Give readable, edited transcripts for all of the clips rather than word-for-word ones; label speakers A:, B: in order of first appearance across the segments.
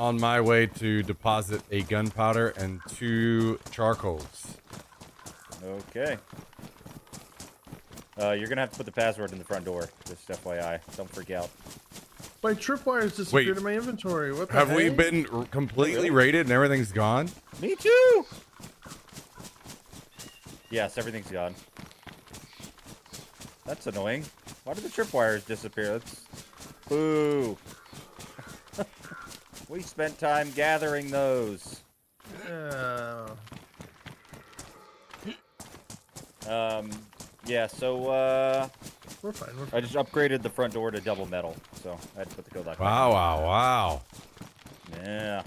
A: on my way to deposit a gunpowder and 2 charcoals.
B: Okay. You're gonna have to put the password in the front door. Just FYI, don't freak out.
C: My tripwires disappeared
A: Wait.
C: in my inventory. What the
A: Have we
C: heck?
A: been completely raided and everything's gone?
B: Me too. Yes, everything's gone. That's annoying. Why did the tripwires disappear? That's... Boo. We spent time gathering those. Yeah, so,
C: We're fine. We're
B: I
C: fine.
B: just upgraded the front door to double metal, so I had to put the code lock.
A: Wow, wow, wow.
B: Yeah.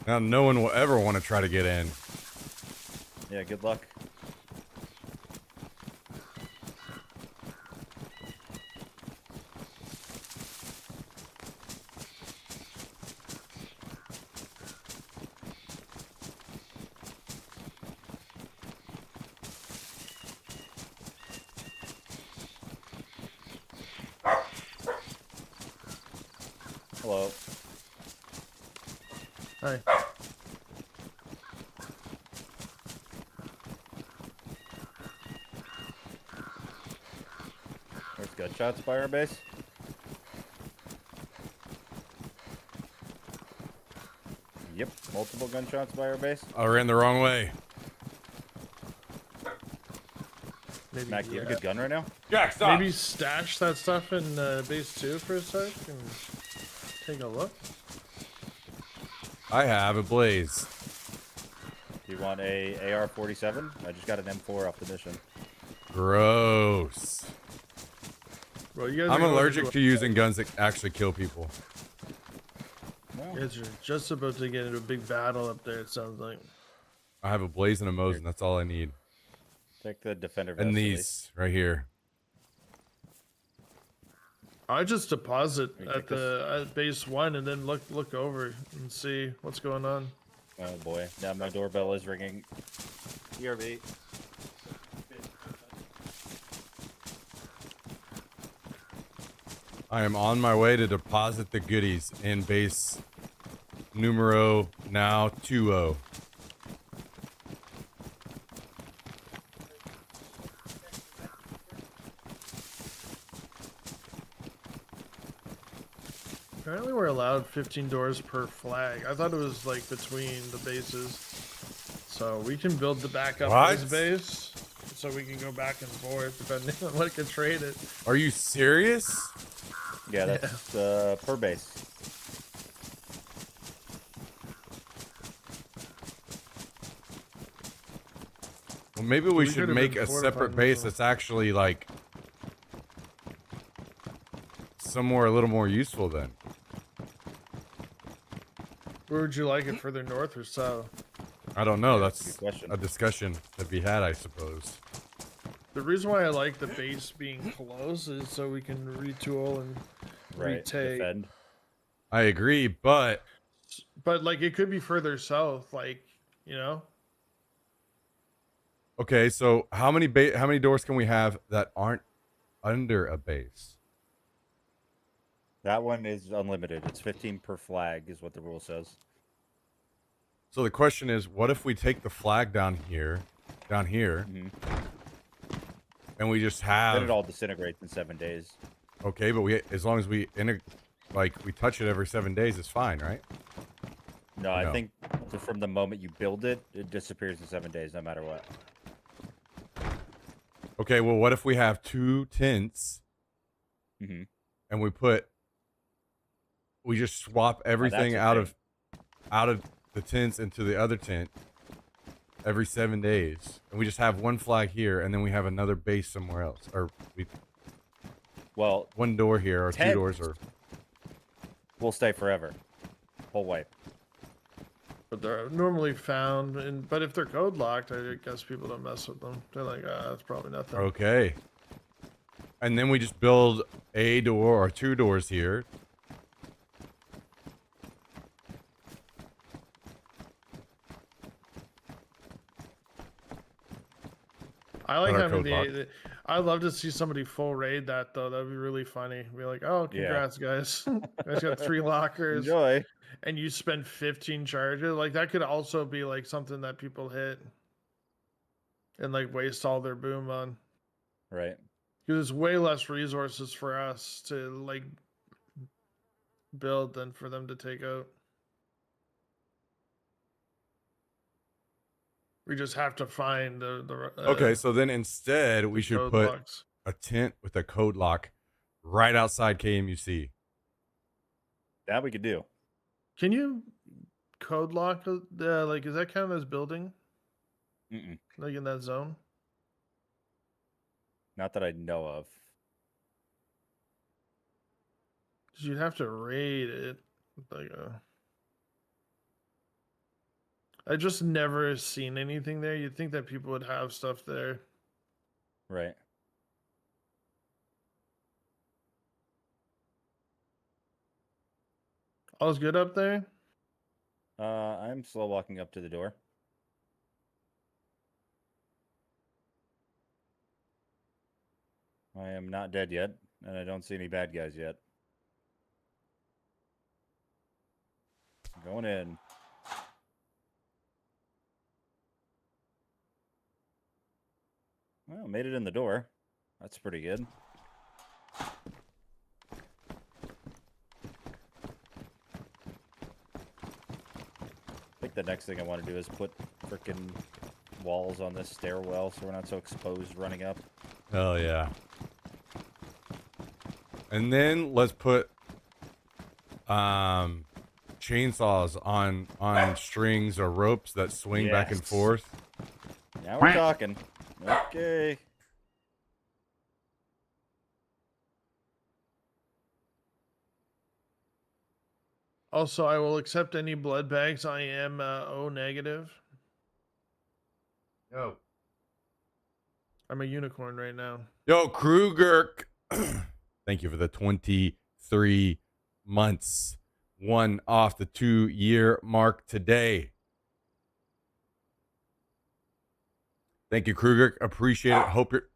A: Now no one will ever want to try to get in.
B: Yeah, good luck. Hello.
C: Hi.
B: There's gunshots by our base. Yep, multiple gunshots by our base.
A: I ran the wrong way.
C: Maybe,
B: Mac, do you have a good gun right now?
A: Jack, stop.
C: maybe stash that stuff in base 2 for a sec and take a look.
A: I have a blaze.
B: Do you want a AR-47? I just got an M4 off the mission.
A: Gross.
C: Bro, you guys
A: I'm
C: are going
A: allergic to using guns that actually kill people.
C: You guys are just about to get into a big battle up there, it sounds like.
A: I have a blaze and a Mosin. That's all I need.
B: Take the defender vest.
A: And
B: at
A: these
B: least.
A: right here.
C: I just deposit
B: You
C: at
B: take
C: the at base 1 and then look over and see what's going on.
B: Oh boy, now my doorbell is ringing. ERV.
A: I am on my way to deposit the goodies in base numero now 20.
C: Apparently we're allowed 15 doors per flag. I thought it was like between the bases. So we can build the backup
A: What?
C: base so we can go back and forth depending on what can trade it.
A: Are you serious?
B: Yeah, that's per base.
A: Well, maybe we
C: We
A: should
C: could've
A: make
C: been
A: a separate
C: fortifying
A: base
C: this
A: that's actually like somewhere a little more useful then.
C: Where would you like it, further north or south?
A: I don't know.
B: That's a
A: That's
B: good question.
A: a discussion to be had, I suppose.
C: The reason why I like the base being close is so we can retool and
B: Right.
C: retake.
B: Defend.
A: I agree, but
C: But like it could be further south, like, you know?
A: okay. So how many doors can we have that aren't under a base?
B: That one is unlimited. It's 15 per flag, is what the rule says.
A: So the question is, what if we take the flag down here,
B: Mhm.
A: and we just
B: Then
A: have
B: it all disintegrates in 7 days.
A: okay, but we as long as we we touch it every 7 days, it's fine, right?
B: No, I
A: No.
B: think from the moment you build it, it disappears in 7 days, no matter what.
A: Okay, well, what if we have 2 tents
B: Mm-hmm.
A: and we just swap everything
B: a
A: out
B: thing.
A: of the tents into the other tent every 7 days, and we just have one flag here, and then we have another base somewhere else, or
B: Well,
A: one door here, or 2
B: Tents.
A: doors, or
B: we'll stay forever. Whole wipe.
C: But they're normally found, but if they're code locked, I guess people don't mess with them. They're like, that's probably nothing.
A: okay. And then we just build a door or 2 doors here.
C: I like
A: That are
C: having
A: code locked.
C: I'd love to see somebody full raid that though. That'd be really funny. Be like, oh,
B: Yeah.
C: congrats, guys! You guys got 3 lockers.
B: Enjoy.
C: and you spend 15 charges, like that could also be like something that people hit and like waste all their boom on.
B: Right.
C: Because it's way less resources for us to like build than for them to take out. We just have to find the
A: Okay, so then instead we should
C: code
A: put
C: blocks.
A: a tent with a code lock right outside KMUC.
B: That we could do.
C: Can you code lock the like? Is that count as building?
B: Mm-mm.
C: Like in that zone?
B: Not that I know of.
C: 'Cause you'd have to raid it. Like I just never seen anything there. You'd think that people would have stuff there.
B: Right.
C: All's good up there?
B: I'm slow walking up to the door. I am not dead yet, and I don't see any bad guys yet. Going in. Well, made it in the door. That's pretty good. I think the next thing I want to do is put frickin' walls on this stairwell so we're not so exposed running up.
A: Hell yeah. And then let's put chainsaws on strings or ropes that swing back and
B: Yes.
A: forth.
B: Now we're talking. Okay.
C: Also, I will accept any blood bags. I am O negative.
A: Yo.
C: I'm a unicorn right now.
A: Yo, Kruger. Thank you for the 23 months. 1 off the 2-year mark today. Thank you, Kruger. Appreciate it. Hope you're.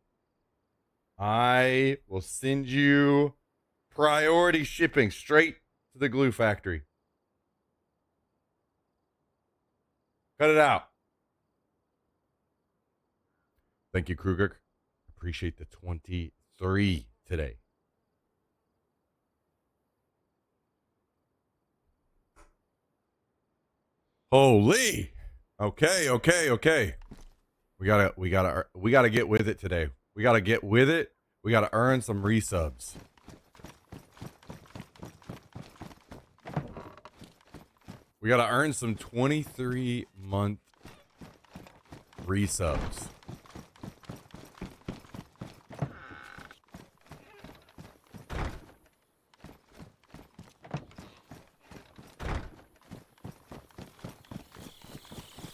A: I will send you priority shipping straight to the glue factory. Cut it out. Thank you, Kruger. Appreciate the 23 today. Holy. Okay. We gotta get with it today. We gotta get with it. We gotta earn some resubs. We gotta earn some 23-month resubs.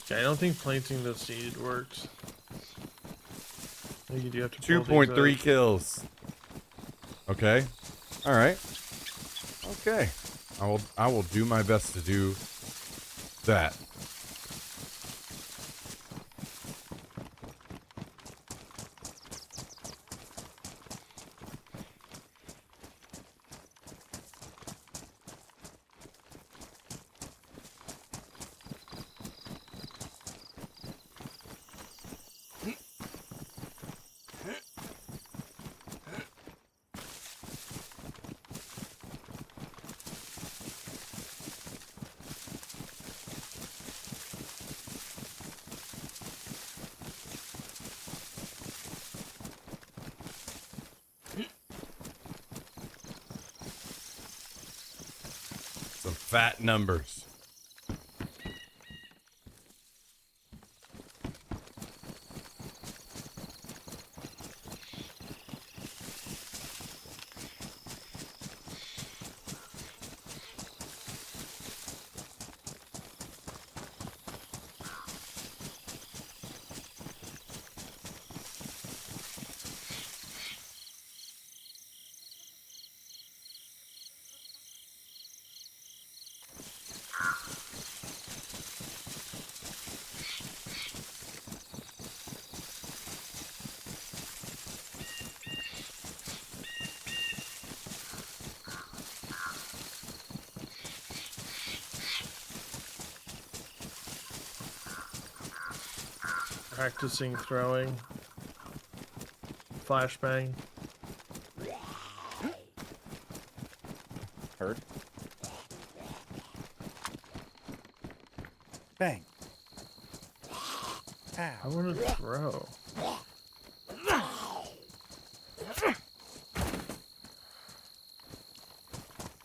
C: Yeah, I don't think planting the seed works. I think you do have to pull these
A: 2.3
C: out.
A: kills. Okay. All right. Okay. I will do my best to do that. Some fat numbers.
C: Practicing throwing. Flashbang.
B: Heard. Bang.
C: I
B: Ow.
C: want to throw.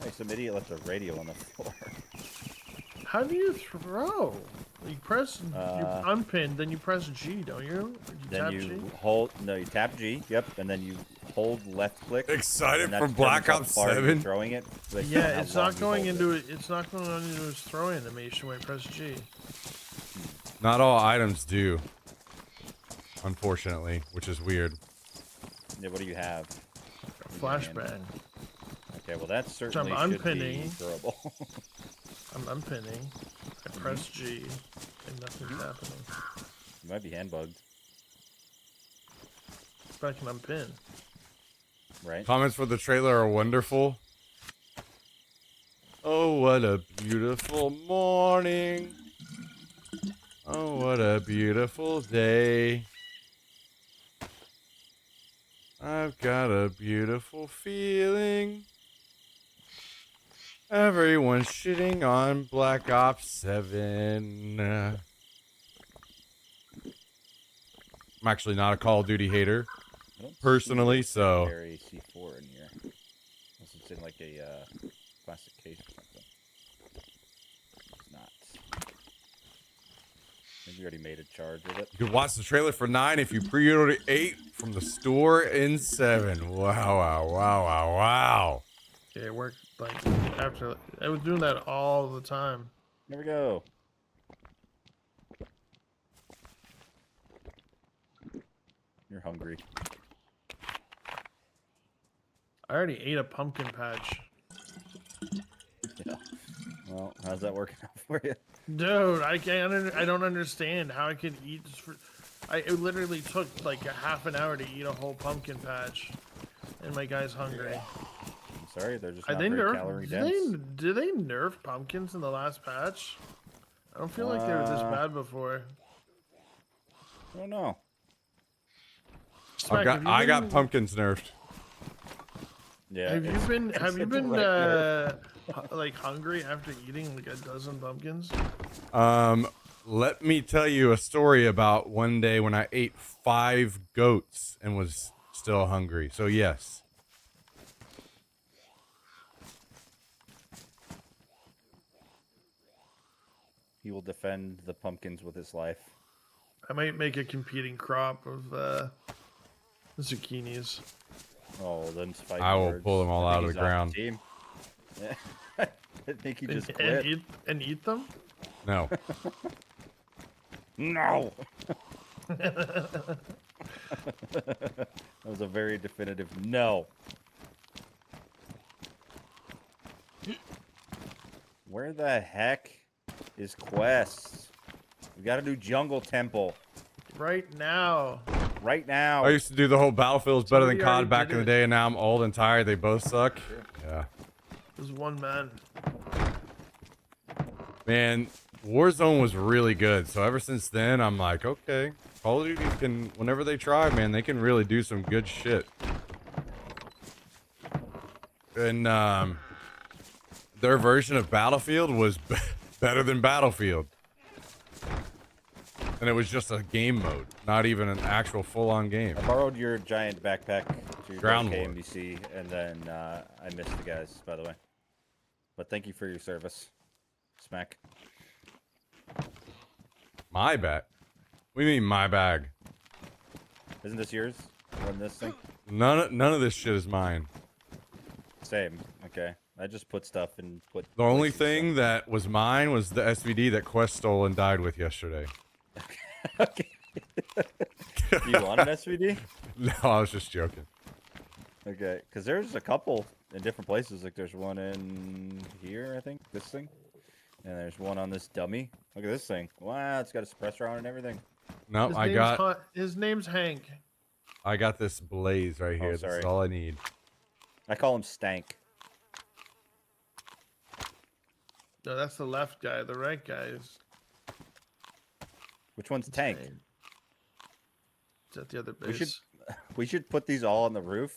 B: Hey, some idiot left a radio on the floor.
C: How do you throw? You press, you
B: Uh,
C: unpin, then you press G, don't you? Or you
B: Then
C: tap
B: you
C: G?
B: hold. No, you tap G. Yep, and then you hold left click.
A: Excited
B: and that
A: for Black
B: determines
A: Ops
B: how far you're
A: 7?
B: Throwing it. Like,
C: Yeah,
B: how
C: it's
B: long
C: not
B: you
C: going
B: hold
C: into it. It's not going on into his throwing animation when I press G.
A: Not all items do, unfortunately, which is weird.
B: Yeah, what do you have?
C: Flashbang.
B: Okay, well that
C: I'm
B: certainly should be
C: unpinning.
B: throwable.
C: I'm unpinning. I press G, and nothing's happening.
B: You might be hand bugged,
C: But I can unpin.
B: right?
A: Comments for the trailer are wonderful. Oh, what a beautiful morning. Oh, what a beautiful day. I've got a beautiful feeling. Everyone's shitting on Black Ops 7. I'm actually not a Call of Duty hater,
B: I don't see
A: personally,
B: a
A: so
B: secondary C4 in here. Unless it's in like a plastic case or something. It's not. Maybe you already made a charge with it.
A: you can watch the trailer for 9 if you pre-order 8 from the store in 7. Wow, wow, wow, wow, wow.
C: Yeah, it worked like after. I was doing that all the time.
B: There we go. You're hungry.
C: I already ate a pumpkin patch.
B: Yeah. Well, how's that working out for you?
C: Dude, I can't. I don't understand how I could eat. It literally took like a half an hour to eat a whole pumpkin patch, and my guy's hungry.
B: I'm sorry, they're just
C: Are
B: not
C: they
B: very calorie dense.
C: do they nerf pumpkins in the last patch? I don't feel like they were this bad before.
B: I don't know.
C: Smack, have you
A: I got
C: been-
A: pumpkins nerfed.
B: Yeah.
C: Have you
B: it's-
C: been
B: it's a direct nerf.
C: like hungry after eating like a dozen pumpkins?
A: Let me tell you a story about one day when I ate 5 goats and was still hungry. So yes.
B: He will defend the pumpkins with his life.
C: I might make a competing crop of zucchinis.
B: Oh, then fight.
A: I will pull them all out of the ground.
B: Team. Yeah. I think he just
C: And
B: quit.
C: eat them?
A: No.
B: No. That was a very definitive no. Where the heck is Quest? We got to do Jungle Temple
C: Right now.
B: right now.
A: I used to do the whole Battlefield's better than
C: Somebody already
A: COD back
C: did
A: in the
C: it.
A: day, and now I'm old and tired. They both suck. Yeah.
C: There's one man.
A: Man, Warzone was really good. So ever since then, I'm like, okay, Call of Duty can, whenever they try, man, they can really do some good shit. And their version of Battlefield was better than Battlefield. And it was just a game mode, not even an actual full-on game.
B: I borrowed your giant backpack to
A: Ground
B: your
A: War.
B: KMBC, and then I missed the guys, by the way. But thank you for your service, Smack.
A: My bag? What do you mean, my bag?
B: Isn't this yours? Run this thing?
A: None of this shit is mine.
B: Same. Okay. I just put stuff and put.
A: The only
B: places
A: thing that was mine was the SVD that Quest stole and died with yesterday.
B: stuff. Okay. Do you want an SVD?
A: No, I was just joking.
B: Okay, because there's a couple in different places. Like there's one in here, I think, this thing, and there's one on this dummy. Look at this thing. Wow, it's got a suppressor on it and everything.
A: No,
C: His name's Hank.
A: I got this blaze right here. This is
B: sorry.
A: all I need.
B: I call him Stank.
C: No, that's the left guy. The right guy is
B: Which one's Tank?
C: It's at the other
B: We should-
C: base.
B: We should put these all on the roof,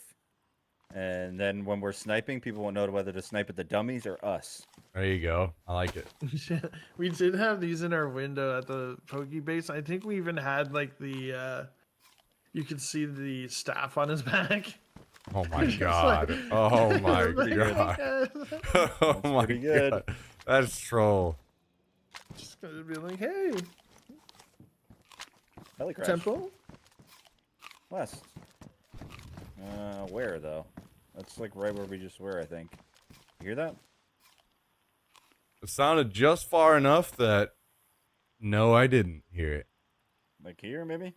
B: and then when we're sniping, people won't know whether to snipe at the dummies or us.
A: There you go. I like it.
C: We did have these in our window at the Poke base. I think we even had like the you could see the staff on his back.
A: Oh my
C: Just
A: god.
C: like-
A: Oh my
C: Like,
A: god. Oh
B: That's
A: my
B: pretty good.
A: god. That's troll.
C: Just gonna be like, hey,
B: Heli crash.
C: temple.
B: West. Where though? That's like right where we just were, I think. You hear that?
A: It sounded just far enough that no, I didn't hear it.
B: Like here, maybe?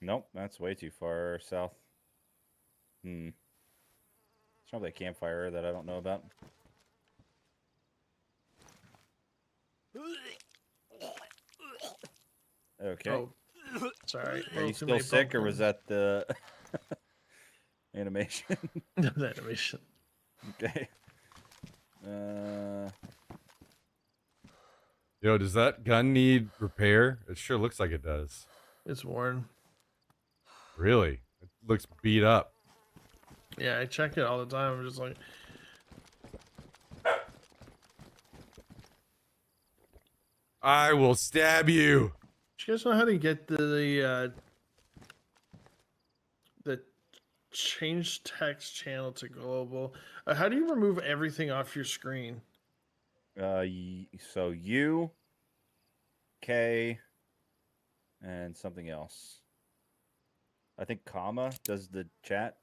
B: Nope, that's way too far south. It's probably a campfire that I don't know about. Okay.
C: Oh, sorry.
B: Are
C: little
B: you
C: too
B: still
C: many
B: sick, or was
C: pumpkins.
B: that the animation?
C: The animation?
B: Okay.
A: Yo, does that gun need repair? It sure looks like it does.
C: It's worn.
A: Really? It looks beat up.
C: Yeah, I check it all the time. I'm just like,
A: I will stab you.
C: do you guys know how to get the change text channel to global? How do you remove everything off your screen?
B: So U, K, and something else. I think comma does the chat.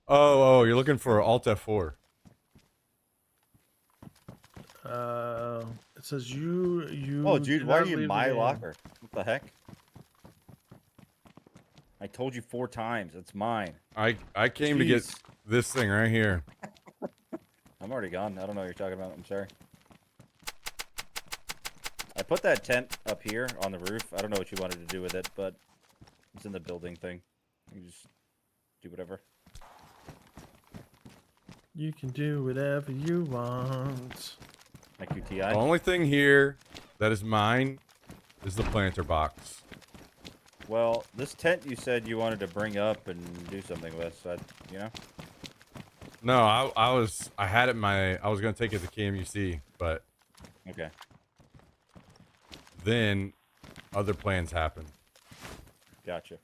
A: Oh, you're looking for Alt F4.
C: It says you.
B: Oh,
C: do
B: dude, why are
C: not
B: you in
C: leave the
B: my
C: game.
B: locker? What the heck? I told you 4 times. It's mine.
A: I came to get
B: Jeez.
A: this thing right here.
B: I'm already gone. I don't know what you're talking about. I'm sorry. I put that tent up here on the roof. I don't know what you wanted to do with it, but it's in the building thing. You just do whatever.
C: You can do whatever you want.
B: My
A: The
B: QTI.
A: only thing here that is mine is the planter box.
B: Well, this tent you said you wanted to bring up and do something with, so you know?
A: No, I had it in I was gonna take it to KMUC, but
B: Okay.
A: then other plans happened.
B: Gotcha.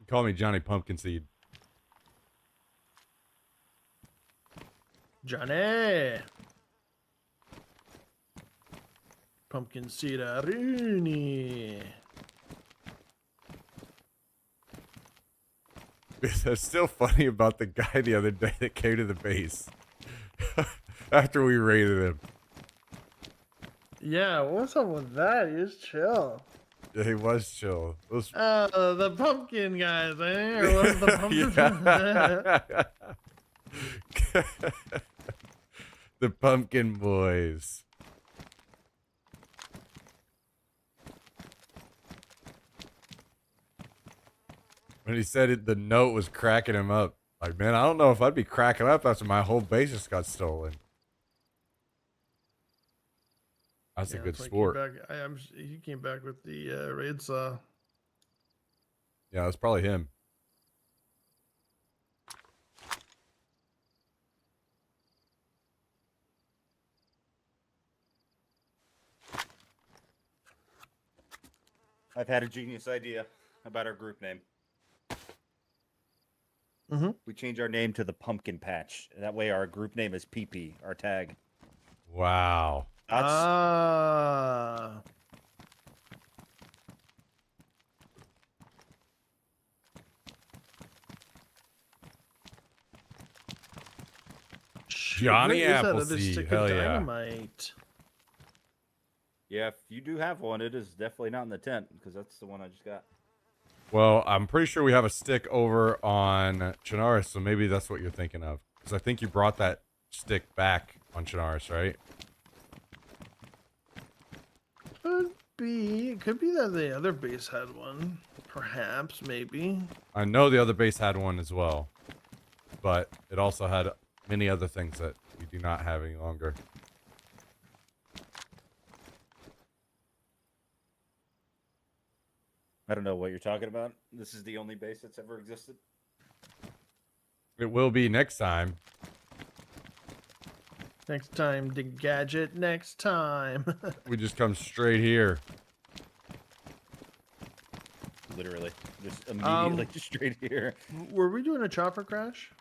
A: Call me Johnny Pumpkin Seed.
C: Johnny. Pumpkin seed Rooney.
A: That's still funny about the guy the other day that came to the base after we raided him.
C: Yeah, what's up with that? He was chill.
A: Yeah, he was chill. It was
C: The pumpkin guys, eh? Or what was the pumpkin?
A: Yeah. The Pumpkin Boys. When he said it, the note was cracking him up. Like, man, I don't know if I'd be cracking up after my whole base just got stolen. That's a good
C: that's why
A: sport.
C: he came back with the raid saw.
A: Yeah, that's probably him.
B: I've had a genius idea about our group name.
C: Mm-hmm.
B: We change our name to the Pumpkin Patch. That way our group name is PP, our tag.
A: Wow.
B: That's,
C: Ah. Shoot,
A: Johnny
C: where is that other
A: Appleseed,
C: stick of
A: hell yeah.
C: dynamite?
B: yeah, if you do have one, it is definitely not in the tent, because that's the one I just got.
A: Well, I'm pretty sure we have a stick over on Chinaris, so maybe that's what you're thinking of. Because I think you brought that stick back on Chinaris, right?
C: Could be. It could be that the other base had one. Perhaps, maybe.
A: I know the other base had one as well, but it also had many other things that we do not have any longer.
B: I don't know what you're talking about. This is the only base that's ever existed.
A: It will be next time.
C: Next time, the gadget. Next time.
A: We just come straight here.
B: Literally, just immediately straight here.
C: Were we doing a chopper crash?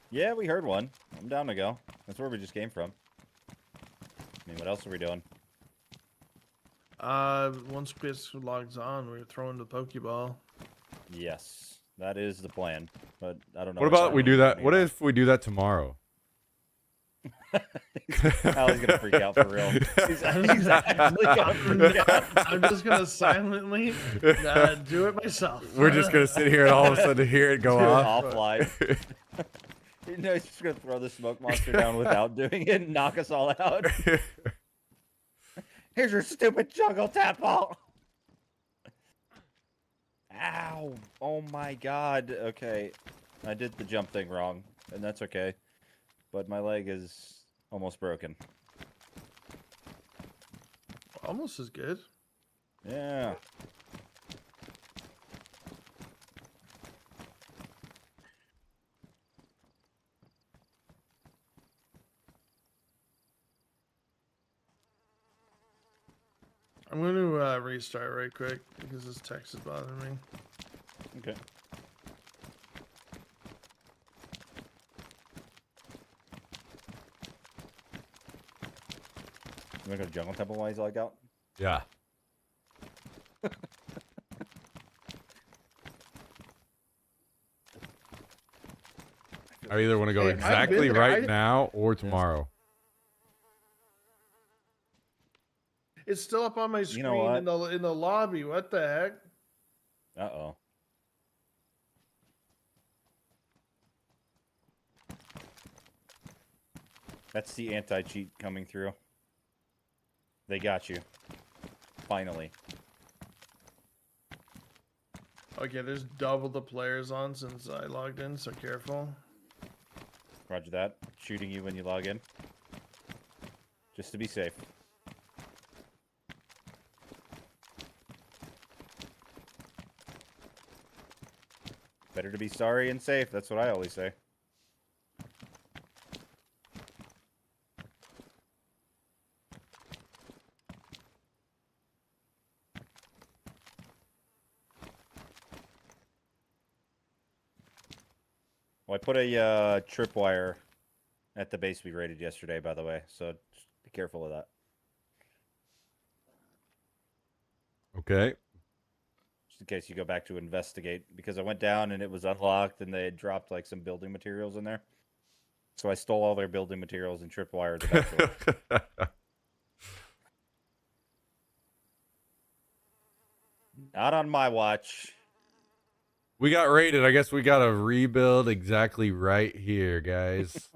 B: Yeah, we heard one. I'm down to go. That's where we just came from. I mean, what else are we doing?
C: Once Chris logs on, we're throwing the Pokeball.
B: Yes, that is the plan. But I don't know.
A: What about we do that? What if we do that tomorrow?
B: Ali's gonna freak out for real. He's actually gonna freak out.
C: I'm just gonna silently do it myself.
A: We're just gonna sit here and all of a sudden hear it go off.
B: Offline. You know, he's just gonna throw the smoke monster down without doing it and knock us all out. Here's your stupid jungle tadpole. Ow! Oh my god. Okay, I did the jump thing wrong, and that's okay. But my leg is almost broken.
C: Almost as good.
B: Yeah.
C: I'm going to restart right quick because this text is bothering me.
B: Okay. You wanna go to Jungle Temple while he's like out?
A: Yeah. I either want to go
C: Hey, I've
A: exactly
C: been there.
A: right now or tomorrow.
C: It's still up on my screen
B: know what?
C: in the lobby. What the heck?
B: Uh-oh. That's the anti-cheat coming through. They got you. Finally.
C: Okay, there's double the players on since I logged in, so careful.
B: Roger that. Shooting you when you log in. Just to be safe. Better to be sorry and safe. That's what I always say. Well, I put a tripwire at the base we raided yesterday, by the way, so just be careful of that.
A: Okay.
B: Just in case you go back to investigate, because I went down and it was unlocked and they had dropped like some building materials in there. So I stole all their building materials and tripwired the back door. Not on my watch.
A: We got raided. I guess we got to rebuild exactly right here, guys.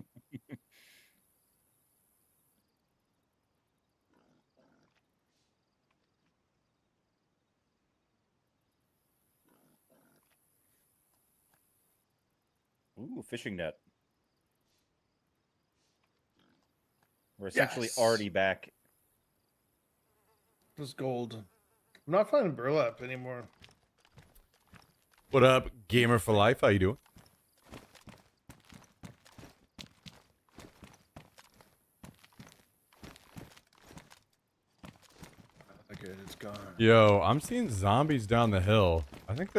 B: Ooh, fishing net. We're essentially
C: Yes.
B: already back.
C: Just gold. I'm not finding burlap anymore.
A: What up, Gamer for Life? How you doing?
C: Okay, it's gone.
A: Yo, I'm seeing zombies down the hill. I think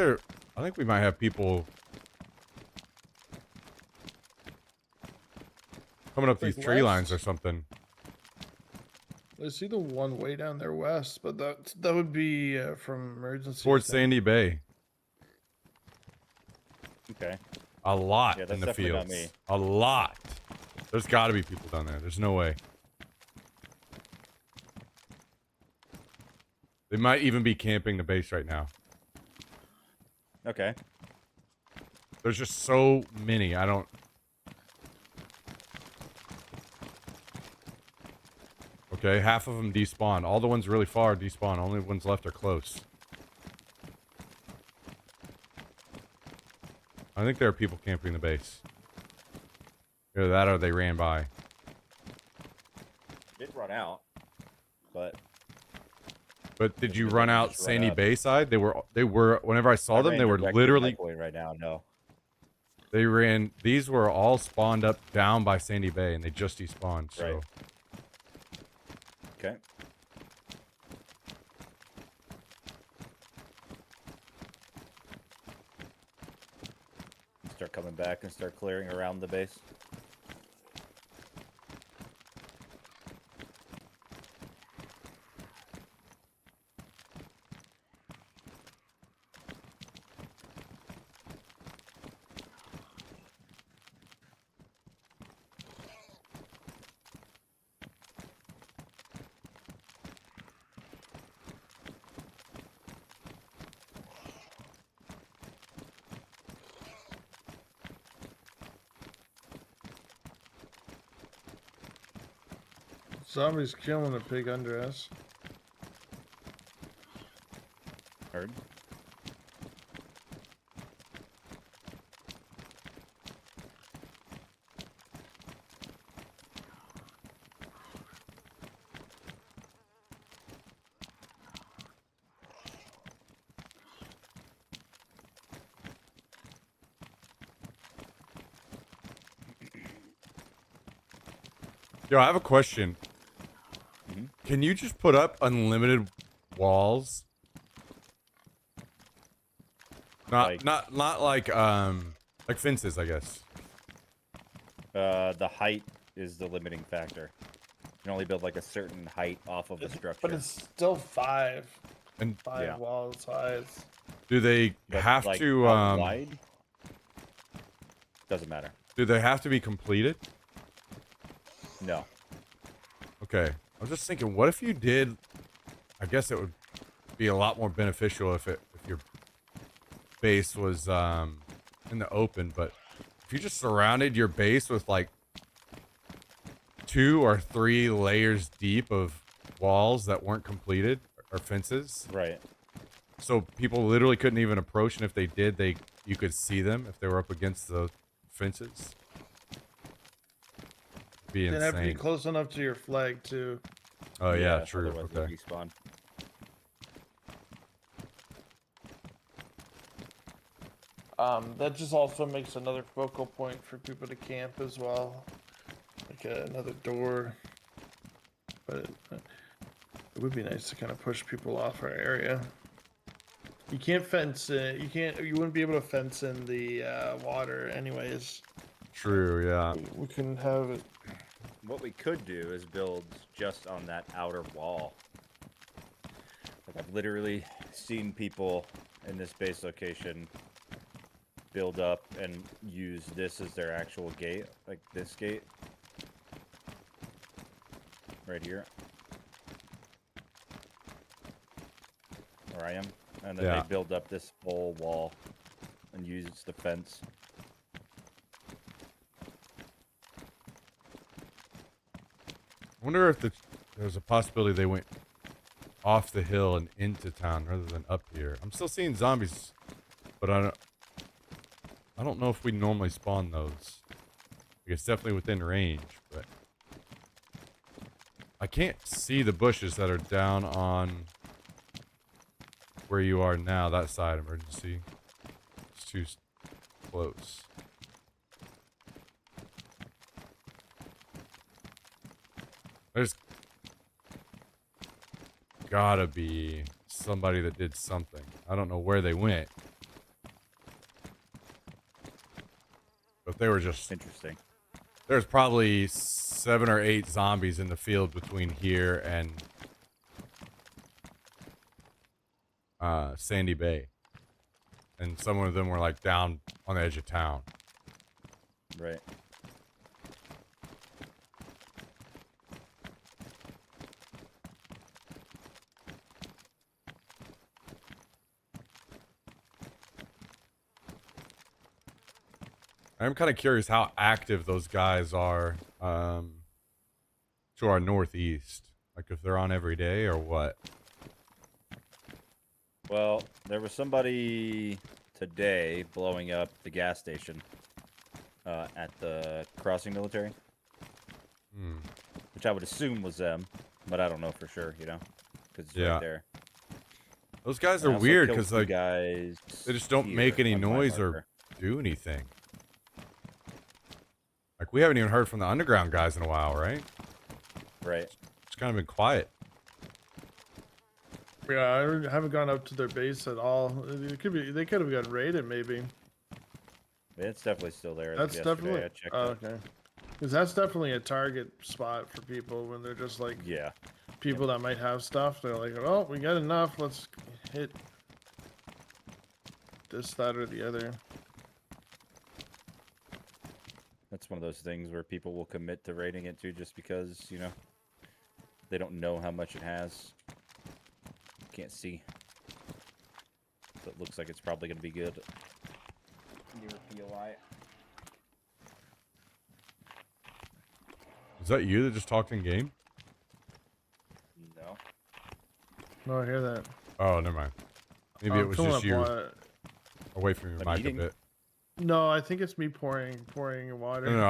A: we might have people coming up
C: Like
A: these tree
C: west?
A: lines or something.
C: I see the one way down there west, but that would be from emergency.
A: Towards
C: thing.
A: Sandy Bay.
B: Okay.
A: A lot
B: Yeah,
A: in
B: that's
A: the
B: definitely not
A: fields.
B: me.
A: A lot. There's got to be people down there. There's no way. They might even be camping the base right now.
B: Okay.
A: There's just so many. I don't. Okay, half of them despawn. All the ones really far despawn. Only ones left are close. I think there are people camping the base. Either that or they ran by.
B: Did run out, but
A: But did you
B: Maybe
A: run
B: they
A: out
B: just run
A: Sandy
B: up.
A: Bay side? They were, whenever I saw
B: I
A: them,
B: ran
A: they were
B: directly
A: literally,
B: that way right now. No.
A: they ran, these were all spawned up down by Sandy Bay and they just despawned, so.
B: Right. Okay. Start coming back and start clearing around the base.
C: Zombies killing the pig under us.
B: Heard.
A: Yo, I have a question.
B: Mhm.
A: Can you just put up unlimited walls?
B: Like-
A: Not like fences, I guess.
B: The height is the limiting factor. You can only build like a certain height off of a structure.
C: But it's still five
A: And
B: Yeah.
C: wall size.
A: do they
B: But,
A: have
B: like,
A: to
B: how wide? Doesn't matter.
A: do they have to be completed?
B: No.
A: Okay. I was just thinking, what if you did? I guess it would be a lot more beneficial if your base was in the open, but if you just surrounded your base with like 2 or 3 layers deep of walls that weren't completed or fences,
B: Right.
A: so people literally couldn't even approach, and if they did, you could see them if they were up against the fences. Be
C: They have to be
A: insane.
C: close enough to your flag too.
A: Oh yeah, true.
B: Otherwise they'll
A: Okay.
B: respawn.
C: That just also makes another focal point for people to camp as well, like another door. But it would be nice to kind of push people off our area. You can't fence it. You wouldn't be able to fence in the water, anyways.
A: True. Yeah.
C: We can have it.
B: What we could do is build just on that outer wall. Like I've literally seen people in this base location build up and use this as their actual gate, like this gate. Right here. Where I am. And then
A: Yeah.
B: they build up this whole wall and use the fence.
A: I wonder if there's a possibility they went off the hill and into town rather than up here. I'm still seeing zombies, but I don't know if we normally spawn those. It's definitely within range, but I can't see the bushes that are down on where you are now. That side, emergency. It's too close. There's gotta be somebody that did something. I don't know where they went. But they were just...
B: Interesting.
A: There's probably 7 or 8 zombies in the field between here and Sandy Bay. And some of them were like down on the edge of town.
B: Right.
A: I'm kind of curious how active those guys are to our northeast. Like if they're on every day or what?
B: Well, there was somebody today blowing up the gas station at the Crossing Military,
A: Hmm.
B: which I would assume was them, but I don't know for sure, you know, because it's
A: Yeah.
B: right there.
A: Those guys
B: And
A: are
B: I also
A: weird
B: killed
A: because
B: two
A: like
B: guys
A: they just don't
B: here
A: make any
B: on my
A: noise or
B: marker.
A: do anything. Like we haven't even heard from the underground guys in a while, right?
B: Right.
A: It's kind of been quiet.
C: Yeah, I haven't gone up to their base at all. It could be they could have got raided maybe.
B: Yeah, it's definitely still there.
C: That's
B: Yesterday
C: definitely
B: I checked
C: oh,
B: it.
C: okay. Because that's definitely a target spot for people when they're just like
B: Yeah.
C: people that might have stuff. They're like, oh, we got enough. Let's hit this, that, or the other.
B: That's one of those things where people will commit to raiding it too just because, you know, they don't know how much it has. Can't see. So it looks like it's probably going to be good. Near POI.
A: Is that you that just talked in game?
B: No.
C: No, I hear that.
A: Oh, never mind. Maybe it was
C: filling
A: just
C: up
A: you
C: wa-
A: away from your
B: I'm
A: mic
B: eating.
A: a bit.
C: No, I think it's me pouring water.
A: No,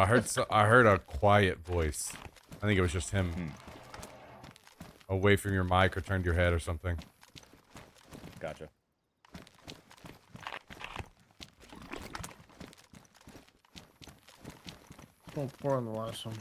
A: I heard a quiet voice. I think it was just him. Away from your mic or turned your head or something.
B: Gotcha.
C: I'll pour on the last one.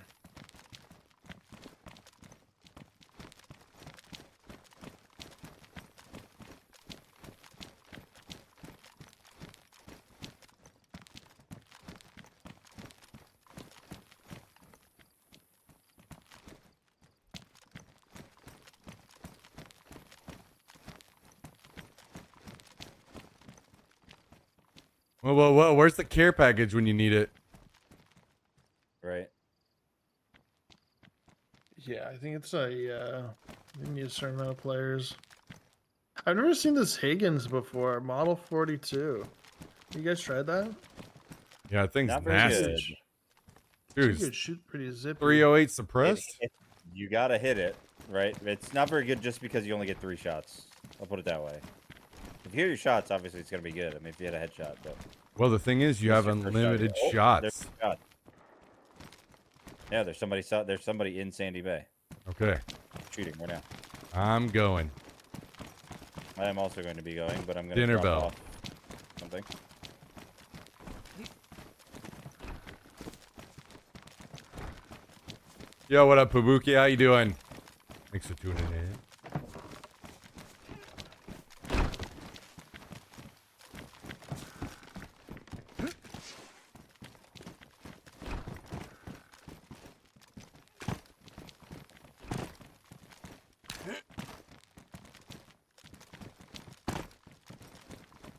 A: Whoa. Where's the care package when you need it?
B: Right.
C: Yeah, I think it's a you need a certain amount of players. I've never seen this Higgins before. Model 42. You guys tried that?
A: Yeah, that thing's
B: Not very
A: nasty.
B: good.
C: You
A: Dude,
C: could shoot pretty zippy.
A: 308 suppressed?
B: You gotta hit it, right? It's not very good just because you only get 3 shots. I'll put it that way. If you hit your shots, obviously it's gonna be good. I mean, if you hit a headshot, but
A: Well, the thing is, you have
B: It's your first shot,
A: unlimited
B: you go, "Oh,
A: shots.
B: there's a shot." Yeah, there's somebody in Sandy Bay
A: Okay,
B: shooting right now.
A: I'm going.
B: I am also going to be going, but I'm going
A: Dinner
B: to drop
A: bell.
B: off something.
A: Yo, what up, Pabuki? How you doing? Thanks for tuning in.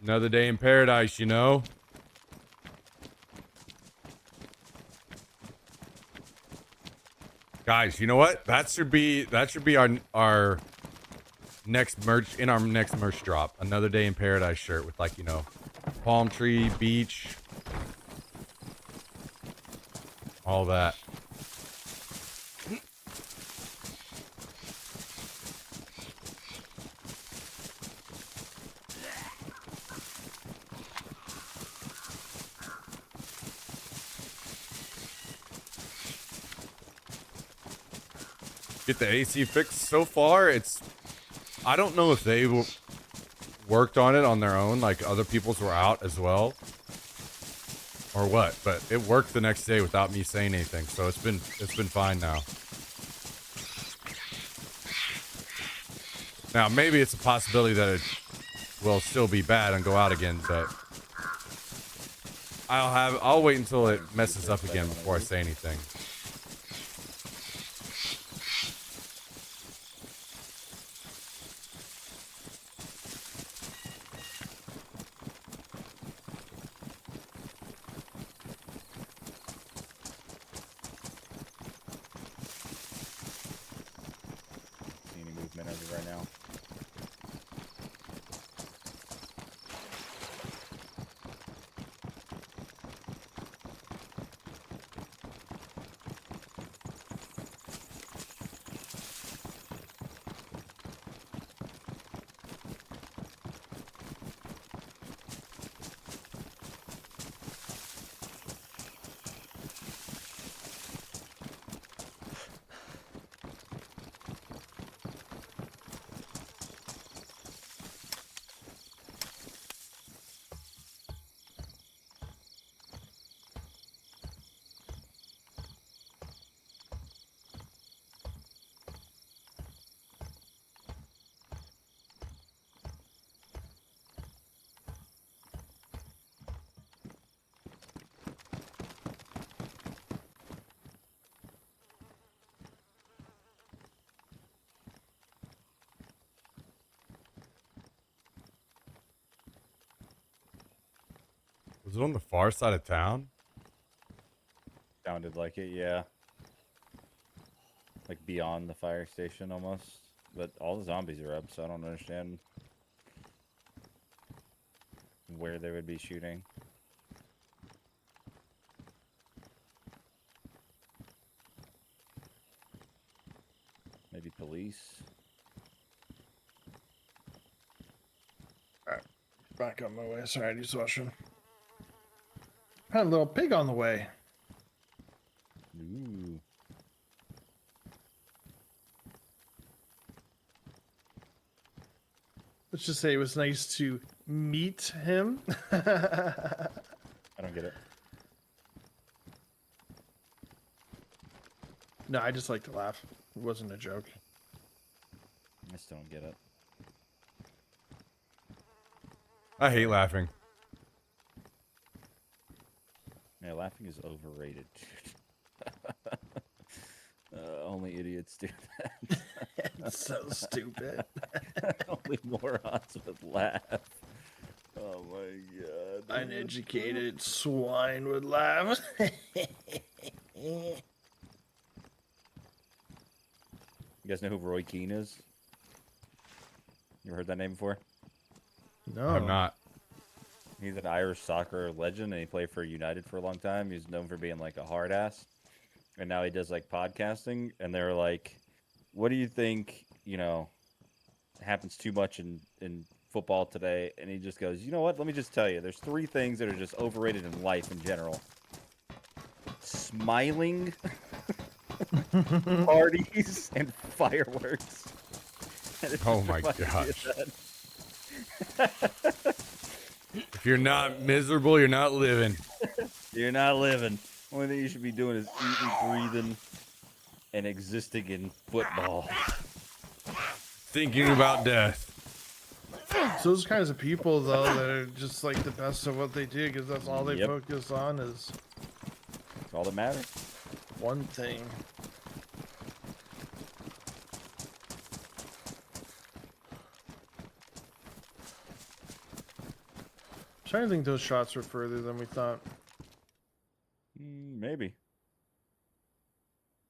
A: Another day in paradise, you know? Guys, you know what? That should be our next merch in our next merch drop. Another day in paradise shirt with like, you know, palm tree, beach, all that. Get the AC fixed. So far, I don't know if they worked on it on their own, like other people's were out as well, or what. But it worked the next day without me saying anything, so it's been fine now. Now maybe it's a possibility that it will still be bad and go out again, but I'll wait until it messes up again before I say anything.
B: See any movement as of right now?
A: Was it on the far side of town?
B: Sounded like it, yeah. Like beyond the fire station almost. But all the zombies are up, so I don't understand where they would be shooting. Maybe police.
C: Back on my way. Sorry, I just watching. Had a little pig on the way.
B: Ooh.
C: Let's just say it was nice to meet him.
B: I don't get it.
C: No, I just like to laugh. It wasn't a joke.
B: I still don't get it.
A: I hate laughing.
B: Yeah, laughing is overrated, dude. Only idiots do that.
C: It's so stupid.
B: Only morons would laugh. Oh my god.
C: Uneducated swine would laugh.
B: You guys know who Roy Keane is? You ever heard that name before?
C: No.
A: I'm not.
B: He's an Irish soccer legend, and he played for United for a long time. He's known for being like a hard ass, and now he does like podcasting. And they're like, "What do you think? You know, happens too much in football today?" And he just goes, "You know what? Let me just tell you. There's 3 things that are just overrated in life in general: smiling, parties, and fireworks." And it
A: Oh
B: just
A: my
B: reminds me of
A: gosh.
B: that.
A: If you're not miserable, you're not living.
B: You're not living. Only thing you should be doing is eating, breathing, and existing in football.
A: Thinking about death.
C: So those kinds of people, though, that are just like the best at what they do, because that's all they
B: Yep.
C: focus on is
B: That's all that matters.
C: one thing. I'm trying to think those shots were further than we thought.
B: Maybe.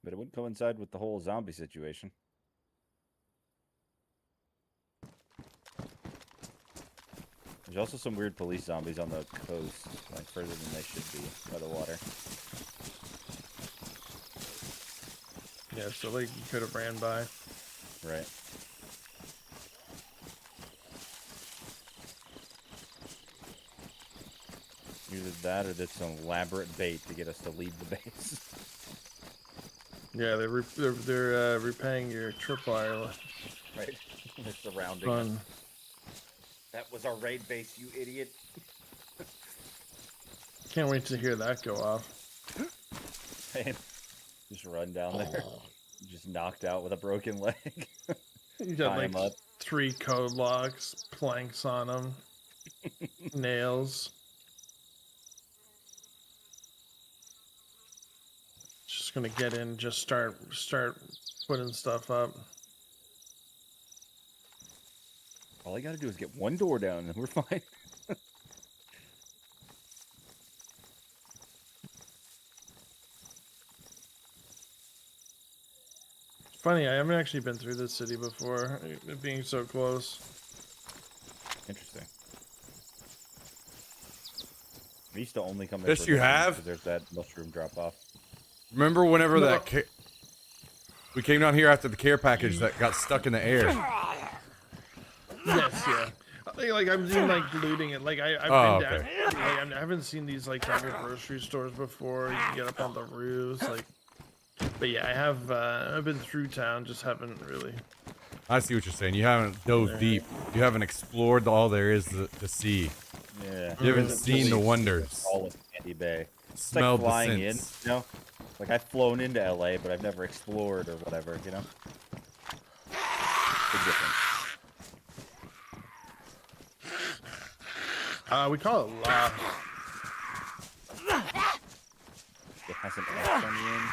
B: But it wouldn't coincide with the whole zombie situation. There's also some weird police zombies on the coast, like further than they should be by the water.
C: Yeah, so like you could have ran by.
B: Right. Either that or did some elaborate bait to get us to leave the base.
C: Yeah, they're repaying your tripwire
B: Right. They're surrounding us.
C: fun.
B: That was our raid base, you idiot.
C: Can't wait to hear that go off.
B: Just run down there. Just knocked out with a broken leg.
C: You got
B: Tie
C: like
B: 'em up.
C: 3 code locks, planks on them, nails. Just gonna get in, just start putting stuff up.
B: All I gotta do is get one door down and we're fine.
C: Funny, I haven't actually been through this city before, it being so close.
B: Interesting. I used to only come in
A: Yes,
B: for
A: you
B: missions
A: have?
B: 'cause there's that mushroom drop off.
A: Remember whenever
C: No.
A: that we came down here after the care package that got stuck in the air?
C: Yes, yeah. Like I'm seeing like looting it. Like I've
A: Oh,
C: been down.
A: okay.
C: Like, I haven't seen these like double grocery stores before. You can get up on the roofs, like. But yeah, I have. I've been through town, just haven't really.
A: I see what you're saying. You haven't dove deep. You haven't explored all there is to see.
B: Yeah.
A: You haven't
B: It's
A: seen the
B: really
A: wonders.
B: all of Candy Bay. It's
A: Smelled
B: like flying
A: the
B: in,
A: scents.
B: you know? Like I've flown into LA, but I've never explored or whatever, you know? Big difference.
C: We call it La.
B: It has an X on the end.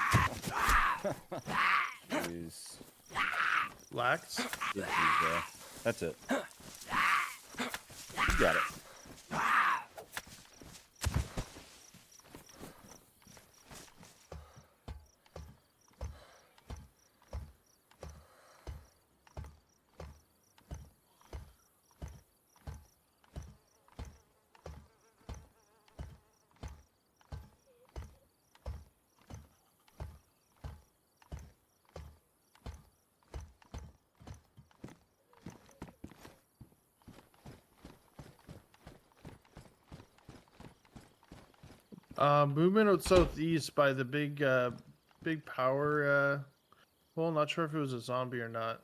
B: Jeez.
C: Lax.
B: Yeah, geez, that's it. You got it.
C: Movement out southeast by the big power. Well, not sure if it was a zombie or not.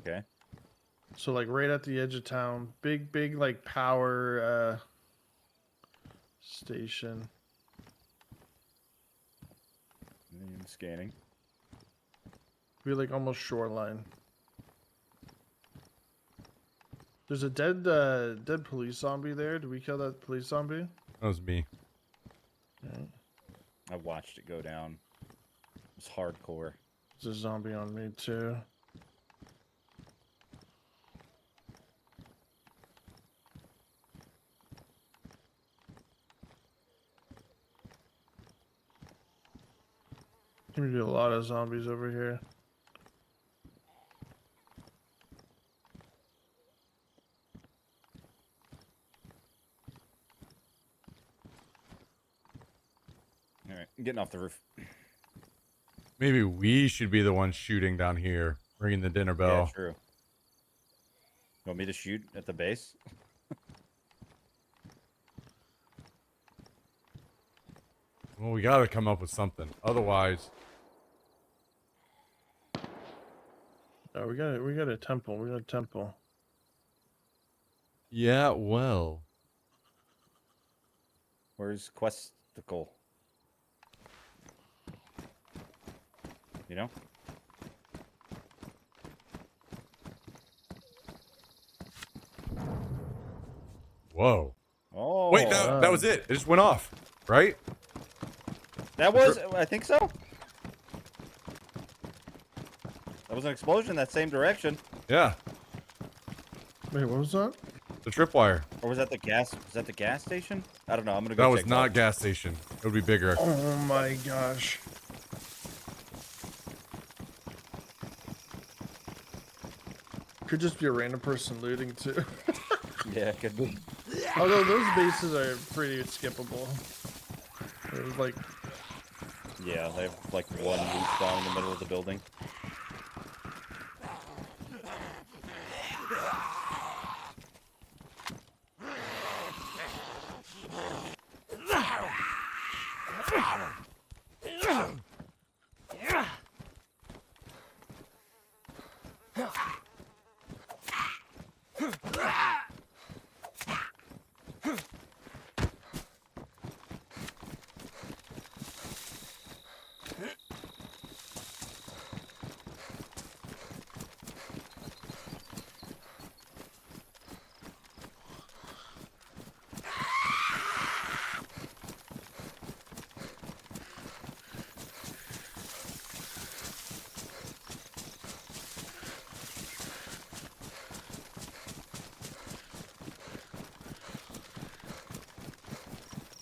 B: Okay.
C: So like right at the edge of town, big like power station.
B: Scanning.
C: Be like almost shoreline. There's a dead police zombie there. Did we kill that police zombie?
A: That was me.
C: Alright.
B: I watched it go down. It's hardcore.
C: There's a zombie on me too. Seems to be a lot of zombies over here.
B: All right, I'm getting off the roof.
A: Maybe we should be the ones shooting down here, ringing the dinner
B: Yeah,
A: bell.
B: true. You want me to shoot at the base?
A: Well, we gotta come up with something. Otherwise,
C: Oh, we got a temple. We got a temple.
A: yeah, well.
B: Where's Questicle? You know?
A: Whoa.
B: Oh,
A: Wait, that was it. It just went off, right?
B: that was. I think so. That was an explosion in that same direction.
A: Yeah,
C: Wait, what was that?
A: the tripwire.
B: Or was that the gas? Was that the gas station? I don't know. I'm gonna go.
A: That was
B: check
A: not
B: that.
A: gas station. It would be bigger.
C: Oh my gosh. Could just be a random person looting too.
B: Yeah, it could be.
C: Although those bases are pretty skippable. There's like,
B: Yeah, they have like one loot spawn in the middle of the building.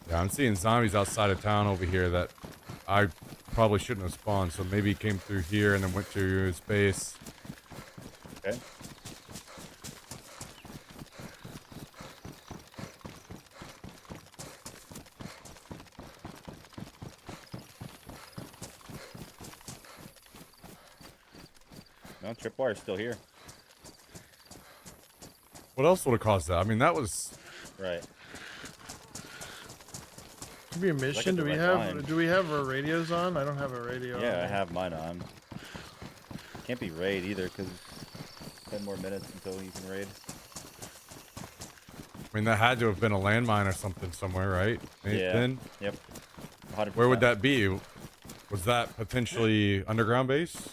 A: Yeah, I'm seeing zombies outside of town over here that I probably shouldn't have spawned. So maybe he came through here and then went to his base.
B: Okay. No, tripwire's still here.
A: What else would have caused that? I mean, that was.
B: Right.
C: could be a mission.
B: the
C: Do we
B: right
C: have
B: line.
C: do we have our radios on? I don't have a radio.
B: Yeah,
C: on
B: I
C: me.
B: have mine on. Can't be raid either, because 10 more minutes until you can raid.
A: I mean, that had to have been a landmine or something somewhere, right? Nathan?
B: Yep. 100%.
A: Where would that be? Was that potentially underground base?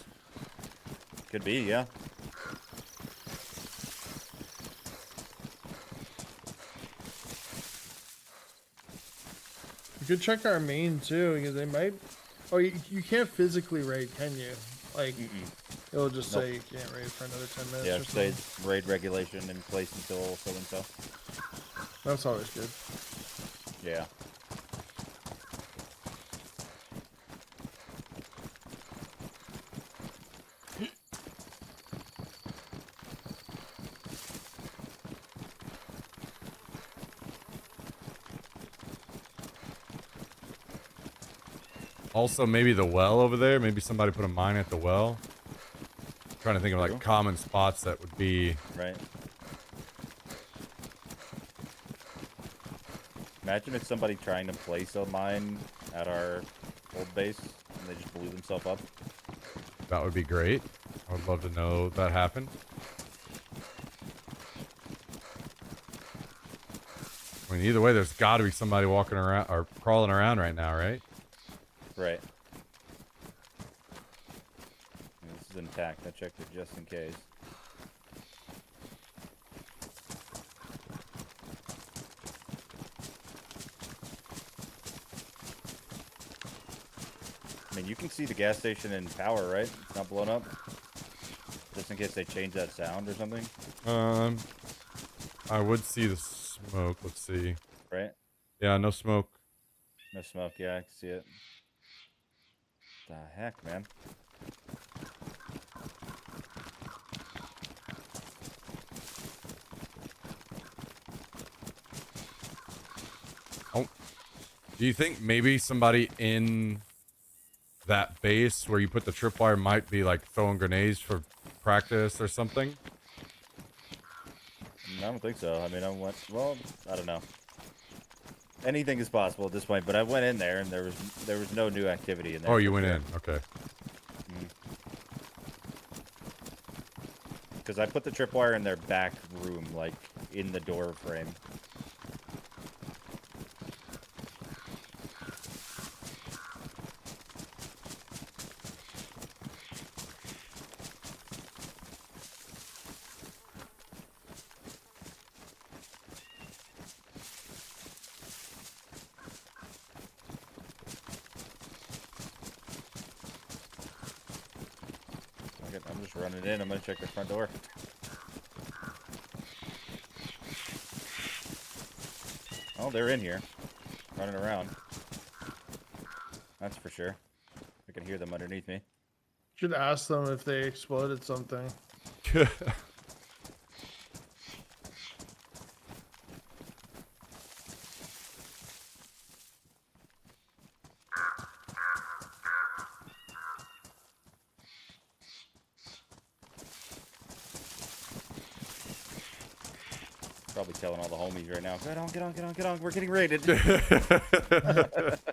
B: Could be, yeah.
C: You could check our main too, because they might. Oh, you can't physically raid, can you? Like, it'll just
B: Nope.
C: say you can't raid for another 10 minutes.
B: Yeah,
C: or
B: say
C: something.
B: raid regulation in place until so and so.
C: That's always good.
B: Yeah.
A: Also, maybe the well over there. Maybe somebody put a mine at the well. Trying to think of like
B: True.
A: common spots that would be.
B: Right. Imagine if somebody trying to place a mine at our old base and they just blew themselves up.
A: That would be great. I would love to know that happened. I mean, either way, there's got to be somebody walking around or crawling around right now, right?
B: Right. This is intact. I checked it just in case. I mean, you can see the gas station in power, right? It's not blown up. Just in case they change that sound or something.
A: I would see the smoke. Let's see.
B: Right?
A: Yeah, no smoke.
B: No smoke. Yeah, I can see it. The heck, man?
A: Oh, do you think maybe somebody in that base where you put the tripwire might be like throwing grenades for practice or something?
B: I don't think so. I mean, well, I don't know. Anything is possible at this point, but I went in there and there was no new activity in there.
A: Oh, you went in. Okay.
B: Because I put the tripwire in their back room, like in the door frame. I'm just running in. I'm gonna check the front door. Oh, they're in here, running around. That's for sure. I can hear them underneath me.
C: Should ask them if they exploded something.
B: Probably telling all the homies right now. Get on, get on, get on, get on. We're getting raided.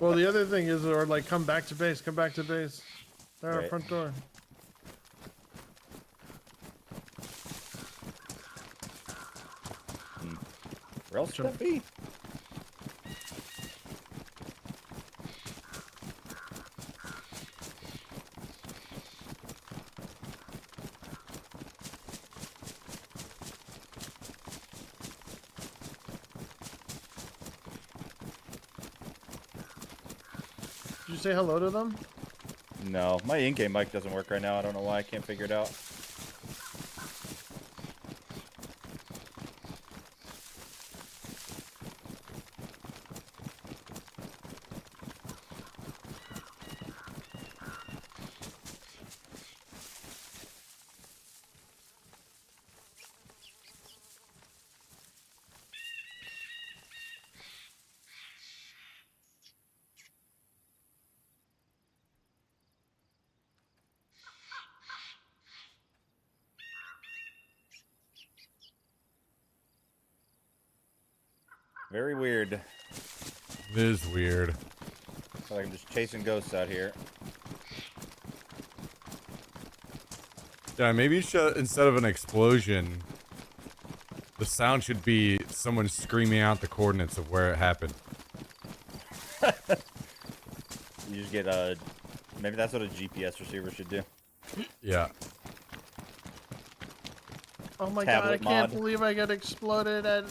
C: Well, the other thing is, or like, come back to base. Come back to base. There, our
B: Right.
C: front door.
B: Where else should that be?
C: Did you say hello to them?
B: No, my in-game mic doesn't work right now. I don't know why. I can't figure it out. Very weird.
A: It is weird.
B: Feel like I'm just chasing ghosts out here.
A: Yeah, maybe you should, instead of an explosion, the sound should be someone screaming out the coordinates of where it happened.
B: You just get maybe that's what a GPS receiver should do.
A: Yeah.
C: Oh my god! I
B: Tablet
C: can't
B: mod.
C: believe I got exploded at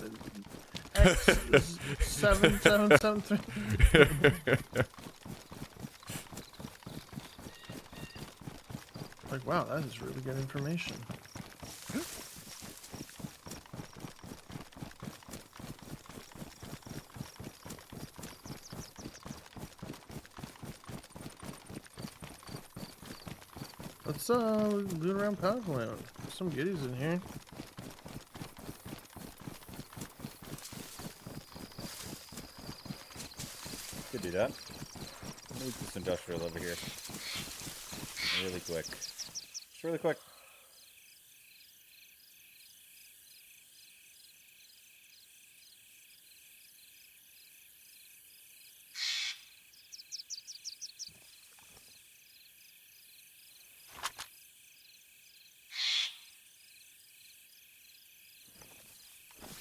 C: X7773. Like, wow, that is really good information. Let's loot around power plant. There's some goodies in here.
B: Could do that. Move this industrial over here. Really quick. Just really quick.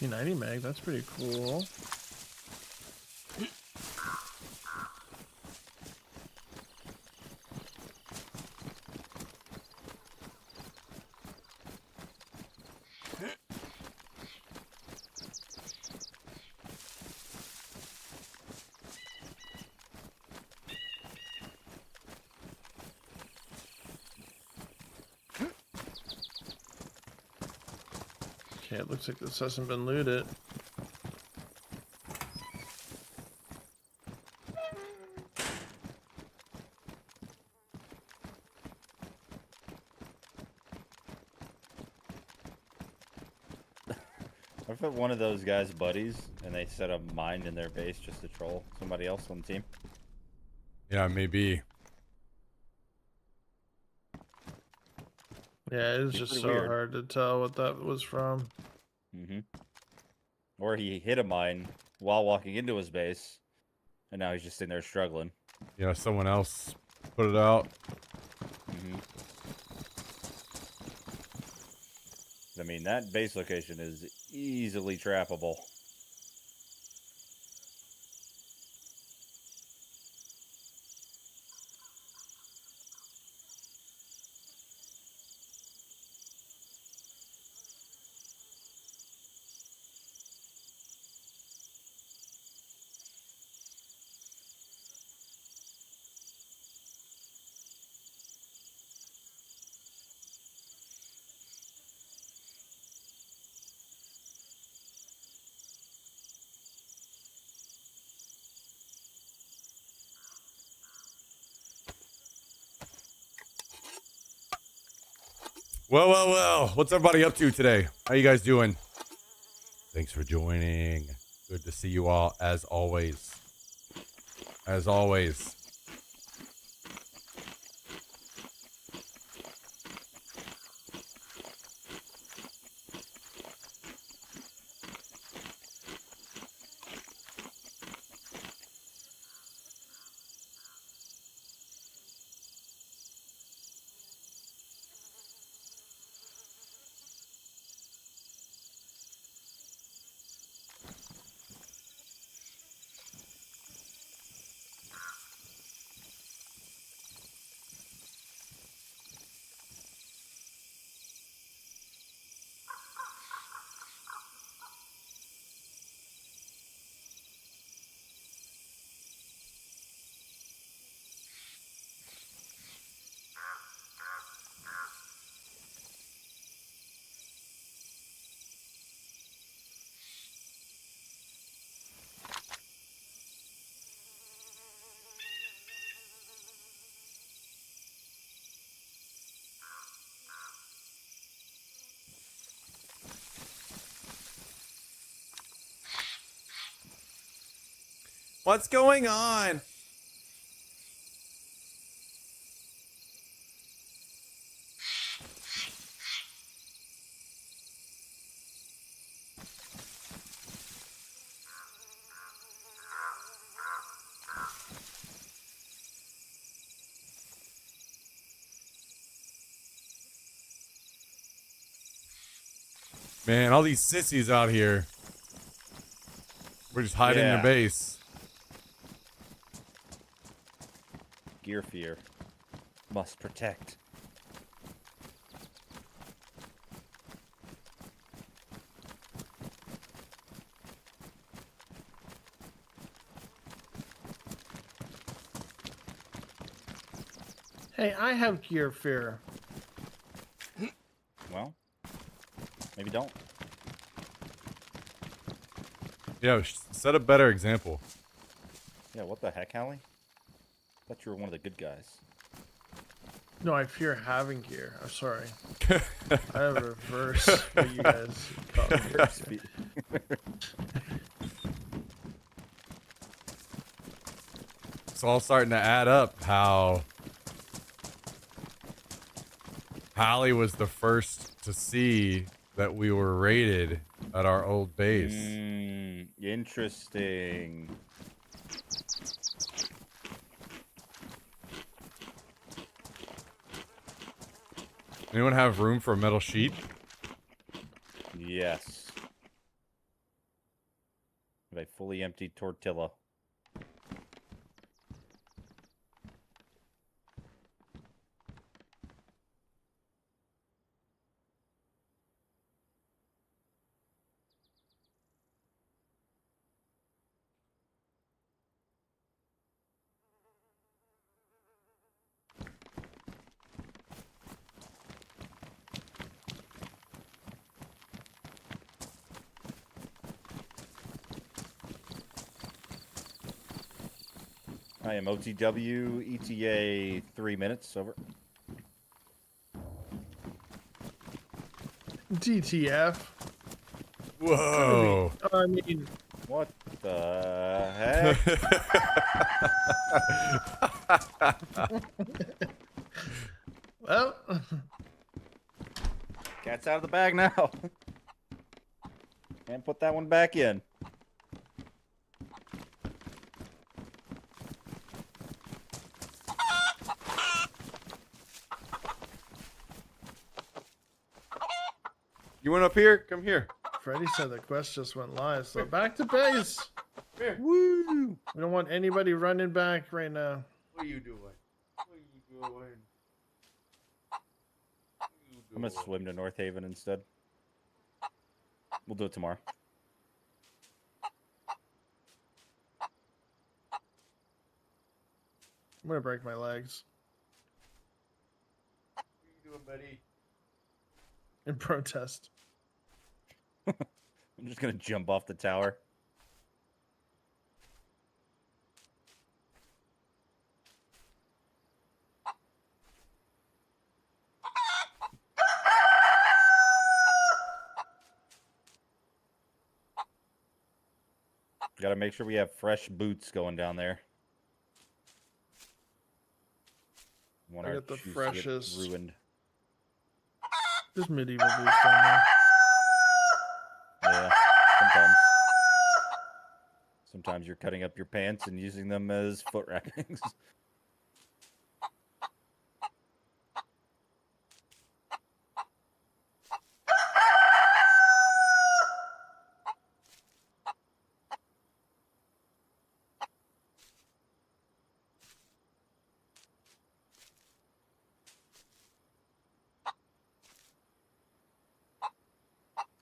C: P90 mag, that's pretty cool. Okay, it looks like this hasn't been looted.
B: What if one of those guys' buddies and they set a mine in their base just to troll somebody else on the team?
A: Yeah, maybe.
C: Yeah, it was
B: Be
C: just
B: pretty
C: so
B: weird.
C: hard to tell what that was from.
B: Mm-hmm. Or he hit a mine while walking into his base, and now he's just sitting there struggling.
A: Yeah, someone else put it out.
B: Mm-hmm. I mean, that base location is easily trappable.
A: Well, well, well. What's everybody up to today? How you guys doing? Thanks for joining. Good to see you all, as always. As always. What's going on? Man, all these sissies out here. We're just hiding in
B: Yeah.
A: the base.
B: Gear fear. Must protect.
C: Hey, I have gear fear.
B: Well, maybe don't.
A: Yeah, set a better example.
B: Yeah, what the heck, Hallie? Thought you were one of the good guys.
C: No, I fear having gear. I'm sorry. I have reverse what you guys call it.
A: It's all starting to add up how Hallie was the first to see that we were raided at our old base.
B: Interesting.
A: Anyone have room for a metal sheet?
B: Yes. but a fully empty tortilla. I am OTW ETA 3 minutes over.
C: DTF.
A: Whoa.
C: I mean,
B: What the heck?
C: well,
B: Cat's out of the bag now. Can't put that one back in.
A: You went up here? Come here.
C: Freddy said the quest just went live, so back to base.
A: Here.
B: Woo!
C: We don't want anybody running back right now.
A: What are you doing? What are you doing? What are you
B: I'm gonna
A: doing?
B: swim to North Haven instead. We'll do it tomorrow.
C: I'm gonna break my legs
A: What are you doing, buddy?
C: in protest.
B: I'm just gonna jump off the tower. Gotta make sure we have fresh boots going down there. Want
C: I
B: our
C: got the
B: shoes to get
C: freshest.
B: ruined.
C: There's medieval boots down there.
B: Yeah, sometimes. Sometimes you're cutting up your pants and using them as foot wrappings.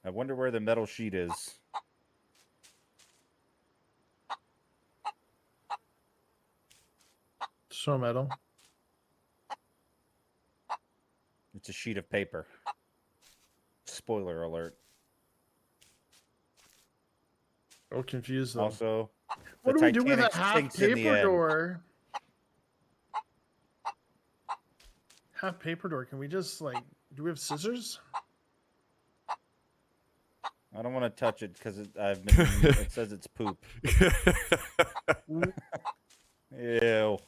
B: I wonder where the metal sheet is.
C: So metal.
B: It's a sheet of paper. Spoiler alert.
C: Oh, confused them.
B: Also,
C: What
B: the
C: do we do with a
B: Titanic
C: half
B: sinks in the
C: paper
B: end.
C: door? Half paper door. Can we just like? Do we have scissors?
B: I don't want to touch it because it says it's poop. Ew.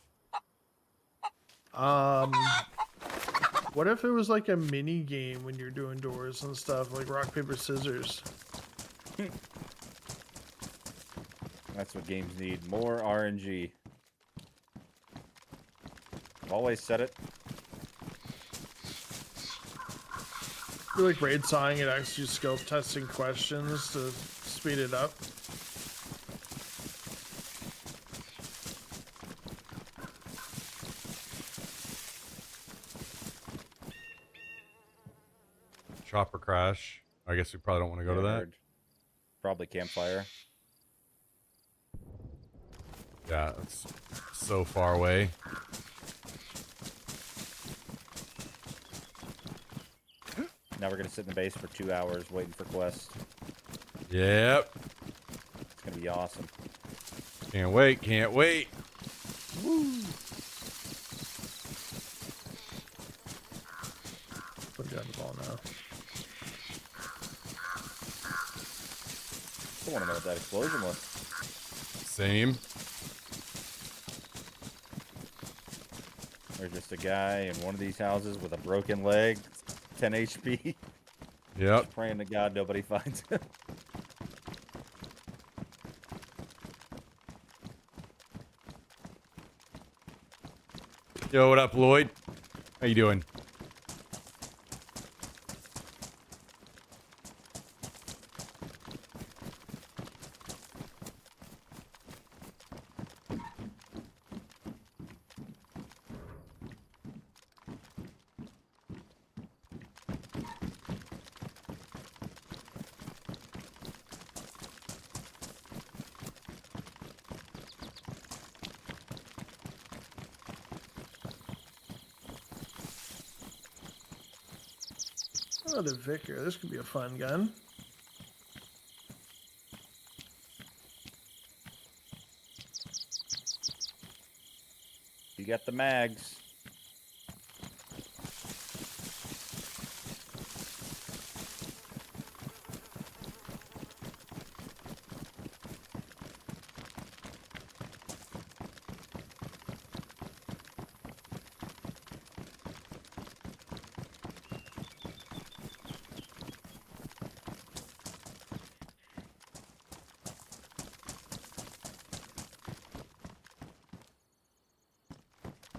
C: What if it was like a mini game when you're doing doors and stuff, like rock paper scissors?
B: That's what games need. More RNG. I've always said it.
C: I feel like raid sawing it actually scope testing questions to speed it up.
A: Chopper crash. I guess we probably don't want to go to
B: Yeah,
A: that.
B: heard. Probably campfire.
A: Yeah, it's so far away.
B: Now we're gonna sit in the base for 2 hours waiting for quest.
A: Yep.
B: It's gonna be awesome.
A: Can't wait. Can't wait.
C: Put it on the ball now.
B: I want to know what that explosion was.
A: Same.
B: There's just a guy in one of these houses with a broken leg, 10 HP.
A: Yep.
B: Praying to God nobody finds him.
A: Yo, what up, Lloyd? How you doing?
C: Oh, the Vicar. This could be a fun gun.
B: You got the mags.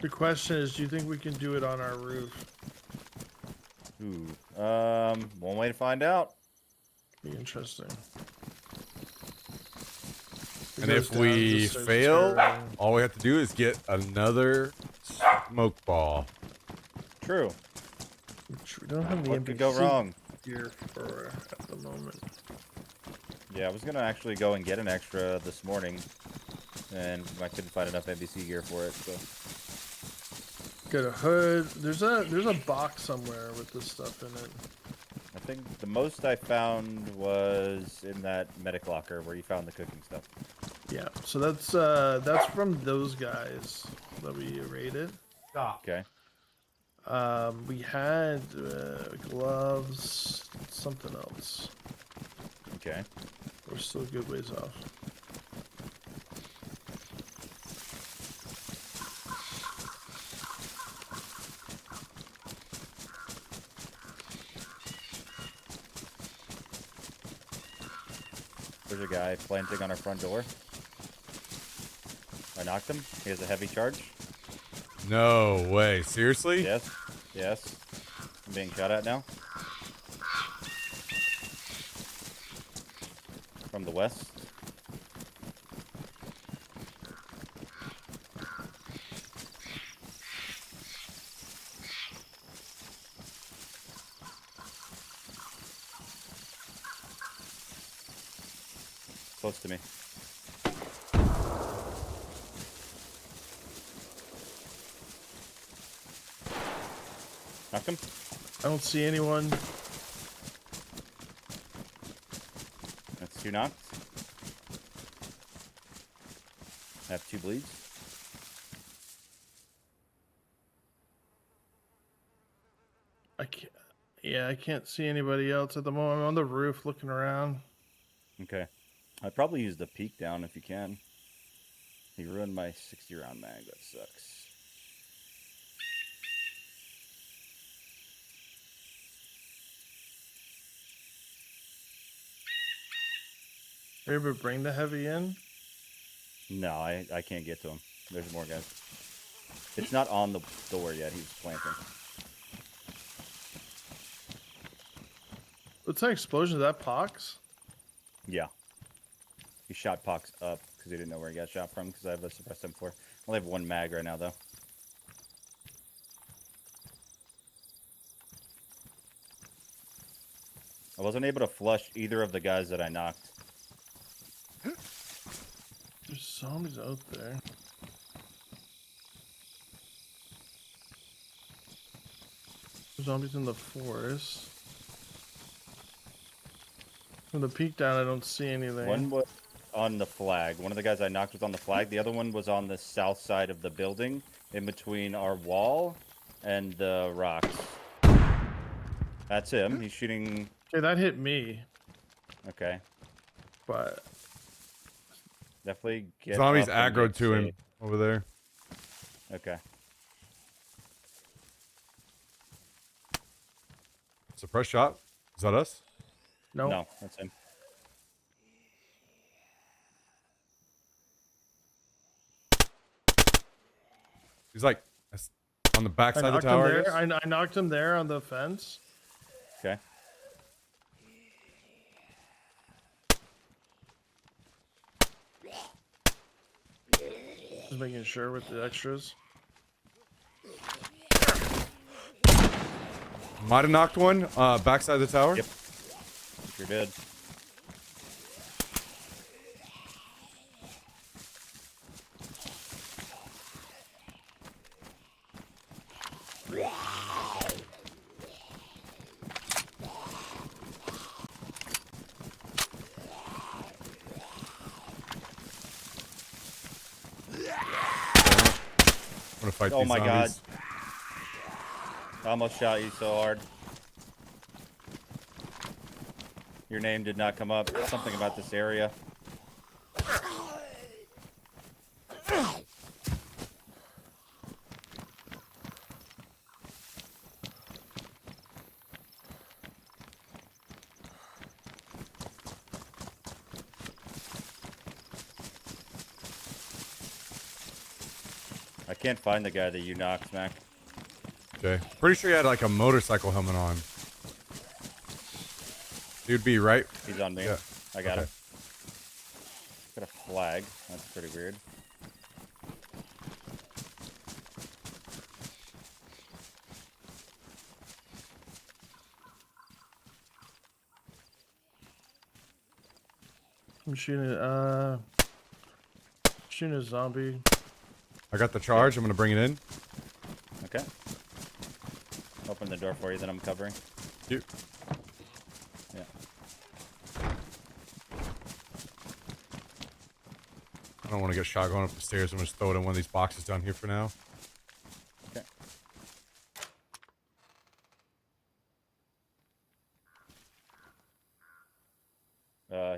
C: The question is, do you think we can do it on our roof?
B: Ooh. One way to find out.
C: Be interesting. It
A: And
C: goes
A: if
C: down,
A: we
C: just starts
A: fail,
C: turning.
A: all we have to do is get another smoke ball.
B: True.
C: Which we don't have the
B: What could go
C: NPC
B: wrong?
C: here for at the moment.
B: Yeah, I was gonna actually go and get an extra this morning, and I couldn't find enough NBC gear for it. So
C: Got a hood. There's a box somewhere with this stuff in it.
B: I think the most I found was in that medic locker where you found the cooking stuff.
C: Yeah. So that's from those guys that we raided.
B: Okay.
C: We had gloves, something else.
B: Okay.
C: We're still a good ways off.
B: There's a guy planting on our front door. I knocked him. He has a heavy charge.
A: No way. Seriously?
B: Yes. Yes. I'm being shot at now. From the west. Close to me. Knocked him.
C: I don't see anyone.
B: That's 2 knocked. I have 2 bleeds.
C: I can't. Yeah, I can't see anybody else at the moment. I'm on the roof looking around.
B: Okay. I'd probably use the peek down if you can. He ruined my 60 round mag. That sucks.
C: Are you able to bring the heavy in?
B: No, I can't get to him. There's more guys. It's not on the door yet. He's planting.
C: What's that explosion? Is that Pox?
B: Yeah. He shot Pox up because he didn't know where he got shot from because I have a suppressed M4. I only have 1 mag right now, though. I wasn't able to flush either of the guys that I knocked.
C: There's zombies out there. Zombies in the forest. From the peak down, I don't see anything.
B: One was on the flag. One of the guys I knocked was on the flag. The other one was on the south side of the building, in between our wall and the rocks. That's him. He's shooting.
C: Okay, that hit me,
B: Okay.
C: but
B: Definitely get
A: Zombies
B: up and
A: aggro
B: get
A: to him
B: safe.
A: over there.
B: Okay.
A: Suppress shot? Is that us?
C: no.
B: No, that's him.
A: He's like on the back
C: I
A: side of
C: knocked
A: the tower.
C: him
A: I
C: there.
A: guess?
C: I knocked him there on the fence.
B: Okay.
C: Just making sure with the extras.
A: Might have knocked one. Backside of the tower.
B: Yep. Sure did.
A: fight
B: Oh
A: these
B: my god.
A: zombies.
B: I almost shot you so hard. Your name did not come up. Something about this area. I can't find the guy that you knocked, Mac.
A: Okay. Pretty sure he had like a motorcycle helmet on. Dude, be right.
B: He's on me.
A: Yeah.
B: I got
A: Okay.
B: him. Got a flag. That's pretty weird.
C: I'm shooting a zombie.
A: I got the charge. I'm gonna bring it in.
B: Okay. Open the door for you, then I'm covering.
A: You.
B: Yeah.
A: I don't want to get shot going up the stairs. I'm gonna just throw it in one of these boxes down here for now.
B: Okay.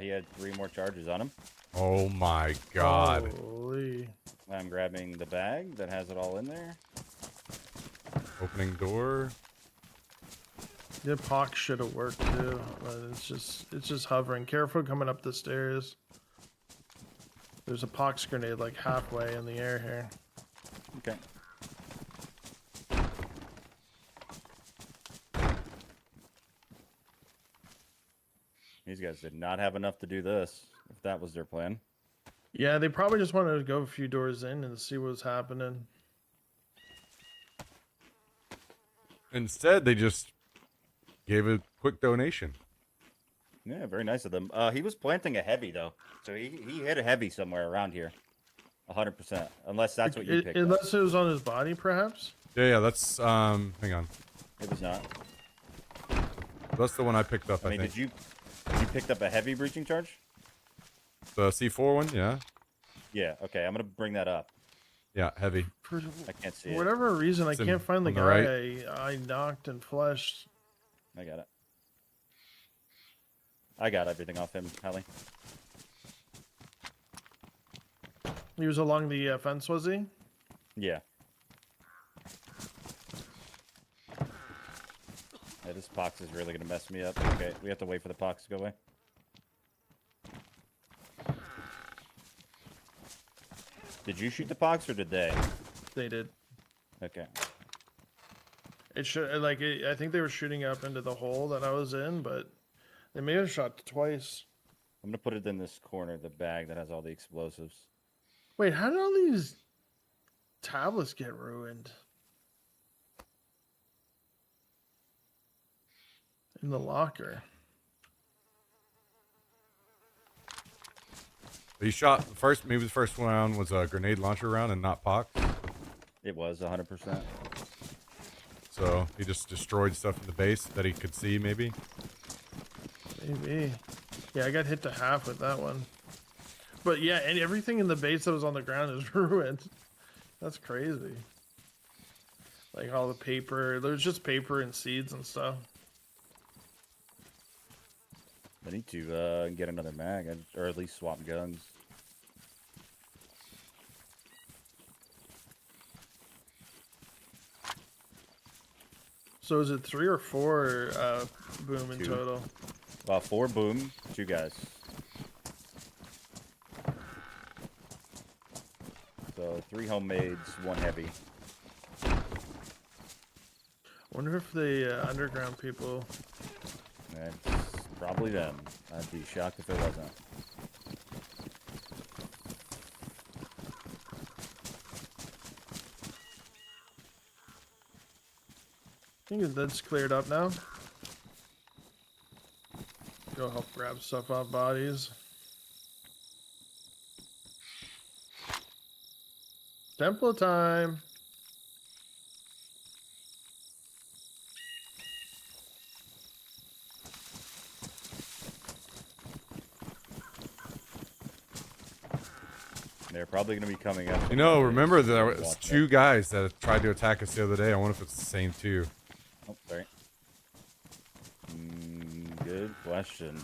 B: He had 3 more charges on him.
A: Oh my god.
C: Holy.
B: I'm grabbing the bag that has it all in there.
A: Opening door.
C: The pox should have worked too, but it's just hovering. Careful coming up the stairs. There's a pox grenade like halfway in the air here.
B: Okay. These guys did not have enough to do this, if that was their plan.
C: Yeah, they probably just wanted to go a few doors in and see what was happening.
A: Instead, they just gave a quick donation.
B: Yeah, very nice of them. He was planting a heavy, though. So he hit a heavy somewhere around here. 100%. Unless that's what you picked up.
C: Unless it was on his body, perhaps?
A: Yeah, that's hang on.
B: It was not.
A: That's the one I picked up,
B: I
A: I
B: mean,
A: think.
B: did you pick up a heavy breaching charge?
A: The C4 one, yeah.
B: Yeah, okay. I'm going to bring that up.
A: Yeah, heavy.
C: For
B: I can't see
C: for
B: it.
C: whatever reason, I
A: It's in-
C: can't find the
A: on the
C: guy
A: right.
C: I knocked and fleshed.
B: I got it. I got everything off him, Hallie.
C: He was along the fence, was he?
B: Yeah. Yeah, this pox is really going to mess me up. Okay, we have to wait for the pox to go away. Did you shoot the pox or did they?
C: They did.
B: Okay.
C: It should I think they were shooting up into the hole that I was in, but they may have shot twice.
B: I'm going to put it in this corner, the bag that has all the explosives.
C: Wait, how did all these tablets get ruined? In the locker.
A: He shot first. Maybe the first round was a grenade launcher round and not Pox.
B: It was 100%.
A: So he just destroyed stuff in the base that he could see, maybe.
C: Maybe. Yeah, I got hit to half with that one. But yeah, and everything in the base that was on the ground is ruined. That's crazy. Like all the paper. There's just paper and seeds and stuff.
B: I need to get another mag, or at least swap guns.
C: So is it 3 or 4 boom in
B: 2.
C: total?
B: 4 boom, 2 guys. So 3 homemades, 1 heavy.
C: Wonder if the underground people.
B: That's probably them. I'd be shocked if it wasn't.
C: I think that's cleared up now. Go help grab stuff off bodies. Temple time.
B: They're probably going to be coming up.
A: You know, remember there
B: Watch
A: was
B: it.
A: 2 guys that tried to attack us the other day. I wonder if it's the same 2.
B: Oh, sorry. Good question.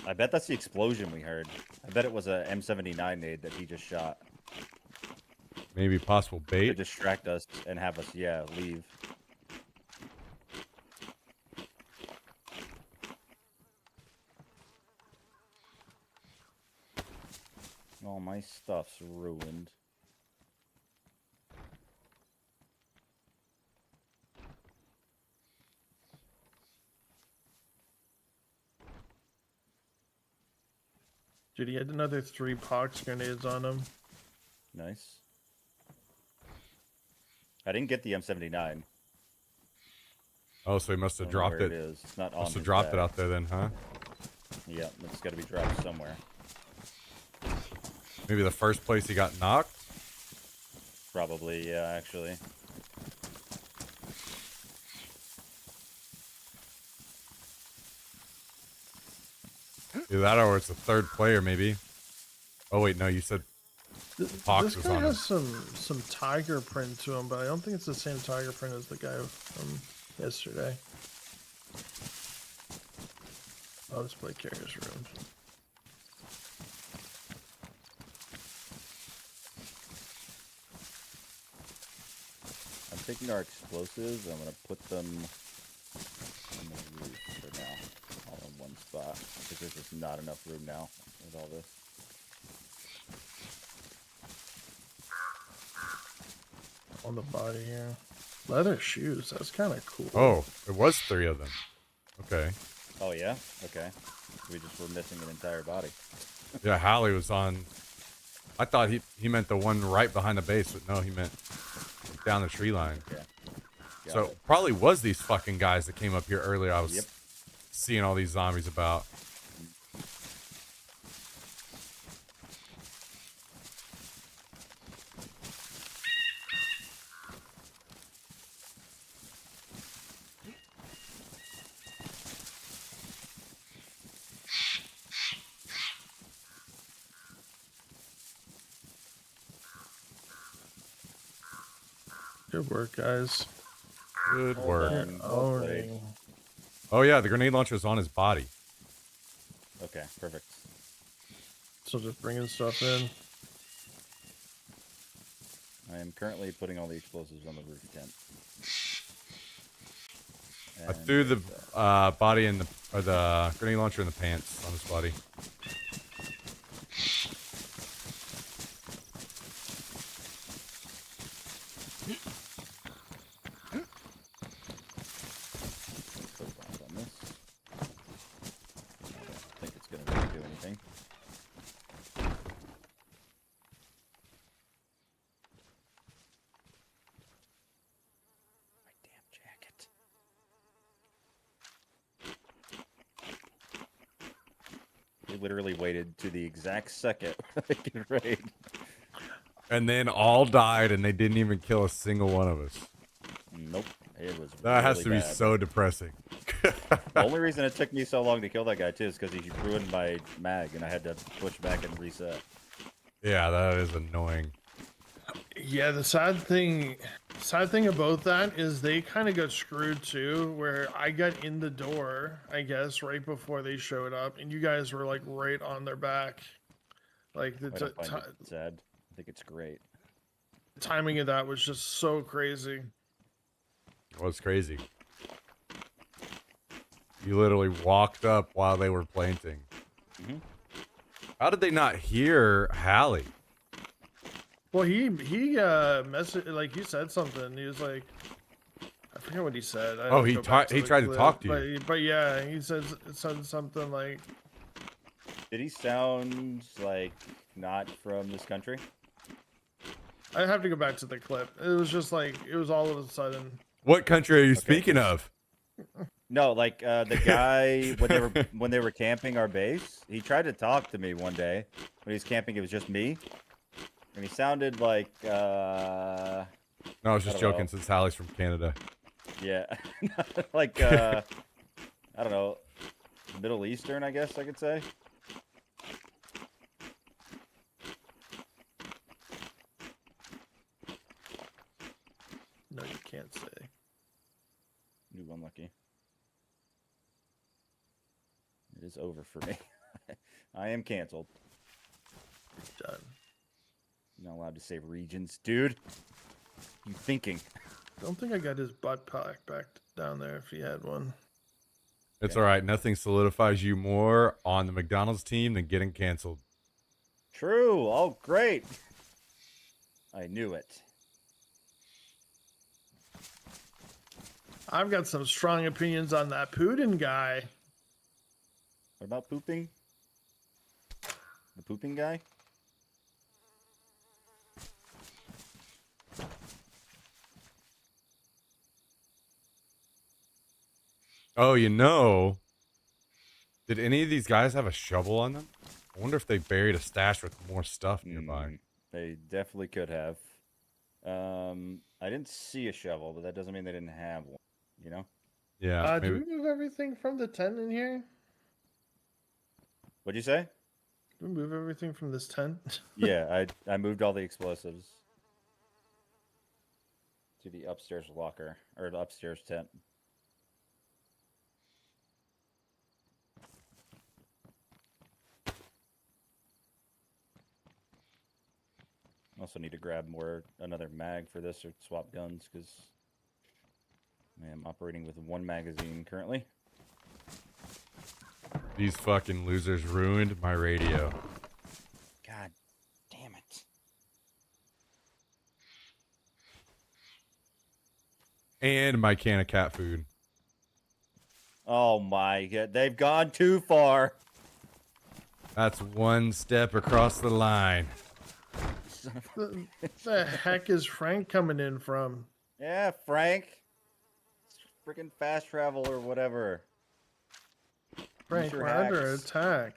B: I bet that's the explosion we heard. I bet it was a M79 nade that he just shot
A: Maybe possible
B: to
A: bait.
B: distract us and have us, yeah, leave. All my stuff's ruined.
C: Dude, he had another 3 pox grenades on him.
B: Nice. I didn't get the M79.
A: Oh, so he must have
B: Don't know
A: dropped
B: where
A: it.
B: It is. It's not on
A: Must have
B: his
A: dropped it
B: back.
A: out there then, huh?
B: Yeah, it's got to be dropped somewhere.
A: Maybe the first place he got knocked?
B: Probably, yeah, actually.
A: Either that or it's the 3rd player, maybe. Oh, wait, no, you said Pox
C: This
A: was
C: guy
A: on
C: has some tiger print to him, but I don't think it's the same tiger print as the guy from yesterday. I'll just play Carrier's room.
B: I'm taking our explosives. I'm gonna put them on the roof for now, all in one spot. Because there's just not enough room now with all this.
C: On the body here. Leather shoes, that's kind of cool.
A: Oh, it was 3 of them. Okay.
B: Oh yeah, okay. We just were missing an entire body.
A: Yeah, Hallie was on. I thought he meant the one right behind the base, but no, he meant down the tree line.
B: Yeah. Got
A: So
B: it.
A: probably was these fucking guys that came up here earlier. I was
B: Yep.
A: seeing all these zombies about.
C: Good work, guys.
A: Good
B: Well
A: work.
B: done. Well played.
C: Owning.
A: Oh yeah, the grenade launcher is on his body.
B: Okay, perfect.
C: So just bringing stuff in.
B: I am currently putting all the explosives on the roof tent.
A: I
B: And
A: threw the
B: there's,
A: body in the grenade launcher in the pants on his body.
B: put bombs on this. I don't think it's gonna really do anything. My damn jacket. We literally waited to the exact second I could raid.
A: And then all died, and they didn't even kill a single one of us.
B: Nope, it was.
A: That has
B: really
A: to be
B: bad.
A: so depressing.
B: The only reason it took me so long to kill that guy too is because he ruined my mag, and I had to push back and reset.
A: Yeah, that is annoying.
C: Yeah, the sad thing about that is they kind of got screwed too, where I got in the door, I guess, right before they showed up, and you guys were like right on their back. Like the
B: I don't find it sad. I think it's great.
C: timing of that was just so crazy.
A: It was crazy. You literally walked up while they were planting.
B: Mhm.
A: How did they not hear Hallie?
C: Well, he messaged, like, he said something. He was like, I forget what he said. I
A: Oh,
C: have to
A: he
C: go back
A: he
C: the
A: tried to
C: clip,
A: talk to you.
C: But yeah, he said something like,
B: Did he sound like not from this country?
C: I have to go back to the clip. It was just like, it was all of a sudden.
A: What country are you speaking of?
B: No, like the guy when they were camping our base. He tried to talk to me one day when he was camping. It was just me, and he sounded like
A: No, I was just
B: I don't
A: joking
B: know.
A: since Hallie's from Canada.
B: yeah, like I don't know. Middle Eastern, I guess I could say.
C: No, you can't say.
B: Ooh, unlucky. It is over for me. I am canceled.
C: You're done.
B: You're not allowed to say regions, dude. You thinking?
C: Don't think I got his butt pack back down there if he had one.
A: It's all right. Nothing solidifies you more on the McDonald's team than getting canceled.
B: True. Oh, great. I knew it.
C: I've got some strong opinions on that Putin guy.
B: What about pooping? The pooping guy?
A: Oh, you know, did any of these guys have a shovel on them? I wonder if they buried a stash with more stuff nearby.
B: They definitely could have. I didn't see a shovel, but that doesn't mean they didn't have one. You know?
A: Yeah,
C: Do
A: maybe.
C: we move everything from the tent in here?
B: What'd you say?
C: Do we move everything from this tent?
B: Yeah, I moved all the explosives to the upstairs locker or the upstairs tent. Also need to grab another mag for this or swap guns because I am operating with one magazine currently.
A: These fucking losers ruined my radio.
B: God damn it.
A: And my can of cat food.
B: Oh my god, they've gone too far.
A: That's one step across the line.
C: The heck is Frank coming in from?
B: Yeah, Frank. Freaking fast travel or whatever.
C: Frank,
B: your
C: we're under
B: hacks.
C: attack.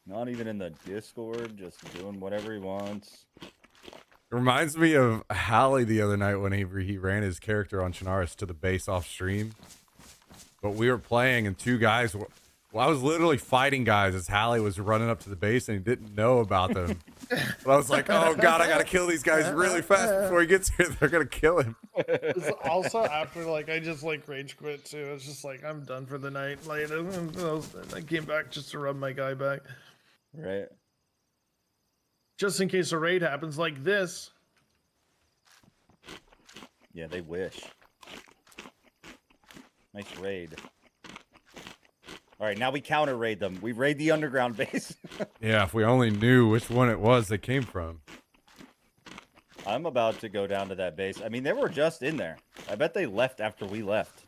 B: Not even in the Discord, just doing whatever he wants.
A: It reminds me of Hallie the other night when he ran his character on Chinaris to the base off stream. But we were playing and two guys, I was literally fighting guys as Hallie was running up to the base and he didn't know about them. But I was like, oh god, I gotta kill these guys really fast before he gets here. They're gonna kill him.
C: It's also after I just rage quit too. It's just I'm done for the night. I came back just to rub my guy back,
B: Right?
C: just in case a raid happens like this.
B: Yeah, they wish. Nice raid. Alright, now we counter raid them. We raid the underground base.
A: Yeah, if we only knew which one it was they came from.
B: I'm about to go down to that base. I mean, they were just in there. I bet they left after we left.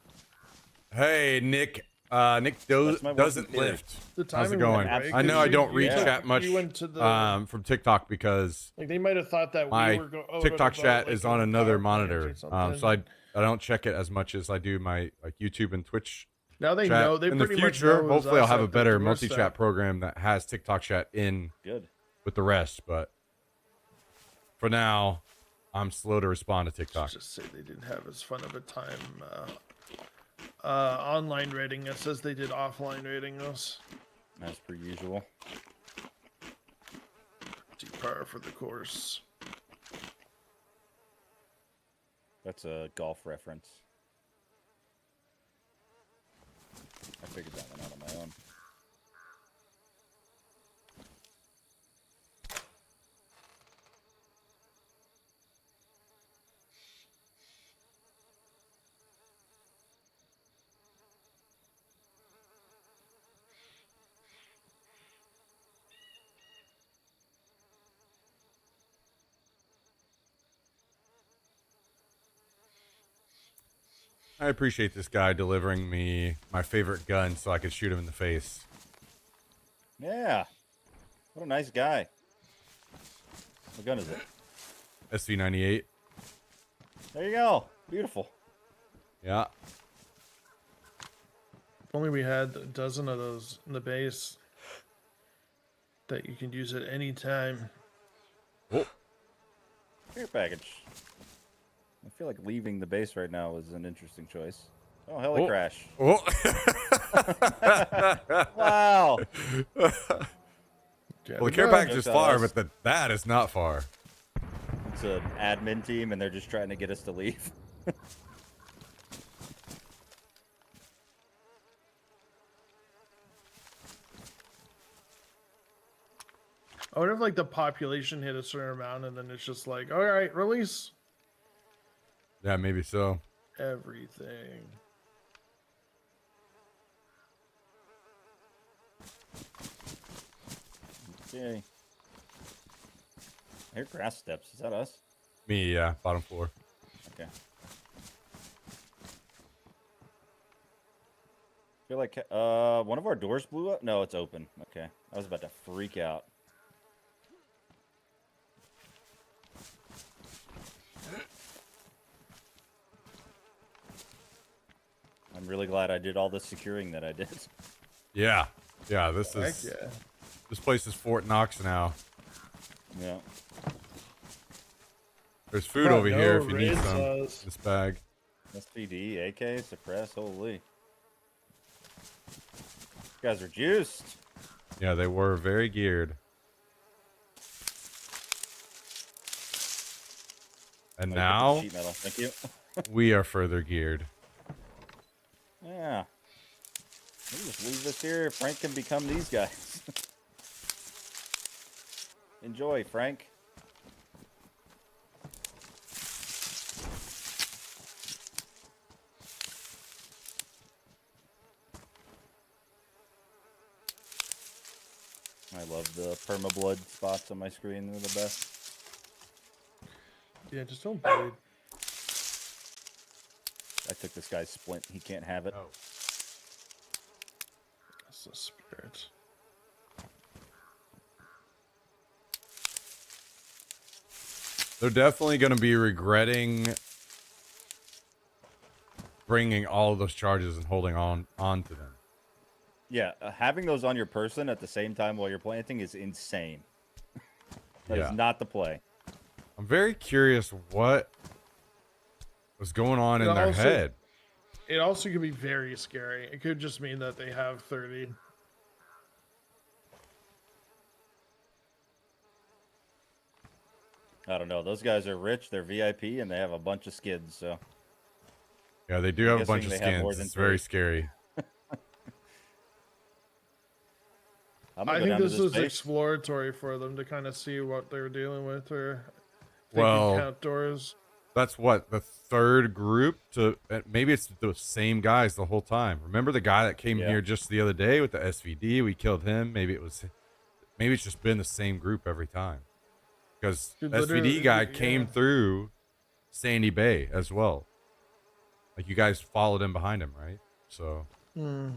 A: Hey, Nick. Nick
B: That's my
A: doesn't
B: working theory.
A: lift.
C: The
A: How's it
C: timing
A: going?
C: went right,
A: I know
C: 'cause
A: I don't reach
B: yeah.
A: chat much
C: You went to the
A: from TikTok because
C: they might have thought that
A: my
C: we were
A: TikTok chat is on another monitor. So
C: I
A: I don't check it as much as I do my YouTube and Twitch
C: now they
A: chat.
C: know. They
A: in the
C: pretty much
A: future,
C: know it was
A: hopefully I'll
C: us
A: have a
C: at the
A: better
C: doorstep.
A: multi-chat program that has TikTok chat in
B: Good.
A: with the rest. But for now, I'm slow to respond to TikTok.
C: Just say they didn't have as fun of a time online rating us as they did offline rating us.
B: As per usual.
C: Too par for the course.
B: That's a golf reference. I figured that one out on my own.
A: I appreciate this guy delivering me my favorite gun so I could shoot him in the face.
B: Yeah. What a nice guy. What gun is it?
A: SV98.
B: There you go. Beautiful.
A: Yeah.
C: If only we had a dozen of those in the base that you can use at any time.
A: Oh,
B: Care package. I feel like leaving the base right now is an interesting choice. Oh, heli
A: Oh.
B: crash.
A: Oh.
B: Wow.
C: Get
A: Well, the
C: it
A: care
C: done.
A: package is
B: Jokes on
A: far,
B: us.
A: but that is not far.
B: It's an admin team, and they're just trying to get us to leave.
C: I wonder if like the population hit a certain amount and then it's just like, all right, release
A: Yeah, maybe so.
C: everything.
B: Okay. I hear grass steps. Is that us?
A: Me, yeah, bottom floor.
B: Okay. I feel like one of our doors blew up. No, it's open. Okay, I was about to freak out. I'm really glad I did all the securing that I did.
A: Yeah, yeah. This
C: Heck
A: is
C: yeah.
A: this place is Fort Knox now.
B: Yeah.
A: There's food
C: Oh,
A: over
C: no,
A: here if you need
C: Raid
A: some.
C: saws.
A: This bag.
B: SPD, AK, suppress. Holy. You guys are juiced.
A: Yeah, they were very geared. And
B: Oh, you picked up
A: now
B: sheet metal. Thank you.
A: we are further geared.
B: Yeah. Maybe just leave this here. Frank can become these guys. Enjoy, Frank. I love the permablood spots on my screen. They're the best.
C: Yeah, just don't bleed.
B: I took this guy's splint. He can't have it.
A: Oh.
C: That's the spirit.
A: They're definitely going to be regretting bringing all of those charges and holding on to them.
B: Yeah, having those on your person at the same time while you're planting is insane. That is
A: Yeah.
B: not the play.
A: I'm very curious what was going on in
C: It
A: their
C: also-
A: head.
C: It also could be very scary. It could just mean that they have 30.
B: I don't know. Those guys are rich. They're VIP, and they have a bunch of skids. So
A: Yeah, they do
B: I'm
A: have a bunch of
B: guessing they have more
A: skins.
B: than
A: It's very
B: 3.
A: scary.
B: I'm
C: I
B: gonna go
C: think
B: down to
C: this
B: this
C: was
B: base.
C: exploratory for them to kind of see what they're dealing with or
A: Well-
C: thinking outdoors.
A: That's what the third group to maybe it's the same guys the whole time. Remember the guy that came
B: Yeah.
A: here just the other day with the SVD? We killed him. Maybe it's just been the same group every time. Because
C: Dude,
A: SVD
C: literally,
A: guy
C: yeah.
A: came through Sandy Bay as well. Like you guys followed him behind him, right? So
C: Hmm.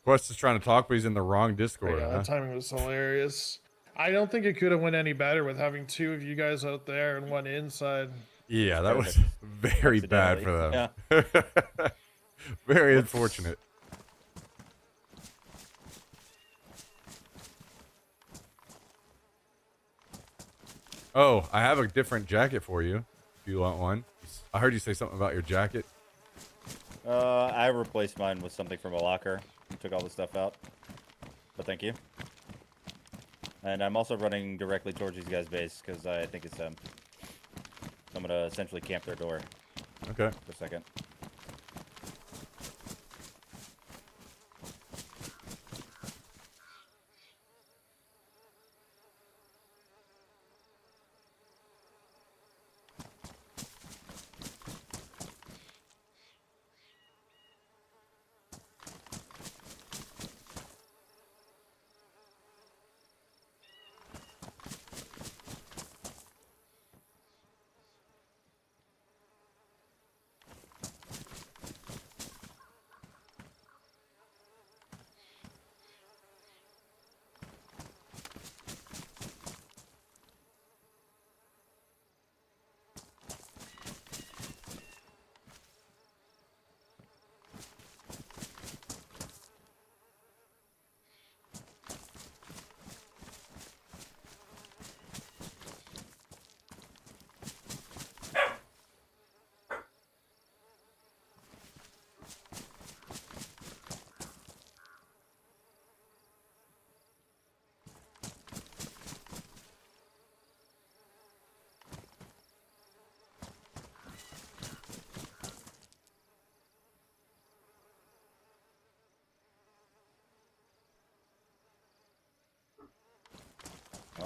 A: Quest is trying to talk, but he's in the wrong Discord.
C: Yeah,
A: Huh?
C: that timing was hilarious. I don't think it could have went any better with having 2 of you guys out there and 1 inside.
A: Yeah, that was
B: Perfect.
A: very bad for them.
B: Yeah.
A: Very unfortunate. Oh, I have a different jacket for you. If you want one. I heard you say something about your jacket.
B: I replaced mine with something from a locker. Took all the stuff out. But thank you. And I'm also running directly towards these guys' base because I think it's them. I'm gonna essentially camp their door
A: Okay.
B: for a second.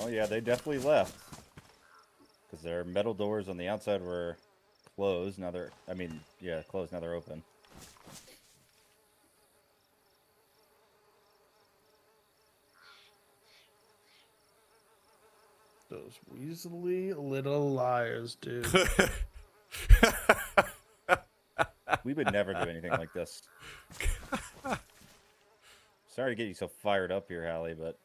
B: Oh yeah, they definitely left. Because their metal doors on the outside were closed. Now they're, I mean, yeah, closed. Now they're open.
C: Those weaselly little liars, dude.
B: We would never do anything like this. Sorry to get you so fired up here, Hallie, but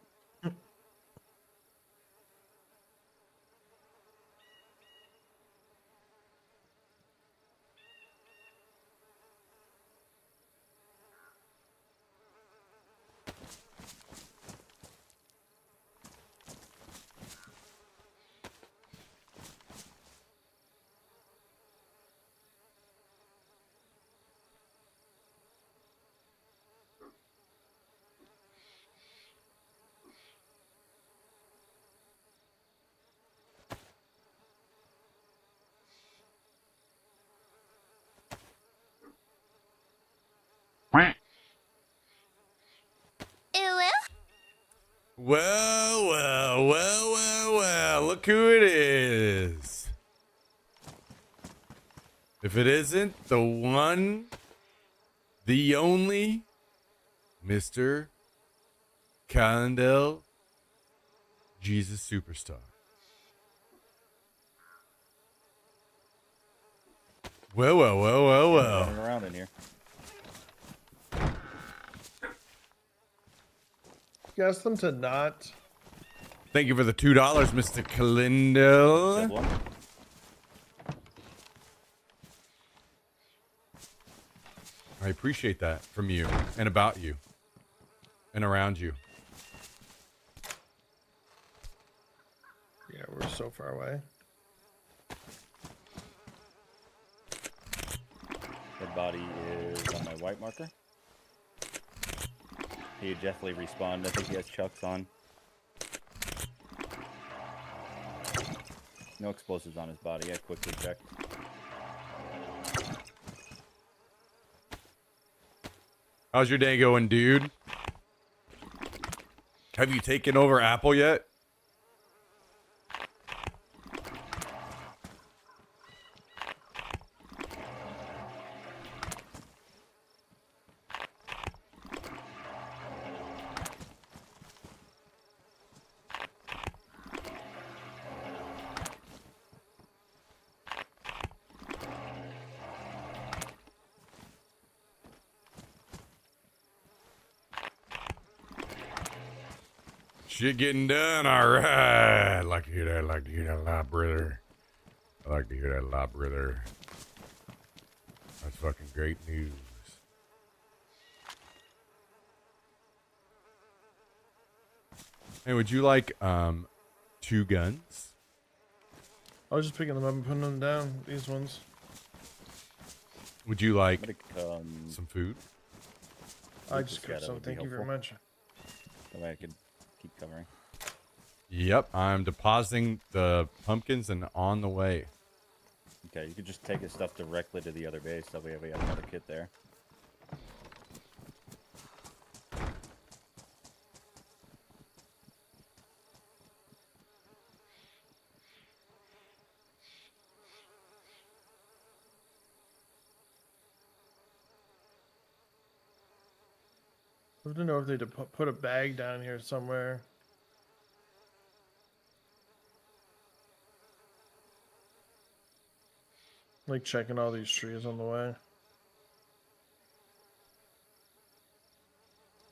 A: Well, well, well, well, well. Look who it is. If it isn't the one, the only, Mr. Callendale, Jesus Superstar. Well, well, well, well,
B: running
A: well.
B: around in here.
C: You asked them to not.
A: Thank you for the $2, Mr.
B: Good
A: Callendale.
B: one.
A: I appreciate that from you and about you and around you.
C: Yeah, we're so far away.
B: Dead body is on my white marker. He definitely respawned. I think he has chucks on. No explosives on his body. I quickly checked.
A: How's your day going, dude? Have you taken over Apple yet? Shit getting done, all right. Like to hear that. Like to hear that a lot, brother. I like to hear that a lot, brother. That's fucking great news. Hey, would you like 2 guns?
C: I was just picking them up and putting them down. These ones.
A: Would you like
B: I'm gonna
A: some food?
C: I
B: Luke
C: just
B: Cascada
C: grabbed some.
B: would be
C: Thank you very
B: helpful.
C: much.
B: that way I could keep covering.
A: Yep, I'm depositing the pumpkins and on the way.
B: Okay, you could just take his stuff directly to the other base. That way we have another kit there.
C: I don't know if they put a bag down here somewhere. Like checking all these trees on the way.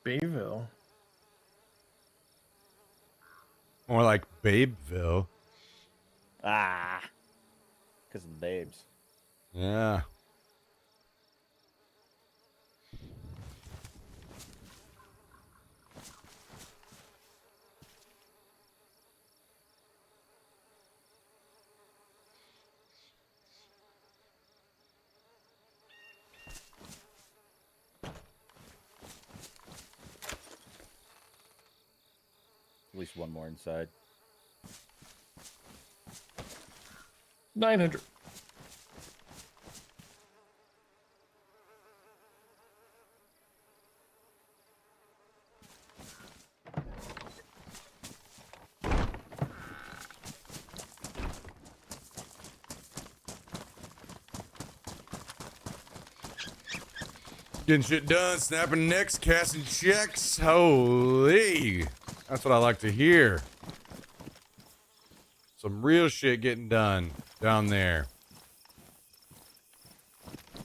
C: Bayville.
A: More like Babeville.
B: Ah! Because of the babes.
A: Yeah.
B: At least one more inside.
C: 900.
A: Getting shit done, snapping necks, casting checks. Holy. That's what I like to hear. Some real shit getting done down there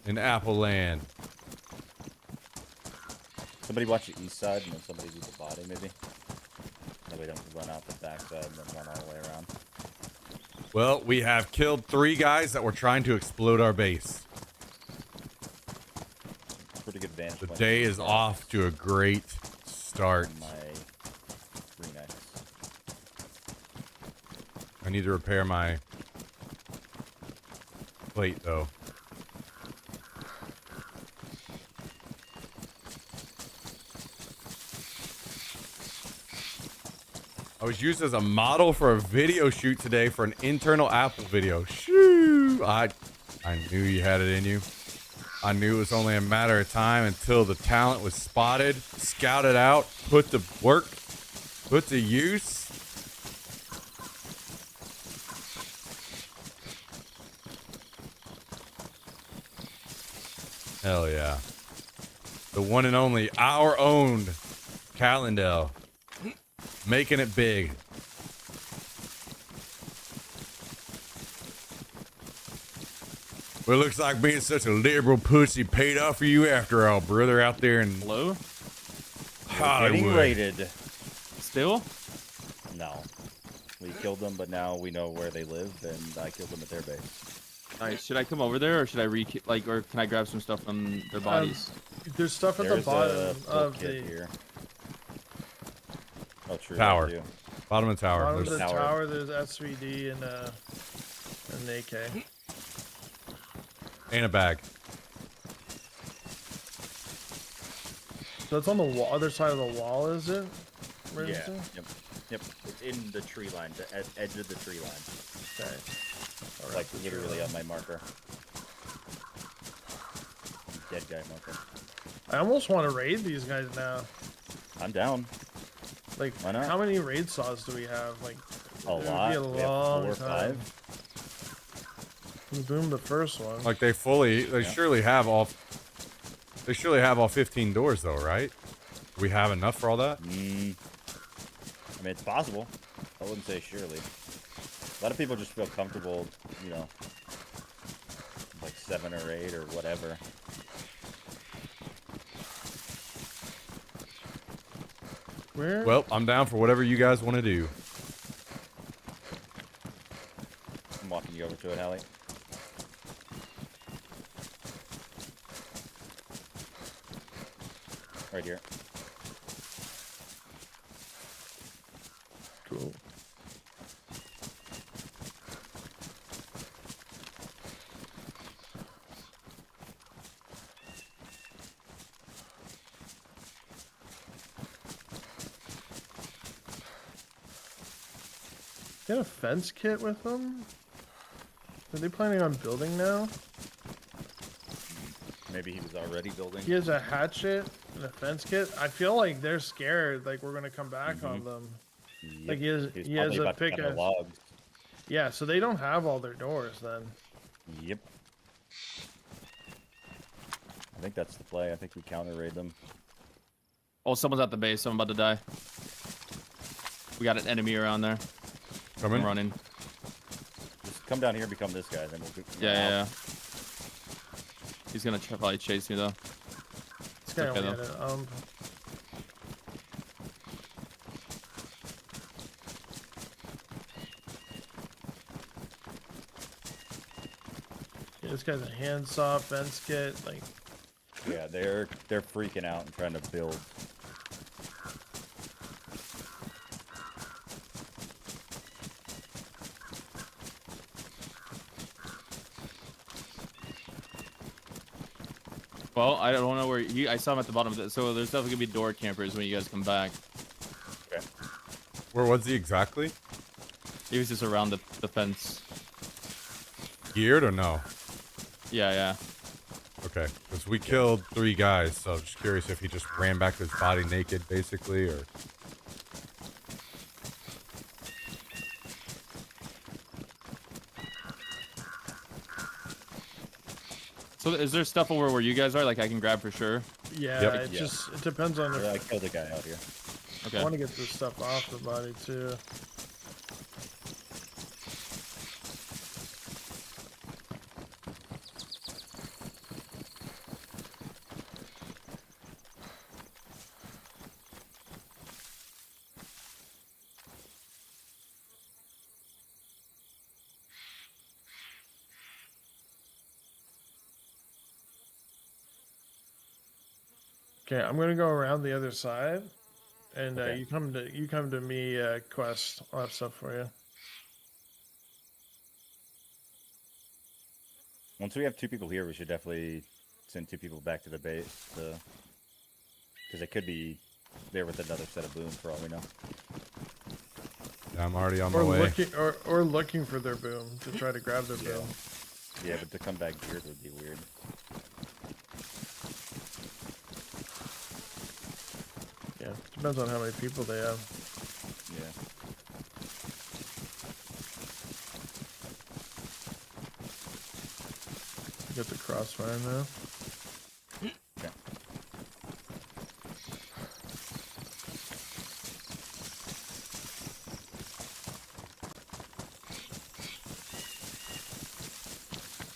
A: in Apple Land.
B: Somebody watch the east side and then somebody do the body, maybe. That we don't run out the back side and then run all the way around.
A: Well, we have killed 3 guys that were trying to explode our base.
B: Pretty good vantage
A: The
B: point.
A: day is off to a great start.
B: My Remax.
A: I need to repair my plate, though. I was used as a model for a video shoot today for an internal Apple video. Shoo! I knew you had it in you. I knew it was only a matter of time until the talent was spotted, scouted out, put to work, put to use. Hell yeah. The one and only, our own Calendel. Making it big. Well, it looks like being such a liberal pussy paid off for you after all, brother, out there in
D: Hello?
A: Hollywood.
B: Getting raided.
D: Still?
B: No. We killed them, but now we know where they live, and I killed them at their base.
D: Alright, should I come over there or should I or can I grab some stuff from their bodies?
C: There's stuff at
B: There's
C: the
B: a
C: bottom
B: full
C: of
B: kit
C: the
B: here. Oh, true.
A: Tower.
B: I do.
A: Bottom of the tower.
C: bottom of
A: There's-
C: the
B: tower.
C: tower. There's SVD and an AK.
A: and a bag.
C: So it's on the wall, other side of the wall, is it? Where is
B: Yeah.
C: it?
B: Yep. Yep. It's in the tree line, the edge of the tree line.
C: Okay. Alright,
B: Like
C: the tree
B: literally
C: line.
B: on my marker. Dead guy marker.
C: I almost want to raid these guys now.
B: I'm down.
C: Like,
B: Why not?
C: how many raid saws do we have? Like,
B: A
C: it would
B: lot.
C: Be a
B: We have
C: long
B: 4 or
C: time.
B: 5.
C: We boomed the first one.
A: Like they
B: Yeah.
A: surely have all 15 doors though, right? Do we have enough for all that?
B: I mean, it's possible. I wouldn't say surely. A lot of people just feel comfortable, you know, like 7 or 8 or whatever.
C: Where?
A: Well, I'm down for whatever you guys want to do.
B: I'm walking you over to it, Hallie. Right here.
C: Cool. Get a fence kit with them? Are they planning on building now?
B: Maybe he was already building.
C: He has a hatchet and a fence kit. I feel like they're scared, like we're gonna come back on them.
B: Yep.
C: Like he has
B: He's
C: he has
B: probably
C: a
B: about to cut our
C: pickaxe.
B: logs.
C: Yeah, so they don't have all their doors then.
B: Yep. I think that's the play. I think we counter raid them.
D: Oh, someone's at the base. I'm about to die. We got an enemy around there.
A: Coming.
D: I'm running.
B: Just come down here and become this guy, then we'll go.
D: Yeah. He's gonna probably chase me though.
C: This guy
D: Okay,
C: only had
D: though.
C: an Yeah, this guy's a handsaw, fence kit, like
B: Yeah, they're freaking out and trying to build.
D: Well, I don't know where I saw him at the bottom of it. So there's definitely gonna be door campers when you guys come back.
B: Okay.
A: Where was he exactly?
D: He was just around the fence.
A: Geared or no?
D: Yeah.
A: Okay, because we killed 3 guys, so I'm just curious if he just ran back to his body naked, basically, or...
D: So is there stuff over where you guys are? Like I can grab for sure.
C: Yeah,
A: Yep.
C: it
B: Yeah.
C: just it depends on if
B: Yeah, I killed a guy out here.
D: Okay.
C: I want to get this stuff off the body too. Okay, I'm gonna go around the other side, and
B: Okay.
C: you come to me, Quest. I'll have stuff for you.
B: Once we have 2 people here, we should definitely send 2 people back to the base. Because it could be there with another set of boom for all we know.
A: Yeah, I'm already on my
C: Or
A: way.
C: looking for their boom to try to grab their boom.
B: Yeah, but to come back here would be weird.
C: Yeah, depends on how many people they have.
B: Yeah.
C: Get the crossfire now.
B: Okay.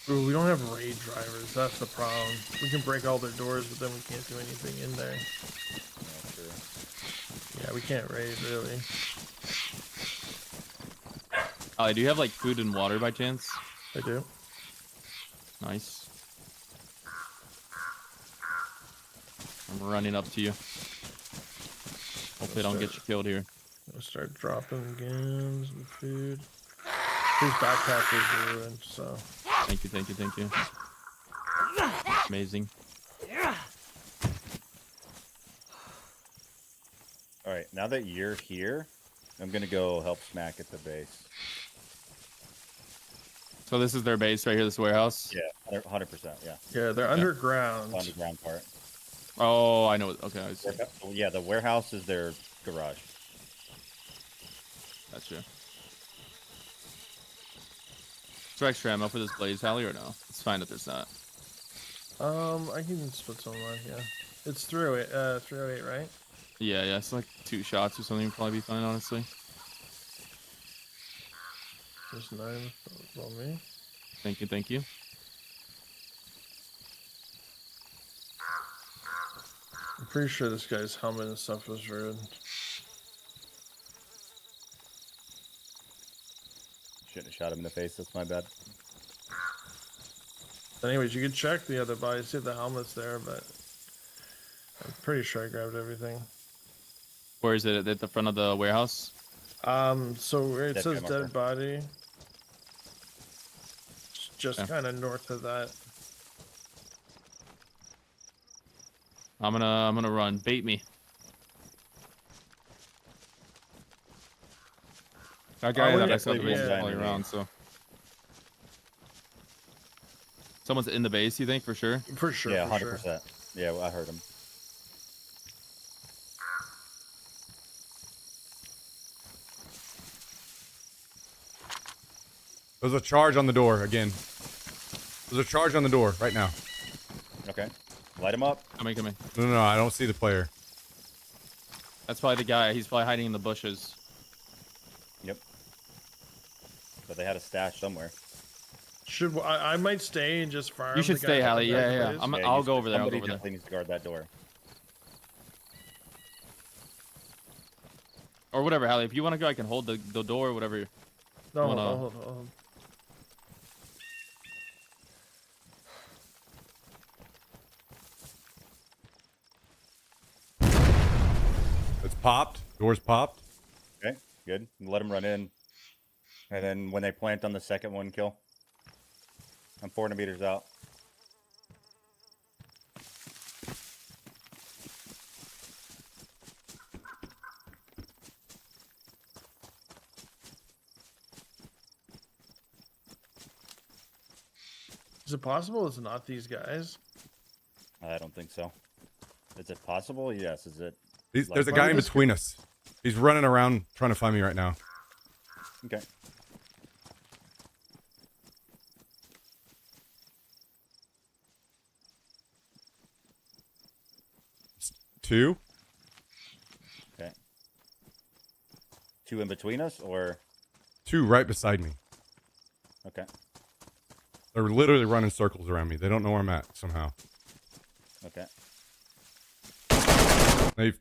C: Ooh, we don't have raid drivers. That's the problem. We can break all their doors, but then we can't do anything in there.
B: Yeah, sure.
C: Yeah, we can't raid really.
D: Ali, do you have like food and water by chance?
C: I do.
D: Nice. I'm running up to you. Hopefully I don't get you killed here.
C: I'll start dropping again some food. His backpack is ruined, so
D: Thank you, thank you, thank you. Amazing.
B: All right, now that you're here, I'm gonna go help Smack at the base.
D: So this is their base right here, this warehouse?
B: Yeah, 100%. Yeah,
C: yeah, they're underground.
B: the underground part.
D: Oh, I know. Okay, I see.
B: Well, yeah, the warehouse is their garage.
D: Gotcha. Is there extra ammo for this blaze, Hallie, or no? It's fine if there's not.
C: I can split some line, yeah. It's 308, 308, right?
D: Yeah, yeah, it's like 2 shots or something would probably be fine, honestly.
C: There's 9 on me.
D: Thank you, thank you.
C: I'm pretty sure this guy's helmet and stuff was ruined.
B: Shouldn't have shot him in the face. That's my bad.
C: Anyways, you can check the other body, see if the helmet's there, but I'm pretty sure I grabbed everything.
D: Where is it? At the front of the warehouse?
C: So where it
B: Dead
C: says
B: guy
C: dead
B: marker.
C: body, it's just
D: Okay.
C: kind of north of that.
D: I'm gonna run. Bait me. That guy
C: Oh,
D: that
C: yeah,
D: I saw at the base is
C: yeah.
D: probably around, so. Someone's in the base, you think, for sure?
C: For sure.
B: Yeah,
C: for sure.
B: 100%. Yeah, well, I heard him.
A: There's a charge on the door again. There's a charge on the door right now.
B: Okay, light him up.
D: Come in.
A: No, I don't see the player.
D: That's probably the guy. He's probably hiding in the bushes.
B: Yep. But they had a stash somewhere.
C: I might stay and just farm.
D: You should
C: the guy
D: stay,
C: that
D: Hallie.
C: comes out of the
D: Yeah.
C: base?
D: I'll go over there. I'll go
B: Somebody
D: over there.
B: definitely needs to guard that door.
D: Or whatever, Hallie. If you want to go, I can hold the door or whatever.
C: No,
D: wanna-
C: hold on.
A: It's popped. Door's popped.
B: Okay, good. Let them run in. And then when they plant on the second one, kill. I'm 400 meters out.
C: Is it possible it's not these guys?
B: I don't think so. Is it possible? Yes. Is it?
A: There's a
B: Like-
A: guy in between us. He's running around trying to find me right now.
B: Okay.
A: two.
B: Okay. 2 in between us, or
A: Two right beside me.
B: okay.
A: They're literally running circles around me. They don't know where I'm at somehow.
B: Okay.
A: They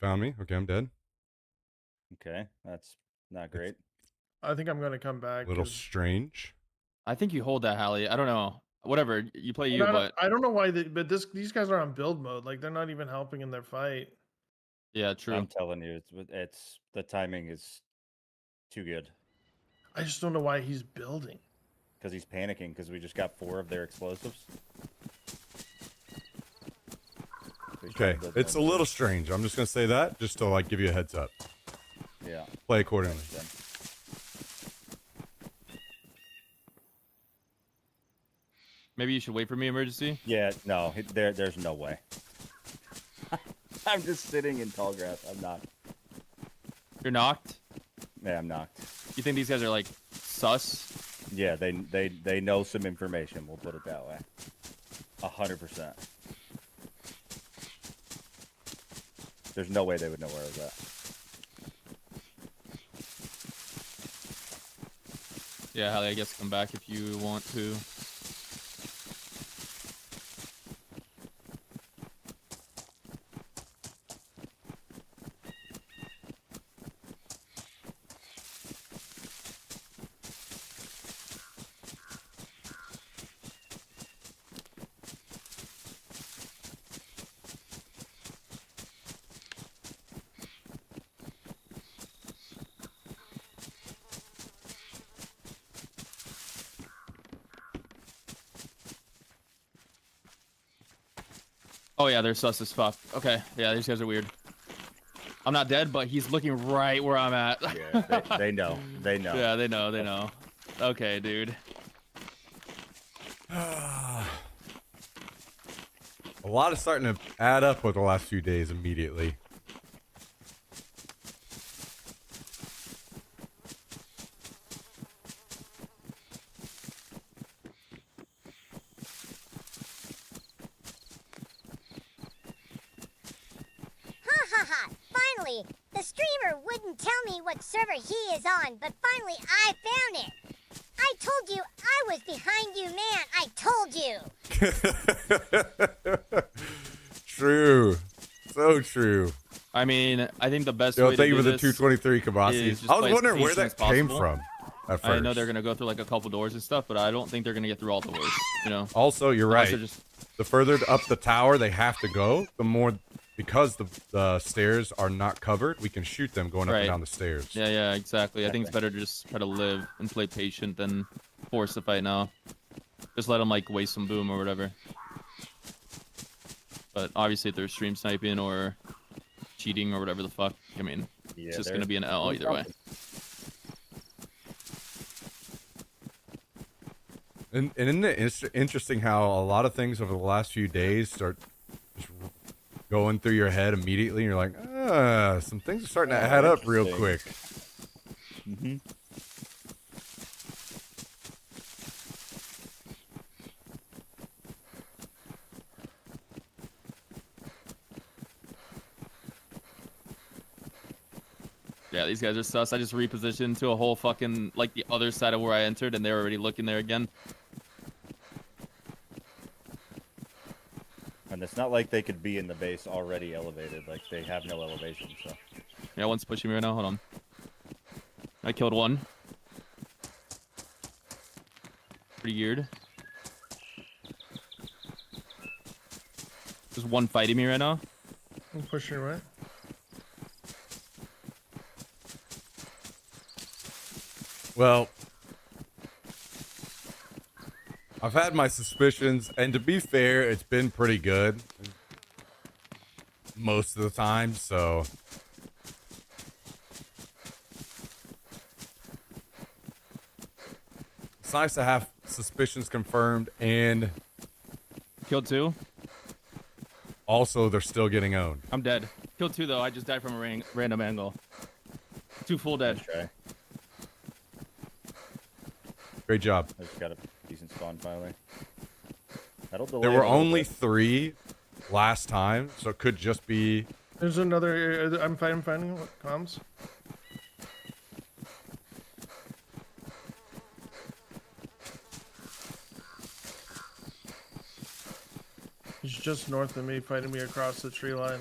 A: found me. Okay, I'm dead.
B: Okay. That's not great.
C: I think I'm gonna come
A: A
C: back.
A: little
C: 'cause
A: strange.
D: I think you hold that, Hallie. I don't know. Whatever. You play you, but
C: I don't know why, but these guys are on build mode. Like they're not even helping in their fight.
D: yeah, true.
B: I'm telling you, it's the timing is too good
C: I just don't know why he's building.
B: because he's panicking because we just got 4 of their explosives. So he's trying
A: Okay,
B: to build
A: it's a
B: more
A: little strange. I'm just gonna say that just to like give you a heads up.
B: buildings. Yeah.
A: Play accordingly.
B: Then.
D: Maybe you should wait for me, emergency.
B: Yeah. No. There's no way. I'm just sitting in tall grass. I'm not.
D: You're knocked.
B: Yeah, I'm knocked.
D: You think these guys are like sus?
B: Yeah, they know some information. We'll put it that way. 100%. There's no way they would know where I was at.
D: Yeah, Hallie, I guess come back if you want to. Oh yeah, they're sus as fuck. Okay, yeah, these guys are weird. I'm not dead, but he's looking right where I'm at.
B: Yeah, they know. They know.
D: Yeah, they know, they know. Okay, dude.
A: A lot is starting to add up with the last few days immediately.
E: Ha ha ha! Finally! The streamer wouldn't tell me what server he is on, but finally I found it! I told you I was behind you, man! I told you!
A: True. So true.
D: I mean, I think the best
A: Yo,
D: way
A: thank
D: to
A: you
D: do
A: for the
D: this
A: 223
D: is
A: Kabasi.
D: just
A: I was
D: play as
A: wondering where
D: patient
A: that
D: as
A: came
D: possible.
A: from at first.
D: I know they're gonna go through like a couple doors and stuff, but I don't think they're gonna get through all the doors. You know,
A: Also, you're
D: Unless
A: right.
D: they're just
A: The further up the tower they have to go, the more, because the stairs are not covered, we can shoot them going up and
D: Right.
A: down the stairs.
D: yeah, yeah, exactly. I think it's better to just try to live and play patient than force the fight now. Just let them like waste some boom or whatever. But obviously, if they're stream sniping or cheating or whatever the fuck, I mean,
B: Yeah,
D: it's just
B: they're
D: gonna be an L
B: doing
D: either way.
A: And isn't it interesting how a lot of things over the last few days start just going through your head immediately, and you're like, some things are starting to add up real quick.
B: Mm-hmm.
D: Yeah, these guys are sus. I just repositioned to a whole fucking like the other side of where I entered, and they're already looking there again.
B: And it's not like they could be in the base already elevated. Like, they have no elevation, so.
D: Yeah, one's pushing me right now. Hold on. I killed one. Pretty weird. There's one fighting me right now.
C: I'm pushing right.
A: Well, I've had my suspicions, and to be fair, it's been pretty good most of the time, so it's nice to have suspicions confirmed, and
D: Killed two.
A: also they're still getting owned.
D: I'm dead. Killed two though. I just died from a random angle. Two full dead.
B: Nice try.
A: Great job.
B: I just got a decent spawn finally. That'll delay
A: There
B: it
A: were
B: a little
A: only
B: bit.
A: 3 last time, so it could just be.
C: There's another area. I'm finding what comms. He's just north of me, fighting me across the tree line.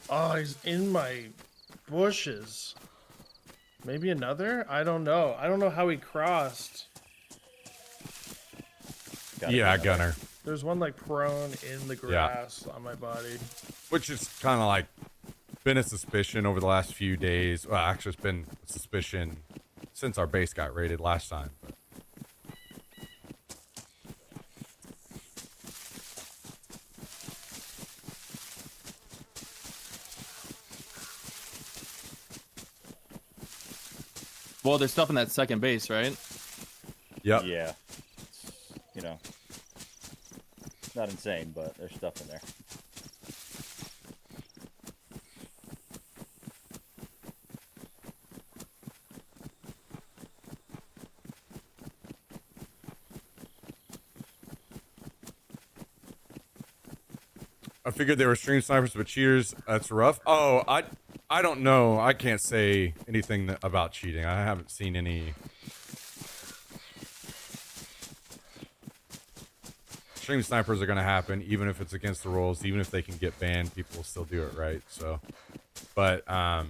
C: Oh, he's in my bushes. Maybe another? I don't know. I don't know how he crossed.
B: Gotta be
A: Yeah,
B: another.
A: Gunner.
C: There's one like prone in the grass on my body.
A: Which is kind of like been a suspicion over the last few days. Well, actually, it's been a suspicion since our base got raided last time. But
D: Well, there's stuff in that second base, right?
A: yep.
B: Yeah. You know, not insane, but there's stuff in there.
A: I figured they were stream snipers, but cheaters. That's rough. Oh, I don't know. I can't say anything about cheating. I haven't seen any. Stream snipers are gonna happen, even if it's against the rules. Even if they can get banned, people will still do it, right? So, but
B: Man,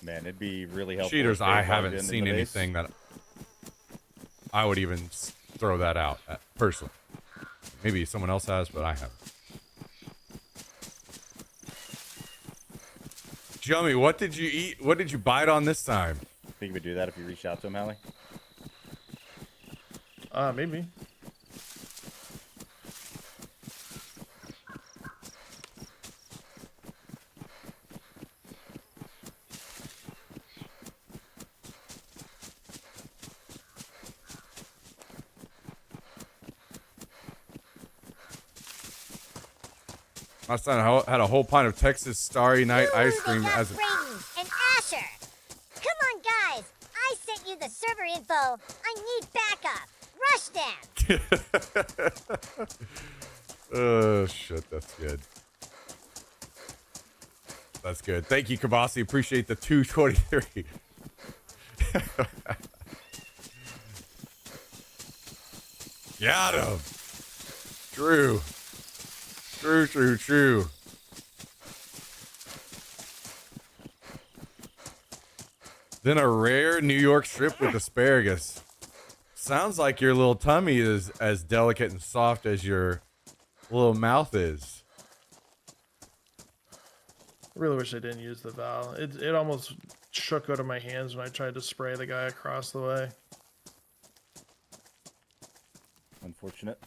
B: it'd be really helpful.
A: cheaters,
B: if they
A: I
B: logged
A: haven't
B: in
A: seen
B: the base.
A: anything that I would even throw that out at, personally. Maybe someone else has, but I haven't. Jummy, what did you eat? What did you bite on this time?
B: Think you would do that if you reached out to him, Hallie?
C: Maybe.
A: My son had a whole pint of Texas Starry Night
E: Ooh,
A: ice
E: they
A: cream
E: got
A: as a...
E: Brayden and Asher. Come on, guys. I sent you the server info. I need backup. Rush them.
A: Oh, shit, that's good. That's good. Thank you, Kabasi. Appreciate the 223. Got him. True. True. Then a rare New York strip with asparagus. Sounds like your little tummy is as delicate and soft as your little mouth is.
C: I really wish I didn't use the valve. It almost shook out of my hands when I tried to spray the guy across the way.
B: Unfortunate.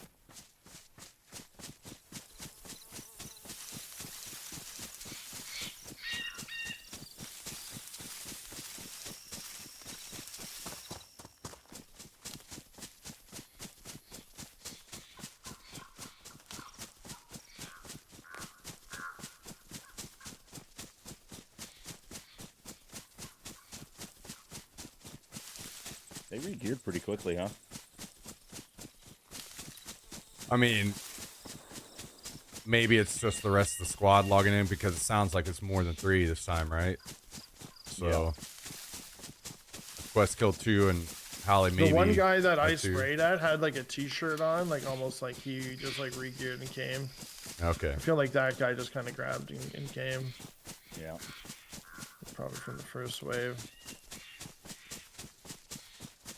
B: They re-geared pretty quickly, huh?
A: I mean, maybe it's just the rest of the squad logging in because it sounds like it's more than 3 this time, right? So, Quest killed 2 and Holly maybe.
C: The one guy that I
A: had 2.
C: sprayed at had like a t-shirt on, like almost like he just like re-geared and came.
A: Okay.
C: I feel like that guy just kind of grabbed and came.
B: Yeah.
C: Probably from the first wave.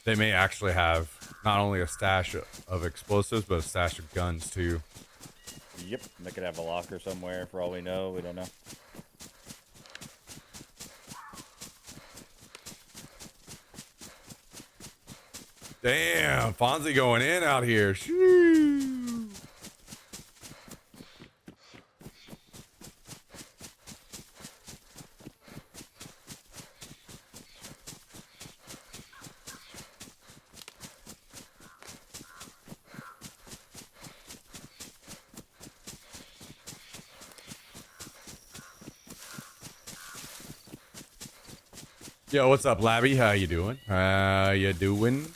A: They may actually have not only a stash of explosives, but a stash of guns too.
B: Yep. They could have a locker somewhere for all we know. We don't know.
A: Damn, Fonzie going in out here. Shoo. Yo, what's up, Labby? How you doing? How you doing?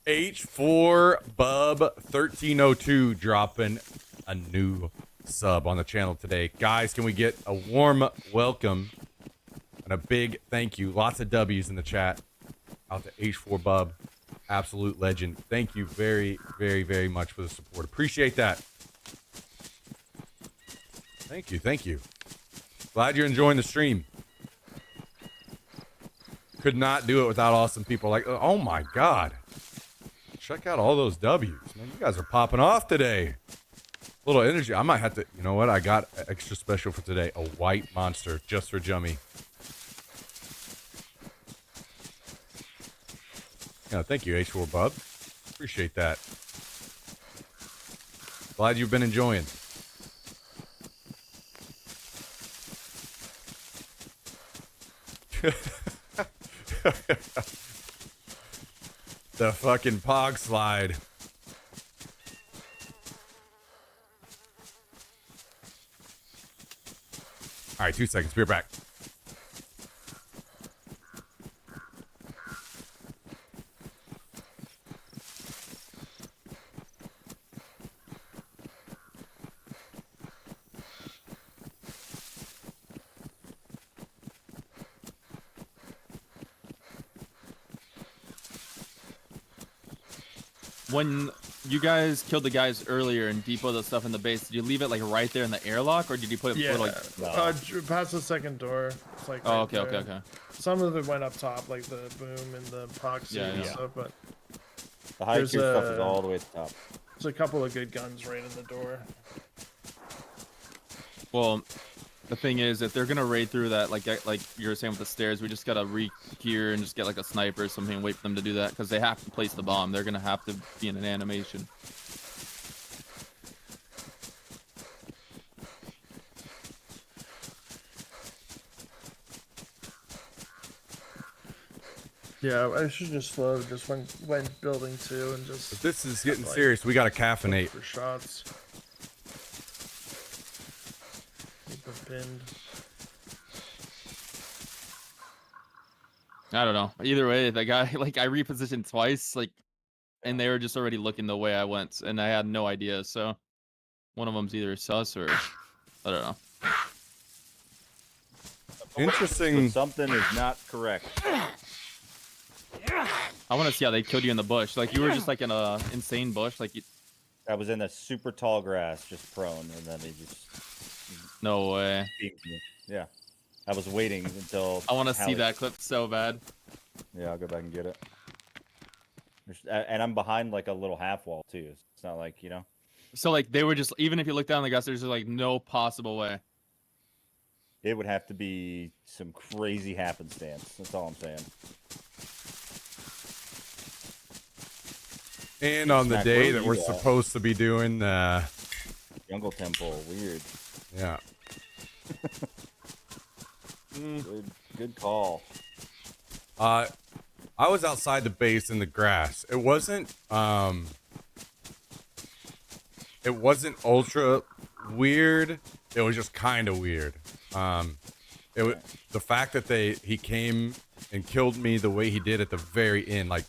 A: H4 Bub 1302 dropping a new sub on the channel today. Guys, can we get a warm welcome and a big thank you? Lots of W's in the chat. Out to H4 Bub. Absolute legend. Thank you very, very, very much for the support. Appreciate that. Thank you. Thank you. Glad you're enjoying the stream. Could not do it without awesome people like, oh my God. Check out all those W's, man. You guys are popping off today. Little energy. I might have to, you know what? I got extra special for today. A white monster just for Jummy. Yeah, thank you, H4 Bub. Appreciate that. Glad you've been enjoying. The fucking pog slide. All right, 2 seconds. We're back.
D: When you guys killed the guys earlier and depoted the stuff in the base, did you leave it like right there in the airlock, or did you put it
C: Yeah,
D: like?
C: past the second door. It's like
D: Oh,
C: right
D: okay,
C: there.
D: okay, okay.
C: Some of it went up top, like the boom and the epoxy
D: Yeah,
C: and
D: yeah.
C: stuff, but
B: The high tier
C: There's
B: stuff is
C: a-
B: all the way at the top.
C: there's a couple of good guns right in the door.
D: Well, the thing is, if they're gonna raid through that, like you were saying with the stairs, we just gotta re-gear and just get like a sniper or something and wait for them to do that, because they have to place the bomb. They're gonna have to be in an animation.
C: Yeah, I should just slow, just went building 2 and just
A: If this is getting
C: like-
A: serious, we got to caffeinate.
C: for shots. Keep them pinned.
D: I don't know. Either way, the guy, like, I repositioned twice, like, and they were just already looking the way I went, and I had no idea. So one of them's either sus or I don't know.
A: Interesting.
B: Something is not correct.
D: I want to see how they killed you in the bush. Like, you were just like in a insane bush. Like,
B: I was in the super tall grass, just prone, and then they just
D: no way.
B: beamed me. Yeah. I was waiting until.
D: I want to see
B: Hallie-
D: that clip so bad.
B: Yeah, I'll go back and get it. And I'm behind like a little half wall too. It's not like, you know.
D: So like they were just, even if you look down the grass, there's just like no possible way.
B: It would have to be some crazy happenstance. That's all I'm saying.
A: And on the
B: Smack,
A: day
B: where
A: that
B: were
A: we're
B: you at?
A: supposed to be doing,
B: Jungle Temple, weird.
A: yeah.
B: Good call.
A: I was outside the base in the grass. It wasn't ultra weird. It was just kind of weird. It was the fact that he came and killed me the way he did at the very end. Like,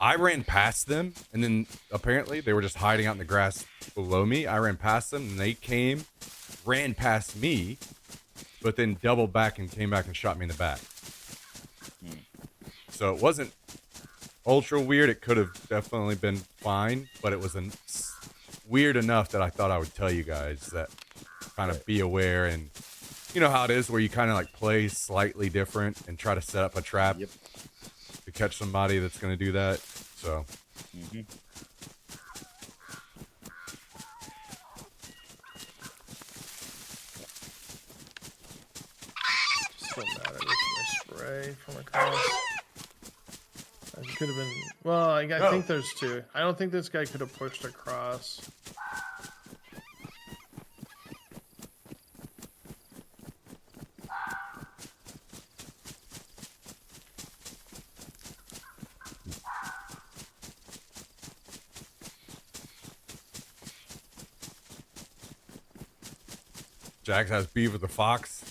A: I ran past them, and then apparently they were just hiding out in the grass below me. I ran past them, and they came, ran past me, but then doubled back and came back and shot me in the back. So it wasn't ultra weird. It could have definitely been fine, but it was weird enough that I thought I would tell you guys that kind of be aware. And you know how it is where you kind of like play slightly different and try to set up a trap
B: Yep.
A: to catch somebody that's going to do that. So
B: Mm-hmm.
C: Still mad at me for my spray from across. It could have been. Well, I think there's 2. I don't think this guy could have pushed across.
A: Jax has beef with the fox.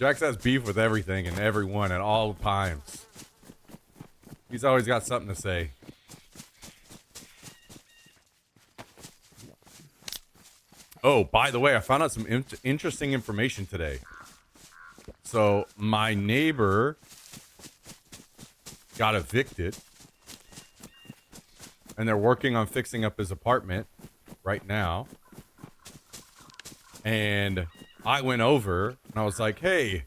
A: Jax has beef with everything and everyone at all times. He's always got something to say. Oh, by the way, I found out some interesting information today. So my neighbor got evicted, and they're working on fixing up his apartment right now. And I went over and I was like, hey,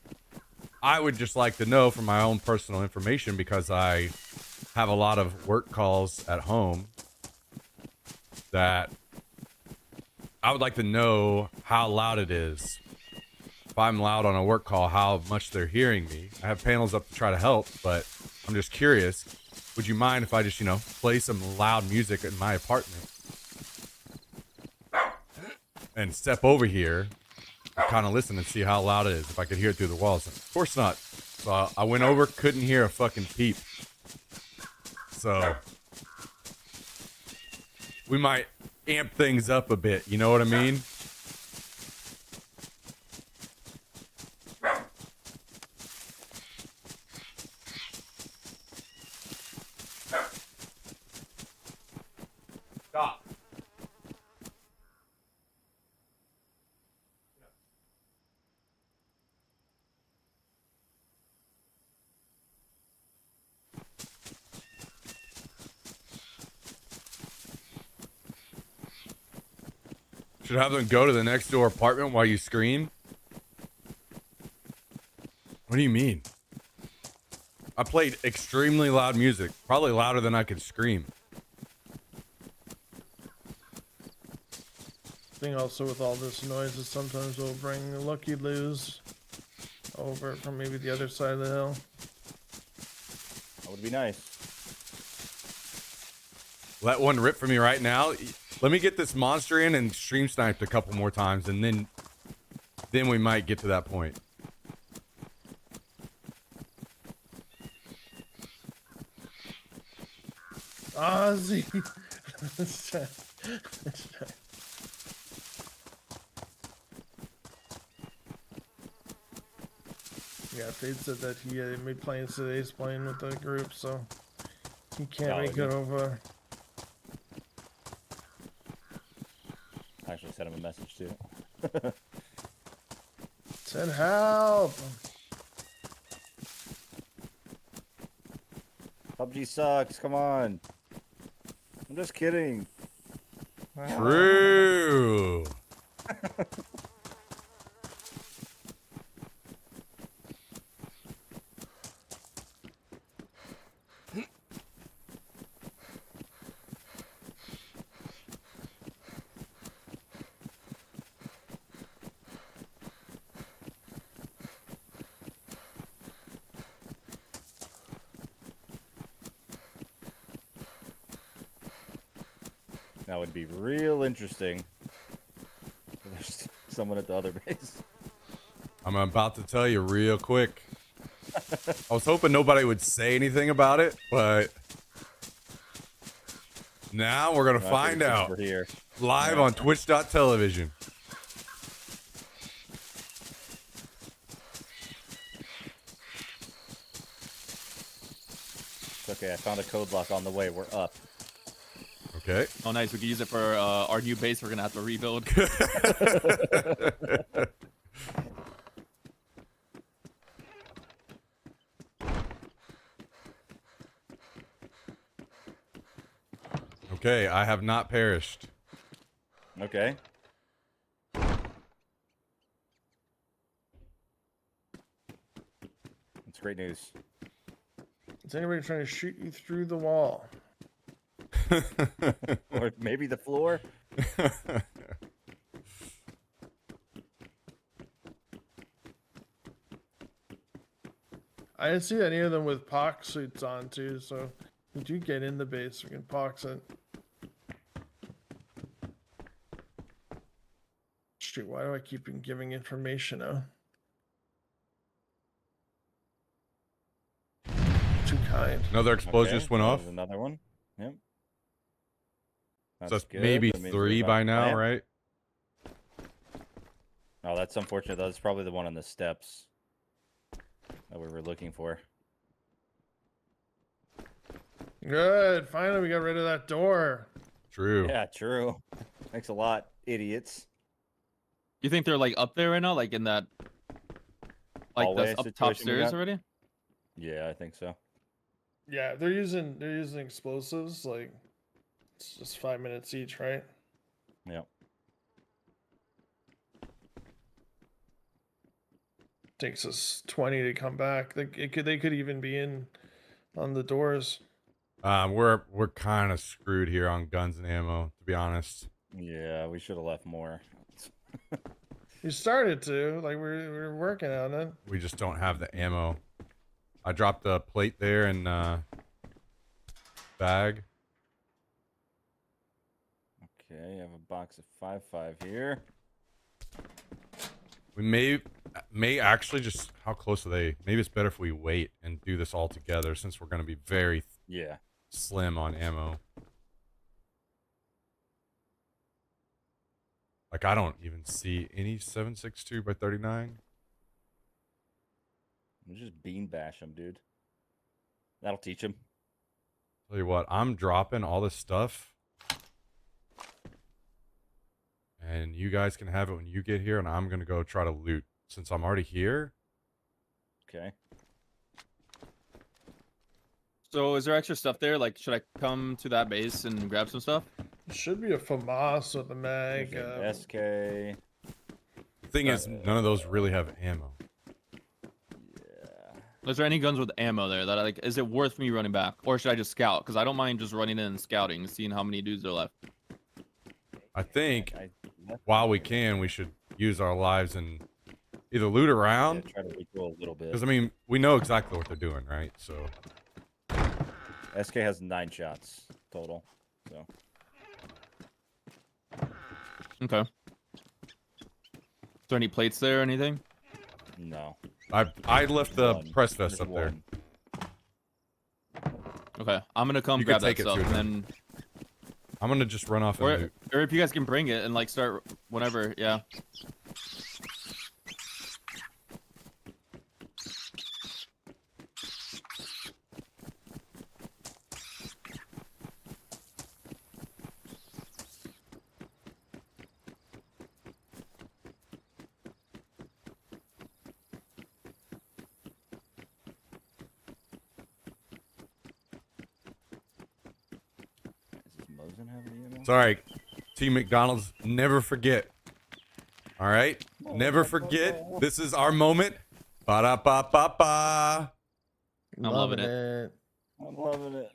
A: I would just like to know for my own personal information, because I have a lot of work calls at home, that I would like to know how loud it is. If I'm loud on a work call, how much they're hearing me. I have panels up to try to help, but I'm just curious. Would you mind if I just, play some loud music in my apartment and step over here and kind of listen and see how loud it is, if I could hear it through the walls? Of course not. So I went over, couldn't hear a fucking peep. So we might amp things up a bit, you know what I mean? Stop. Should have them go to the next door apartment while you scream? What do you mean? I played extremely loud music, probably louder than I could scream.
C: Thing also with all this noise is sometimes we'll bring the Lucky Loos over from maybe the other side of the hill.
B: That would be nice.
A: Let one rip for me right now. Let me get this monster in and stream sniped a couple more times, and then we might get to that point.
C: Ozzy! Yeah, Fade said that he made plans today. He's playing with the group, so he can't make it over.
B: I actually sent him a message too.
C: Said help!
B: PUBG sucks, come on. I'm just kidding.
A: True.
B: That would be real interesting. There's someone at the other base.
A: I'm about to tell you real quick. I was hoping nobody would say anything about it, but now we're going to find out.
B: Here.
A: Live on twitch.television.
B: It's okay, I found a code lock on the way. We're up.
A: Okay.
D: Oh, nice. We can use it for our new base. We're gonna have to rebuild.
A: Okay, I have not perished.
B: Okay. That's great news.
C: Is anybody trying to shoot you through the wall?
B: Or maybe the floor?
C: I didn't see any of them with pox suits on too, so if you get in the base, we can pox it. Shoot, why do I keep giving information out? Too kind.
A: Another explosion
B: Okay,
A: just went off.
B: there's another one. Yep.
A: So that's
B: good.
A: maybe
B: That means
A: 3
B: we're
A: by
B: about
A: now,
B: plant.
A: right?
B: Oh, that's unfortunate. That's probably the one on the steps that we were looking for.
C: Good. Finally, we got rid of that door.
A: True.
B: Yeah, true. Thanks a lot, idiots.
D: You think they're like up there right now, like in that, like
B: Hallway
D: the up top
B: situation we
D: stairs
B: got?
D: already?
B: Yeah, I think so.
C: Yeah, they're using explosives. Like, it's just 5 minutes each, right?
B: Yep.
C: Takes us 20 to come back. They could even be in on the doors.
A: We're kind of screwed here on guns and ammo, to be honest.
B: Yeah, we should have left more.
C: You started to, like, we're working on it.
A: We just don't have the ammo. I dropped a plate there and bag.
B: Okay, I have a box of 5.5 here.
A: We may actually just, how close are they? Maybe it's better if we wait and do this all together since we're going to be very
B: Yeah.
A: slim on ammo. Like, I don't even see any 7.62 by 39.
B: We'll just bean bash him, dude. That'll teach him.
A: Tell you what, I'm dropping all this stuff. And you guys can have it when you get here, and I'm going to go try to loot. Since I'm already here,
B: Okay.
D: So is there extra stuff there? Like, should I come to that base and grab some stuff?
C: Should be a FAMAS with a mag.
B: There's an SK.
A: the thing is, none of those really have ammo.
B: Yeah.
D: Is there any guns with ammo there that like, is it worth me running back, or should I just scout? Because I don't mind just running in and scouting, and seeing how many dudes are left.
A: I think
B: I left
A: while we can, we should use our lives and either loot around.
B: try to regrow a little bit.
A: Because, I mean, we know exactly what they're doing, right? So,
B: SK has 9 shots total. So
D: Okay. Is there any plates there or anything?
B: no.
A: I left the
B: One.
A: press vest
B: There's
A: up there.
B: one.
D: Okay, I'm gonna come
A: You
D: grab
A: can
D: that
A: take it
D: stuff,
A: too,
D: and
A: then.
D: then,
A: I'm going to just run off and loot.
D: or if you guys can bring it and like start whenever, yeah.
B: Does Mosin have any ammo?
A: Sorry, Team McDonald's, never forget. All right? Never forget. This is our moment. Ba-da-ba-ba-ba.
D: I'm loving
C: it.
B: I'm loving it.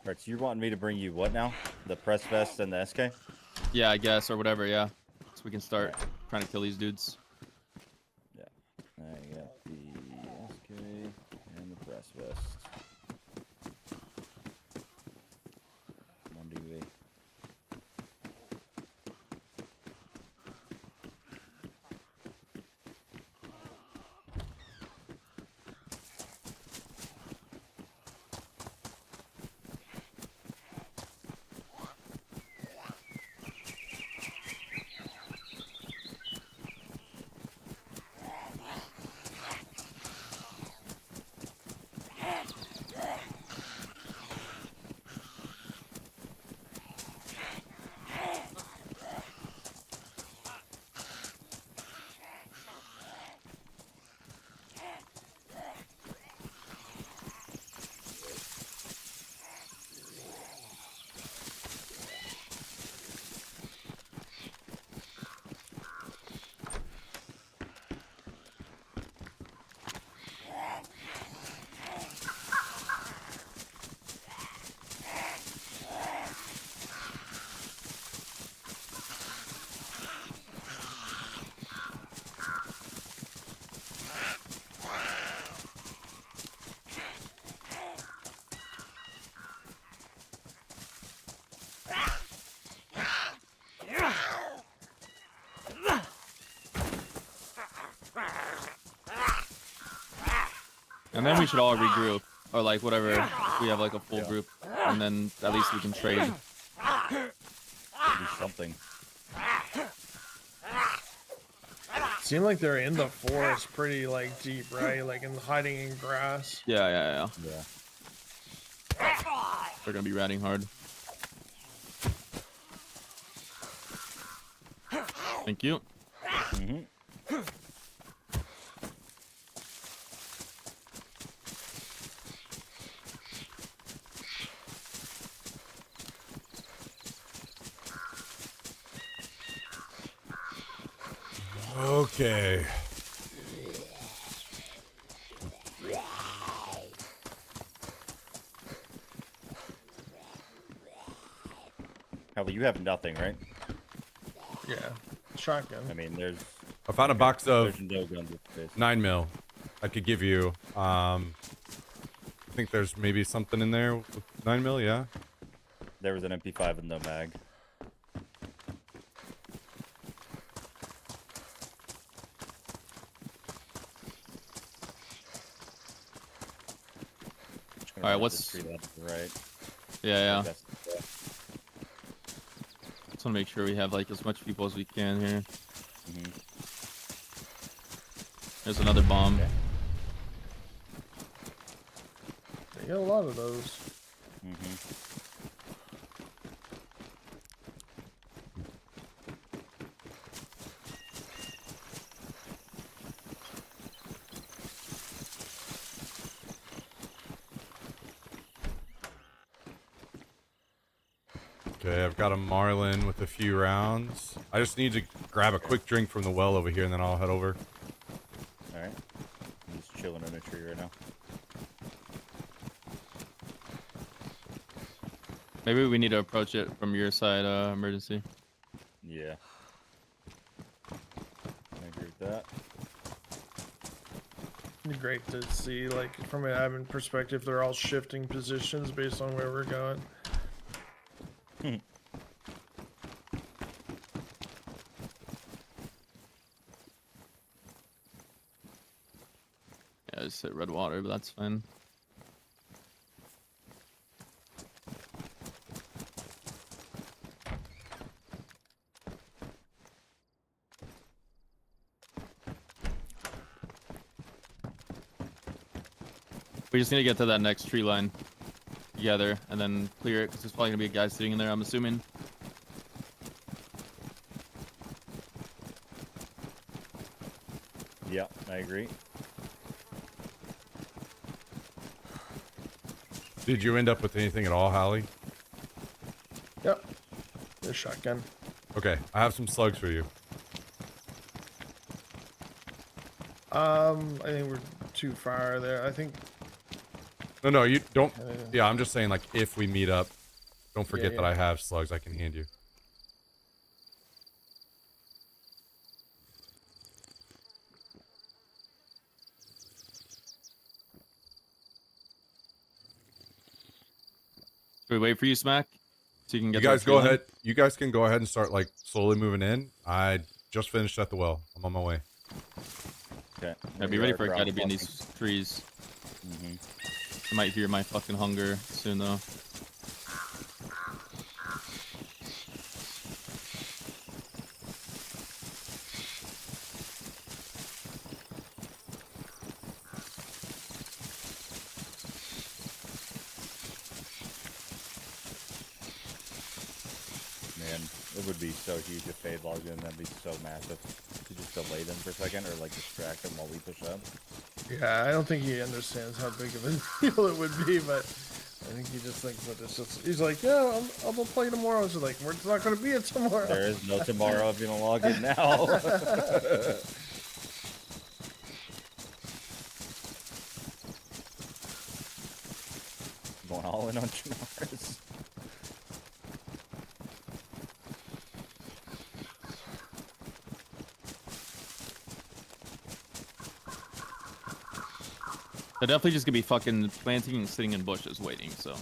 B: Alright, so you're wanting me to bring you what now? The press vest and the SK?
D: Yeah, I guess, or whatever, yeah. So we can start trying to kill these dudes.
B: I got the SK and the press vest. 1DV.
D: And then we should all regroup, or like whatever. We have like a full
B: Yeah.
D: group, and then at least we can trade.
B: Do something.
C: Seem like they're in the forest pretty like deep, right? Like in hiding in grass.
D: Yeah.
B: Yeah.
D: They're gonna be ratting hard. Thank you.
B: Mm-hmm.
A: Okay.
B: Hell, you have nothing, right?
C: Yeah. Shotgun.
B: I mean, there's
A: I found a box of
B: no guns in space.
A: 9mm. I could give you. I think there's maybe something in there with 9mm. Yeah.
B: There was an MP5 with no mag. Just gonna
D: Alright,
B: run up
D: what's-
B: this tree line to the right.
D: Yeah.
B: That's-
D: Just wanna make sure we have like as much people as we can here.
B: mhm.
D: There's another bomb.
B: Okay.
C: They got a lot of those.
B: Mhm.
A: Okay, I've got a Marlin with a few rounds. I just need to grab a quick drink from the well over here, and then I'll head over.
B: All right. I'm just chilling in a tree right now.
D: Maybe we need to approach it from your side, emergency.
B: Yeah. I agree with that.
C: It'd be great to see, like, from an admin perspective, they're all shifting positions based on where we're going.
D: Yeah, I just hit red water, but that's fine. We just need to get to that next tree line together and then clear it because there's probably gonna be a guy sitting in there, I'm assuming.
B: Yeah, I agree.
A: Did you end up with anything at all, Hallie?
C: Yep. There's shotgun.
A: Okay, I have some slugs for you.
C: I think we're too far there. I think.
A: No, you don't.
C: Uh,
A: Yeah, I'm just saying, like, if we meet up, don't forget
C: yeah.
A: that I have slugs I can hand you.
D: Should we wait for you, Smack? So you can get
A: You
D: to our
A: guys
D: tree
A: go
D: line?
A: ahead. You guys can go ahead and start, like, slowly moving in. I just finished at the well. I'm on my way.
B: Okay.
D: Yeah, be ready for a guy to be in these trees.
B: Mm-hmm.
D: I might hear my fucking hunger soon, though.
B: Man, it would be so huge if Fade logged in. That'd be so massive. To just delay them for a second or like distract them while we push up.
C: Yeah, I don't think he understands how big of a deal it would be, but I think he just thinks that it's just. He's like, yeah, I'll play tomorrow. So like, it's not going to be a tomorrow.
B: There is no tomorrow if you don't log in now. Going all in on Janars.
D: They're definitely just gonna be fucking planting and sitting in bushes waiting, so.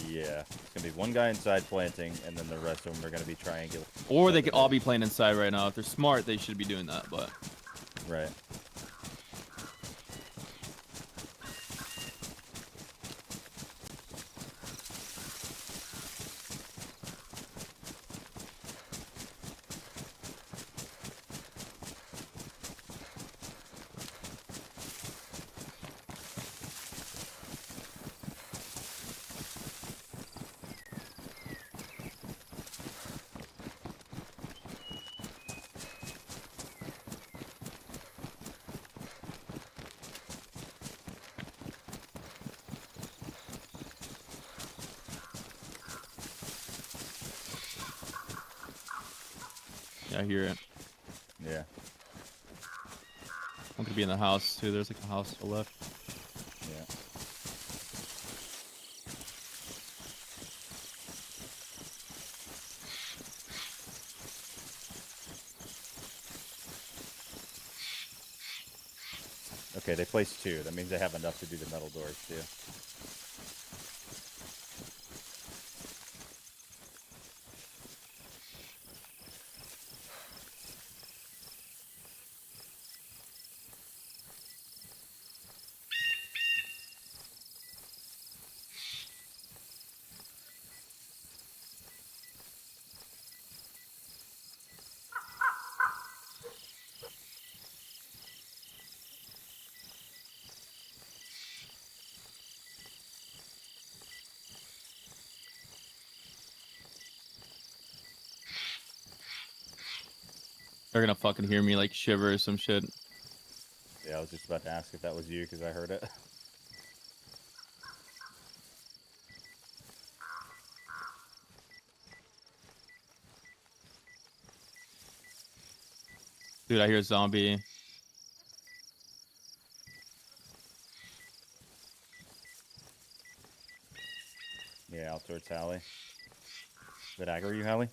B: Yeah, it's gonna be one guy inside planting, and then the rest of them are gonna be triangular.
D: Or they could all be playing inside right now. If they're smart, they should be doing that, but.
B: Right.
D: Yeah, I hear it.
B: Yeah.
D: One could be in the house too. There's like a house to the left.
B: Yeah. Okay, they placed 2. That means they have enough to do the metal doors too.
D: They're gonna fucking hear me like shiver or some shit.
B: Yeah, I was just about to ask if that was you because I heard it.
D: Dude, I hear a zombie.
B: Yeah, out towards Hallie. Did I aggro you, Hallie?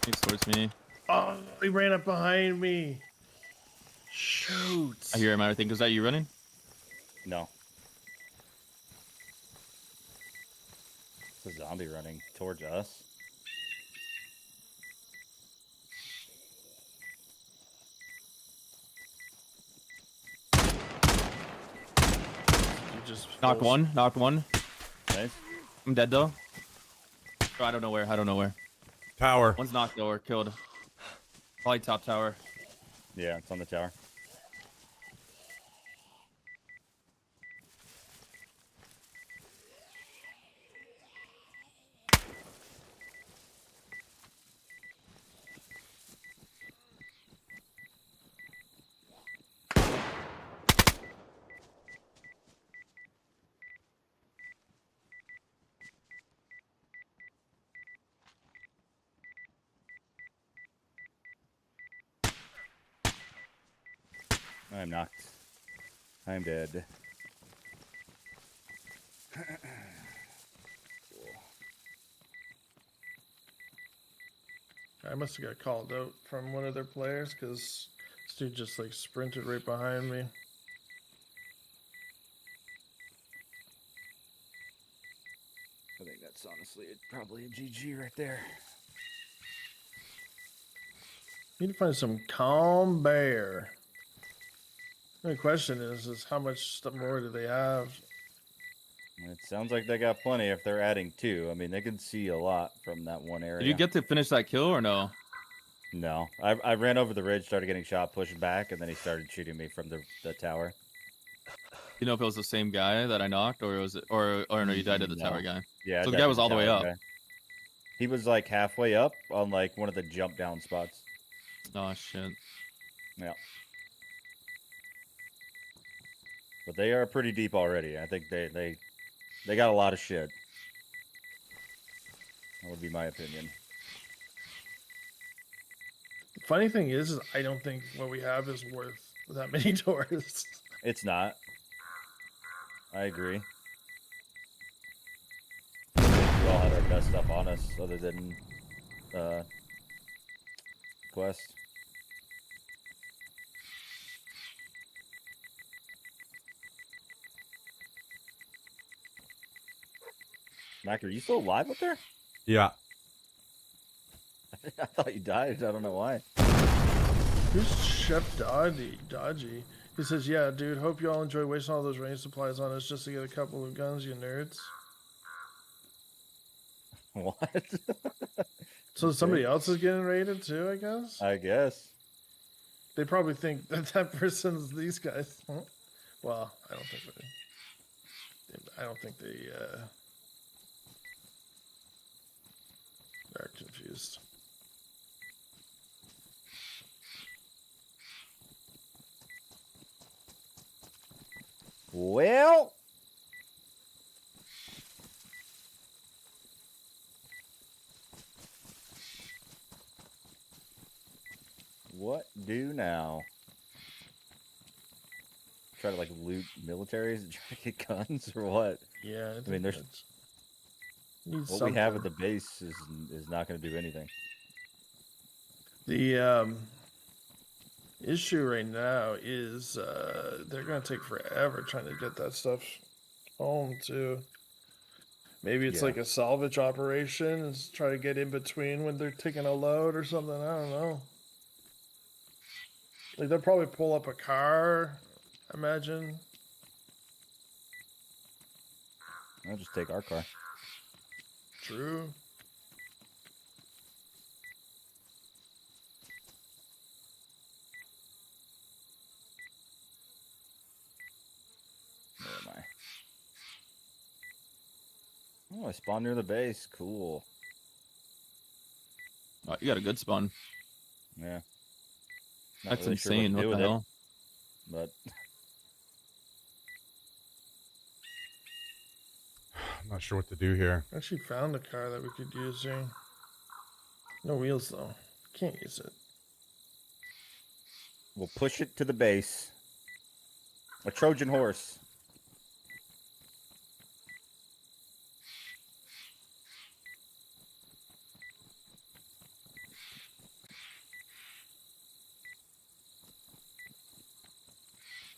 D: He's towards me.
C: Oh, he ran up behind me. Shoot.
D: I hear him. I think, is that you running?
B: No. It's a zombie running towards us.
C: You just
D: Knocked one. Knocked one.
B: Nice.
D: I'm dead though. Oh, I don't know where. I don't know where.
A: Tower.
D: One's knocked though or killed. Probably top tower.
B: Yeah, it's on the tower. I'm knocked. I'm dead.
C: I must have got called out from one of their players because this dude just like sprinted right behind me.
B: I think that's honestly probably a GG right there.
C: Need to find some calm bear. The question is how much stuff more do they have?
B: It sounds like they got plenty if they're adding 2. I mean, they can see a lot from that one area.
D: Did you get to finish that kill or no?
B: No. I ran over the ridge, started getting shot, pushed back, and then he started shooting me from the tower.
D: You know if it was the same guy that I knocked, or was it, or no, you died to the
B: No.
D: tower guy.
B: Yeah. I
D: So the
B: died
D: guy
B: to
D: was all the way
B: tower
D: up.
B: guy. He was like halfway up on like one of the jump down spots.
D: Oh shit.
B: Yeah. But they are pretty deep already. I think they got a lot of shit. That would be my opinion.
C: Funny thing is I don't think what we have is worth that many doors.
B: It's not. I agree. We all had our best stuff on us other than Quest. Mac, are you still alive up there?
A: Yeah.
B: I thought you died. I don't know why.
C: Who's Chef Dodgy? He says, yeah, dude, hope you all enjoy wasting all those range supplies on us just to get a couple of guns, you nerds.
B: What?
C: So somebody else is getting raided too, I guess?
B: I guess.
C: They probably think that that person's these guys. Huh? Well, I don't think they are confused.
B: Well, What do now? Try to like loot militaries and try to get guns or what?
C: Yeah, I,
B: mean,
C: think
B: there's-
C: that's- need
B: What we have at
C: something.
B: the base is not going to do anything.
C: The issue right now is they're gonna take forever trying to get that stuff home too. Maybe it's
B: Yeah.
C: like a salvage operation, is try to get in between when they're taking a load or something. I don't know. Like they'll probably pull up a car, imagine.
B: I'll just take our car.
C: True.
B: Where am I? Oh, I spawned near the base. Cool.
D: You got a good spawn.
B: Yeah. Not
D: That's
B: really sure what to
D: insane.
B: do
D: What the
B: with it,
D: hell?
B: but
A: I'm not sure what to do here.
C: I actually found a car that we could use here. No wheels though. Can't use it.
B: we'll push it to the base. A Trojan horse.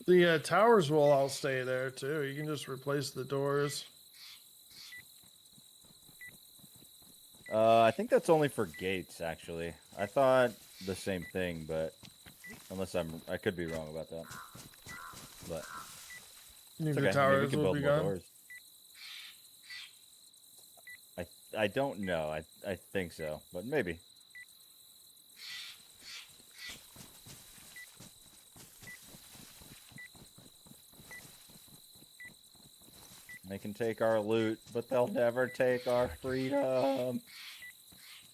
C: The towers will all stay there too. You can just replace the doors.
B: I think that's only for gates, actually. I thought the same thing, but unless I could be wrong about that. But
C: You think
B: it's
C: the
B: okay. I mean, we
C: towers
B: can
C: will
B: build
C: be
B: more
C: gone?
B: doors. I don't know. I think so, but maybe. They can take our loot, but they'll never take our freedom.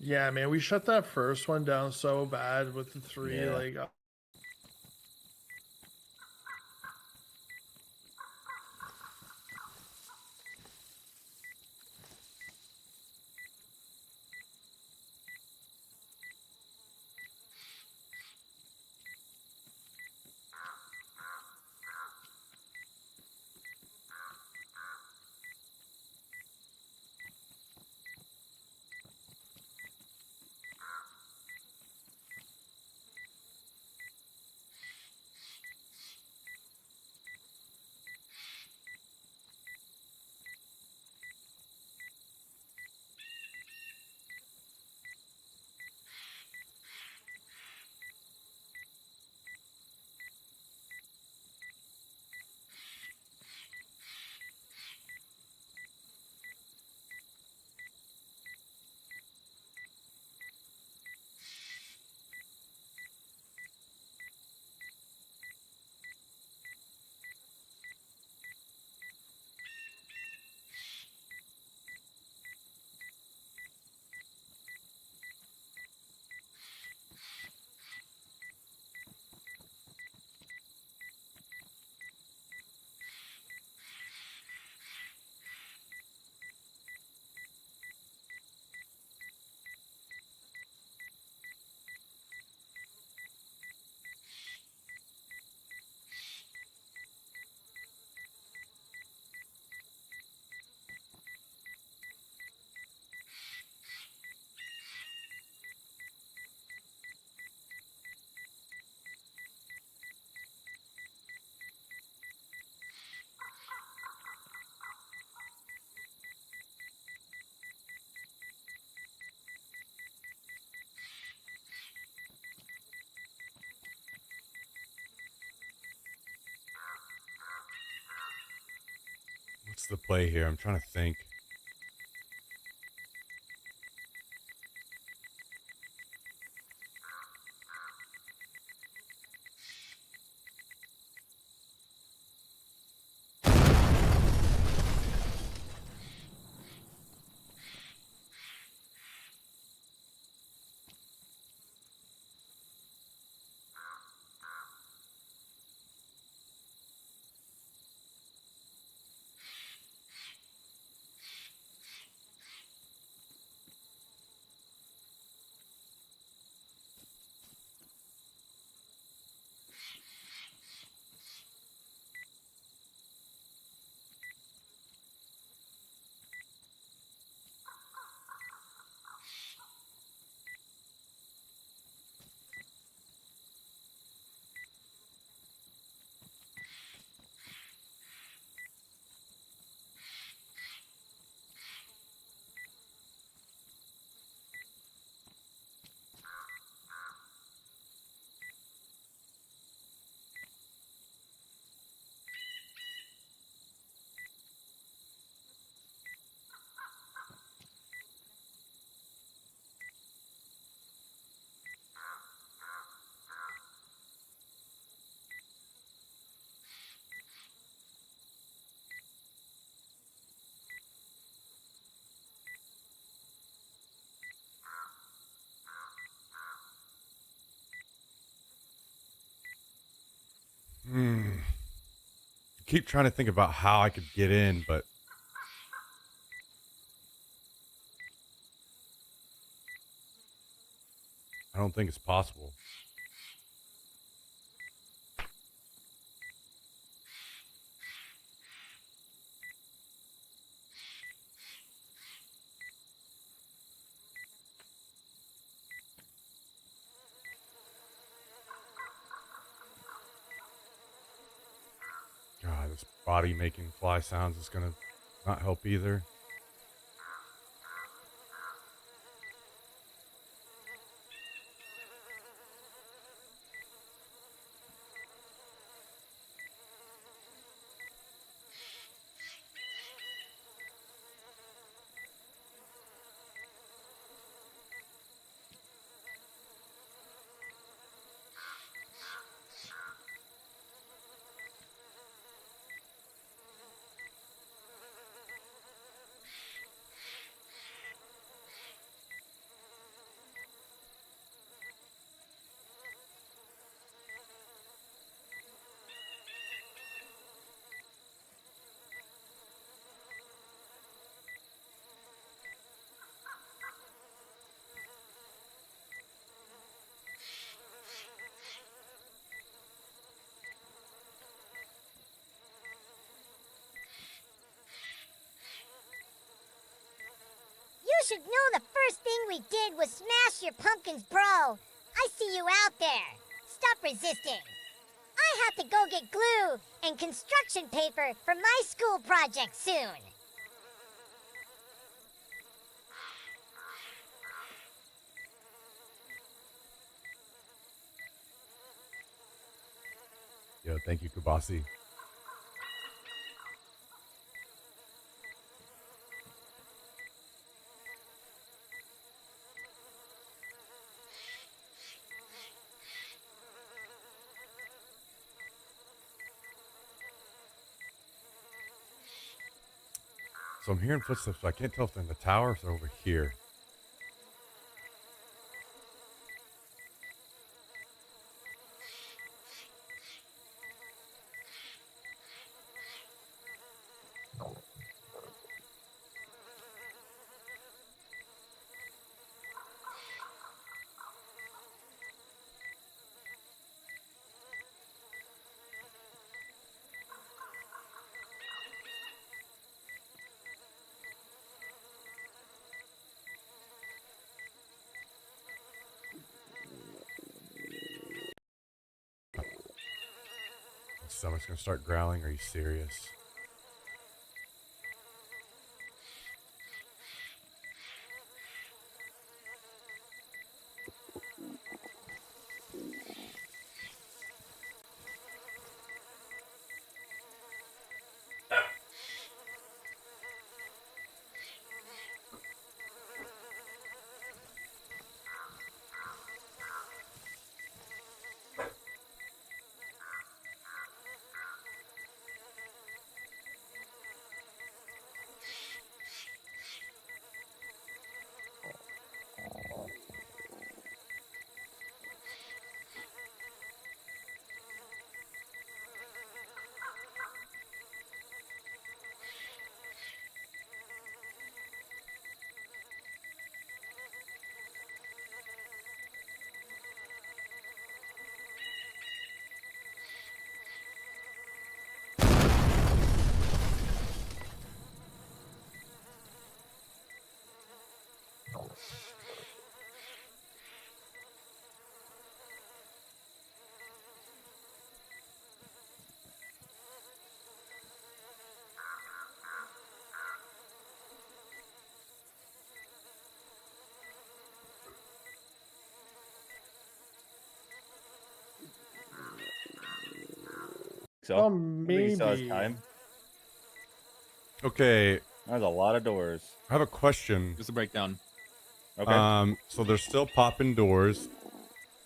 C: Yeah, man, we shut that first one down so bad with the three.
B: Yeah.
C: Like,
A: What's the play here? I'm trying to think. keep trying to think about how I could get in, but I don't think it's possible. God, this body making fly sounds is gonna not help either.
E: You should know the first thing we did was smash your pumpkins, bro. I see you out there. Stop resisting. I have to go get glue and construction paper for my school project soon.
A: Yo, thank you, Kubasi. So I'm hearing footsteps, but I can't tell if they're in the tower or if they're over here. My stomach's gonna start growling. Are you serious?
B: So,
C: Oh,
B: I think he saw his
C: maybe.
B: time.
A: Okay,
B: There's a lot of doors.
A: I have a question.
D: Just a breakdown.
B: Okay.
A: So they're still popping doors.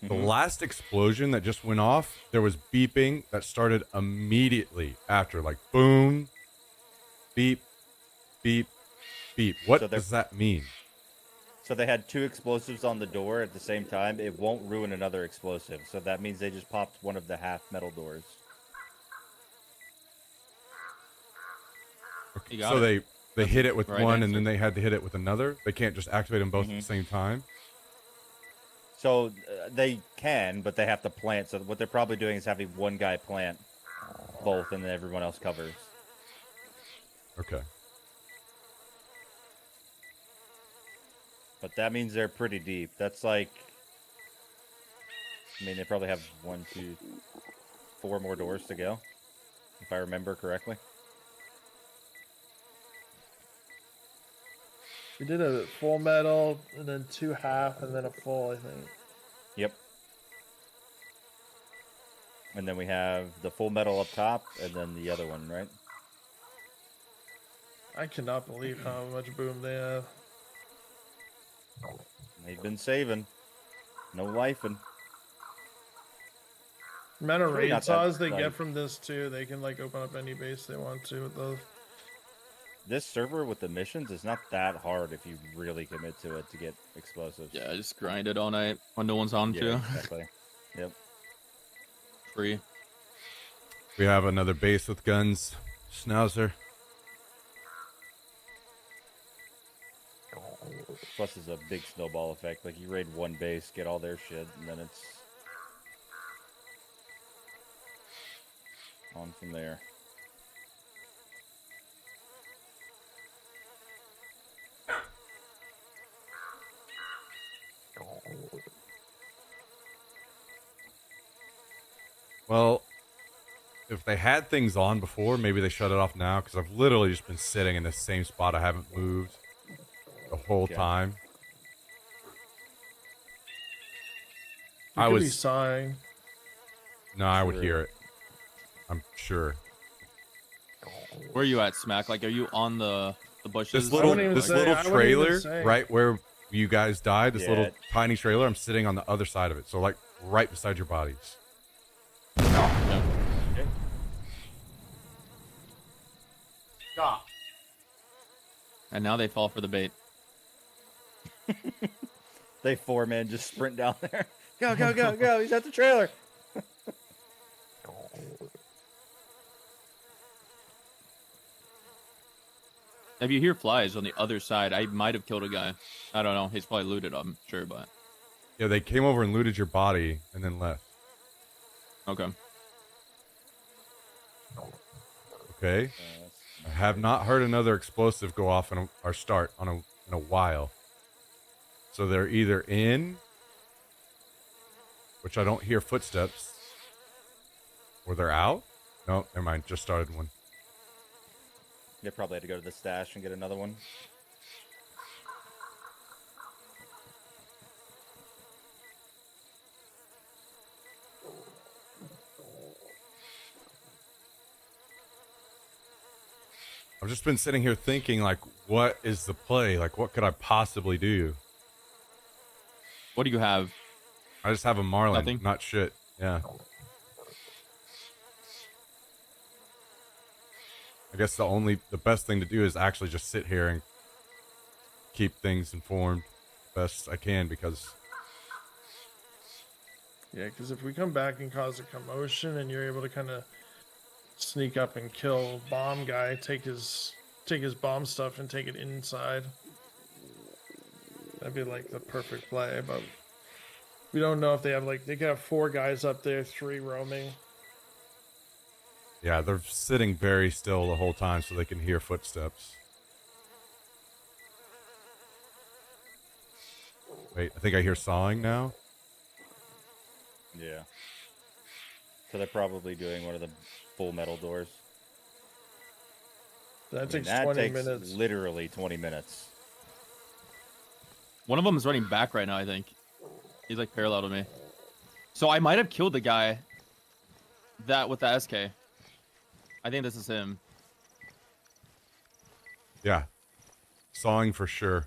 A: The
B: Mhm.
A: last explosion that just went off, there was beeping that started immediately after, like boom, beep, beep, beep. What
B: So they're-
A: does that mean?
B: So they had two explosives on the door at the same time. It won't ruin another explosive. So that means they just popped one of the half metal doors.
D: You got
A: So
D: it.
A: they hit it with
D: the right
A: one, and
D: answer.
A: then they had to hit it with another. They can't just activate them both at
B: Mhm.
A: the same time.
B: So they can, but they have to plant. So what they're probably doing is having one guy plant both, and then everyone else covers.
A: Okay.
B: But that means they're pretty deep. That's like, I mean, they probably have 1, 2, 4 more doors to go, if I remember correctly.
C: We did a full metal and then 2 half and then a full, I think.
B: Yep. And then we have the full metal up top, and then the other one, right?
C: I cannot believe how much boom they have.
B: They've been saving. No lifing.
C: The amount of
B: Really
C: raid
B: not that,
C: saws they
B: like-
C: get from this too, they can like open up any base they want to with those.
B: This server with the missions is not that hard if you really commit to it to get explosives.
D: Yeah, just grind it all night when no one's on
B: Yeah,
D: too.
B: exactly. Yep.
D: Free.
A: We have another base with guns. Schnauzer.
B: Plus, it's a big snowball effect. Like, you raid one base, get all their shit, and then it's on from there.
A: Well, if they had things on before, maybe they shut it off now, because I've literally just been sitting in the same spot. I haven't moved the whole
B: Okay.
A: time.
C: You
A: I
C: could be
A: was
C: sawing.
A: no, I would
B: True.
A: hear it. I'm sure.
D: Where are you at, Smack? Like, are you on the bushes?
A: This little
C: wouldn't even
A: this
C: say-
A: little
C: I wouldn't even
A: trailer,
C: say.
A: right where you guys died, this
B: Yeah.
A: little tiny trailer. I'm sitting on the other side of it, so like right beside your bodies.
D: Yeah.
B: Okay.
A: Stop.
D: And now they fall for the bait.
B: They 4-man just sprint down there. Go, go, go, go. He's at the trailer.
D: If you hear flies on the other side, I might have killed a guy. I don't know. He's probably looted, I'm sure, but
A: Yeah, they came over and looted your body and then left.
D: okay.
A: Okay. I have not heard another explosive go off in or start on in a while. So they're either in, which I don't hear footsteps, or they're out. No, never mind. Just started one.
B: They probably had to go to the stash and get another one.
A: I've just been sitting here thinking, like, what is the play? Like, what could I possibly do?
D: What do you have?
A: I just have a Marlin,
D: Nothing?
A: not shit. Yeah. I guess the best thing to do is actually just sit here and keep things informed best I can, because
C: Yeah, because if we come back and cause a commotion and you're able to kind of sneak up and kill bomb guy, take his bomb stuff and take it inside, that'd be like the perfect play. But we don't know if they have they could have 4 guys up there, 3 roaming.
A: yeah, they're sitting very still the whole time so they can hear footsteps. Wait, I think I hear sawing now.
B: Yeah. So they're probably doing one of the full metal doors.
C: That
B: I mean,
C: takes
B: that
C: 20
B: takes
C: minutes.
B: literally 20 minutes.
D: One of them is running back right now, I think. He's like parallel to me. So I might have killed the guy that with the SK. I think this is him.
A: Yeah, sawing for sure.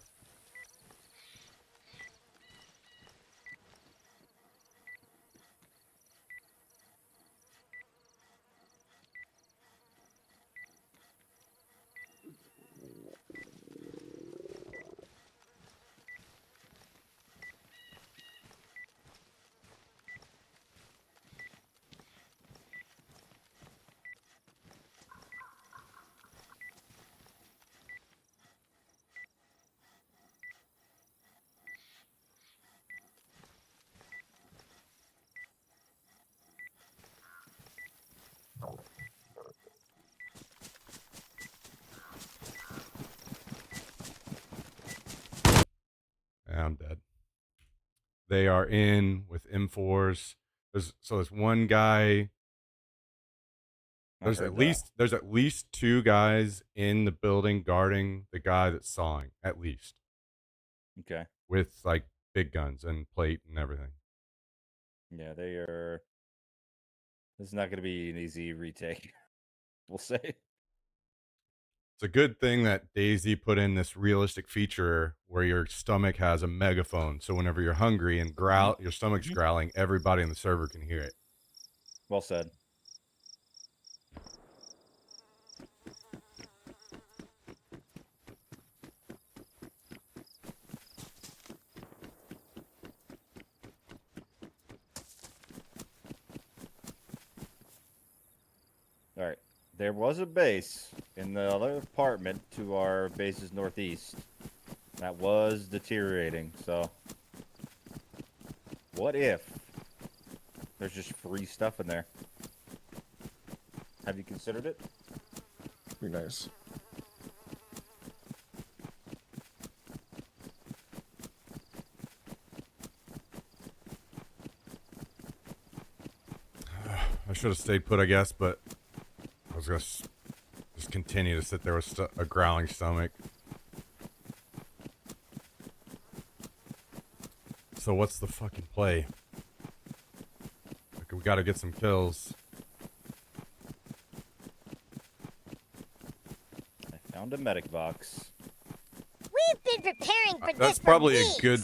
A: I'm dead. They are in with M4s. There's one guy.
B: I
A: There's
B: heard
A: at
B: that.
A: least 2 guys in the building guarding the guy that's sawing, at least,
B: Okay.
A: with like big guns and plate and everything.
B: Yeah, they are. This is not going to be an easy retake. We'll say.
A: It's a good thing that Daisy put in this realistic feature where your stomach has a megaphone, so whenever you're hungry and growl, your stomach's growling, everybody in the server can hear it.
B: Well said. All right. There was a base in the other apartment to our base's northeast that was deteriorating. So, what if there's just free stuff in there? Have you considered it?
C: Be nice.
A: I should have stayed put, I guess, but I was gonna just continue to sit there with a growling stomach. So what's the fucking play? Like, we gotta get some kills.
B: I found a medic box.
E: We've been preparing for this
A: That's
E: for
A: probably
E: weeks.
A: a good,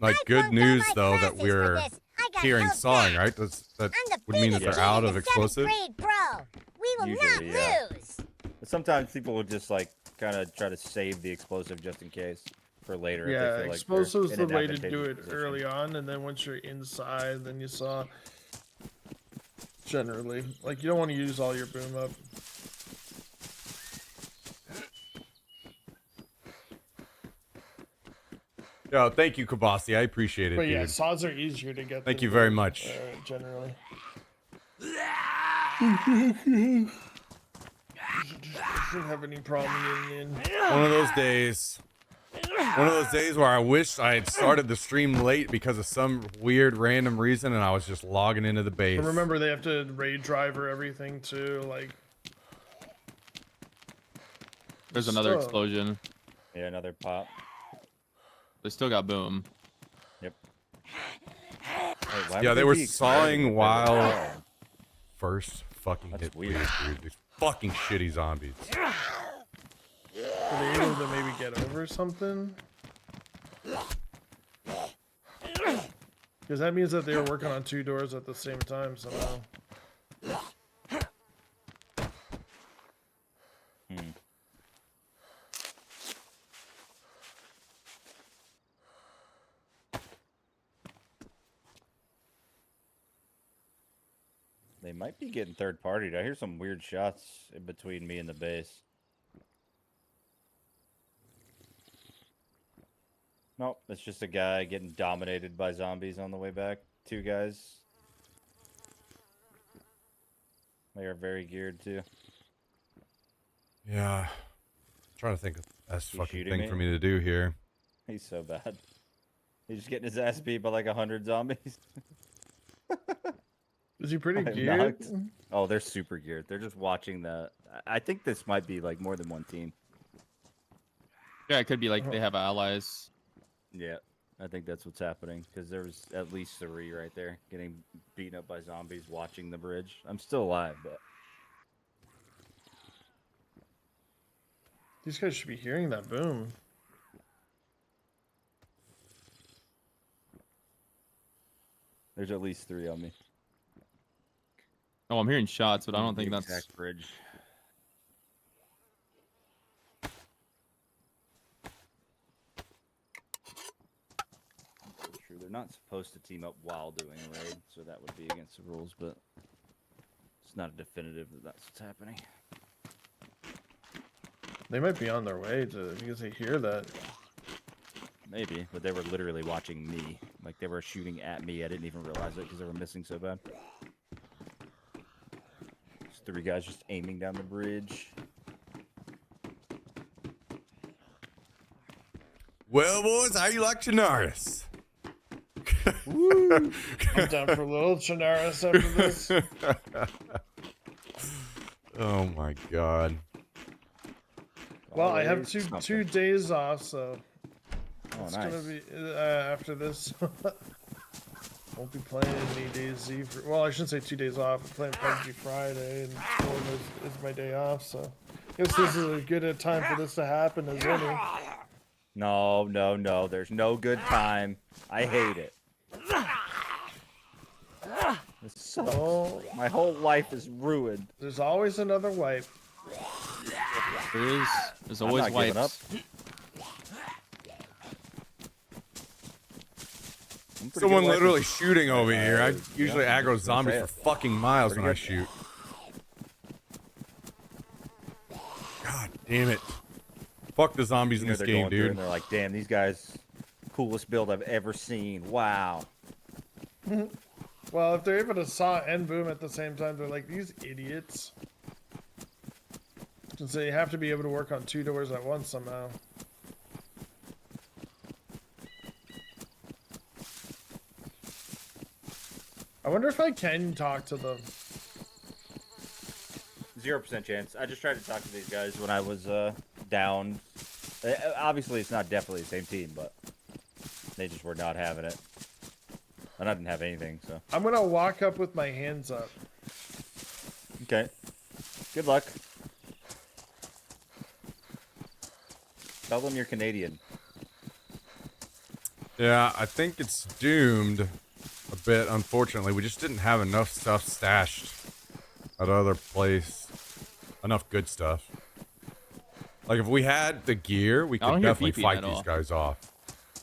A: like,
E: I
A: good
E: flunked all
A: news
E: my
A: though that
E: classes for
A: we're
E: this. I got
A: hearing
E: held
A: sawing,
E: back.
A: right? That
E: I'm the
A: would mean that
E: biggest
A: they're out
E: kid
A: of
E: in the 7th
A: explosive.
E: grade pro. We will
B: Usually,
E: not
B: yeah.
E: lose.
B: But sometimes people will just like kind of try to save the explosive just in case for later. if
C: Yeah,
B: they feel like they're
C: explosive's
B: in
C: the
B: an
C: way to do
B: advantageous
C: it
B: position.
C: early on, and then once you're inside, then you saw. Generally, like you don't want to use all your boom up.
A: Yo, thank you, Kabasi. I appreciate it,
C: But
A: dude.
C: yeah, saws are easier to get.
A: Thank
C: than
A: you very
C: boom,
A: much.
C: Generally. Shouldn't have any problem getting in.
A: One of those days. One of those days where I wish I had started the stream late because of some weird random reason and I was just logging into the base.
C: But remember, they have to raid driver everything too. Like,
D: There's another
C: So-
D: explosion.
B: Yeah, another pop.
D: They still got boom.
B: Yep. Wait, why
A: Yeah,
B: would
A: they were
B: be
A: sawing
B: exploding?
A: while first fucking
B: That's
A: hit
B: weird.
A: wave, dude. These fucking shitty zombies.
C: are they able to maybe get over something? Because that means that they were working on 2 doors at the same time somehow.
B: They might be getting third partied. I hear some weird shots in between me and the base. Nope, it's just a guy getting dominated by zombies on the way back. 2 guys. They are very geared too.
A: Yeah. Trying to think of the best
B: He's
A: fucking
B: shooting
A: thing
B: me?
A: for me to do here.
B: He's so bad. He's just getting his ass beat by like 100 zombies.
C: Is he pretty
B: I am
C: geared?
B: knocked. Oh, they're super geared. They're just watching the. I think this might be like more than one team.
D: Yeah, it could be like they have allies.
B: Yeah, I think that's what's happening because there was at least 3 right there getting beaten up by zombies watching the bridge. I'm still alive, but
C: These guys should be hearing that boom.
B: there's at least 3 on me.
D: Oh, I'm hearing shots, but I don't
B: The
D: think that's.
B: exact bridge. True, they're not supposed to team up while doing a raid, so that would be against the rules, but it's not a definitive that that's what's happening.
C: They might be on their way to because they hear that.
B: Maybe, but they were literally watching me. Like they were shooting at me. I didn't even realize it because they were missing so bad. Just 3 guys just aiming down the bridge.
A: Well, boys, how you like Chernarus?
C: I'm down for a little Chernarus after this.
A: Oh my god.
C: Well, I have
B: Always
C: two
B: something.
C: days off, so
B: Oh,
C: it's
B: nice.
C: gonna be after this. Won't be playing any DayZ. Well, I shouldn't say 2 days off. I'm playing PUBG Friday, and Florida is my day off. So, I guess this is as good a time for this to happen as any.
B: No, no, no. There's no good time. I hate it. This sucks.
C: Oh,
B: My whole life is ruined.
C: there's always another wipe.
D: There's
B: I'm
D: always
B: not giving up.
D: wipes.
B: I'm pretty
A: Someone
B: good wiper.
A: literally shooting over here. I usually
B: yeah,
A: aggro
B: I was gonna
A: zombies
B: say
A: for
B: it.
A: fucking miles
B: Pretty
A: when I
B: good.
A: shoot. God damn it. Fuck the zombies in
B: You know
A: this
B: they're
A: game,
B: going through
A: dude.
B: and they're like, damn, these guys, coolest build I've ever seen. Wow.
C: Well, if they're able to saw and boom at the same time, they're like, these idiots. And so you have to be able to work on 2 doors at once somehow. I wonder if I can talk to them.
B: 0% chance. I just tried to talk to these guys when I was down. Obviously, it's not definitely the same team, but they just were not having it. And I didn't have anything, so.
C: I'm gonna walk up with my hands up.
B: Okay. Good luck. Tell them you're Canadian.
A: Yeah, I think it's doomed a bit, unfortunately. We just didn't have enough stuff stashed at other place. Enough good stuff. Like, if we had the gear, we
D: I don't
A: could
D: hear
A: definitely
D: beeping
A: fight
D: at
A: these
D: all.
A: guys off.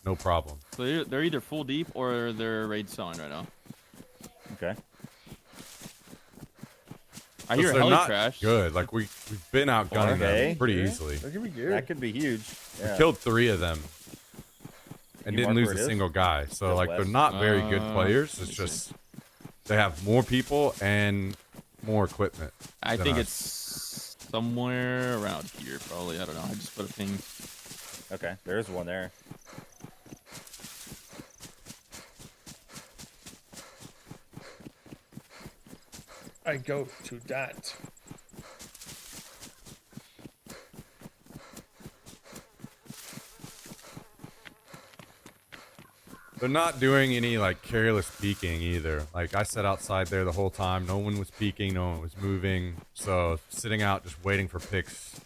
A: No problem.
D: So they're either full deep or they're raid selling right now.
B: Okay.
D: I hear a
A: they're
D: heli
A: not
D: crash.
A: good. Like, we've been outgunning
B: Okay.
A: them pretty
C: Yeah.
A: easily.
C: That could be good.
B: That could be huge. Yeah.
A: Killed 3 of them. And
B: You
A: didn't
B: mark
A: lose
B: where
A: a
B: it is?
A: single guy. So,
B: Just
A: like, they're
B: west.
A: not very good players.
D: let
A: It's
D: me
A: just they have more people and more equipment.
D: I
A: than
D: think
A: us.
D: it's somewhere around here, probably. I don't know. I just put a ping.
B: Okay. There's one there.
C: I go to that.
A: They're not doing any like careless peeking either. Like I sat outside there the whole time. No one was peeking. No one was moving. So sitting out just waiting for picks,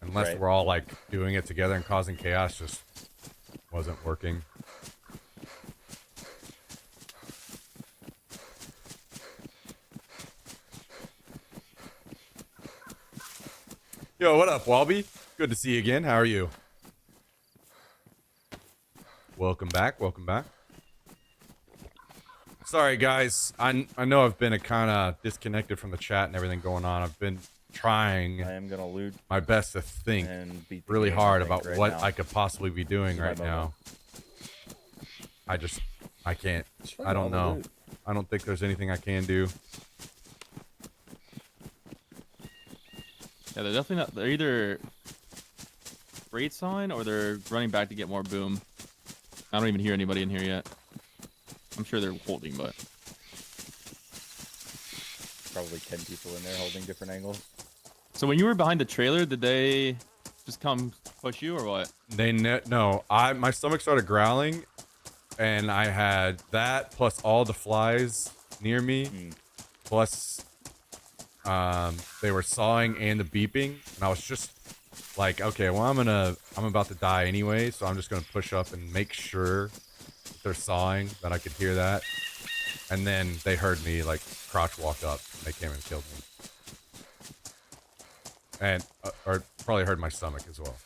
A: unless
B: Right.
A: we're all like doing it together and causing chaos, just wasn't working. Yo, what up, Walby? Good to see you again. How are you? Welcome back. Welcome back. Sorry, guys. I know I've been a kind of disconnected from the chat and everything going on. I've been trying
B: I am gonna loot
A: my best to think
B: and beat the
A: really
B: game, I
A: hard
B: think,
A: about
B: right
A: what
B: now.
A: I could possibly be doing
B: This is
A: right
B: my
A: now.
B: moment.
A: I can't.
C: It's fine,
A: I don't
C: I'll
A: know.
C: do it.
A: I don't think there's anything I can do.
D: Yeah, they're definitely not. They're either raid selling or they're running back to get more boom. I don't even hear anybody in here yet. I'm sure they're holding, but
B: Probably 10 people in there holding different angles.
D: so when you were behind the trailer, did they just come push you or what?
A: No. My stomach started growling, and I had that plus all the flies near me, plus they were sawing and the beeping, and I was just like, okay, well I'm about to die anyway, so I'm just gonna push up and make sure that they're sawing, that I could hear that, and then they heard me like crouch walk up, and they came and killed me, and or probably heard my stomach as well.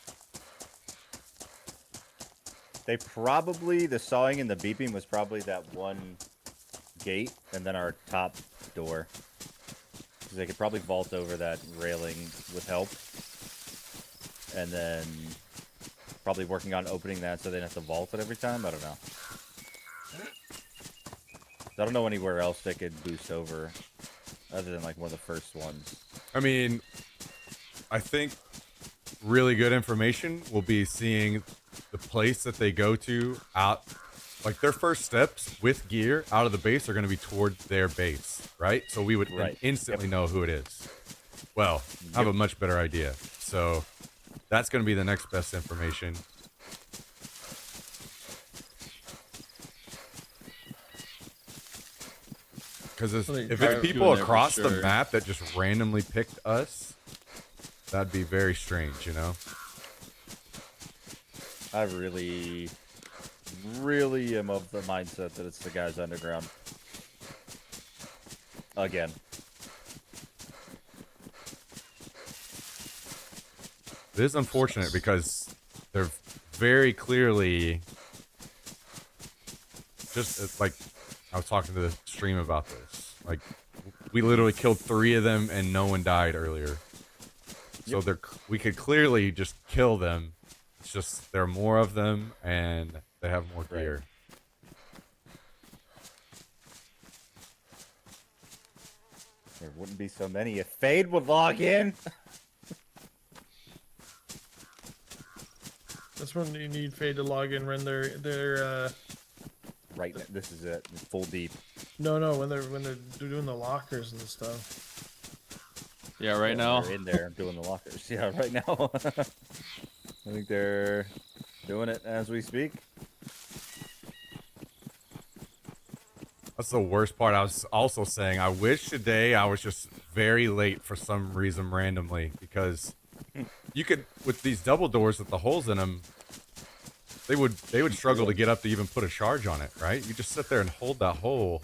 B: They probably, the sawing and the beeping was probably that one gate and then our top door. Because they could probably vault over that railing with help. And then probably working on opening that so they don't have to vault it every time. I don't know. I don't know anywhere else they could boost over other than like one of the first ones.
A: I mean, I think really good information will be seeing the place that they go to out, like their first steps with gear out of the base are going to be towards their base, right? So we would then
B: Right.
A: instantly know who it is. Well, I have a much better idea. So that's going to be the next best information. Because
C: I think
A: if
C: drive
A: it's
C: through
A: people
D: there for
A: across the
D: sure.
A: map that just randomly picked us, that'd be very strange, you know?
B: I really, really am of the mindset that it's the guys underground. Again.
A: It is unfortunate because they're very clearly just like I was talking to the stream about this. Like we literally killed 3 of them and no one died earlier. So we could clearly just kill them. It's just there are more of them and they have more
B: Right.
A: gear.
B: There wouldn't be so many if Fade would log in.
C: That's when you need Fade to log in when they're
B: Right, this is it. Full deep.
C: no when they're doing the lockers and stuff.
D: Yeah, right now.
B: They're in there doing the lockers. Yeah, right now. I think they're doing it as we speak.
A: That's the worst part. I was also saying I wish today I was just very late for some reason randomly because you could with these double doors with the holes in them, they would struggle to get up to even put a charge on it, right? You just sit there and hold that hole,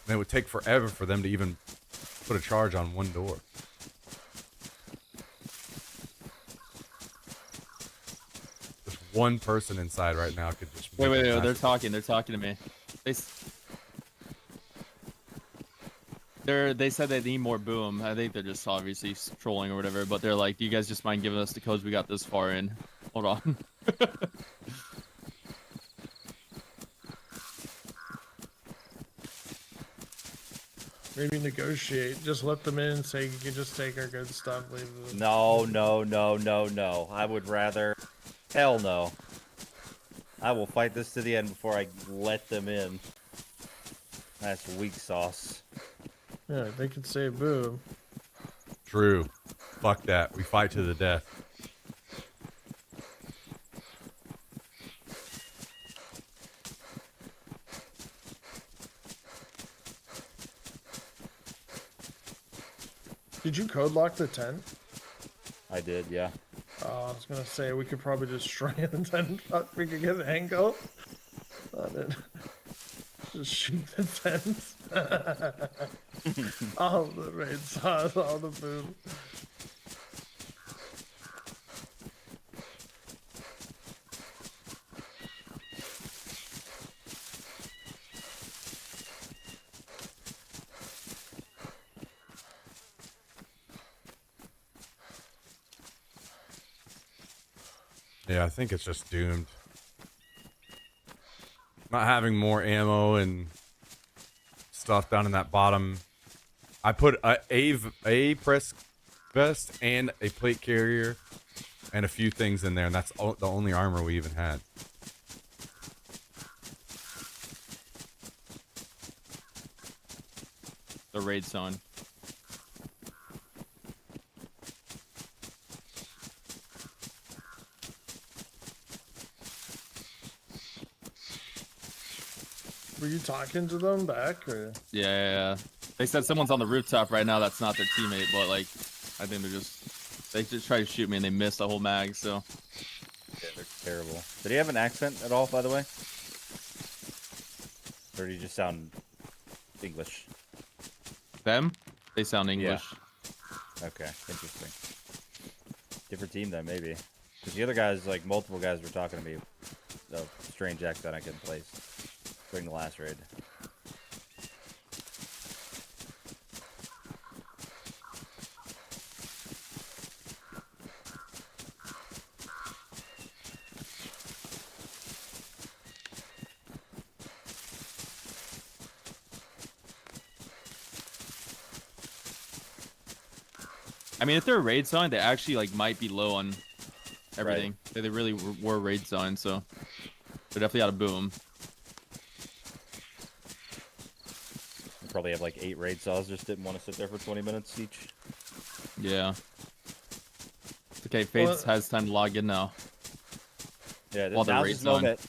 A: and it would take forever for them to even put a charge on one door. Just one person inside right now could just
D: Wait,
A: make
D: wait,
A: a
D: wait. They're
A: massive-
D: talking. They're talking to me. They said they need more boom. I think they're just obviously trolling or whatever. But they're like, "Do you guys just mind giving us the codes? We got this far in. Hold on."
C: Maybe negotiate. Just let them in and say you can just take our good stuff, leave the
B: No, no, no, no, no. I would rather. Hell no. I will fight this to the end before I let them in. That's weak sauce.
C: Yeah, they could say boo.
A: True. Fuck that. We fight to the death.
C: Did you code lock the tent?
B: I did, yeah.
C: Oh, I was gonna say we could probably destroy the tent. We could get an angle on it. Just shoot the tent. All the raid sauce, all the food.
A: Yeah, I think it's just doomed. Not having more ammo and stuff down in that bottom. I put a press vest and a plate carrier and a few things in there, and that's the only armor we even had.
D: The raid zone.
C: Were you talking to them back or?
D: Yeah. They said someone's on the rooftop right now. That's not their teammate, but like, I think they just tried to shoot me and they missed the whole mag. So
B: Yeah, they're terrible. Did he have an accent at all, by the way? Or did he just sound English?
D: them, they sound English.
B: Okay, interesting. Different team then, maybe. Because the other guys, like multiple guys, were talking to me. A strange accent I couldn't place during the last raid.
D: I mean, if they're a raid zone, they actually like might be low on everything. They really were raid zones, so they definitely ought to boom.
B: We probably have like 8 raid saws. Just didn't want to sit there for 20 minutes each.
D: Yeah. It's okay, Faith has time to log in now.
B: Yeah,
D: While the
B: now's
D: raid's
B: his moment.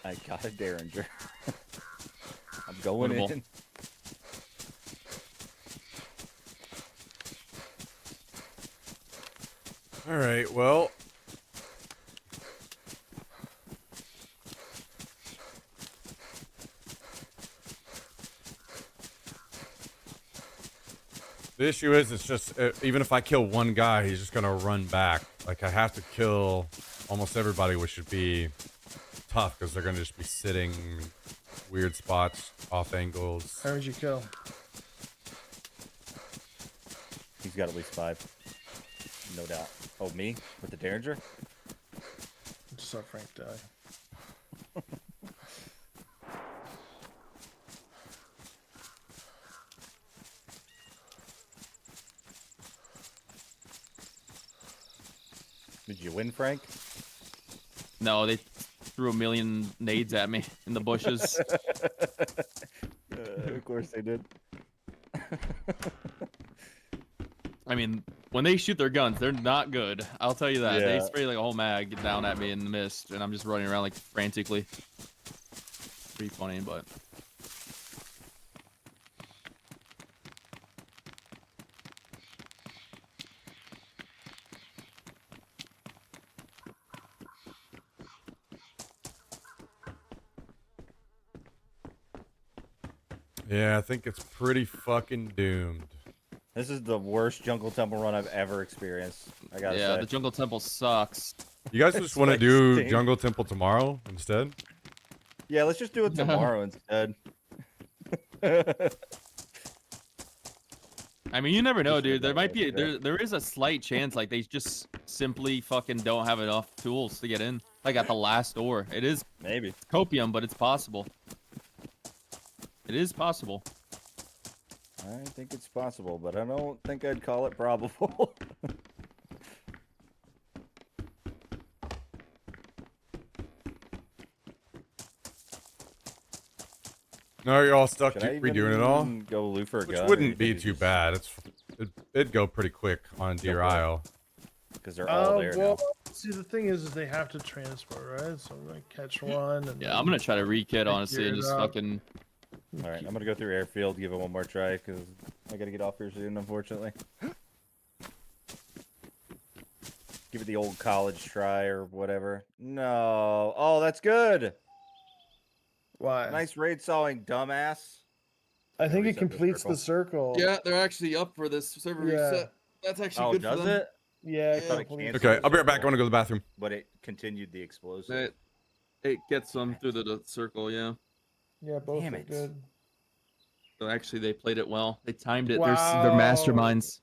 B: I got a Derringer. I'm going
D: Winnable.
B: in.
A: All right, well. The issue is, it's just, even if I kill one guy, he's just going to run back. Like, I have to kill almost everybody, which should be tough, because they're going to just be sitting weird spots, off angles.
C: How would you kill?
B: He's got at least 5. No doubt. Oh, me? With the Derringer?
C: Just saw Frank die.
B: Did you win, Frank?
D: No, they threw a million nades at me in the bushes.
B: Of course they did.
D: I mean, when they shoot their guns, they're not good. I'll tell you that. They
B: Yeah.
D: spray like a whole mag down at me in the mist, and I'm just running around like frantically. Pretty funny, but
A: Yeah, I think it's pretty fucking doomed.
B: This is the worst Jungle Temple run I've ever experienced. I gotta
D: yeah,
B: say.
D: the Jungle Temple sucks.
A: You guys just want to
B: like
A: do
B: Sting.
A: Jungle Temple tomorrow instead?
B: Yeah, let's just do it tomorrow instead.
D: I mean, you never know,
B: Just
D: dude. There might be
B: yeah.
D: there is a slight chance like they just simply fucking don't have enough tools to get in. Like at the last door. It is
B: Maybe.
D: copium, but it's possible. It is possible.
B: I think it's possible, but I don't think I'd call it probable.
A: No, you're all stuck
B: Should I
A: redoing it all?
B: even go loot for a
A: Which
B: gun?
A: wouldn't be too bad. It'd go pretty quick on
B: Go
A: Deer
B: for it.
A: Isle.
B: Because they're all there now.
C: See, the thing is they have to transport, right? So I'm gonna catch one. And
D: Yeah, I'm gonna try to re-kit honestly and
C: gear
D: just
C: it up.
D: fucking
B: All right, I'm gonna go through airfield, give it one more try, because I gotta get off here soon, unfortunately. Give it the old college try or whatever. No. Oh, that's good.
C: Why?
B: Nice raid sawing, dumbass.
C: I think it
B: Reset the
C: completes the circle.
D: Yeah, they're actually up for this server
C: Yeah.
D: reset. That's actually
B: Oh,
D: good
B: does
D: for them.
B: it?
C: Yeah,
D: I thought
B: it
C: completes
B: canceled.
A: Okay, I'll be right back. I want to go to the bathroom.
B: But it continued the explosive.
D: It gets them through the circle, yeah.
C: Yeah, both
B: Damn
C: are
B: it.
C: good.
D: So actually, they played it well. They timed it.
C: Wow.
D: They're masterminds.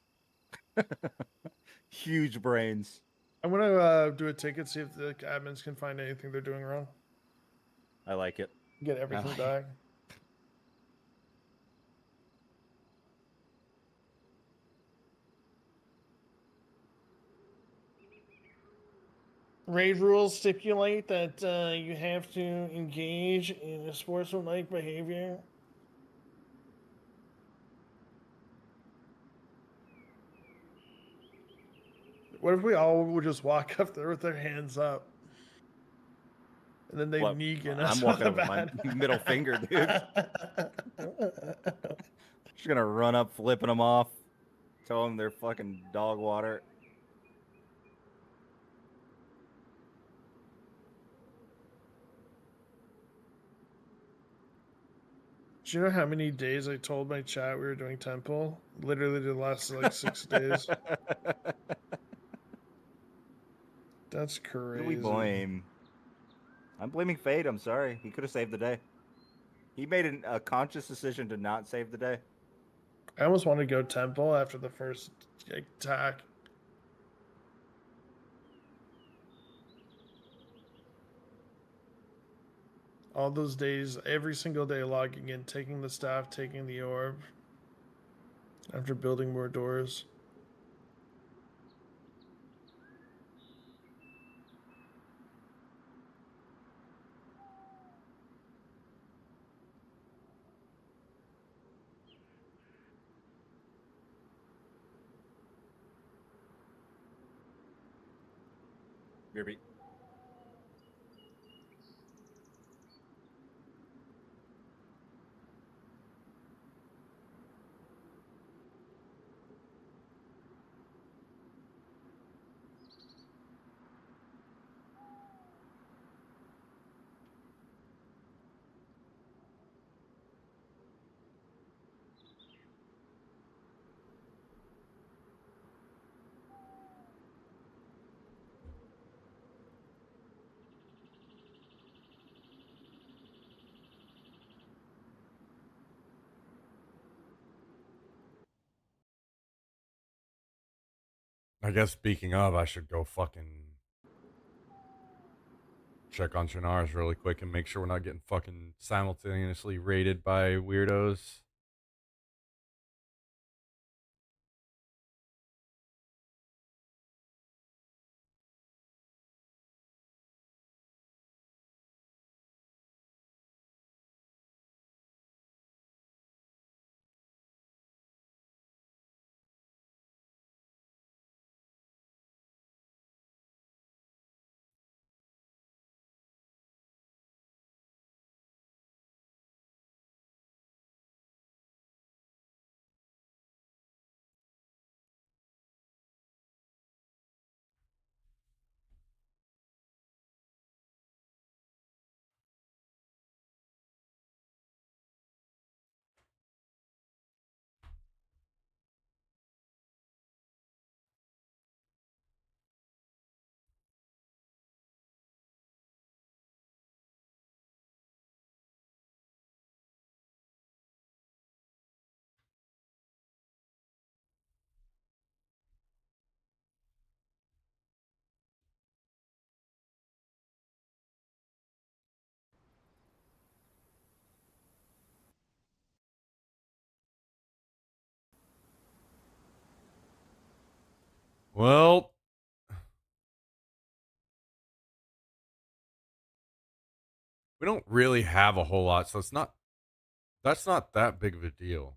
B: Huge brains.
C: I'm gonna do a ticket, see if the admins can find anything they're doing wrong.
B: I like it.
C: Get everything
D: like
C: back. Raid rules stipulate that you have to engage in a sportsmanlike behavior. What if we all would just walk up there with their hands up? And then they
B: What?
C: Negan
B: I'm
C: us
B: walking
C: with
B: up
C: a
B: with my
C: bat.
B: middle finger, dude. Just gonna run up, flipping them off. Tell them they're fucking dog water.
C: Do you know how many days I told my chat we were doing temple? Literally the last like 6 days. That's
B: Who
C: crazy.
B: do we blame? I'm blaming Fade. I'm sorry. He could have saved the day. He made a conscious decision to not save the day.
C: I almost wanted to go temple after the first attack. all those days, every single day, logging in, taking the staff, taking the orb, after building more doors.
B: Beer.
A: I guess speaking of, I should go fucking check on Chernarus really quick and make sure we're not getting fucking simultaneously raided by weirdos. Well, we don't really have a whole lot, so that's not that big of a deal.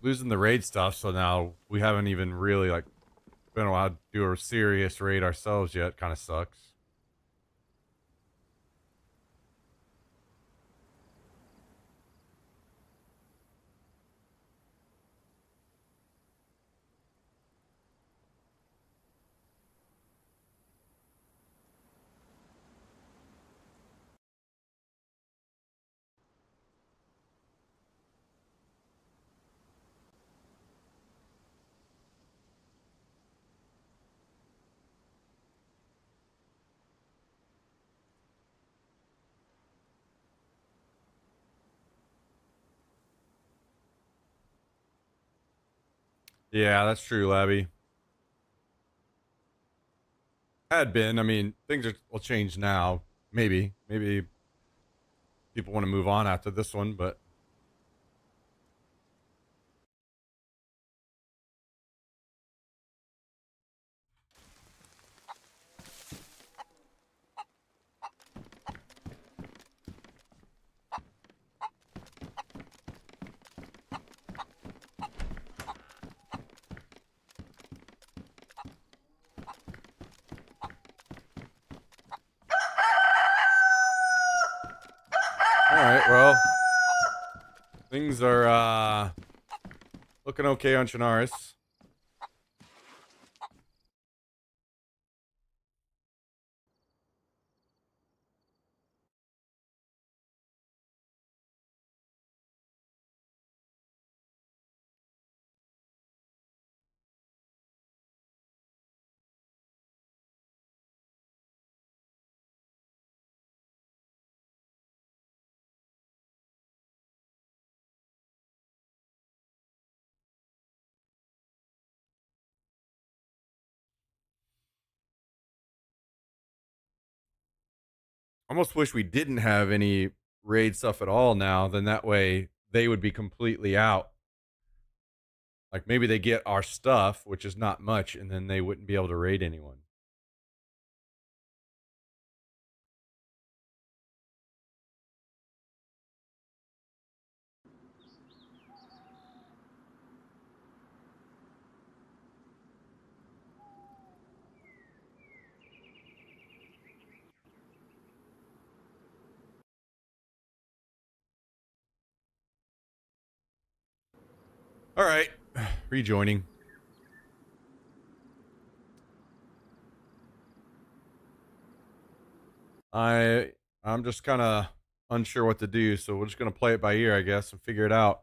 A: Losing the raid stuff, so now we haven't even really like been allowed to do a serious raid ourselves yet. Kind of sucks. Yeah, that's true, Labby. Had been. I mean, will change now. Maybe people want to move on after this one, but all right. Well, things are looking okay on Chernarus. Almost wish we didn't have any raid stuff at all now. Then that way they would be completely out. Like maybe they get our stuff, which is not much, and then they wouldn't be able to raid anyone. All right, rejoining. I'm just kind of unsure what to do, so we're just gonna play it by ear, I guess, and figure it out.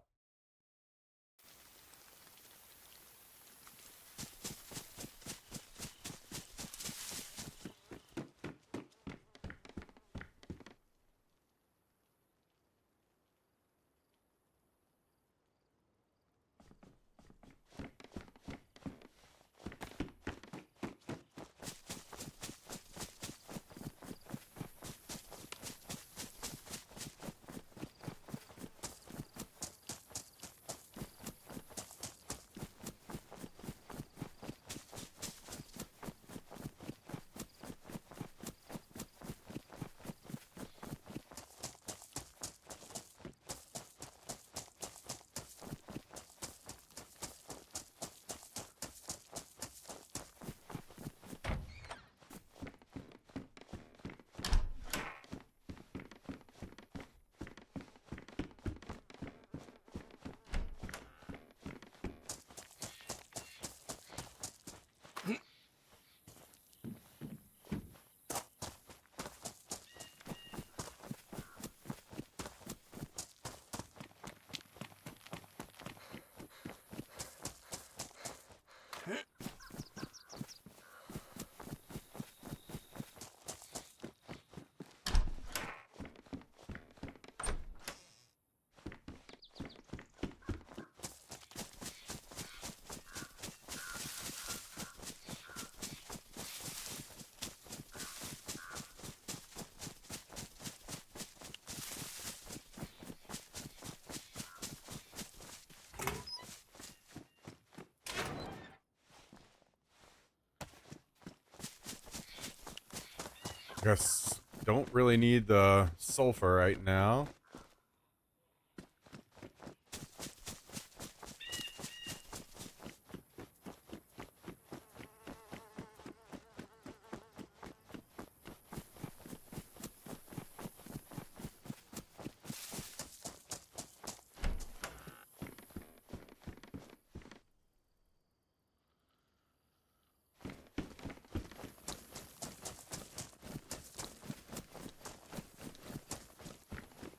A: Guess don't really need the sulfur right now.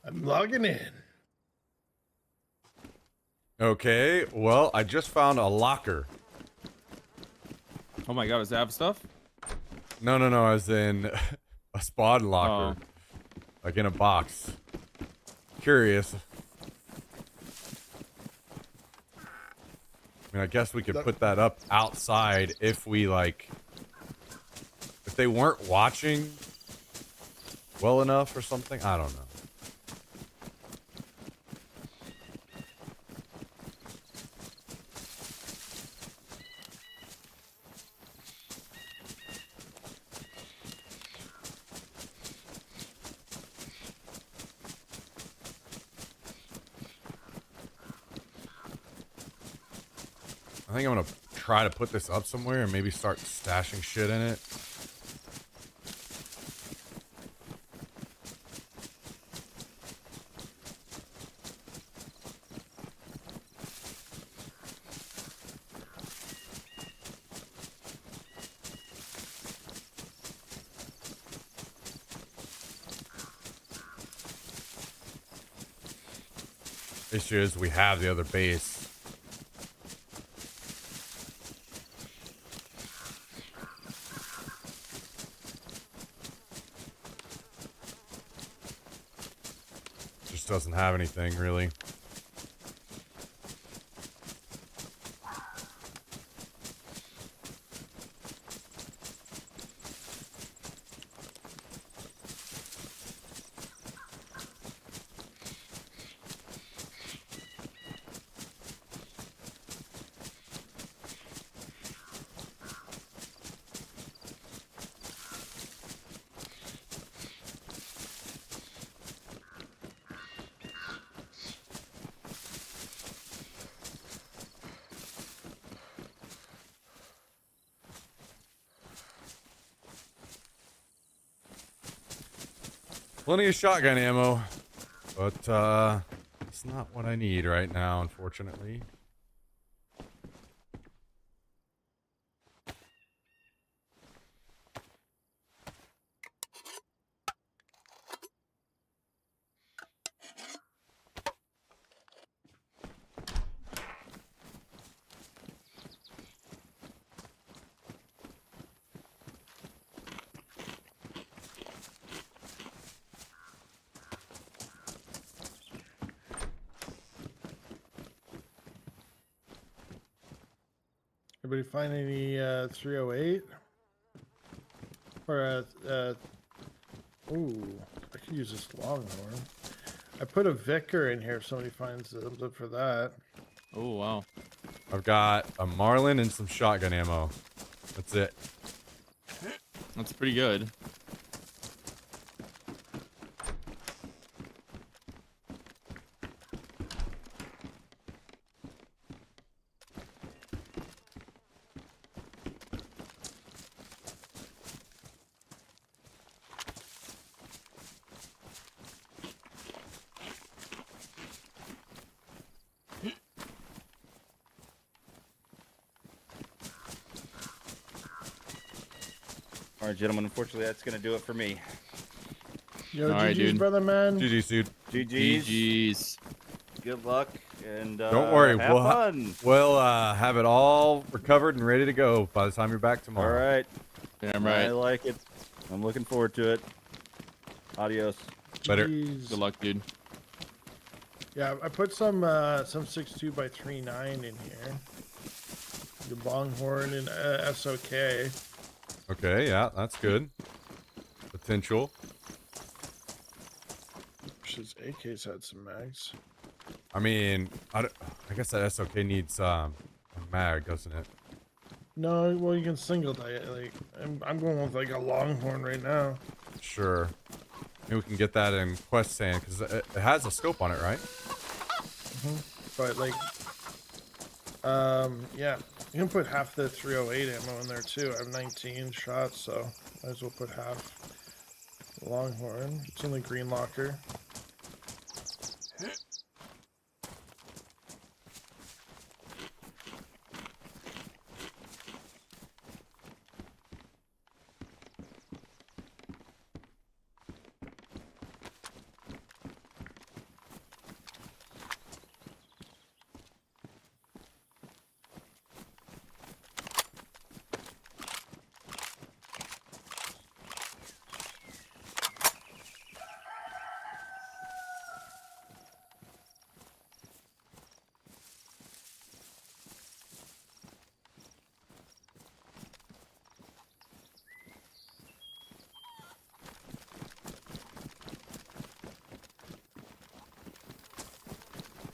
C: I'm logging in.
A: Okay, well, I just found a locker.
D: Oh my god, does that have stuff?
A: No, as in a spawn locker.
D: Oh.
A: Like in a box. Curious. I mean, I guess we could put that up outside if we, like... If they weren't watching well enough or something. I don't know. I think I'm gonna try to put this up somewhere and maybe start stashing shit in it. Issue is we have the other base. Just doesn't have anything really. plenty of shotgun ammo, but it's not what I need right now, unfortunately.
C: Anybody find any 308? Or ooh, I could use this longhorn. I put a Vicar in here if somebody finds it. I'm looking for that.
D: Oh wow.
A: I've got a Marlin and some shotgun ammo. That's it.
D: That's pretty good.
B: All right, gentlemen. Unfortunately, that's gonna do it for me.
C: Yo,
D: All right,
C: GG's,
D: dude.
C: brother, man.
A: GG, dude.
B: GG's.
D: GG's.
B: Good luck and
A: Don't worry,
B: have
A: we'll
B: fun.
A: We'll have it all recovered and ready to go by the time you're back
B: All
A: tomorrow.
B: right.
D: Damn
B: I
D: right.
B: like it. I'm looking forward to it. Adios.
A: Later.
C: GG's.
D: Good luck, dude.
C: Yeah, I put some 6.2 by 3.9 in here. The Longhorn and SOK.
A: Okay, yeah, that's good. Potential.
C: His AK's had some mags.
A: I mean, I guess that SOK needs a mag, doesn't it?
C: No, well, you can single die. Like, I'm going with like a Longhorn right now.
A: Sure. Maybe we can get that in Quest Sand because it has a scope on it, right?
C: But like, yeah, you can put half the 308 ammo in there too. I have 19 shots, so might as well put half. Longhorn. It's in the green locker.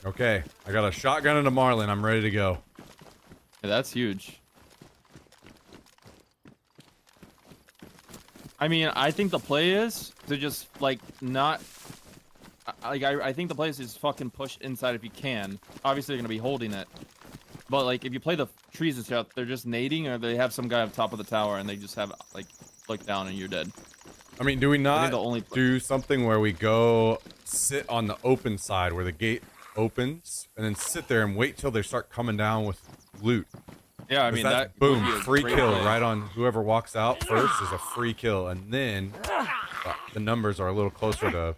A: Okay, I got a shotgun and a Marlin. I'm ready to go.
D: Yeah, that's huge. I mean, I think the play is to just like not. I think the play is just fucking push inside if you can. Obviously, they're gonna be holding it, but like if you play the trees and stuff, they're just nading, or they have some guy up top of the tower and they just have like look down and you're dead.
A: I mean, do we not
D: the only
A: do something where we go sit on the open side where the gate opens and then sit there and wait till they start coming down with loot?
D: Yeah, I mean
A: that's
D: that would
A: boom,
D: be a
A: free
D: great
A: kill
D: play.
A: right on whoever walks out first is a free kill, and then the numbers are a little closer to.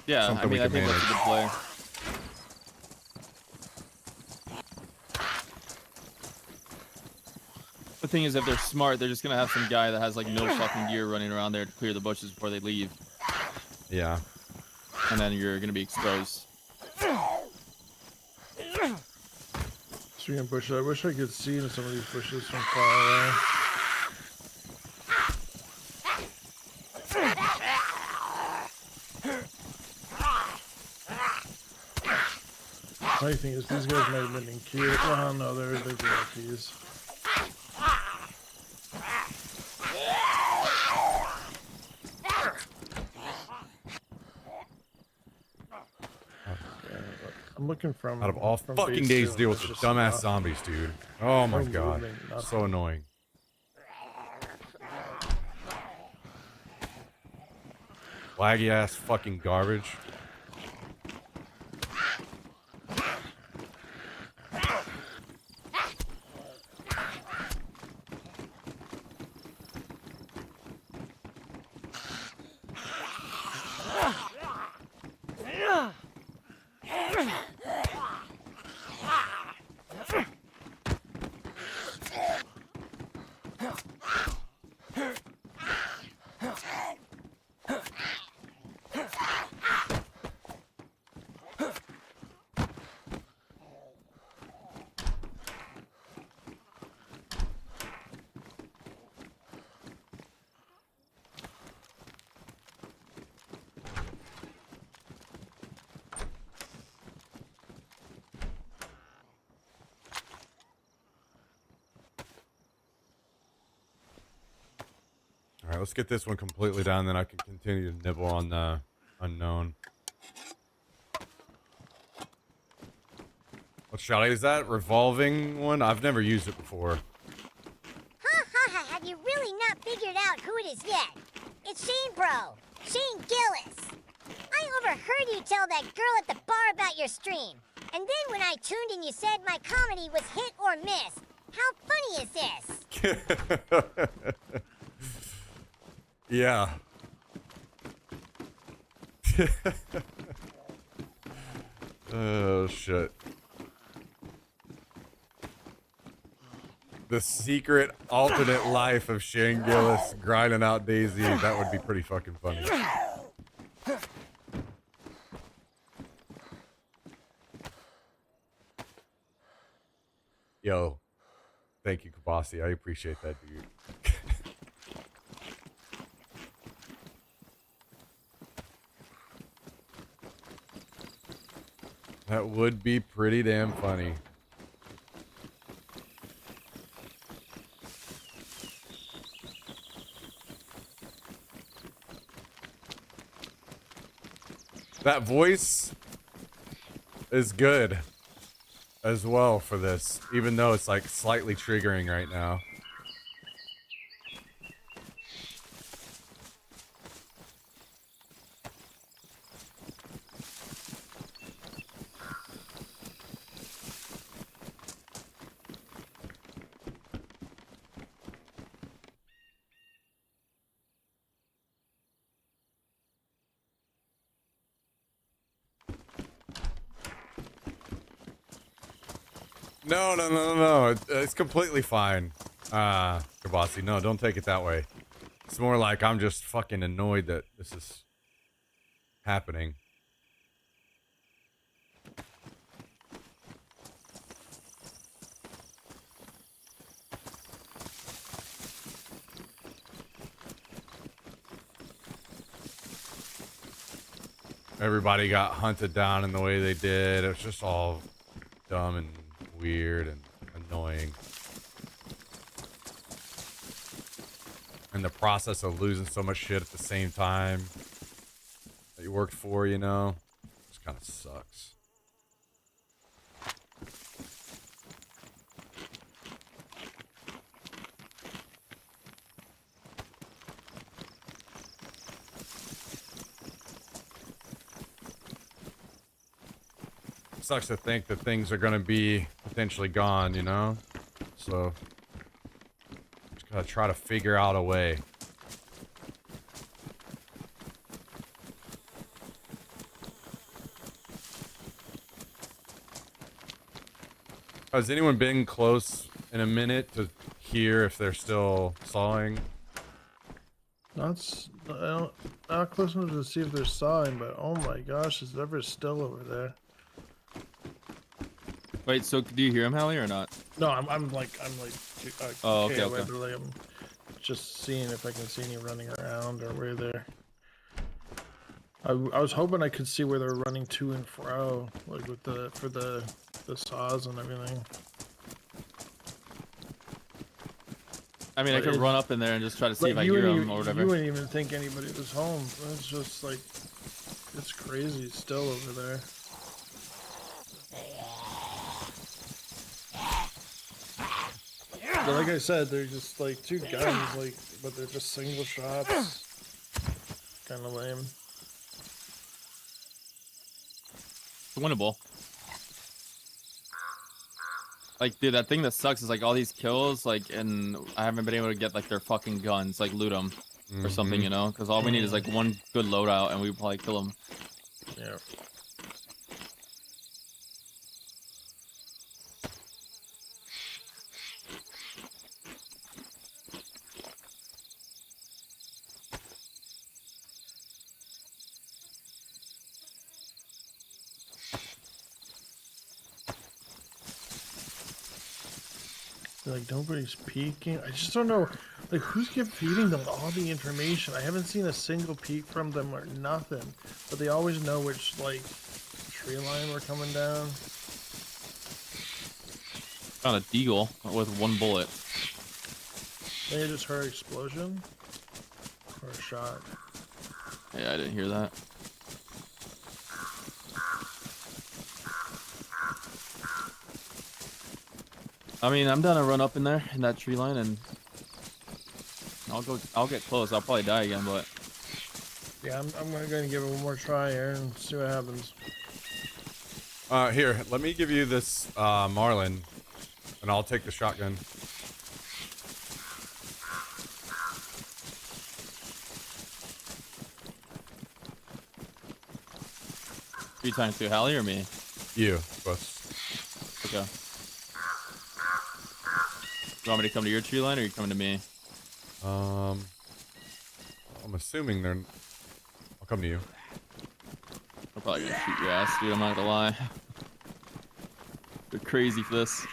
D: Yeah,
A: something
D: I mean
A: we
D: I
A: can
D: think that's a good play. The thing is, if they're smart, they're just gonna have some guy that has like no fucking gear running around there to clear the bushes before they leave,
A: Yeah.
D: and then you're gonna be exposed.
C: Speaking of bushes, I wish I could see in some of these bushes from far away. Funny thing is, these guys might have been in queue. Oh no, they're rookies. I'm looking from
A: Out of all
C: from
A: fucking
C: base
A: days
C: two,
A: to deal with
C: it's
A: the
C: just
A: dumbass
C: enough.
A: zombies, dude. Oh my
C: No
A: god.
C: movement, nothing.
A: So annoying. Laggy ass fucking garbage. All right, let's get this one completely down, then I can continue to nibble on the unknown. What shot is that? Revolving one? I've never used it before.
E: Ha ha ha, have you really not figured out who it is yet? It's Shane Bro, Shane Gillis. I overheard you tell that girl at the bar about your stream. And then when I tuned in, you said my comedy was hit or miss. How funny is this?
A: Yeah. Oh, shit. The secret alternate life of Shane Gillis grinding out Daisy. That would be pretty fucking funny. Yo. Thank you, Kabasi. I appreciate that, dude. That would be pretty damn funny. That voice is good as well for this, even though it's like slightly triggering right now. No. It's completely fine. Kabasi, no, don't take it that way. It's more like I'm just fucking annoyed that this is happening. Everybody got hunted down in the way they did. It was just all dumb and weird and annoying. And the process of losing so much shit at the same time that you worked for, you know, just kind of sucks. Sucks to think that things are gonna be potentially gone, you know? So, just gotta try to figure out a way. Has anyone been close in a minute to hear if they're still sawing?
C: Not close enough to see if they're sawing, but oh my gosh, is it ever still over there?
D: Wait, so do you hear him, Hallie, or not?
C: No, I'm like
D: Oh, okay,
C: away,
D: okay.
C: but, like, I'm just seeing if I can see any running around or where they're. I was hoping I could see where they're running to and fro, like with for the saws and everything.
D: I mean, I
C: But
D: could
C: it-
D: run up in there and just try to see
C: Like,
D: if I
C: you
D: hear
C: wouldn't
D: him or
C: even-
D: whatever.
C: You wouldn't even think anybody was home. It's just like it's crazy still over there. But like I said, they're just like two guns, like, but they're just single shots. Kind of lame.
D: It's winnable. Like, dude, that thing that sucks is like all these kills, like, and I haven't been able to get like their fucking guns, like loot them or something, you know? Because all we need is like one good loadout, and we probably kill them.
C: Yeah. Like nobody's peeking. I just don't know, like who's feeding them all the information. I haven't seen a single peek from them or nothing, but they always know which like tree line we're coming down.
D: Found a deagle with one bullet.
C: Maybe I just heard an explosion or a shot.
D: Yeah, I didn't hear that. I mean, I'm down to run up in there in that tree line, and I'll get close. I'll probably die again, but
C: Yeah, I'm gonna give it one more try here and see what happens.
A: Here, let me give you this Marlin, and I'll take the shotgun.
D: 3 times 2, Hallie or me?
A: You, both.
D: Okay. You want me to come to your tree line, or you coming to me?
A: I'm assuming they're. I'll come to you.
D: I'm probably gonna shoot your ass, dude. I'm not gonna lie. They're crazy for this.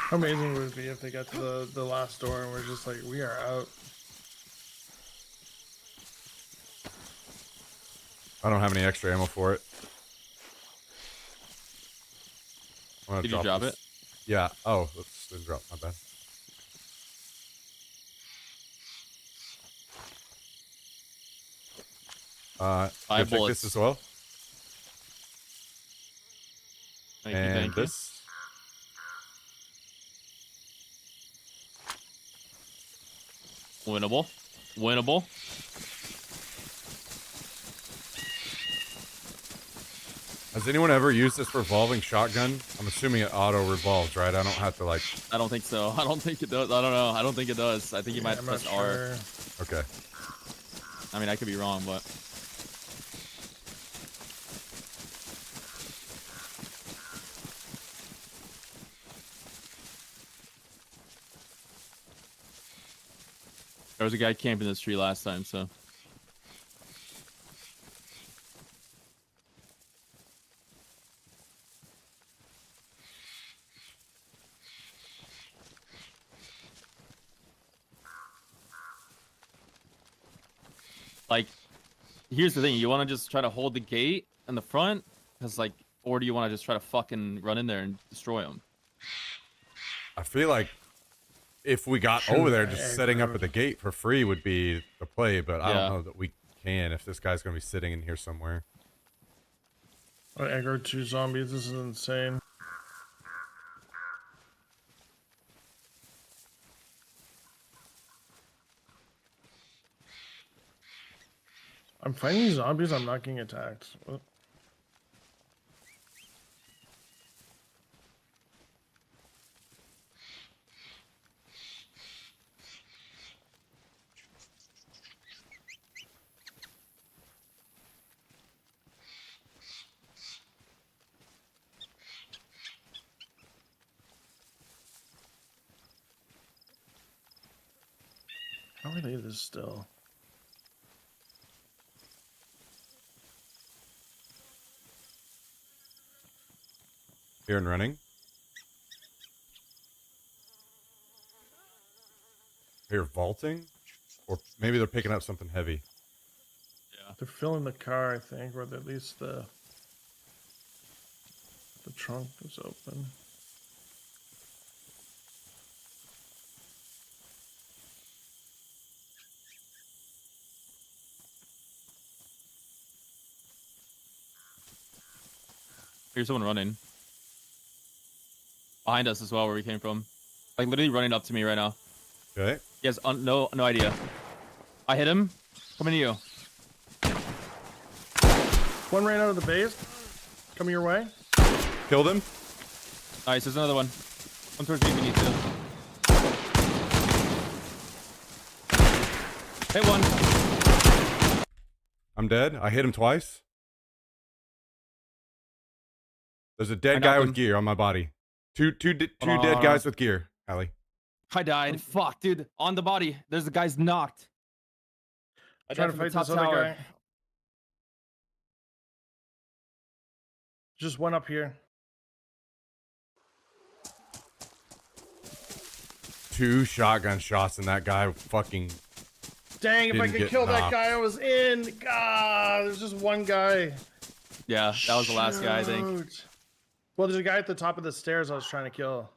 C: How amazing would it be if they got to the last door and we're just like, we are out.
A: I don't have any extra ammo for it. I'm gonna
D: Did you drop
A: this.
D: it?
A: Yeah. Oh, oops, didn't drop. My bad.
D: Five
A: you'll take
D: bullets.
A: this as well.
D: Thank you,
A: And
D: thank you.
A: this.
D: Winnable. Winnable.
A: Has anyone ever used this revolving shotgun? I'm assuming it auto revolves, right? I don't have to like.
D: I don't think so. I don't think it does. I don't know. I don't think it does. I think you might
C: I'm
D: press
C: not
D: R.
C: sure.
A: Okay.
D: I mean, I could be wrong, but there was a guy camping this tree last time, so. Like, here's the thing: you want to just try to hold the gate in the front, cause like, or do you want to just try to fucking run in there and destroy them?
A: I feel like if we got
C: Shoot,
A: over there, just setting up
C: aggroed.
A: at the gate for free would be the play, but I
D: Yeah.
A: don't know that we can if this guy's gonna be sitting in here somewhere.
C: Oh, aggro 2 zombies. This is insane. I'm fighting these zombies. I'm not getting attacked. What? How are they this still?
A: Here and running. Here vaulting, or maybe they're picking up something heavy.
C: They're filling the car, I think, or at least the. The trunk is open.
D: Here's someone running. Behind us as well, where we came from. Like literally running up to me right now.
A: Okay.
D: He has no idea. I hit him. Coming to you.
C: One ran out of the base. Coming your way.
A: Killed him.
D: Nice, there's another one. Come towards me if you need to. Hit one.
A: I'm dead. I hit him twice. There's a
D: I
A: dead
D: knocked
A: guy
D: him.
A: with gear on my body. Two dead
D: Hold on.
A: guys with gear, Allie.
D: I died. Fuck, dude. On the body. There's the guy's knocked. I
C: Trying
D: died
C: to
D: from the
C: fight
D: top
C: this other
D: tower.
C: guy. Just one up here.
A: 2 shotgun shots and that guy fucking.
C: Dang, if I
A: Didn't
C: could
A: get
C: kill that
A: knocked.
C: guy, I was in. God, there's just one guy.
D: Yeah, that was the last guy, I think.
C: Shoot. Well, there's a guy at the top of the stairs I was trying to kill.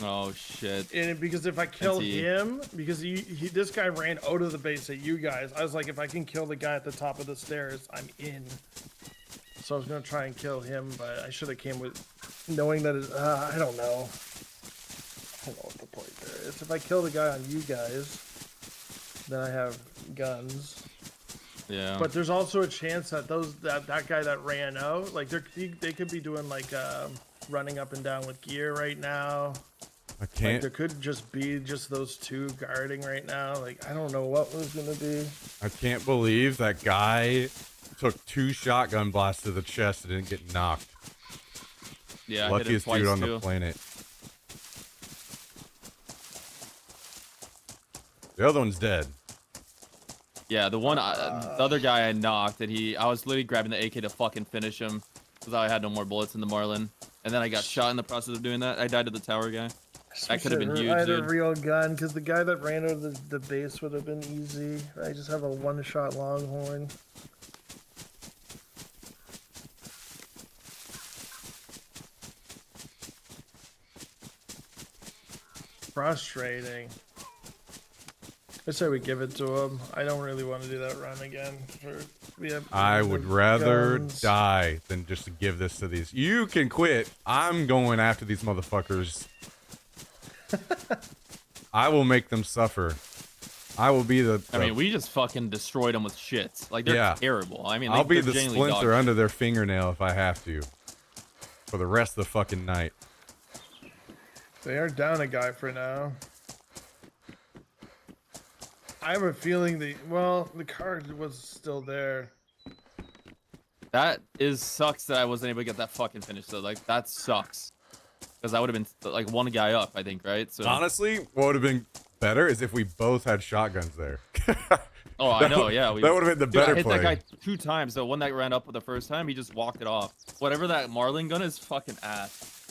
D: Oh, shit.
C: And because if I kill
D: he-
C: him, because this guy ran out of the base at you guys, I was like, if I can kill the guy at the top of the stairs, I'm in. So I was gonna try and kill him, but I should have came with knowing that I don't know. I don't know what the point there is. If I kill the guy on you guys, then I have guns.
D: Yeah.
C: But there's also a chance that that guy that ran out, like they could be doing like running up and down with gear right now.
A: I
C: Like
A: can't.
C: there could just be just those two guarding right now. Like I don't know what was gonna be.
A: I can't believe that guy took 2 shotgun blasts to the chest and didn't get knocked.
D: yeah, I hit him
A: Luckiest
D: twice,
A: dude on
D: too.
A: the planet. The other one's dead.
D: Yeah, the one, the other guy I knocked, and I was literally grabbing the AK to fucking finish him, because I had no more bullets in the Marlin. And then I got shot in the process of doing that. I died to the tower guy. That could have been huge,
C: I had a
D: dude.
C: real gun because the guy that ran out of the base would have been easy. I just have a one-shot longhorn. Frustrating. I say we give it to him. I don't really want to do that run again.
A: I would rather
C: guns.
A: die than just to give this to these. You can quit. I'm going after these motherfuckers. I will make them suffer. I will be the.
D: I mean, we just fucking destroyed them with shits. Like, they're
A: Yeah.
D: terrible. I mean,
A: I'll be
D: they're
A: the
D: genuinely
A: splinter
D: dog
A: under their fingernail if I have to. For the rest of the fucking night.
C: They are down a guy for now. I have a feeling the card was still there.
D: That sucks that I wasn't able to get that fucking finish, though. Like, that sucks. Because I would have been, like, one guy up, I think, right? So.
A: Honestly, what would have been better is if we both had shotguns there.
D: Oh, I know, yeah.
A: That would have been the
D: Dude,
A: better
D: I hit
A: play.
D: that guy 2 times. The one that ran up the first time, he just walked it off. Whatever that Marlin gun is, fucking ass.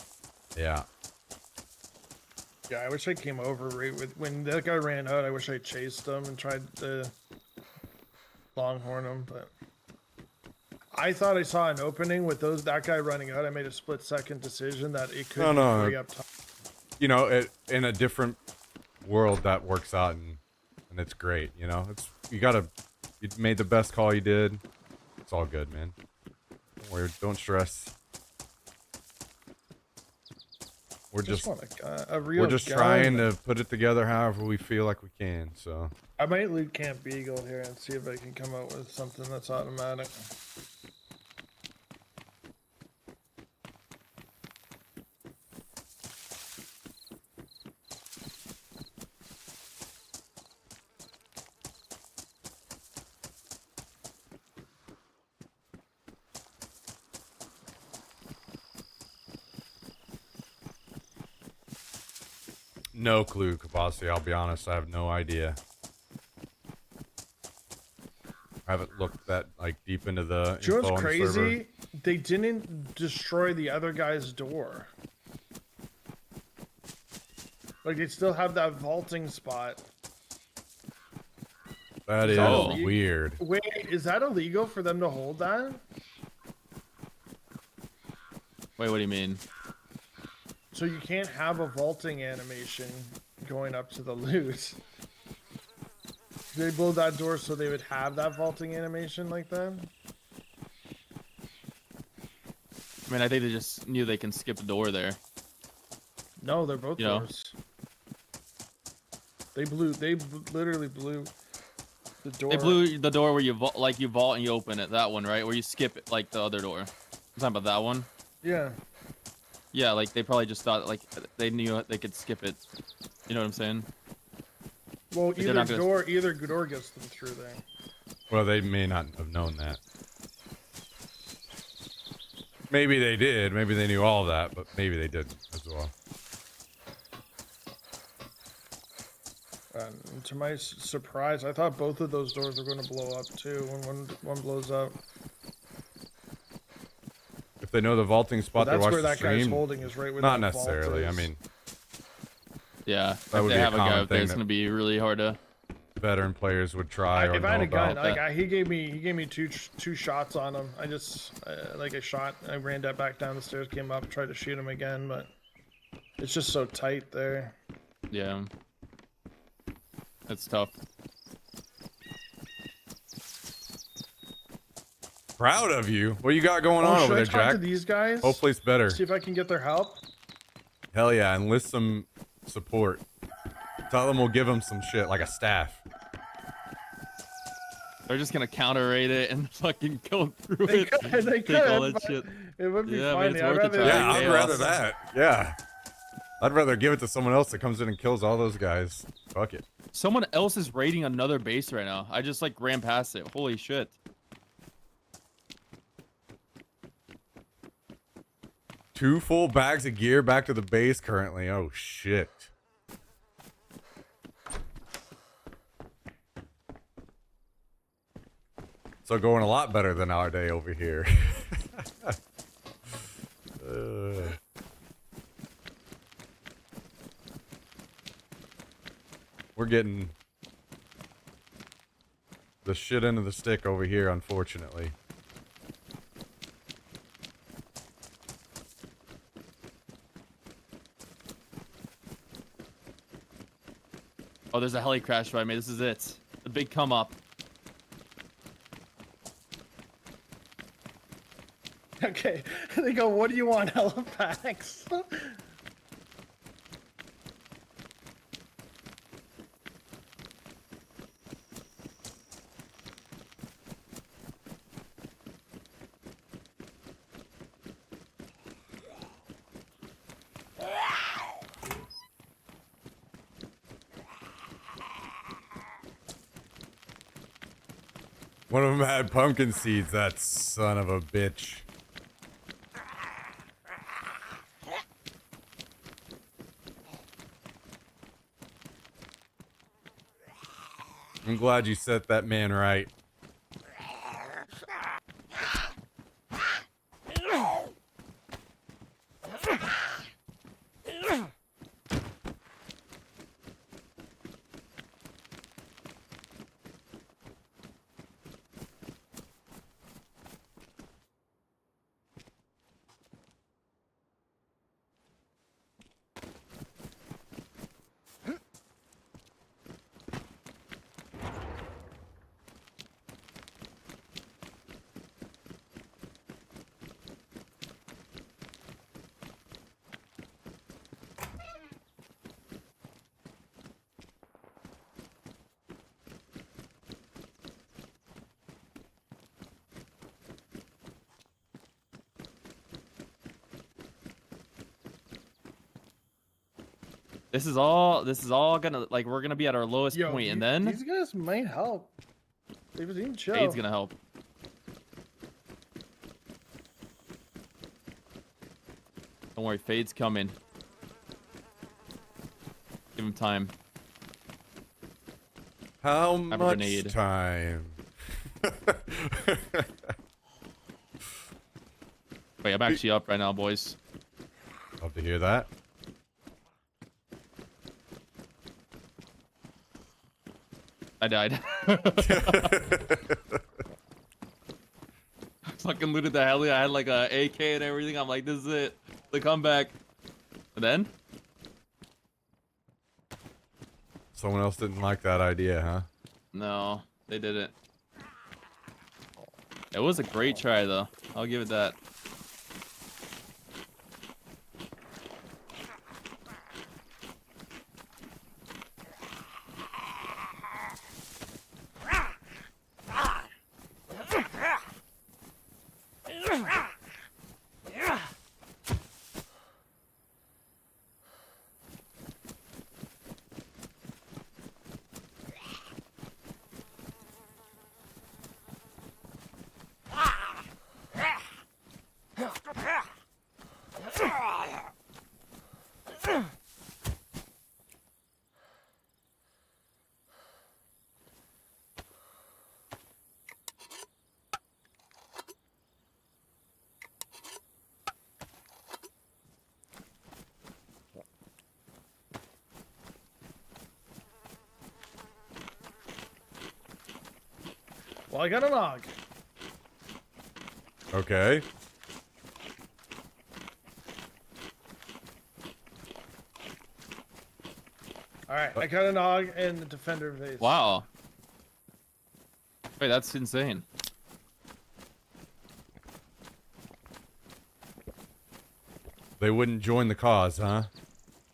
A: Yeah.
C: Yeah, I wish I came over right with when that guy ran out. I wish I chased him and tried to longhorn him, but I thought I saw an opening with that guy running out. I made a split-second decision that it could
A: No.
C: free up time.
A: You know, in a different world that works out and it's great, you know? You made the best call you did. It's all good, man. Don't worry, don't stress. We're just
C: want a real
A: we're just
C: gun.
A: trying to put it together however we feel like we can, so.
C: I might loot Camp Beagle here and see if I can come out with something that's automatic.
A: No clue, Kabasi. I'll be honest, I have no idea. I haven't looked that deep into the
C: Do you know
A: info
C: what's
A: on the server.
C: crazy? They didn't destroy the other guy's door. Like they still have that vaulting spot.
A: That is
C: Oh.
A: weird.
C: Wait, is that illegal for them to hold that?
D: Wait, what do you mean?
C: So you can't have a vaulting animation going up to the loot. They blow that door so they would have that vaulting animation like that?
D: I mean, I think they just knew they can skip the door there.
C: No, they're both
D: You know?
C: doors. They literally blew the door.
D: They blew the door where you vault, you vault and you open it. That one, right? Where you skip it, like the other door. I'm talking about that one.
C: Yeah.
D: Yeah, like they probably just thought like they knew they could skip it. You know what I'm saying?
C: Well,
D: they're not gonna-
C: either door gets them through there.
A: Well, they may not have known that. Maybe they did. Maybe they knew all that, but maybe they didn't as well.
C: To my surprise, I thought both of those doors were going to blow up too when one blows up.
A: If they know the vaulting spot,
C: But
A: they
C: that's
A: watch
C: where
A: the
C: that guy's
A: stream.
C: holding is right where
A: Not
C: that vault
A: necessarily. I
C: is.
A: mean,
D: Yeah.
A: That
D: If
A: would
D: they
A: be a
D: have a guy
A: common
D: up there,
A: thing
D: it's
A: that-
D: gonna be really hard to.
A: veteran players would try or
C: if I had
A: know
C: a gun,
A: about.
C: like
D: that.
C: he gave me two shots on him. I just I shot. I ran that back down the stairs, came up, tried to shoot him again, but it's just so tight there.
D: Yeah. It's tough.
A: Proud of you. What you got going on
C: should
A: over
C: I
A: there,
C: talk
A: Jack?
C: to these guys?
A: Hopefully it's better.
C: See if I can get their help.
A: Hell yeah, enlist some support. Tell them we'll give them some shit, like a staff.
D: They're just gonna counter raid it and fucking go through
C: They
D: it.
C: could, they
D: Take all
C: could,
D: that
C: but
D: shit.
C: it would be
D: Yeah, I mean,
C: funny.
D: it's
C: I'd
D: worth a
C: rather
D: try.
A: Yeah, I'd
D: Yeah,
A: rather
D: awesome.
A: that. Yeah. I'd rather give it to someone else that comes in and kills all those guys. Fuck it.
D: Someone else is raiding another base right now. I just like ran past it. Holy shit.
A: Two full bags of gear back to the base currently. Oh shit. So going a lot better than our day over here. We're getting the shit end of the stick over here, unfortunately.
D: Oh, there's a heli crash by me. This is it. The big come up.
C: Okay. They go, what do you want, Halifax?
A: One of them had pumpkin seeds, that son of a bitch. I'm glad you set that man right.
D: This is all gonna like we're gonna be at our lowest
C: Yo,
D: point, and
C: these-
D: then
C: these guys might help. They seem chill.
D: Aid's gonna help. Don't worry, Fade's coming. Give him time.
A: How
D: a
A: much
D: grenade.
A: time?
D: Wait, I'm actually up right now, boys.
A: Love to hear that.
D: I died. fucking looted the heli. I had like a AK and everything. I'm like, this is it. The comeback. And then?
A: Someone else didn't like that idea, huh?
D: No, they didn't. It was a great try though. I'll give it that.
C: Well, I got an AUG.
A: Okay.
C: Alright, I got an AUG and the defender vase.
D: Wow. Wait, that's insane.
A: They wouldn't join the cause, huh?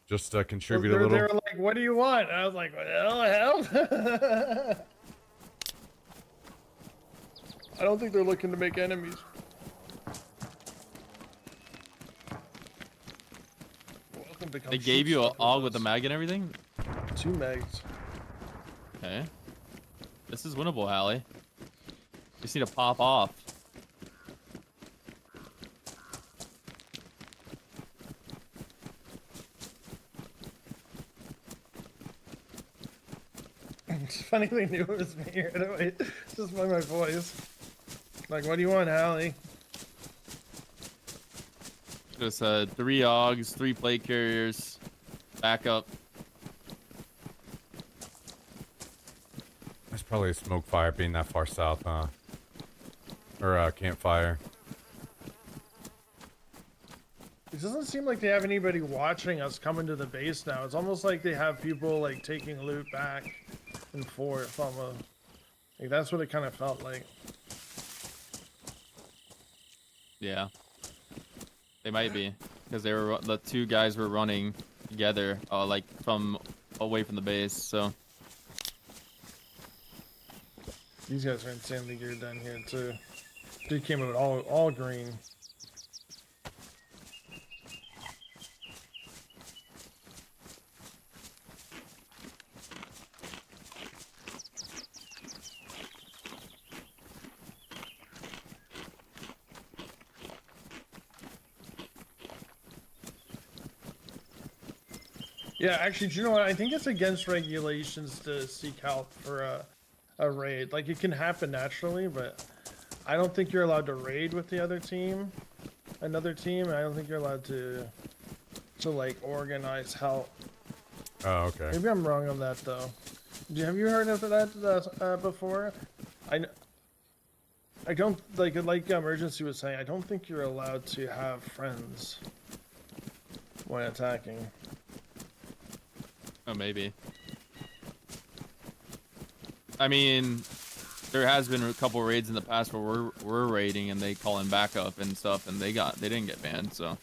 A: Just contribute a
C: They
A: little.
C: were like, what do you want? And I was like, what the hell? I don't think they're looking to make enemies. Welcome to
D: They gave you a AUG with the mag and everything?
C: 2 megs.
D: Okay. This is winnable, Hallie. You just need to pop off.
C: It's funny they knew it was me right away. Just by my voice. Like, what do you want, Hallie?
D: Just 3 AUGs, 3 plate carriers, backup.
A: That's probably a smoke fire being that far south, huh? Or campfire.
C: It doesn't seem like they have anybody watching us coming to the base now. It's almost like they have people like taking loot back and forth from a. Like that's what it kind of felt like.
D: Yeah. They might be. Because they were the 2 guys were running together, like from away from the base, so.
C: These guys are insanely geared down here too. Dude came in all green. Yeah, actually, do you know what? I think it's against regulations to seek out for a raid. Like, it can happen naturally, but I don't think you're allowed to raid with the other team. Another team, I don't think you're allowed to like, organize help.
A: Oh, okay.
C: Maybe I'm wrong on that, though. Have you heard of that before? I don't, like Emergency was saying, I don't think you're allowed to have friends when attacking.
D: Oh, maybe. I mean, there has been a couple raids in the past where we're raiding and they call in backup and stuff, and they didn't get banned. So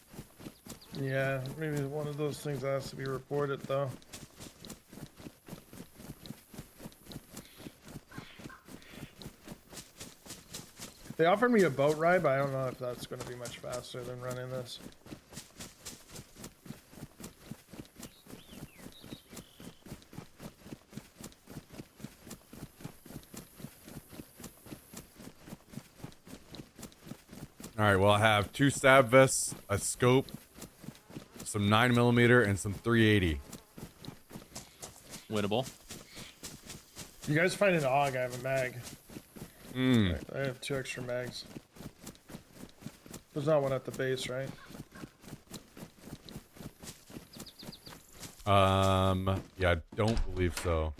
C: Yeah, maybe one of those things that has to be reported, though. They offered me a boat ride, but I don't know if that's going to be much faster than running this.
A: All right. Well, I have 2 stab vests, a scope, some 9mm, and some 380.
D: winnable.
C: You guys find an AUG, I have a mag.
A: Hmm.
C: I have 2 extra mags. There's not one at the base, right?
A: Yeah, I don't believe so.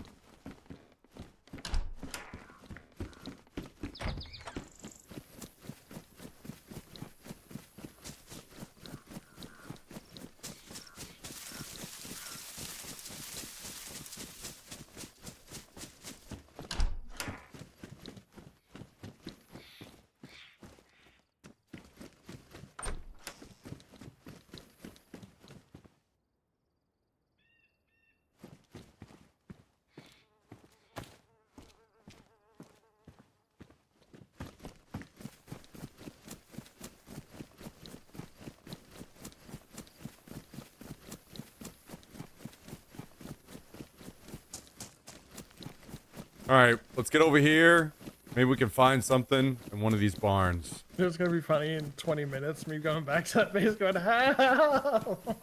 A: All right, let's get over here. Maybe we can find something in one of these barns.
C: It's gonna be funny in 20 minutes. Me going back to that base, going, help!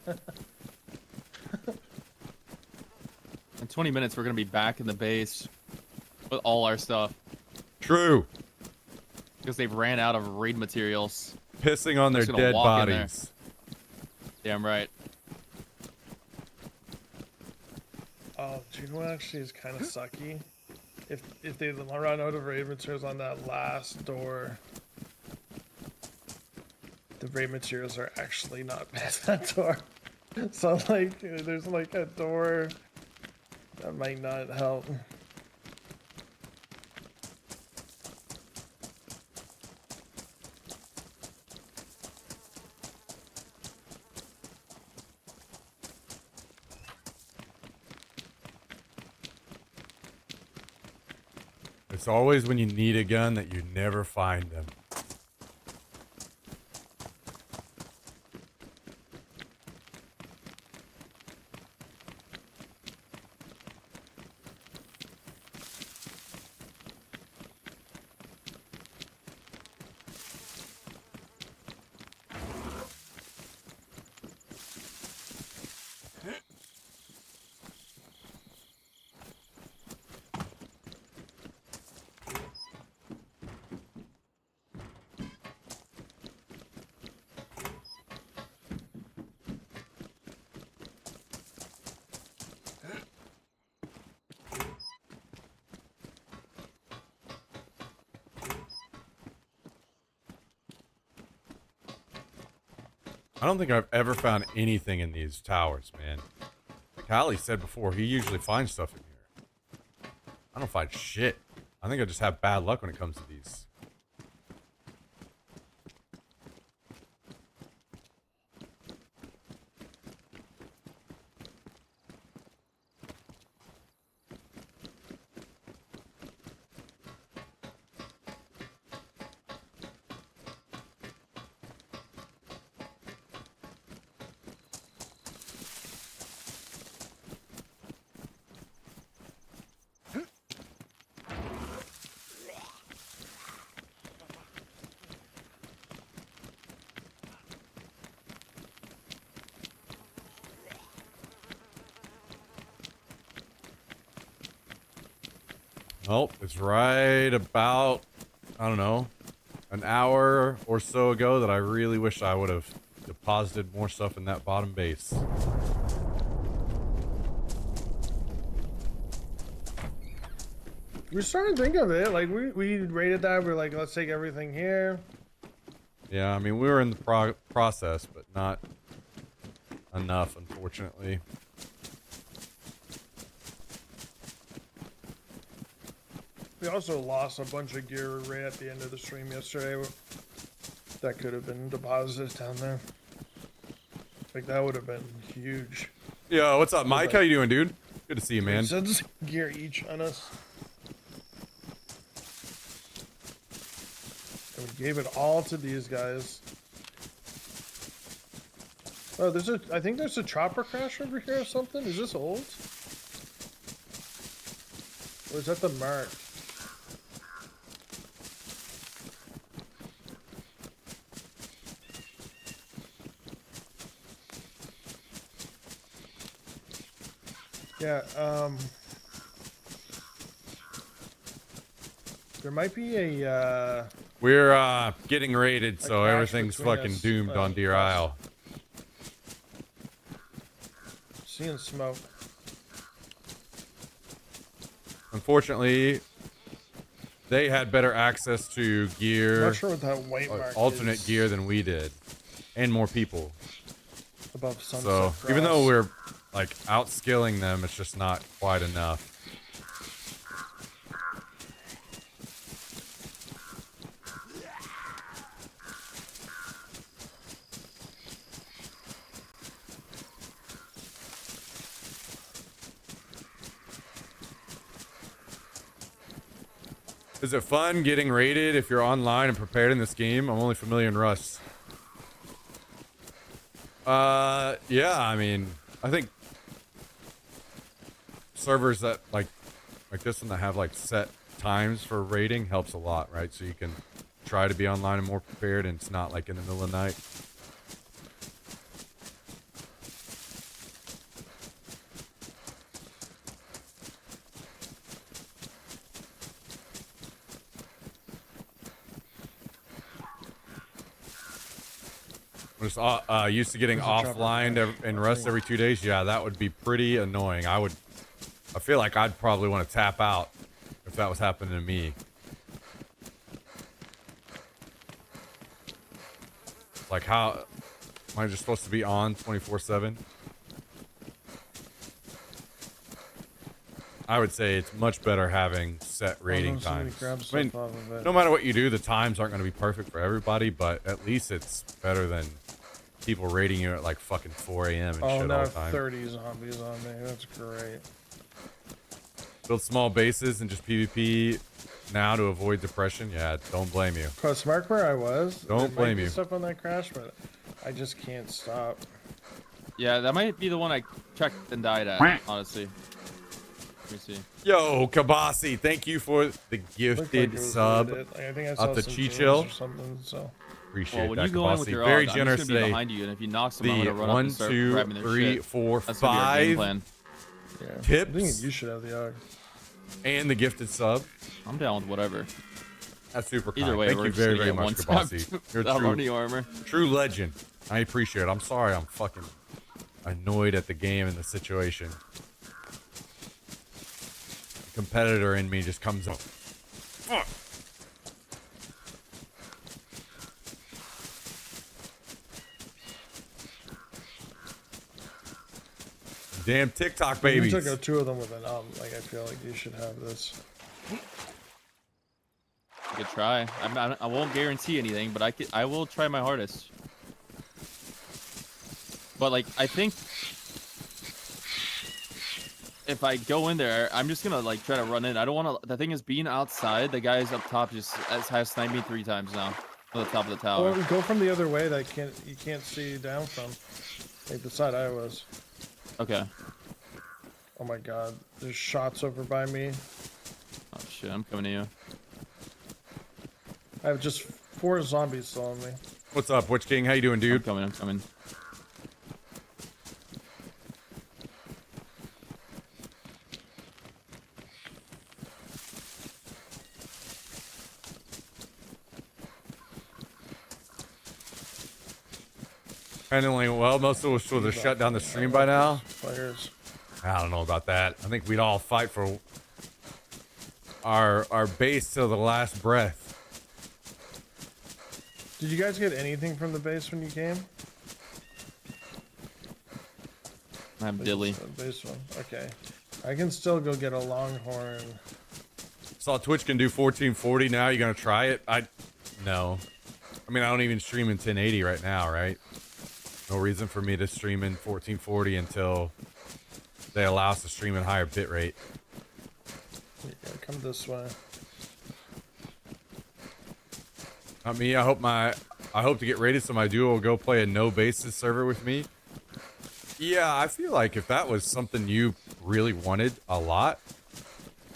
D: In 20 minutes, we're gonna be back in the base with all our stuff
A: True.
D: because they've ran out of raid materials.
A: Pissing on their
D: Just gonna
A: dead
D: walk in there.
A: bodies.
D: Damn right.
C: Oh, do you know what actually is kind of sucky? If they run out of raid materials on that last door, the raid materials are actually not past that door. So like, there's like a door that might not help.
A: It's always when you need a gun that you never find them. I don't think I've ever found anything in these towers, man. Like Hallie said before, he usually finds stuff in here. I don't find shit. I think I just have bad luck when it comes to these. Well, it's right about, I don't know, an hour or so ago that I really wish I would have deposited more stuff in that bottom base.
C: We're starting to think of it. Like we rated that. We're like, let's take everything here.
A: Yeah, I mean, we were in the process, but not enough, unfortunately.
C: We also lost a bunch of gear right at the end of the stream yesterday. That could have been deposited down there. Like that would have been huge.
A: Yo, what's up, Mike? How you doing, dude? Good to see you, man.
C: Sends gear each on us. And we gave it all to these guys. Oh, I think there's a chopper crash over here or something. Is this old? Or is that the mark? Yeah, there might be a,
A: We're getting raided, so
C: crash
A: everything's
C: between
A: fucking
C: us,
A: doomed on Deer
C: us.
A: Isle.
C: seeing smoke.
A: Unfortunately, they had better access to
C: I'm
A: gear,
C: not sure what that white mark
A: alternate
C: is
A: gear than we did, and more people.
C: above Sunset
A: So
C: Cross.
A: even though we're like outskilling them, it's just not quite enough. Is it fun getting raided if you're online and prepared in this game? I'm only familiar in Rust. Yeah, I mean, I think servers that like like this one that have like set times for raiding helps a lot, right? So you can try to be online and more prepared, and it's not like in the middle of the night. I'm just used to getting
C: There's a dropper
A: offline
C: cache.
A: and rest every 2 days. Yeah, that would be pretty annoying. I feel like I'd probably want to tap out if that was happening to me. Like, how am I just supposed to be on 24/7? I would say it's much better having set rating
C: Somebody
A: times.
C: grab
A: I mean,
C: stuff off of it.
A: no matter what you do, the times aren't going to be perfect for everybody, but at least it's better than people raiding you at like fucking 4 a.m. and
C: Oh,
A: shit all
C: now
A: the time.
C: 30 zombies on me. That's great.
A: Build small bases and just PvP now to avoid depression. Yeah, don't blame you.
C: Cause mark where I was.
A: Don't
C: there might
A: blame
C: be
A: you.
C: Stuff on that crash, but I just can't stop.
D: Yeah, that might be the one I checked and died at, honestly. Let me see.
A: Yo, Kabasi, thank you for the
C: Looked like it
A: gifted
C: was
A: sub.
C: looted. Like, I think I saw
A: Up the
C: some
A: Chicho.
C: jeans or something. So
A: Appreciate
D: Well, when
A: that,
D: you go in with
A: Kabasi.
D: your
A: Very
D: AUG,
A: generous
D: I'm just gonna be
A: today.
D: behind you, and if you knock someone, I'm
A: The
D: gonna run up
A: 1,
D: and start
A: 2,
D: grabbing their
A: 3,
D: shit.
A: 4,
D: That's gonna be our game
A: 5,
D: plan.
C: yeah.
A: Tips?
C: I think you should have the AUG.
A: and the gifted sub.
D: I'm down with whatever.
A: That's super kind.
D: Either way,
A: Thank
D: we're
A: you
D: just
A: very,
D: gonna
A: very
D: get
A: much,
D: one
A: Kabasi.
D: tap
A: You're a
D: without
A: true,
D: any armor.
A: true legend. I appreciate it. I'm sorry I'm fucking annoyed at the game and the situation. The competitor in me just comes up. Fuck. Damn TikTok
C: You
A: babies.
C: took out 2 of them with an like I feel like you should have this.
D: You could try. I won't guarantee anything, but I will try my hardest. But like, I think if I go in there, I'm just gonna like try to run in. I don't want to. The thing is, being outside, the guys up top just has sniped me 3 times now on the top of the tower.
C: Or go from the other way that you can't see down from. Like the side I was.
D: Okay.
C: Oh my god, there's shots over by me.
D: Oh shit, I'm coming to you.
C: I have just 4 zombies still on me.
A: What's up, Witch King? How you doing,
D: I'm
A: dude?
D: coming. I'm coming.
A: Apparently, well, most of us would have shut down the stream by now.
C: Players.
A: I don't know about that. I think we'd all fight for our base till the last breath.
C: Did you guys get anything from the base when you came?
D: I'm
C: Like,
D: dilly.
C: the base one. Okay. I can still go get a longhorn.
A: Saw Twitch can do 1440 now. You gonna try it? No. I mean, I don't even stream in 1080 right now, right? No reason for me to stream in 1440 until they allow us to stream in higher bitrate.
C: Yeah, come this way.
A: Not me. I hope to get rated so my duo will go play a no basis server with me. Yeah, I feel like if that was something you really wanted a lot,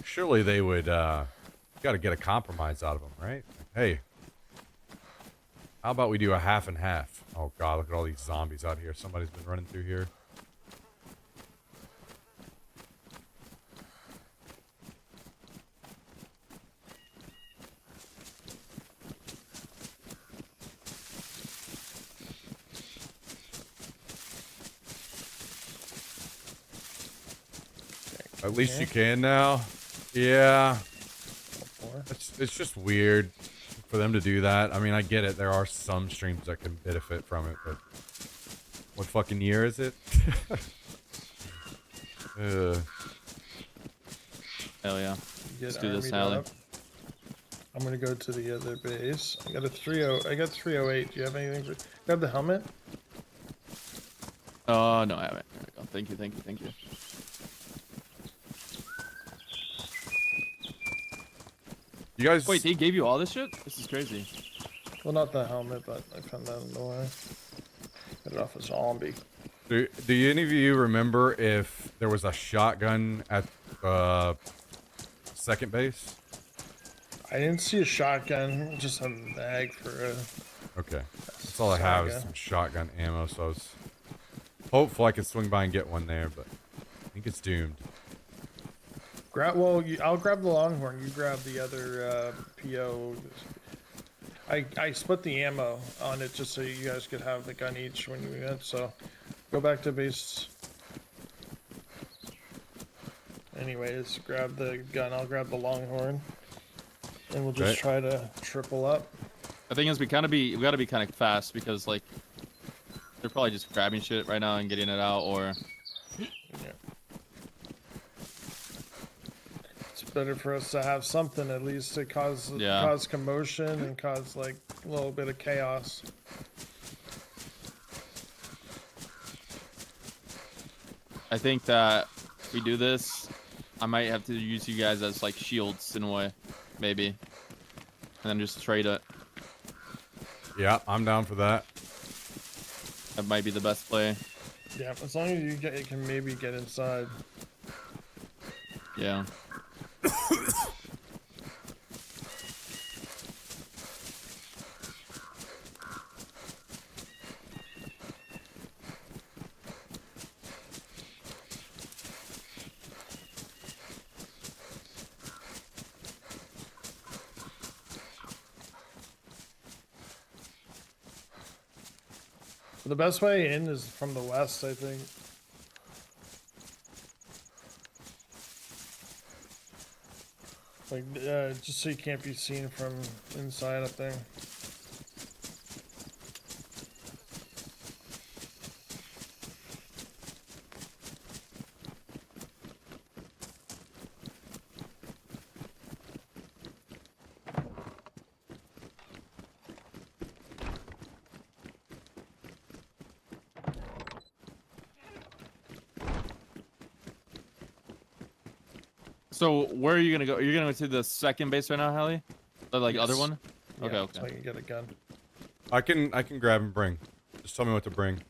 A: surely they would got to get a compromise out of them, right? Hey, how about we do a half and half? Oh god, look at all these zombies out here. Somebody's been running through here. At least you can now. Yeah.
C: Four.
A: It's just weird for them to do that. I mean, I get it. There are some streams that can benefit from it, but what fucking year is it?
D: Hell yeah.
C: Get
D: Let's do this,
C: armied
D: Sally.
C: up. I'm gonna go to the other base. I got a 30. I got 308. Do you have anything? For, grab the helmet.
D: Oh no, I haven't. There we go. Thank you. Thank you. Thank you.
A: You guys,
D: Wait, they gave you all this shit? This is crazy.
C: Well, not the helmet, but I found that in the way. Got it off a zombie.
A: do any of you remember if there was a shotgun at second base?
C: I didn't see a shotgun, just a mag for a.
A: Okay. That's all I have is
C: Saga.
A: some shotgun ammo, so I was hopeful I could swing by and get one there, but I think it's doomed.
C: I'll grab the Longhorn. You grab the other PO. I split the ammo on it just so you guys could have the gun each when you went. So go back to base. Anyways, grab the gun. I'll grab the Longhorn, and we'll just try to triple up.
D: The thing is, we gotta be kind of fast because like they're probably just grabbing shit right now and getting it out, or
C: Yeah. It's better for us to have something at least to cause commotion and cause like a little bit of chaos.
D: I think that if we do this, I might have to use you guys as like shields in a way, maybe, and then just trade it.
A: Yeah, I'm down for that.
D: That might be the best play.
C: Yeah, as long as you can maybe get inside.
D: Yeah.
C: The best way in is from the west, I think. Like, just so you can't be seen from inside up there.
D: So where are you gonna go? You're gonna go to the second base right now, Hallie? The like other one?
C: Yeah,
D: Okay, okay.
C: So I can get a gun.
A: I can grab and bring. Just tell me what to bring.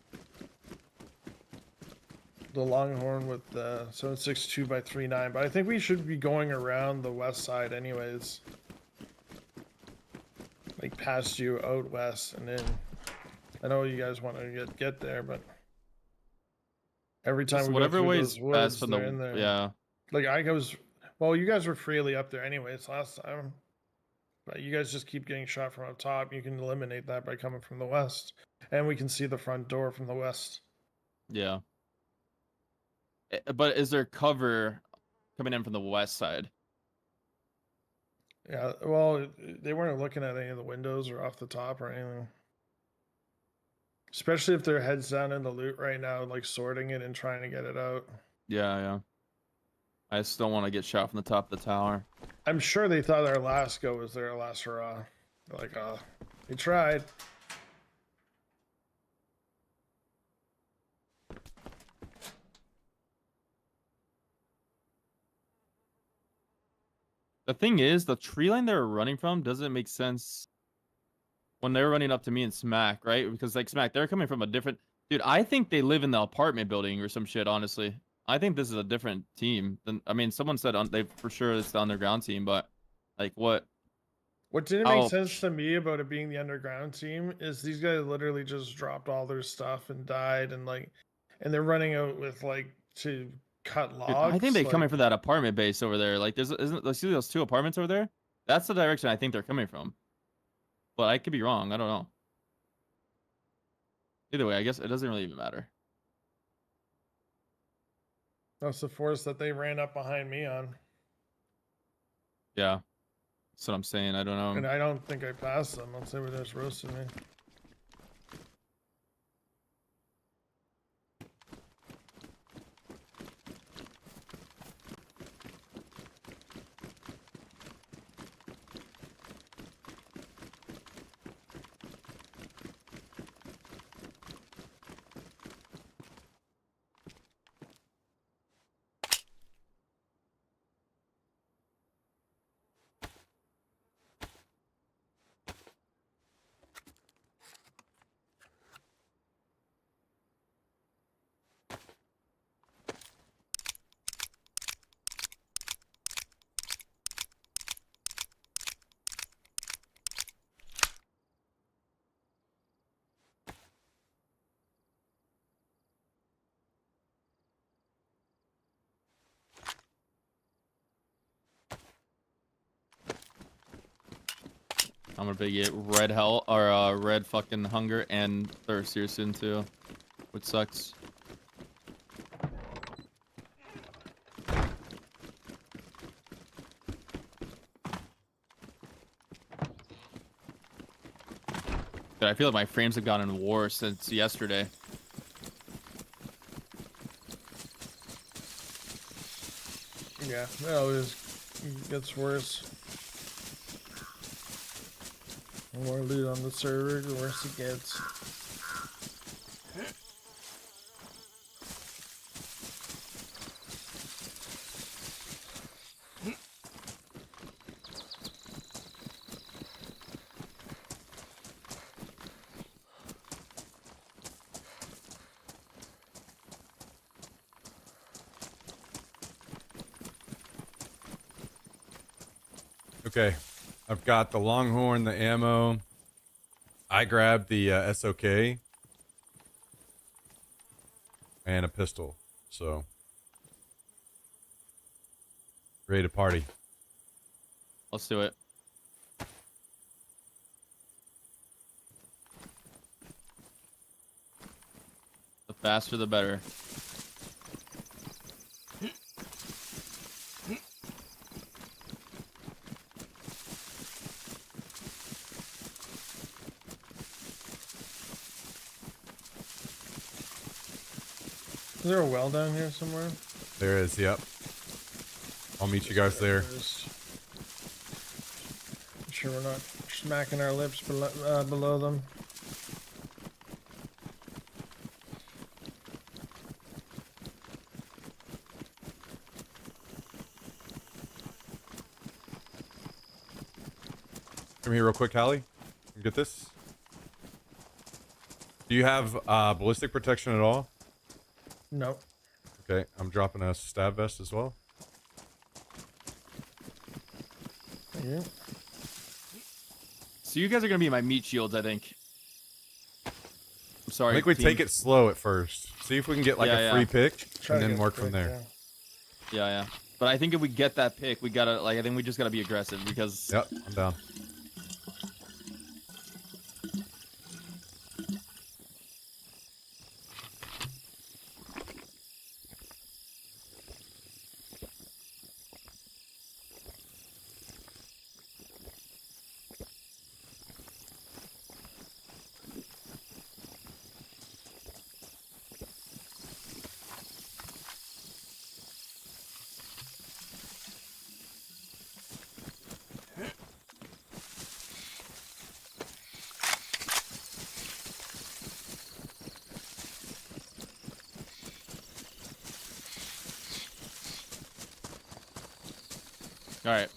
C: The Longhorn with the 7.62 by 3.9, but I think we should be going around the west side anyways. Like past you out west, and then I know you guys want to get there, but every time
D: Just
C: we
D: whatever
C: go through
D: way
C: those
D: is
C: woods,
D: best for
C: they're in there.
D: yeah.
C: Like well, you guys were freely up there anyways last time, but you guys just keep getting shot from up top. You can eliminate that by coming from the west, and we can see the front door from the west.
D: Yeah. But is there cover coming in from the west side?
C: Yeah, well, they weren't looking at any of the windows or off the top or anything. Especially if their heads down in the loot right now, like sorting it and trying to get it out.
D: Yeah, yeah. I just don't want to get shot from the top of the tower.
C: I'm sure they thought our last go was their last hurrah. They're like, they tried.
D: The thing is, the tree line they were running from doesn't make sense when they were running up to me and Smack, right? Because like Smack, they're coming from a different dude. I think they live in the apartment building or some shit, honestly. I think this is a different team than I mean, someone said they for sure it's the underground team, but like what?
C: What didn't make sense to me about it being the underground team is these guys literally just dropped all their stuff and died, and they're running out with like to cut logs.
D: Dude, I think they're
C: like,
D: coming from that apartment base over there. Like see those two apartments over there? That's the direction I think they're coming from. But I could be wrong. I don't know. Either way, I guess it doesn't really even matter.
C: That's the force that they ran up behind me on.
D: Yeah. That's what I'm saying. I don't know.
C: And I don't think I passed them. I'll say where they're just roasting me.
D: I'm gonna be get red hell or red fucking hunger and thirst here soon too, which sucks. Dude, I feel like my frames have gotten worse since yesterday.
C: Yeah, it always gets worse. The more loot on the server, the worse it gets.
A: Okay, I've got the Longhorn, the ammo. I grabbed the SOK and a pistol. So, ready to party.
D: Let's do it. The faster, the better.
C: Is there a well down here somewhere?
A: There is, yep. I'll meet you guys there.
C: Make sure we're not smacking our lips below them.
A: Come here real quick, Hallie. Get this. Do you have ballistic protection at all?
C: No.
A: Okay, I'm dropping a stab vest as well.
C: Thank you.
D: So you guys are gonna be my meat shields, I think. I'm sorry.
A: I think we
D: team.
A: take it slow at first. See if we can get like
D: Yeah,
A: a free
D: yeah.
A: pick
C: Try
A: and
C: to
A: then
C: get
A: work
C: quick,
A: from there.
C: yeah.
D: Yeah. But I think if we get that pick, we gotta I think we just gotta be aggressive because
A: Yep, I'm down.
D: all right.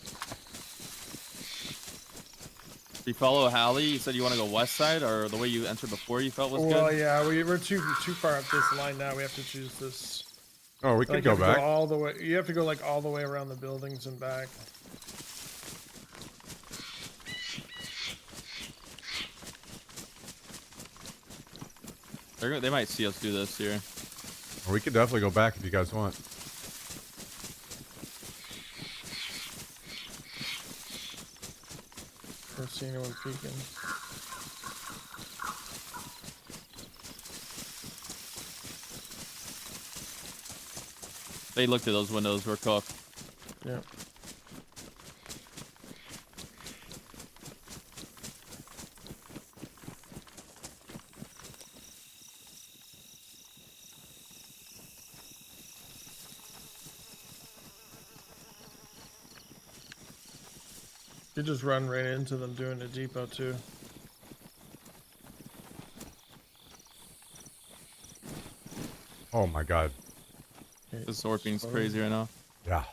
D: You follow Hallie. You said you want to go west side, or the way you entered before you felt was
C: Well,
D: good.
C: yeah, we're too far up this line now. We have to choose this.
A: Oh, we can
C: Like,
A: go
C: you have to
A: back.
C: all the way. You have to go like all the way around the buildings and back.
D: They might see us do this here.
A: Or we could definitely go back if you guys want.
C: Don't see anyone peeking.
D: They looked at those windows. We're cooked.
C: Yeah. You just run right into them doing the depot too.
A: Oh my god.
D: This Scorpion's crazy right now.
A: Yeah.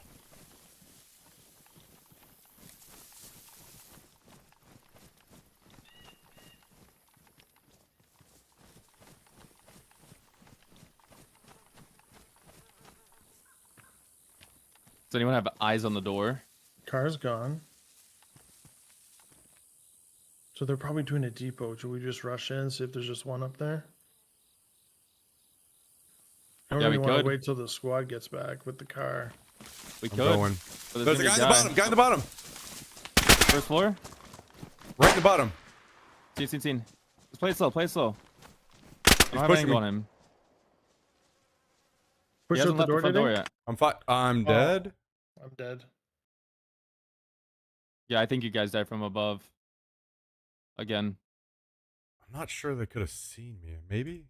D: Does anyone have eyes on the door?
C: Car's gone. So they're probably doing a depot. Should we just rush in, see if there's just one up there? I don't
D: Yeah,
C: really
D: we
C: want
D: could.
C: to wait till the squad gets back with the car.
D: We
A: I'm
D: could.
A: going.
D: But
A: There's a guy in the bottom. Guy in the bottom.
D: First floor.
A: Right in the bottom.
D: Seen. Just play it slow. Play it slow. I don't have
A: pushing
D: angle
A: me.
D: on him.
C: Push
D: He
C: out
D: hasn't
C: the
D: left
C: door,
D: the front
C: did he?
D: door yet.
A: I'm fine. I'm
C: Oh.
A: dead.
C: I'm dead.
D: Yeah, I think you guys died from above. Again.
A: I'm not sure they could have seen me. Maybe.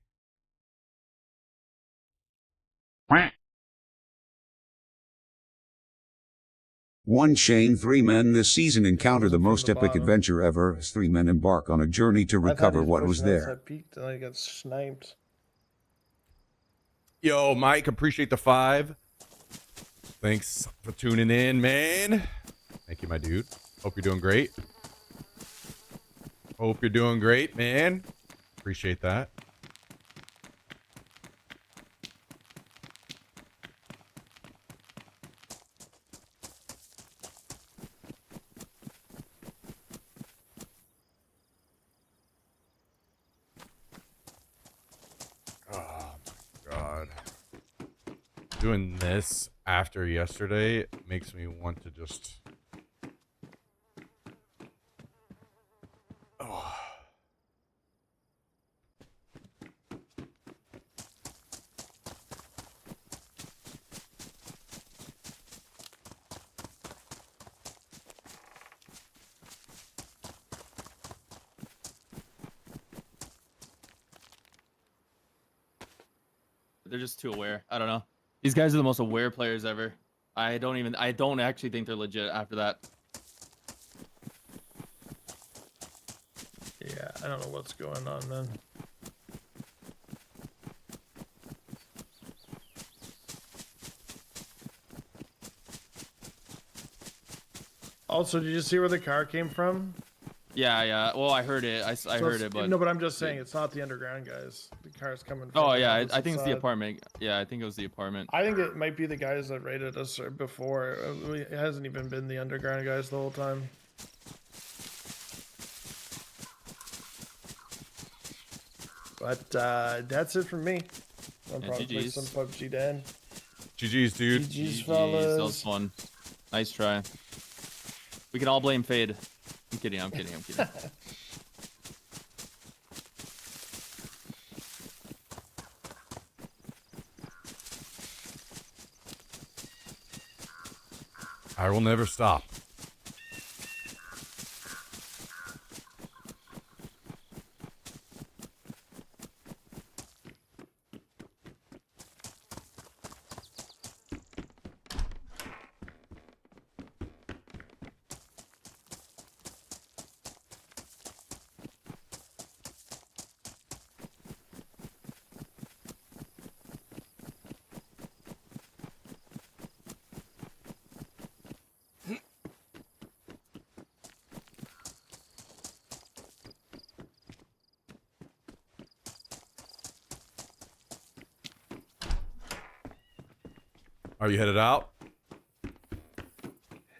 F: One Shane, 3 men this season encounter the
C: From the
F: most epic
C: bottom.
F: adventure ever as 3 men embark on a journey to
C: I thought he
F: recover what was
C: pushing us. I
F: there.
C: peeked and I got sniped.
A: Yo, Mike, appreciate the 5. Thanks for tuning in, man. Thank you, my dude. Hope you're doing great. Hope you're doing great, man. Appreciate that. Oh my god. Doing this after yesterday makes me want to just... Oh.
D: They're just too aware. I don't know. These guys are the most aware players ever. I don't actually think they're legit after that.
C: Yeah, I don't know what's going on, man. Also, did you see where the car came from?
D: Yeah. Well, I heard it. I
C: So
D: heard
C: it's-
D: it, but
C: no, but I'm just saying it's not the underground guys. The car's coming from
D: oh
C: the
D: yeah, I
C: opposite
D: think it's the
C: side.
D: apartment. Yeah, I think it was the apartment.
C: I think it might be the guys that raided us before. It hasn't even been the underground guys the whole time. But that's it from me. I'll
D: Yeah,
C: probably play
D: GGs.
C: some PUBG Dan.
A: GG's, dude.
C: GG's,
D: That was
C: fellas.
D: fun. Nice try. We can all blame Fade. I'm kidding. I'm kidding.
A: I will never stop. Are you headed out?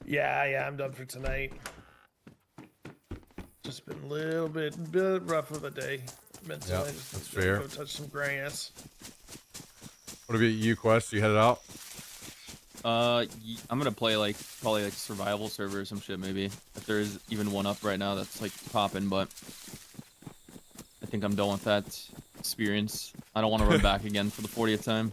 C: Yeah, I'm done for tonight. Just been a little bit rough of a day. Mentally,
A: Yeah,
C: I just
A: that's
C: need to
A: fair.
C: Go touch some grass.
A: What about you, Quest? You headed out?
D: I'm gonna play probably like survival server or some shit maybe. If there is even one up right now that's like popping, but I think I'm done with that experience. I don't want to run back again for the 40th time.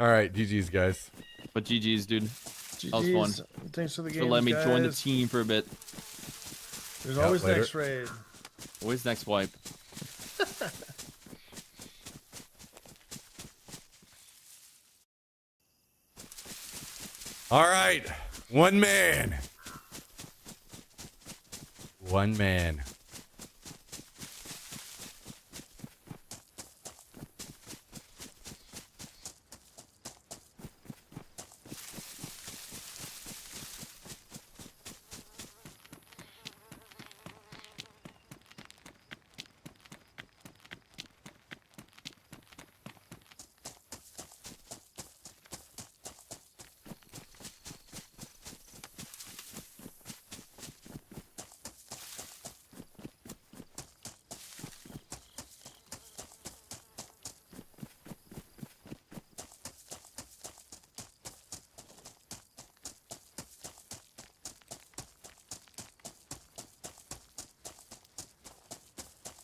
A: All right, GG's, guys.
D: But GG's, dude.
C: GG's.
D: That was fun.
C: Thanks for the game.
D: For letting me join the
C: guys.
D: team for a bit.
C: There's
A: Yeah,
C: always
A: later.
C: next raid.
D: Always next wipe.
A: All right, one man. One man.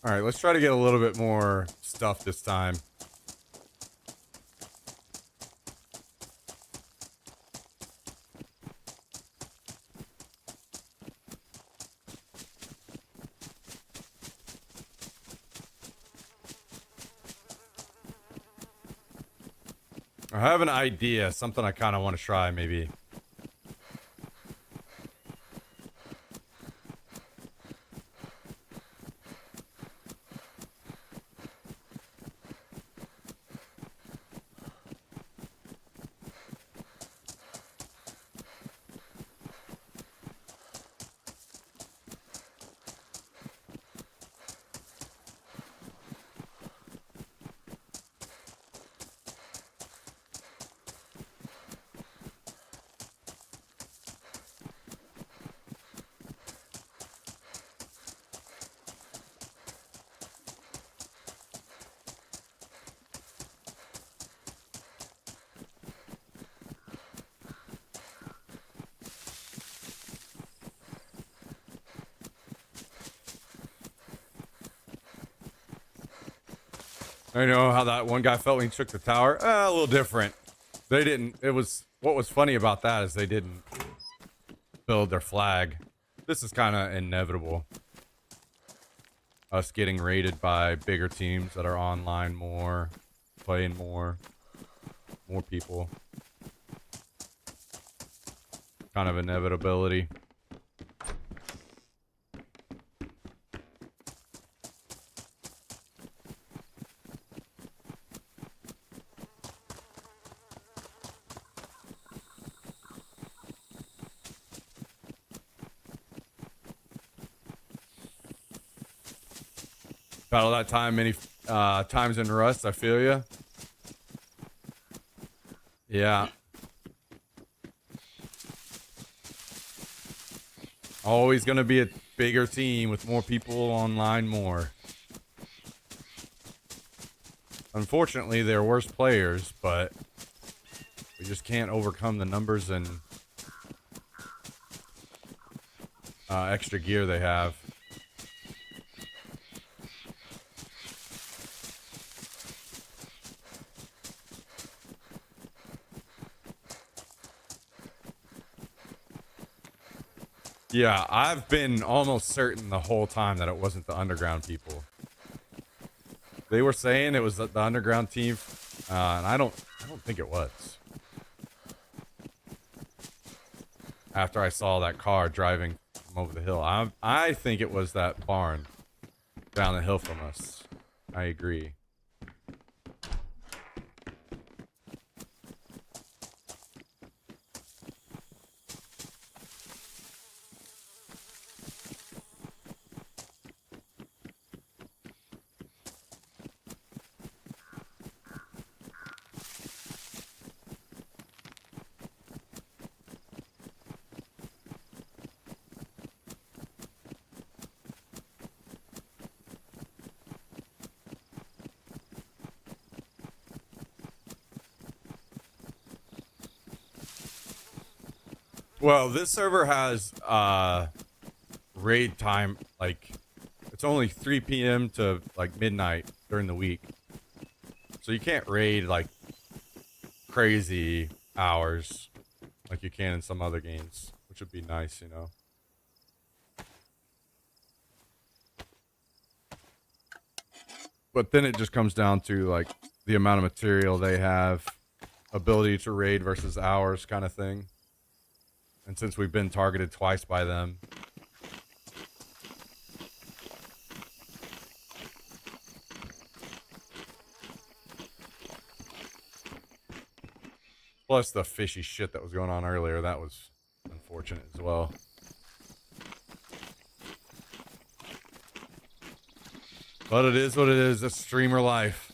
A: All right, let's try to get a little bit more stuff this time. I have an idea, something I kind of want to try, maybe. I know how that one guy felt when he took the tower. A little different. They didn't. It was what was funny about that is they didn't build their flag. This is kind of inevitable. Us getting raided by bigger teams that are online more, playing more people. Kind of inevitability. Battle that time many times in Rust, I feel ya. Yeah. Always gonna be a bigger team with more people online more. Unfortunately, they're worse players, but we just can't overcome the numbers and extra gear they have. Yeah, I've been almost certain the whole time that it wasn't the underground people. They were saying it was the underground team, and I don't think it was. After I saw that car driving from over the hill, I think it was that barn down the hill from us. I agree. Well, this server has raid time, like, it's only 3 p.m. to, like, midnight during the week. So you can't raid, like, crazy hours like you can in some other games, which would be nice, you know? But then it just comes down to, like, the amount of material they have, ability to raid versus hours kind of thing. And since we've been targeted twice by them, plus the fishy shit that was going on earlier, that was unfortunate as well. But it is what it is. It's streamer life.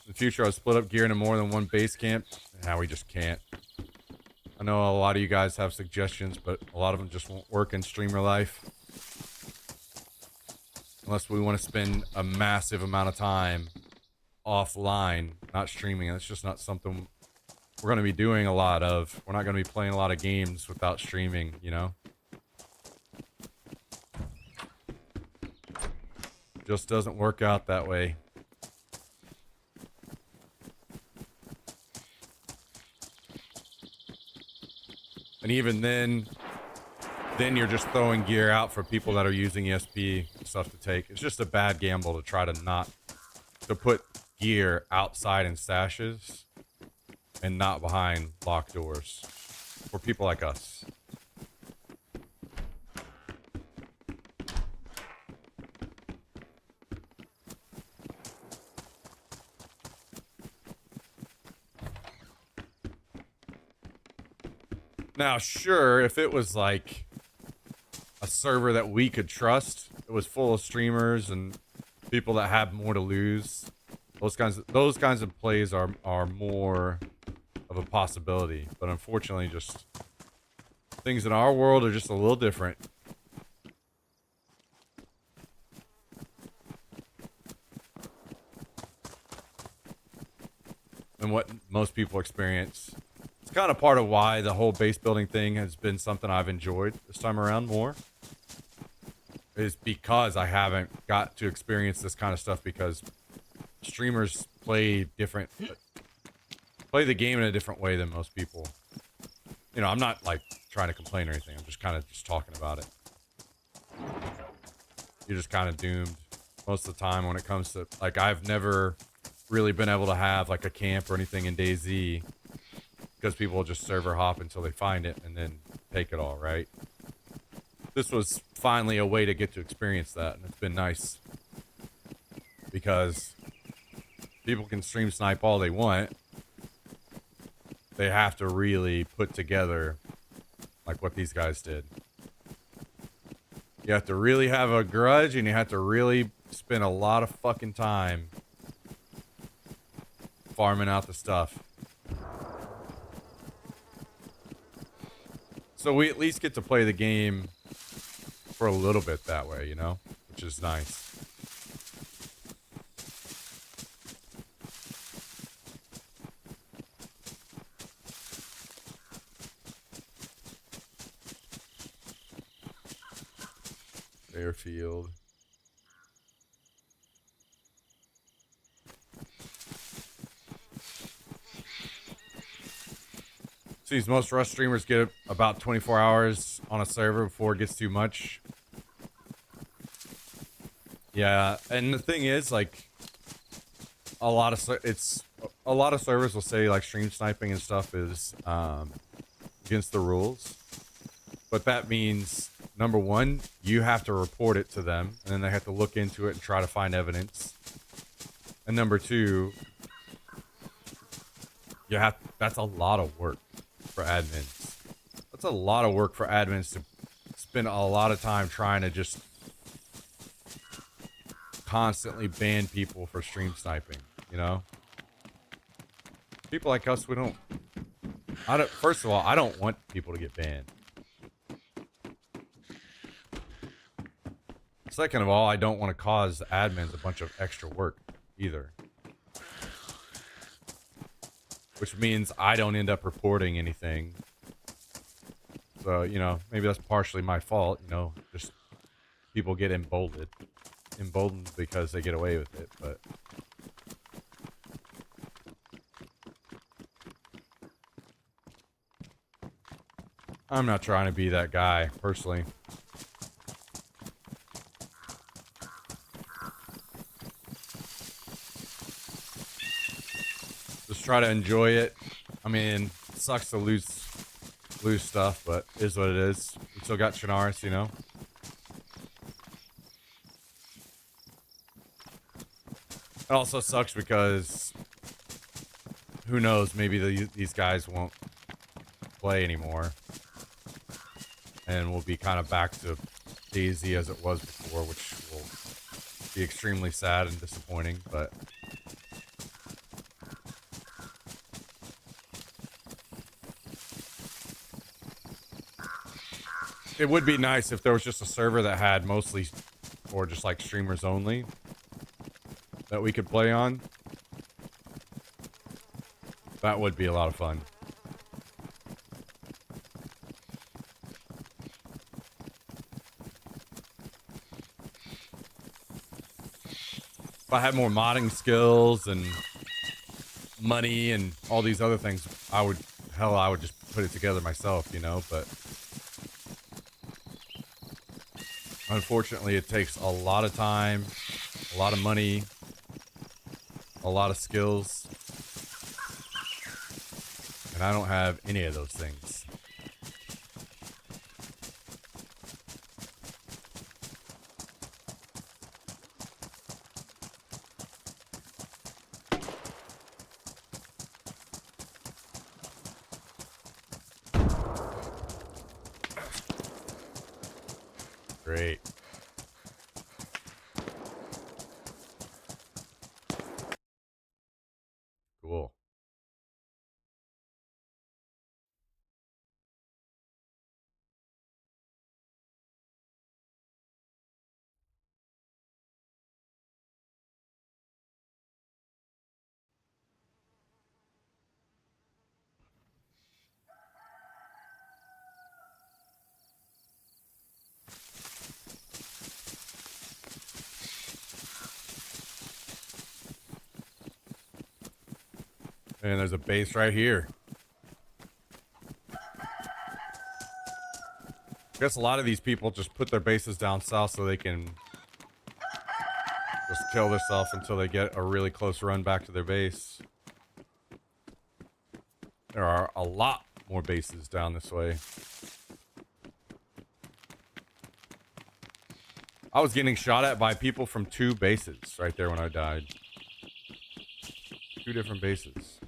A: In the future, I'll split up gear into more than one base camp. Now we just can't. I know a lot of you guys have suggestions, but a lot of them just won't work in streamer life. Unless we want to spend a massive amount of time offline, not streaming. That's just not something we're going to be doing a lot of. We're not going to be playing a lot of games without streaming, you know? Just doesn't work out that way. And even then you're just throwing gear out for people that are using ESP stuff to take. It's just a bad gamble to try to put gear outside in stashes and not behind locked doors for people like us. Now, sure, if it was like a server that we could trust, it was full of streamers and people that have more to lose, those kinds of plays are more of a possibility. But unfortunately, just things in our world are just a little different. Than what most people experience. It's kind of part of why the whole base building thing has been something I've enjoyed this time around more. Is because I haven't got to experience this kind of stuff, because streamers play the game in a different way than most people. You know, I'm not like trying to complain or anything. I'm just kind of just talking about it. You're just kind of doomed most of the time when it comes to, like, I've never really been able to have like a camp or anything in DayZ because people will just server hop until they find it and then take it all, right? This was finally a way to get to experience that, and it's been nice because people can stream snipe all they want. They have to really put together like what these guys did. You have to really have a grudge, and you have to really spend a lot of fucking time farming out the stuff. So we at least get to play the game for a little bit that way, you know? Which is nice. Airfield. Seems most Rust streamers get about 24 hours on a server before it gets too much. Yeah, and the thing is, like, a lot of servers will say like stream sniping and stuff is against the rules, but that means number one, you have to report it to them, and then they have to look into it and try to find evidence. And number two, that's a lot of work for admins. That's a lot of work for admins to spend a lot of time trying to just constantly ban people for stream sniping, you know? People like us, first of all, I don't want people to get banned. Second of all, I don't want to cause admins a bunch of extra work either. Which means I don't end up reporting anything. So, you know, maybe that's partially my fault, you know, just people get emboldened because they get away with it, but I'm not trying to be that guy, personally. Just try to enjoy it. I mean, it sucks to lose stuff, but it is what it is. We still got Chernarus, you know? It also sucks because who knows, maybe these guys won't play anymore. And we'll be kind of back to DayZ as it was before, which will be extremely sad and disappointing, but it would be nice if there was just a server that had mostly, or just like streamers only, that we could play on. That would be a lot of fun. If I had more modding skills and money and all these other things, I would just put it together myself, you know, but unfortunately it takes a lot of time, a lot of money, a lot of skills, and I don't have any of those things. Great. Cool. And there's a base right here. I guess a lot of these people just put their bases down south so they can just kill themselves until they get a really close run back to their base. There are a lot more bases down this way. I was getting shot at by people from 2 bases right there when I died. 2 different bases.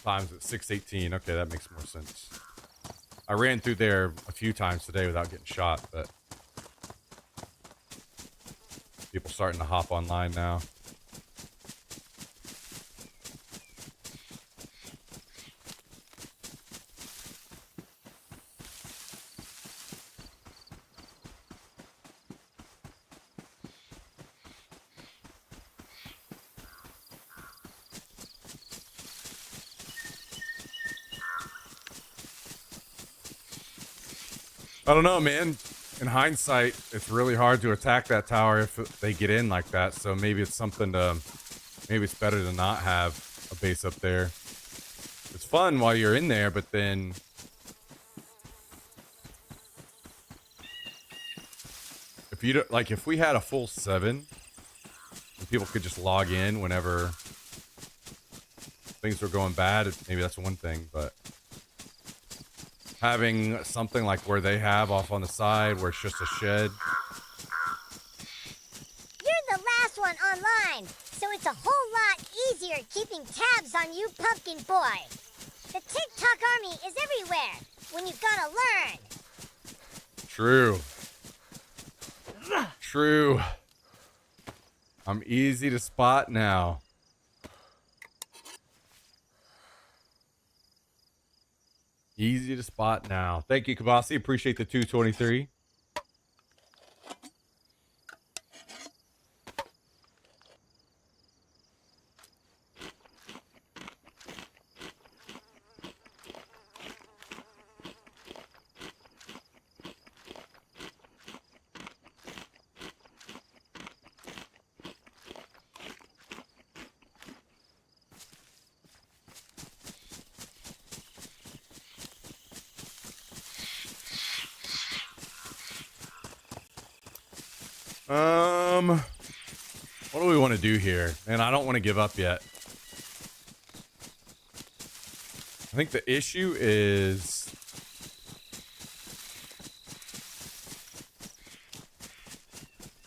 A: Times at 618. Okay, that makes more sense. I ran through there a few times today without getting shot, but people starting to hop online now. I don't know, man. In hindsight, it's really hard to attack that tower if they get in like that. So maybe it's something to, maybe it's better to not have a base up there. It's fun while you're in there, but then if you don't, like, if we had a full 7 and people could just log in whenever things were going bad, maybe that's one thing, but having something like where they have off on the side where it's just a shed.
E: You're the last one online, so it's a whole lot easier keeping tabs on you, Pumpkin Boy. The TikTok army is everywhere when you gotta learn.
A: True. True. I'm easy to spot now. Easy to spot now. Thank you, Kabasi. Appreciate the 223. What do we want to do here? And I don't want to give up yet. I think the issue is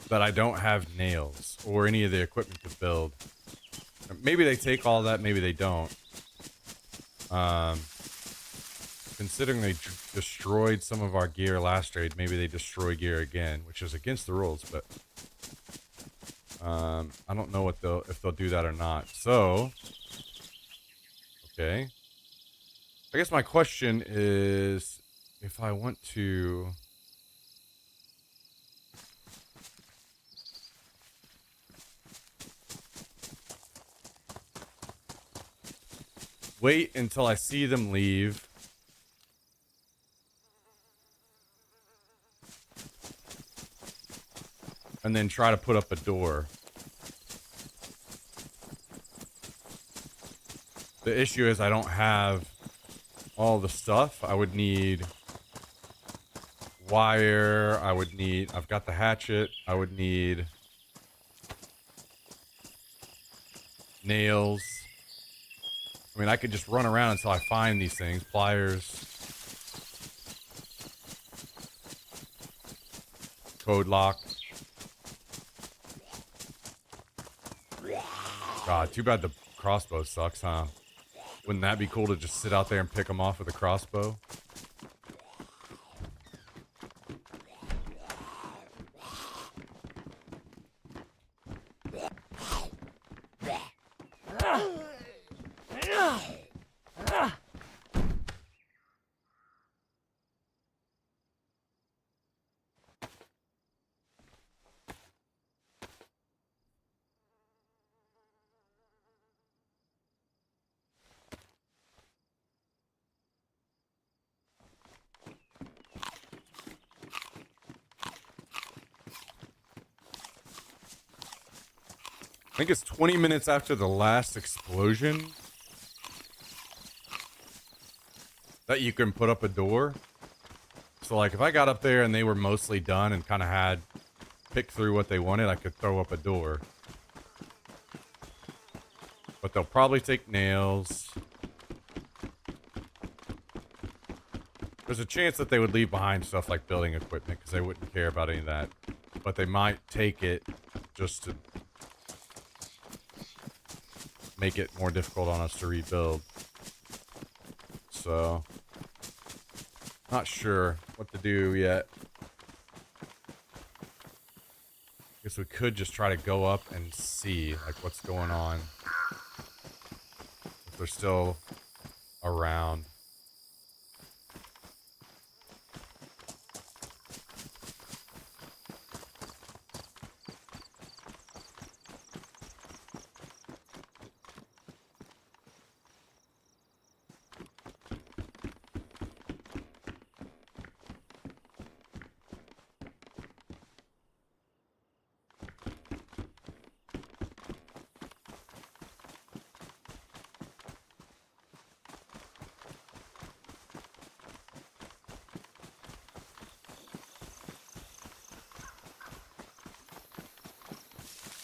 A: that I don't have nails or any of the equipment to build. Maybe they take all that, maybe they don't. Considering they destroyed some of our gear last raid, maybe they destroy gear again, which is against the rules, but I don't know what if they'll do that or not. So, okay. I guess my question is if I want to wait until I see them leave. And then try to put up a door. The issue is I don't have all the stuff. I would need wire. I've got the hatchet. I would need nails. I mean, I could just run around until I find these things. Pliers. Code lock. God, too bad the crossbow sucks, huh? Wouldn't that be cool to just sit out there and pick them off with a crossbow? I think it's 20 minutes after the last explosion that you can put up a door. So like if I got up there and they were mostly done and kind of had picked through what they wanted, I could throw up a door. But they'll probably take nails. There's a chance that they would leave behind stuff like building equipment because they wouldn't care about any of that. But they might take it just to make it more difficult on us to rebuild. So, not sure what to do yet. Guess we could just try to go up and see like what's going on. If they're still around.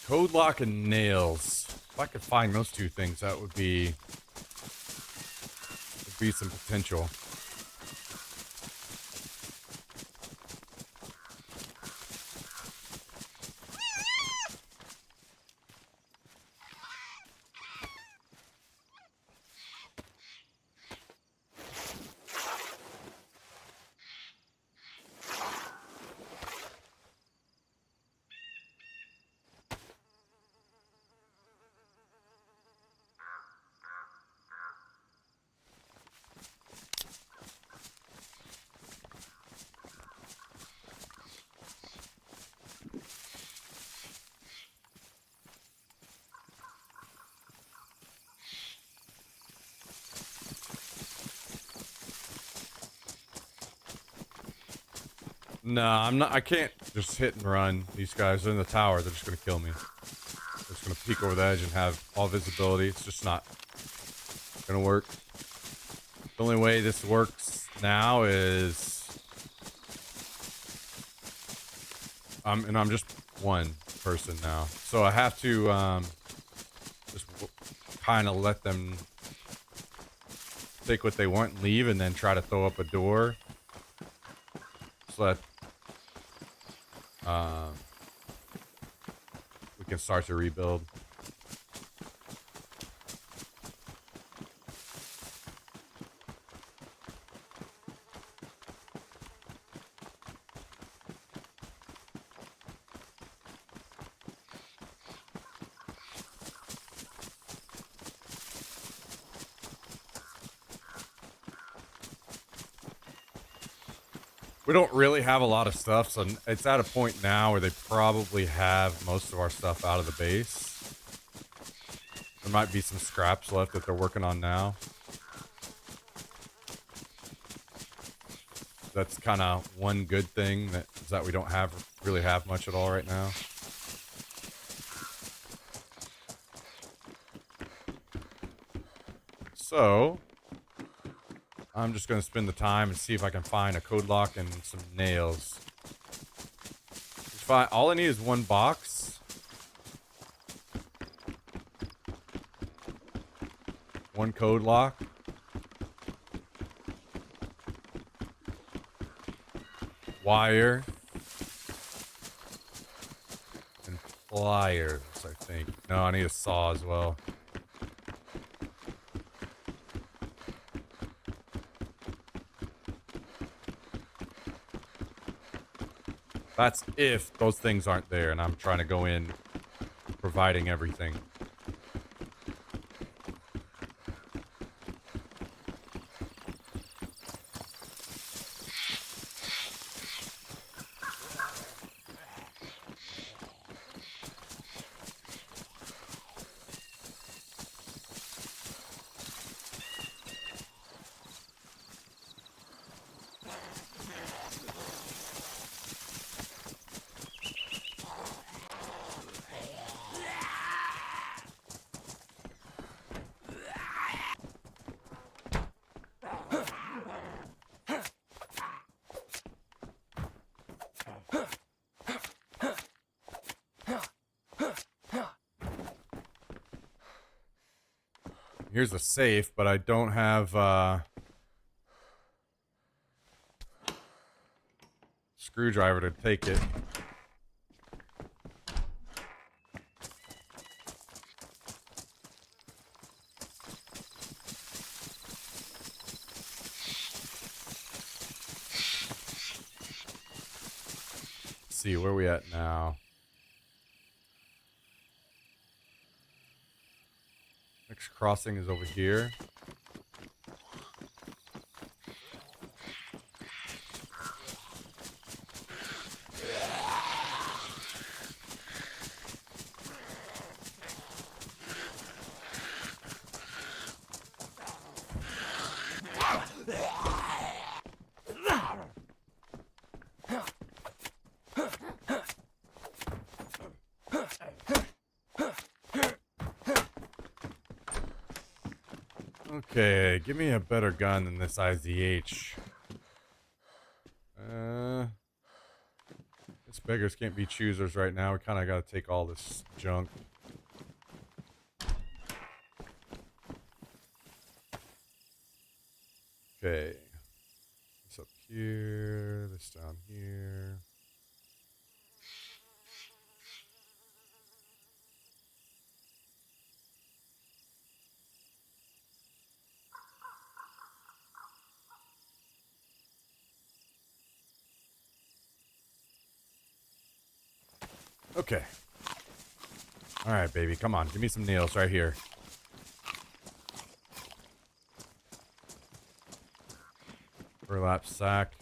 A: Code lock and nails. If I could find those two things, that would be some potential. No, I'm not. I can't just hit and run. These guys are in the tower. They're just gonna kill me. They're just gonna peek over the edge and have all visibility. It's just not gonna work. The only way this works now is, and I'm just one person now, so I have to just kind of let them take what they want and leave, and then try to throw up a door so that we can start to rebuild. We don't really have a lot of stuff, so it's at a point now where they probably have most of our stuff out of the base. There might be some scraps left that they're working on now. That's kind of one good thing that we don't really have much at all right now. So I'm just gonna spend the time and see if I can find a code lock and some nails. All I need is one box. One code lock. Wire. And pliers, I think. No, I need a saw as well. That's if those things aren't there and I'm trying to go in providing everything. Here's a safe, but I don't have screwdriver to take it. Let's see, where are we at now? Next crossing is over here. Okay, give me a better gun than this IZH. This beggars can't be choosers right now. We kind of got to take all this junk. Okay. This up here, this down here. Okay. All right, baby. Come on. Give me some nails right here. Burlap sack.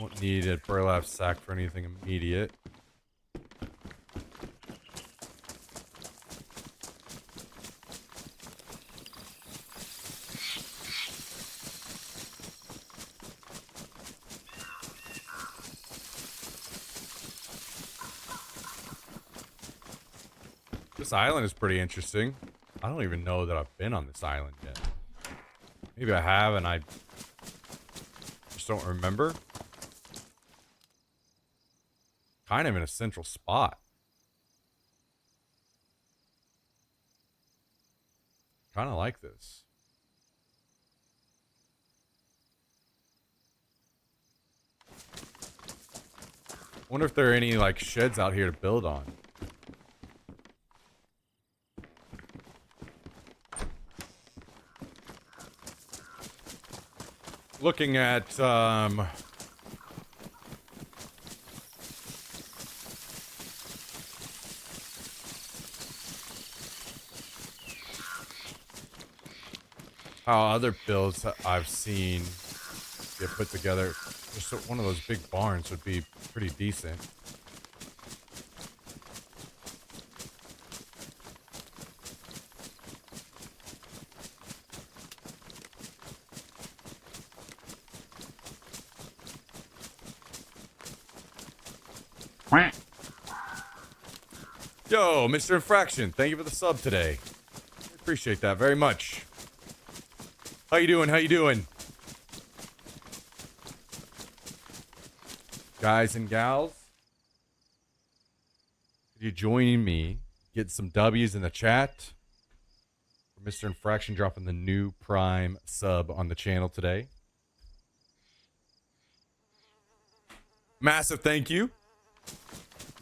A: Won't need a burlap sack for anything immediate. This island is pretty interesting. I don't even know that I've been on this island yet. Maybe I have and I just don't remember. Kind of in a central spot. Kind of like this. Wonder if there are any like sheds out here to build on. Looking at how other builds I've seen get put together, just one of those big barns would be pretty decent. Yo, Mr. Infraction, thank you for the sub today. Appreciate that very much. How you doing? How you doing? Guys and gals, could you join me? Get some W's in the chat. Mr. Infraction dropping the new Prime sub on the channel today. Massive thank you.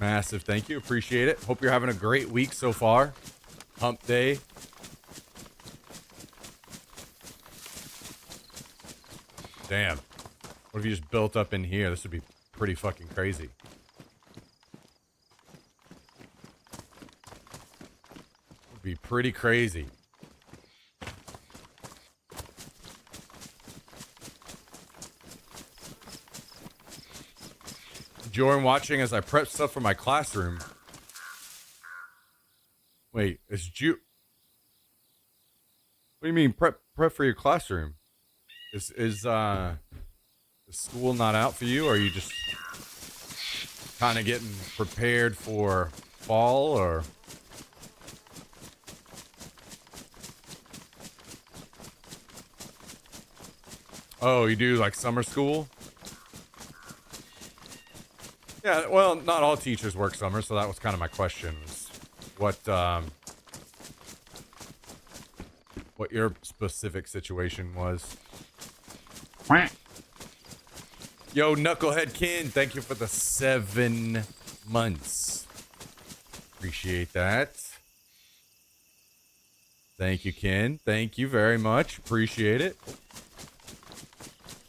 A: Massive thank you. Appreciate it. Hope you're having a great week so far. Hump day. Damn. What if you just built up in here? This would be pretty fucking crazy. Would be pretty crazy. Jordan watching as I prep stuff for my classroom. Wait, is What do you mean prep for your classroom? Is school not out for you, or are you just kind of getting prepared for fall, or? Oh, you do like summer school? Yeah, well, not all teachers work summer, so that was kind of my question. Was what your specific situation was. Yo, Knucklehead Kin, thank you for the 7 months. Appreciate that. Thank you, Ken. Thank you very much. Appreciate it.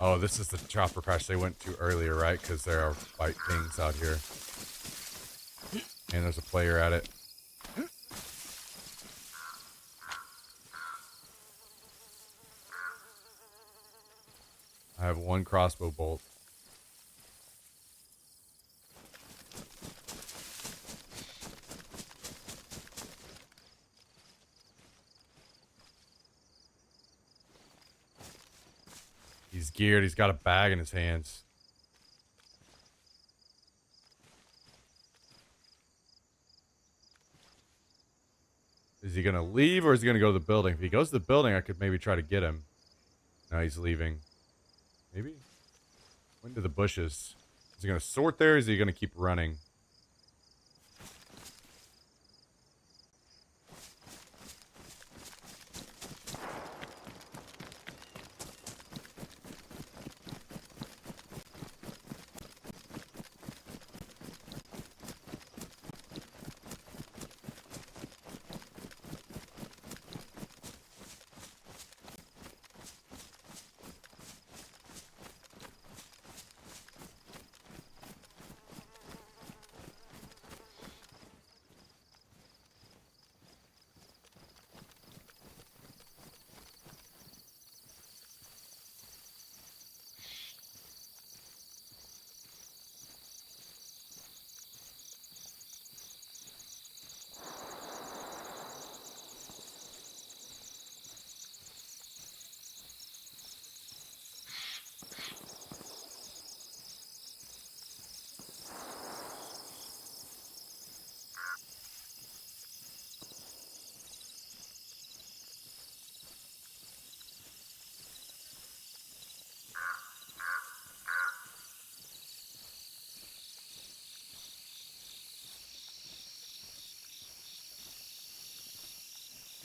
A: Oh, this is the chopper patch they went to earlier, right? Because there are fight things out here. And there's a player at it. I have 1 crossbow bolt. He's geared. He's got a bag in his hands. Is he going to leave or is he going to go to the building? If he goes to the building, I could maybe try to get him. No, he's leaving. Maybe? Into the bushes. Is he going to sort there or is he going to keep running?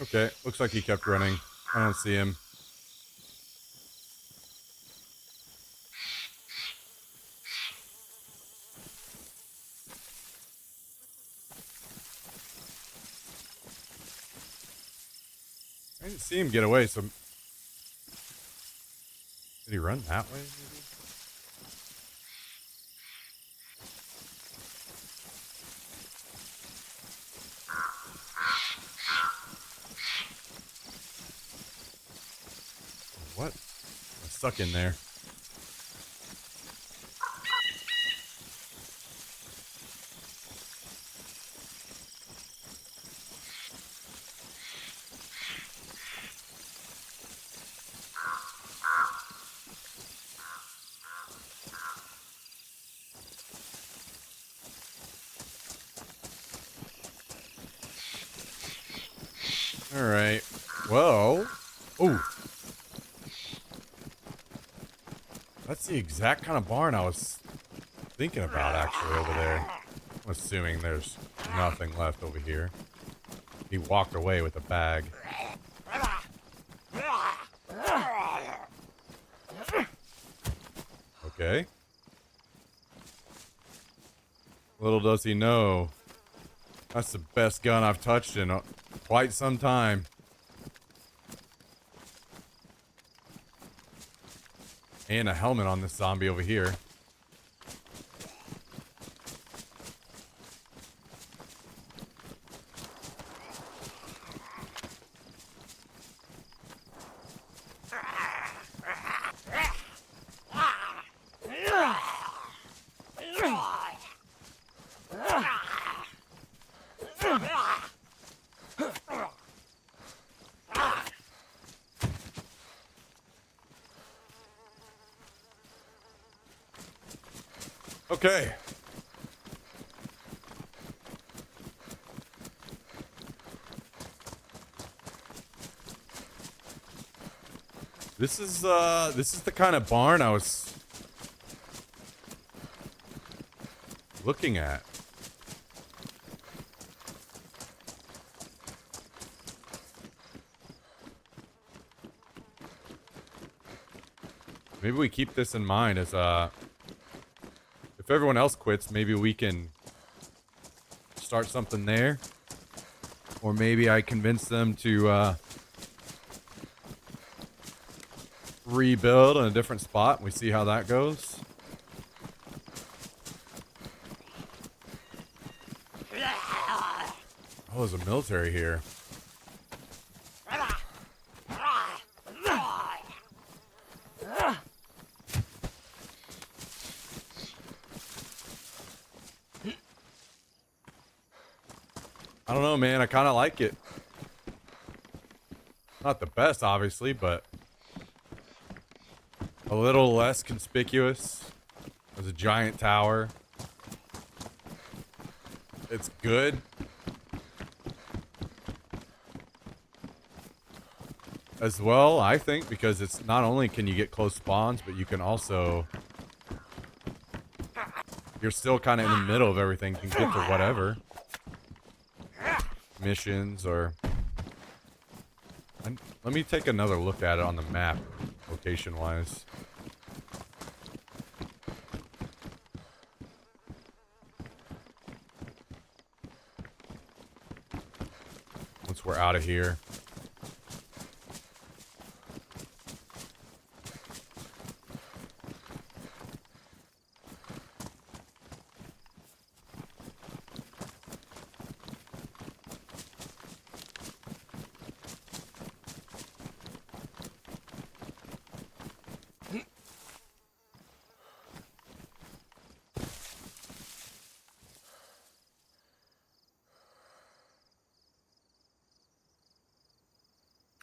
A: Okay, looks like he kept running. I don't see him. I didn't see him get away, so... Did he run that way, maybe? What? I'm stuck in there. All right. Well. Oh. That's the exact kind of barn I was thinking about, actually, over there. I'm assuming there's nothing left over here. He walked away with a bag. Okay. Little does he know, that's the best gun I've touched in quite some time. And a helmet on this zombie over here. Okay. This is the kind of barn I was looking at. Maybe we keep this in mind as if everyone else quits, maybe we can start something there. Or maybe I convince them to rebuild in a different spot and we see how that goes. Oh, there's a military here. I don't know, man. I kind of like it. Not the best, obviously, but a little less conspicuous. There's a giant tower. It's good. As well, I think, because it's not only can you get close spawns, but you can also... You're still kind of in the middle of everything. You can get to whatever. Missions or... Let me take another look at it on the map, location-wise. Once we're out of here.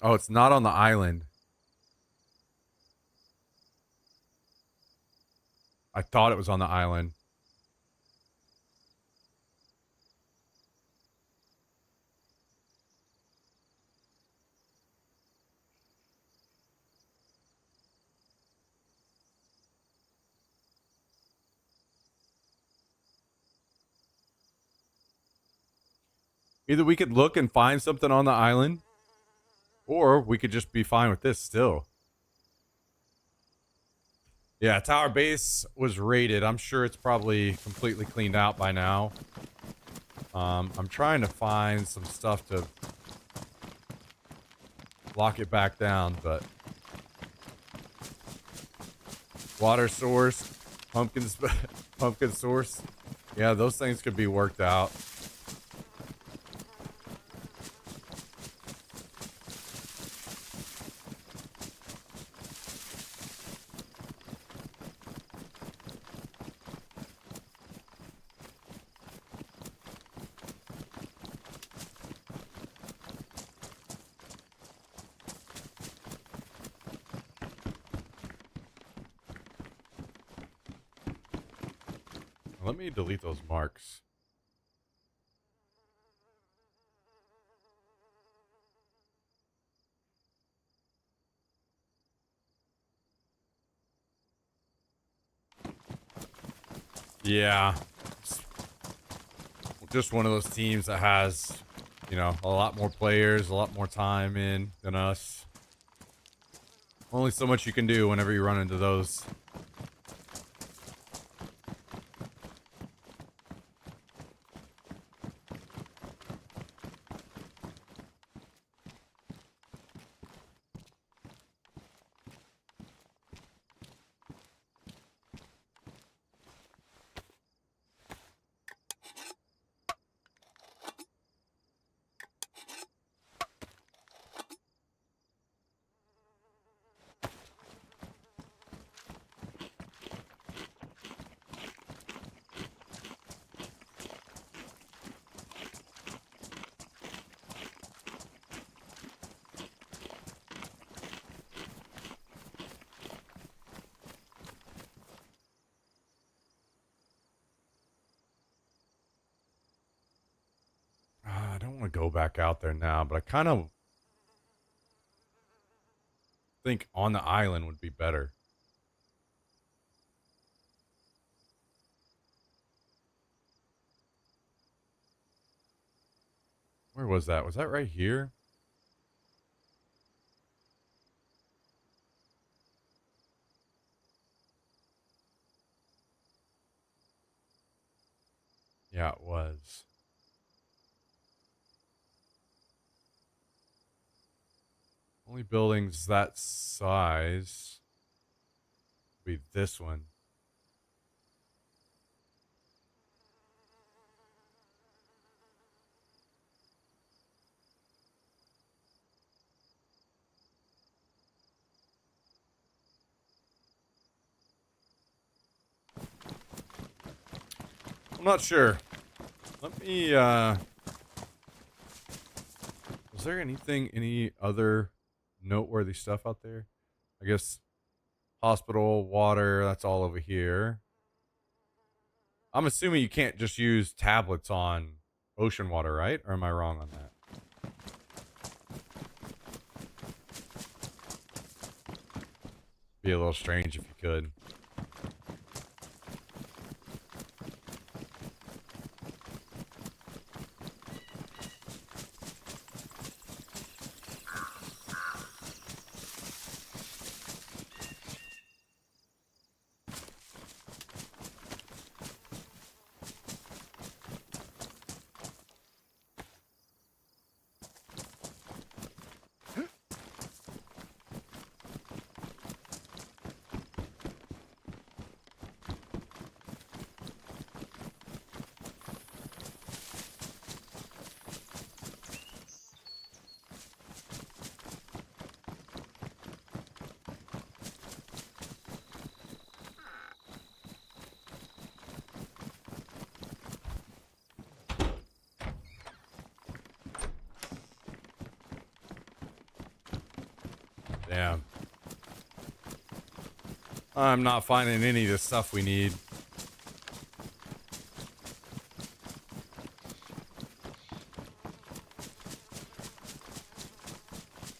A: Oh, it's not on the island. I thought it was on the island. Either we could look and find something on the island, or we could just be fine with this still. Yeah, Tower Base was raided. I'm sure it's probably completely cleaned out by now. I'm trying to find some stuff to lock it back down, but... Water source, pumpkin source. Yeah, those things could be worked out. Let me delete those marks. Yeah. It's just one of those teams that has, you know, a lot more players, a lot more time in than us. Only so much you can do whenever you run into those. I don't want to go back out there now, but I kind of think on the island would be better. Where was that? Was that right here? Yeah, it was. Only buildings that size would be this one. I'm not sure. Let me, was there any other noteworthy stuff out there? I guess hospital, water, that's all over here. I'm assuming you can't just use tablets on ocean water, right? Or am I wrong on that? Be a little strange if you could. Damn. I'm not finding any of the stuff we need.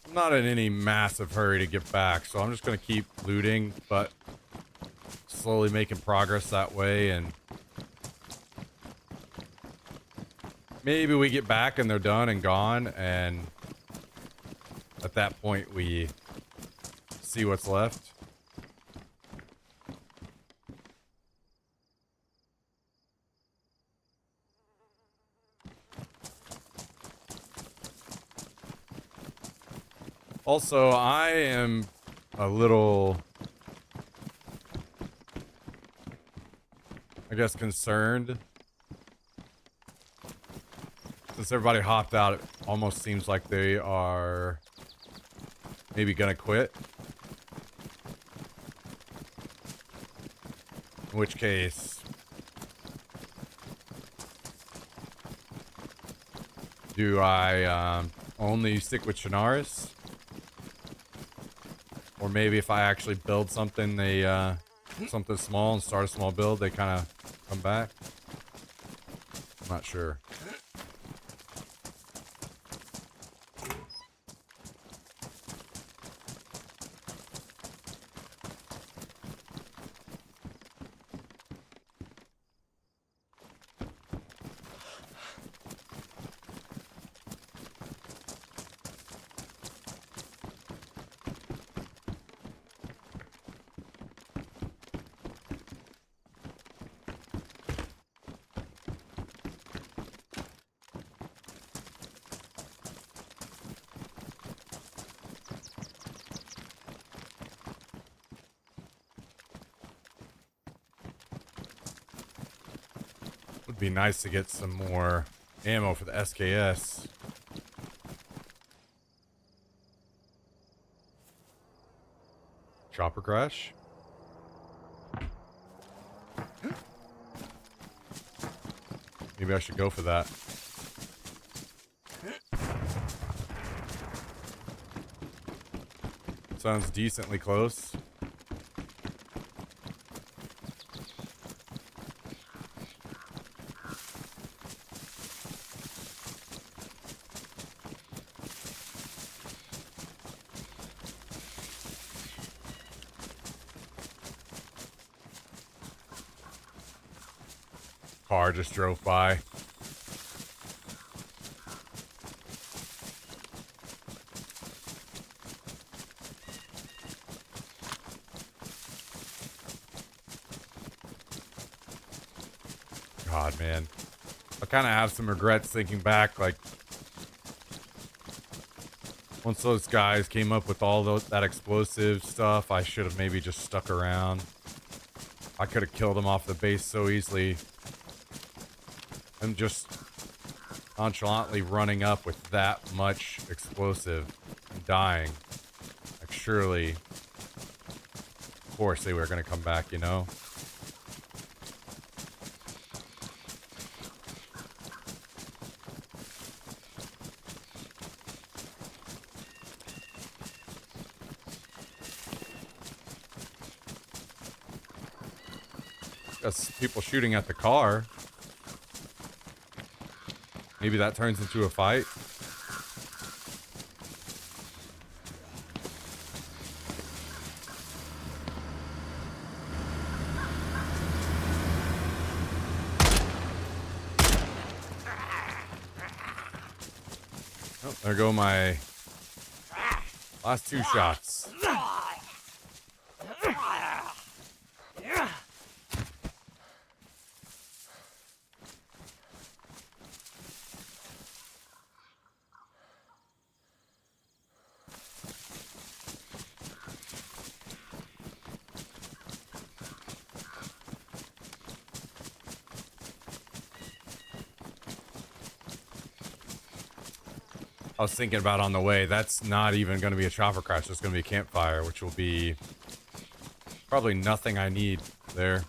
A: I'm not in any massive hurry to get back, so I'm just going to keep looting, but slowly making progress that way, and maybe we get back and they're done and gone, and at that point we see what's left. Also, I am a little, I guess, concerned. Since everybody hopped out, it almost seems like they are maybe gonna quit. In which case, do I only stick with Chernarus? Or maybe if I actually build something, they something small and start a small build, they kind of come back. I'm not sure. Would be nice to get some more ammo for the SKS. Chopper crash? Maybe I should go for that. Sounds decently close. Car just drove by. God, man. I kind of have some regrets thinking back, like, once those guys came up with all that explosive stuff, I should have maybe just stuck around. I could have killed them off the base so easily. And just nonchalantly running up with that much explosive and dying. Like, surely, of course they were going to come back, you know? That's people shooting at the car. Maybe that turns into a fight. Oh, there go my last two shots. I was thinking about on the way, that's not even going to be a chopper crash. It's going to be a campfire, which will be probably nothing I need there.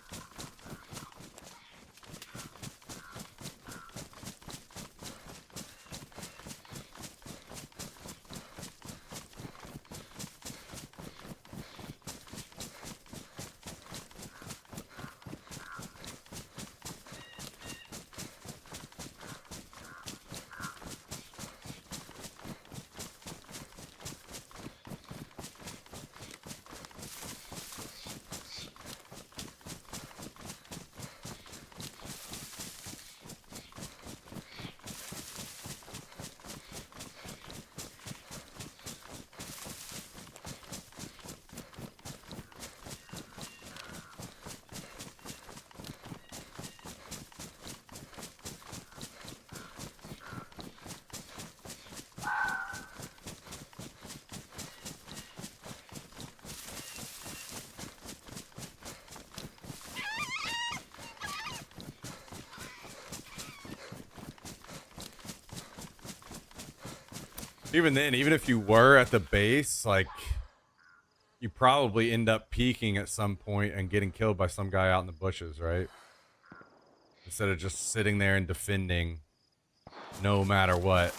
A: Even then, even if you were at the base, like, you probably end up peeking at some point and getting killed by some guy out in the bushes, right? Instead of just sitting there and defending no matter what.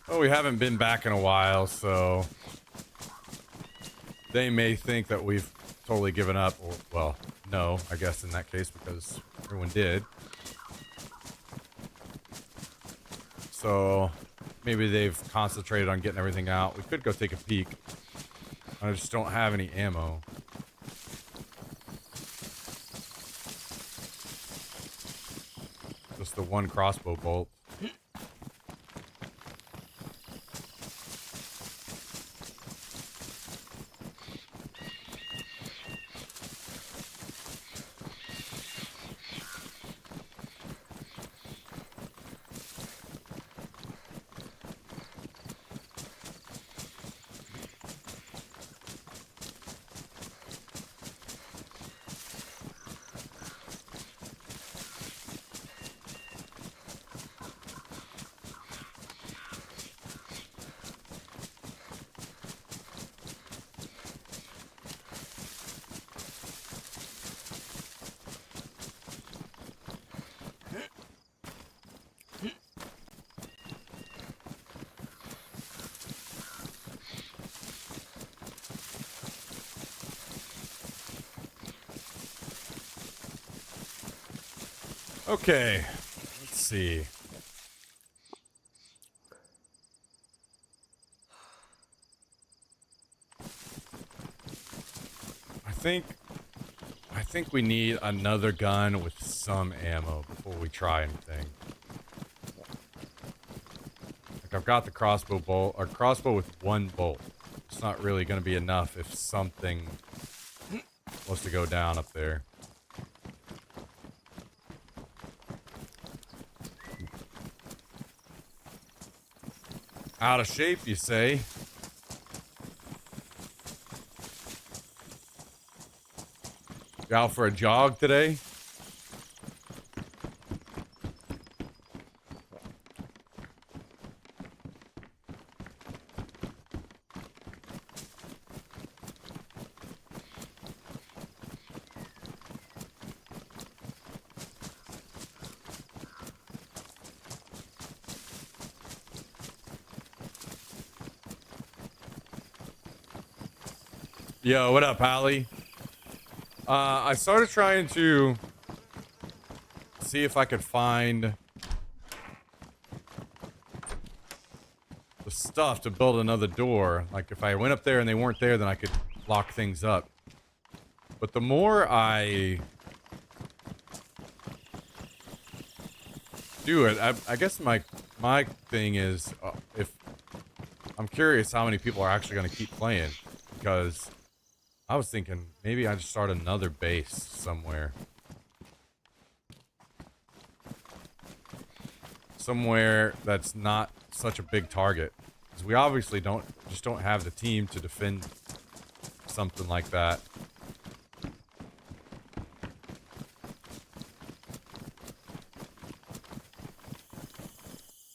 A: Well, we haven't been back in a while, so they may think that we've totally given up. Or, well, no, I guess in that case because everyone did. So maybe they've concentrated on getting everything out. We could go take a peek. I just don't have any ammo. Just the one crossbow bolt. Okay, let's see. I think we need another gun with some ammo before we try anything. Like I've got the crossbow bolt, or crossbow with one bolt. It's not really going to be enough if something was to go down up there. Out of shape, you say? You out for a jog today? Yo, what up, Hallie? I started trying to see if I could find the stuff to build another door. Like, if I went up there and they weren't there, then I could lock things up. But the more I do it, I guess my thing is, if I'm curious how many people are actually going to keep playing, because I was thinking maybe I just start another base somewhere. Somewhere that's not such a big target. Because we obviously don't have the team to defend something like that.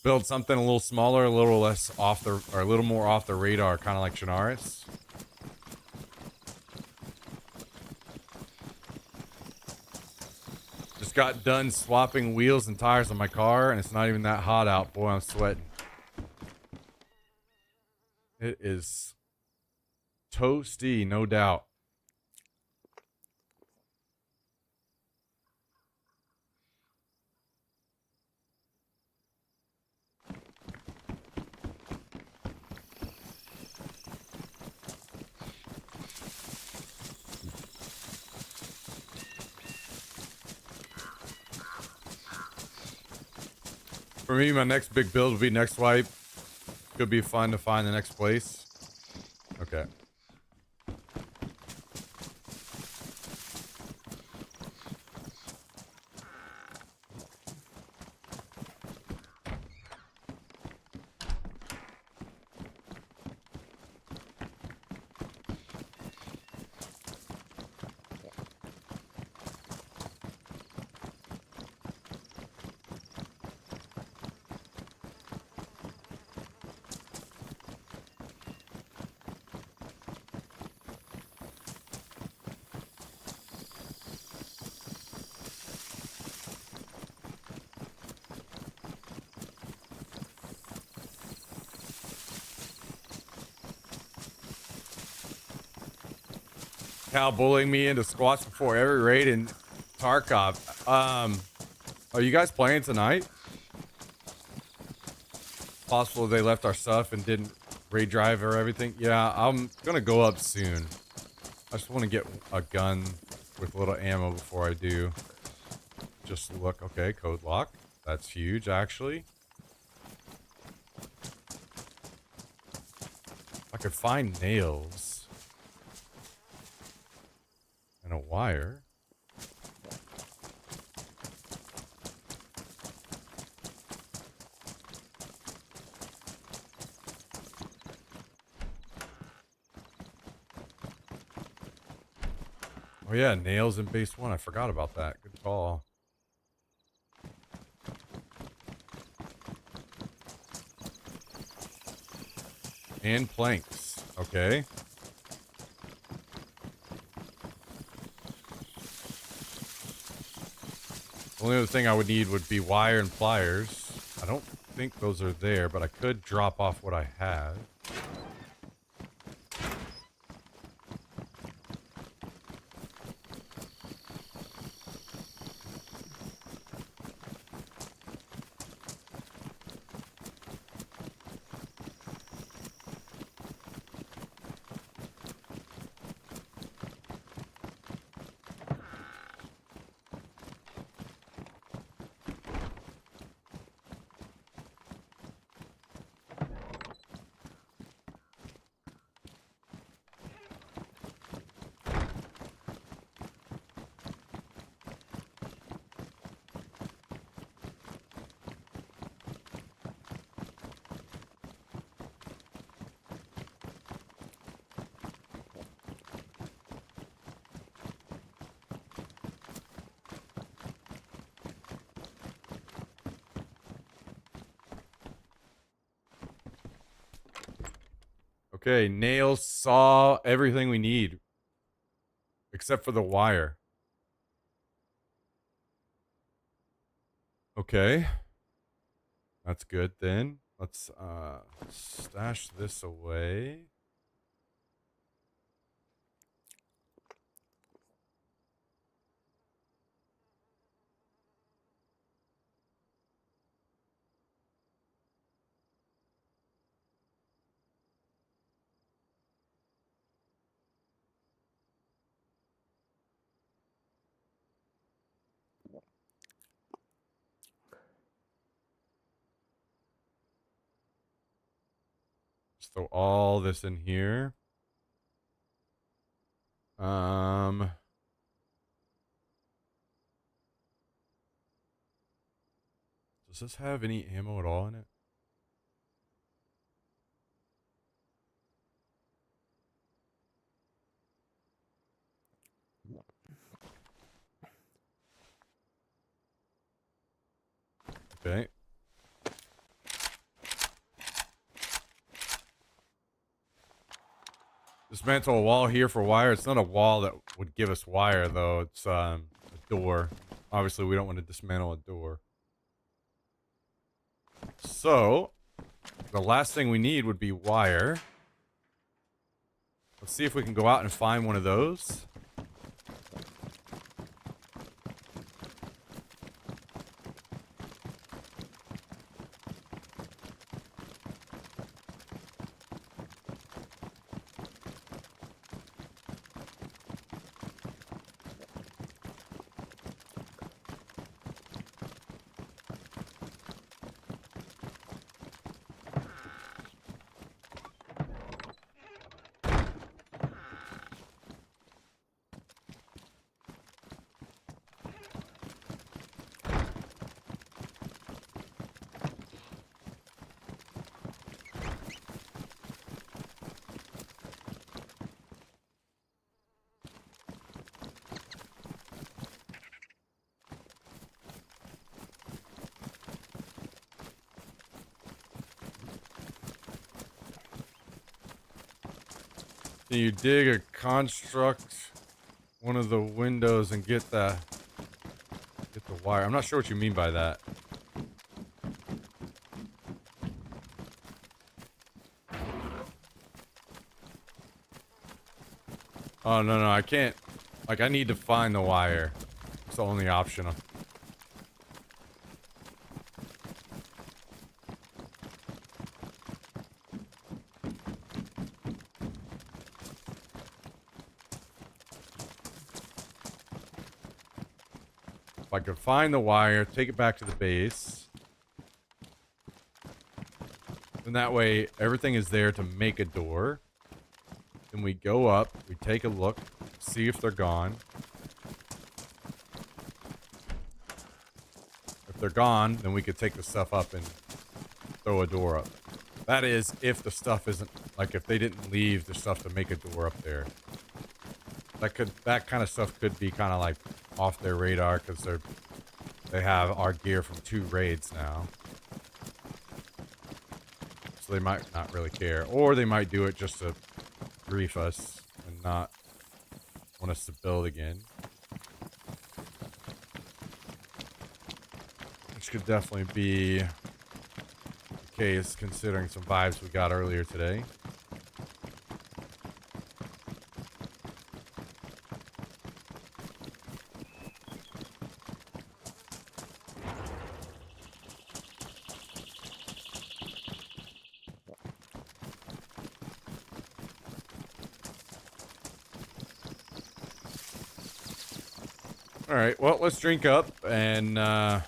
A: Build something a little smaller, a little less off the, or a little more off the radar, kind of like Chernarus. Just got done swapping wheels and tires on my car, and it's not even that hot out. Boy, I'm sweating. It is toasty, no doubt. For me, my next big build will be next wipe. Could be fun to find the next place. Okay. Cal bullying me into squats before every raid in Tarkov. Are you guys playing tonight? Possible they left our stuff and didn't raid drive or everything. Yeah, I'm gonna go up soon. I just want to get a gun with a little ammo before I do. Just look. Okay, code lock. That's huge, actually. I could find nails and a wire. Oh yeah, nails in base 1. I forgot about that. Good call. And planks. Okay. The only other thing I would need would be wire and pliers. I don't think those are there, but I could drop off what I have. Okay, nails, saw, everything we need. Except for the wire. Okay. That's good then. Let's stash this away. Just throw all this in here. Does this have any ammo at all in it? Okay. Dismantle a wall here for wire. It's not a wall that would give us wire, though. It's a door. Obviously, we don't want to dismantle a door. So, the last thing we need would be wire. Let's see if we can go out and find one of those. Can you dig or construct one of the windows and get the wire? I'm not sure what you mean by that. Oh, no, I can't. Like, I need to find the wire. It's the only option. If I could find the wire, take it back to the base. And that way, everything is there to make a door. Then we go up, we take a look, see if they're gone. If they're gone, then we could take the stuff up and throw a door up. That is, if the stuff isn't, like, if they didn't leave the stuff to make a door up there. That kind of stuff could be kind of like off their radar because they have our gear from 2 raids now. So they might not really care. Or they might do it just to grief us and not want us to build again. Which could definitely be the case considering some vibes we got earlier today. Alright, well, let's drink up, and, I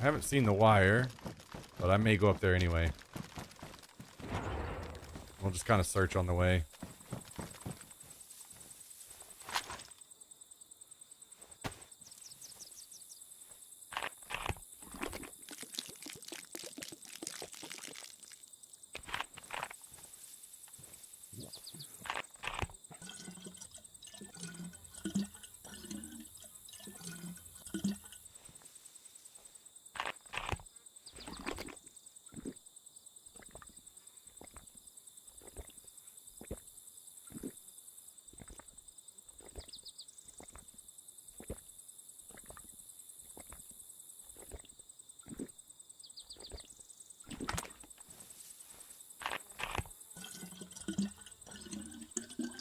A: haven't seen the wire, but I may go up there anyway. We'll just kind of search on the way.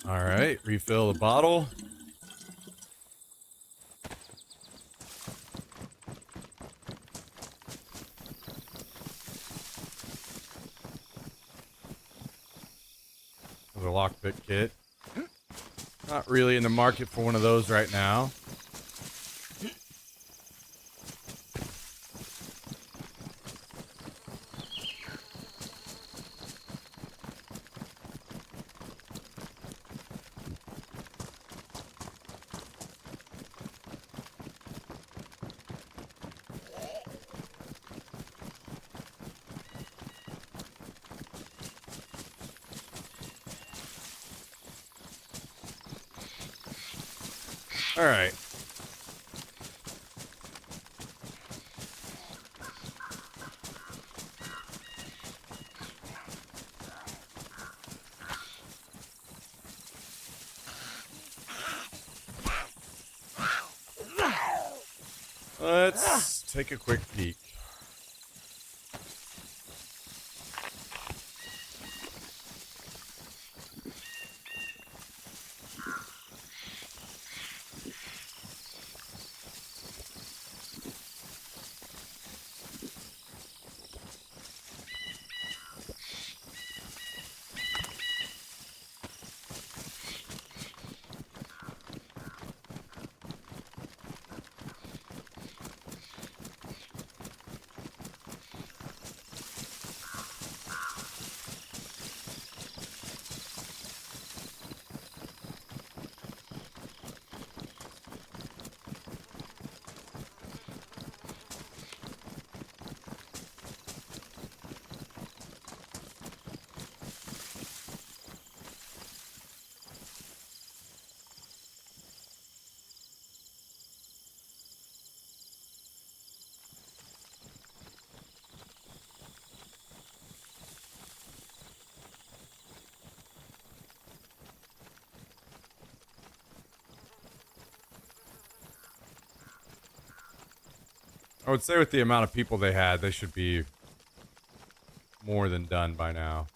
A: Alright, refill the bottle. There's a lockpick kit. Not really in the market for one of those right now. All right. Let's take a quick peek. I would say with the amount of people they had, they should be more than done by now.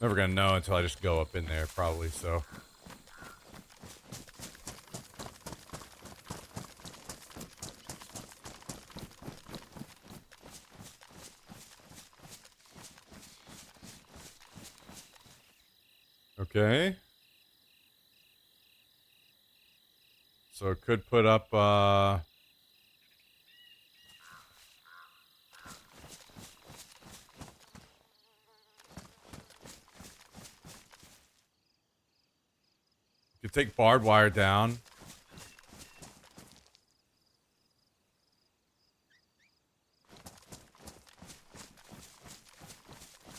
A: Never gonna know until I just go up in there, probably, so. Okay. So it could put up, could take barbed wire down.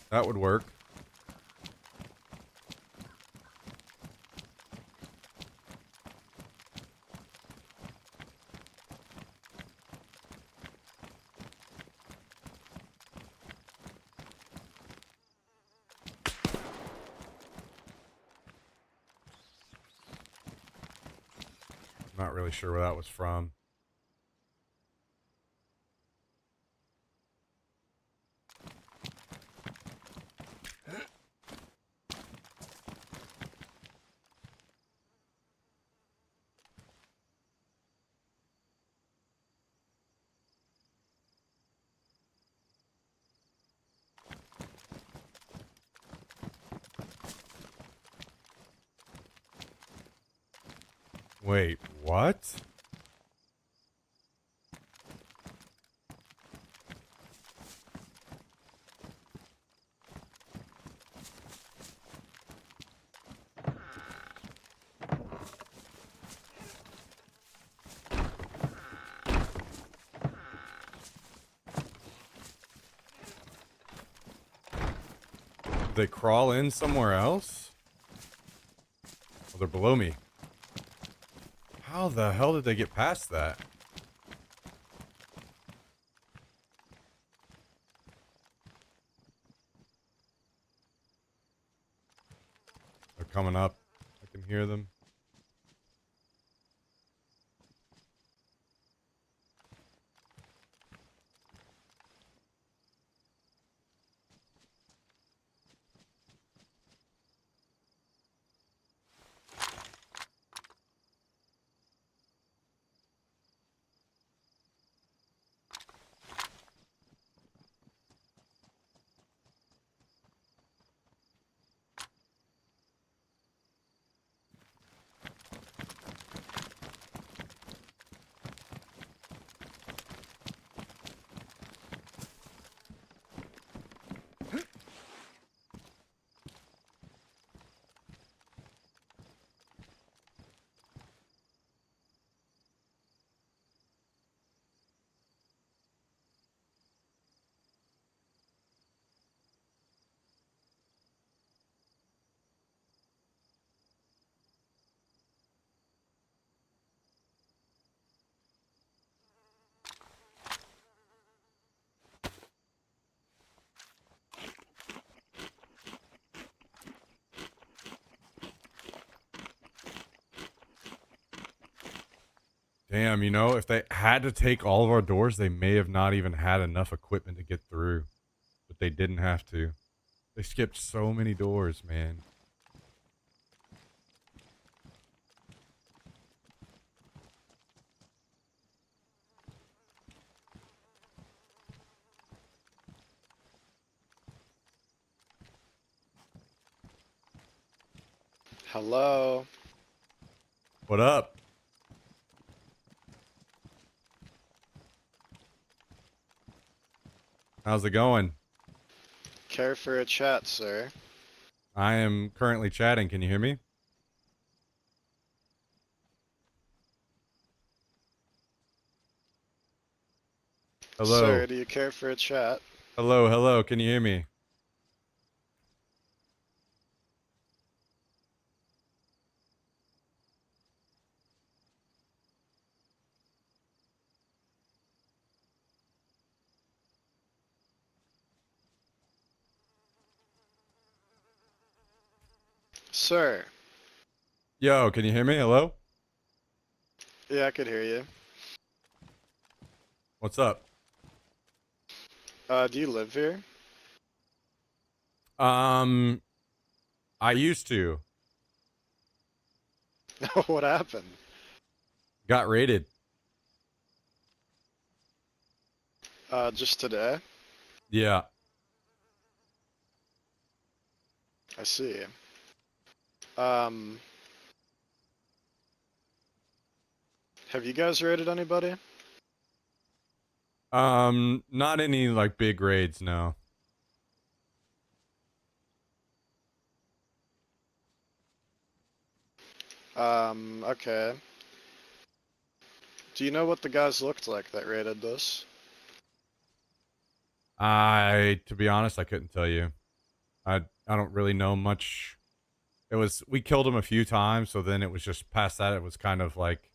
A: That would work. Not really sure where that was from. Wait, what? Did they crawl in somewhere else? Oh, they're below me. How the hell did they get past that? They're coming up. I can hear them. Damn, you know, if they had to take all of our doors, they may have not even had enough equipment to get through. But they didn't have to. They skipped so many doors, man.
G: Hello.
A: What up? How's it going?
G: Care for a chat, sir?
A: I am currently chatting. Can you hear me? Hello.
G: Sir, do you care for a chat?
A: Hello, hello. Can you hear me?
G: Sir.
A: Yo, can you hear me? Hello?
G: Yeah, I could hear you.
A: What's up?
G: Do you live here?
A: I used to.
G: What happened?
A: Got raided.
G: Just today?
A: Yeah.
G: I see. Have you guys raided anybody?
A: Not any like big raids, no.
G: Okay. Do you know what the guys looked like that raided this?
A: To be honest, I couldn't tell you. I don't really know much. We killed them a few times, so then it was just past that. It was kind of like,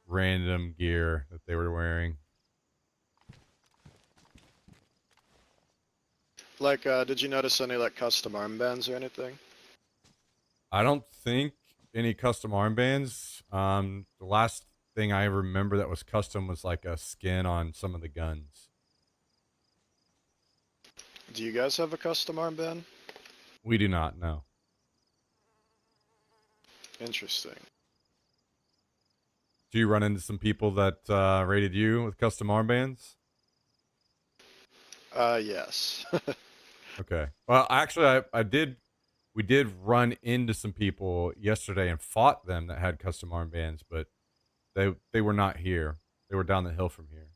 A: random gear that they were wearing.
G: Like, did you notice any, like, custom armbands or anything?
A: I don't think any custom armbands. The last thing I remember that was custom was like a skin on some of the guns.
G: Do you guys have a custom armband?
A: We do not know.
G: Interesting.
A: Do you run into some people that raided you with custom armbands?
G: Yes.
A: Okay. Well, actually, we did run into some people yesterday and fought them that had custom armbands, but they were not here. They were down the hill from here.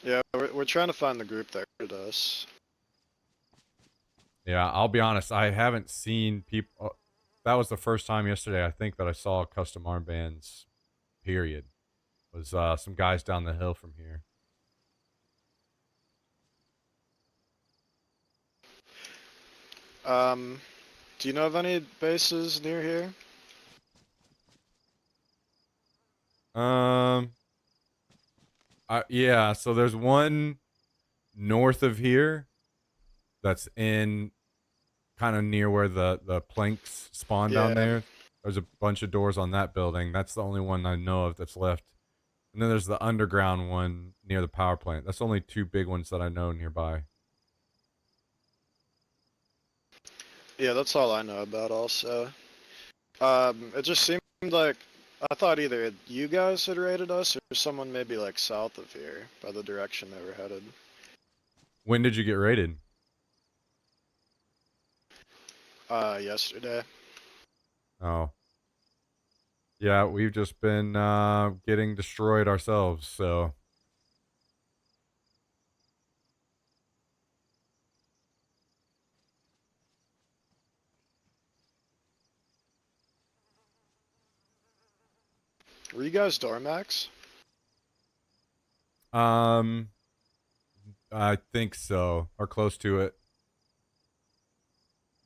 G: Yeah, we're trying to find the group that raided us.
A: Yeah, I'll be honest. I haven't seen people. That was the first time yesterday, I think, that I saw custom armbands. Period. Was some guys down the hill from here.
G: Do you know of any bases near here?
A: Yeah. So there's one north of here that's in kind of near where the planks spawn down
G: Yeah.
A: there. There's a bunch of doors on that building. That's the only one I know of that's left. And then there's the underground one near the power plant. That's the only two big ones that I know nearby.
G: Yeah, that's all I know about also. It just seemed like I thought either you guys had raided us or someone maybe like south of here by the direction they were headed.
A: When did you get raided?
G: Yesterday.
A: Oh. Yeah, we've just been getting destroyed ourselves, so.
G: Were you guys Dormax?
A: I think so, or close to it.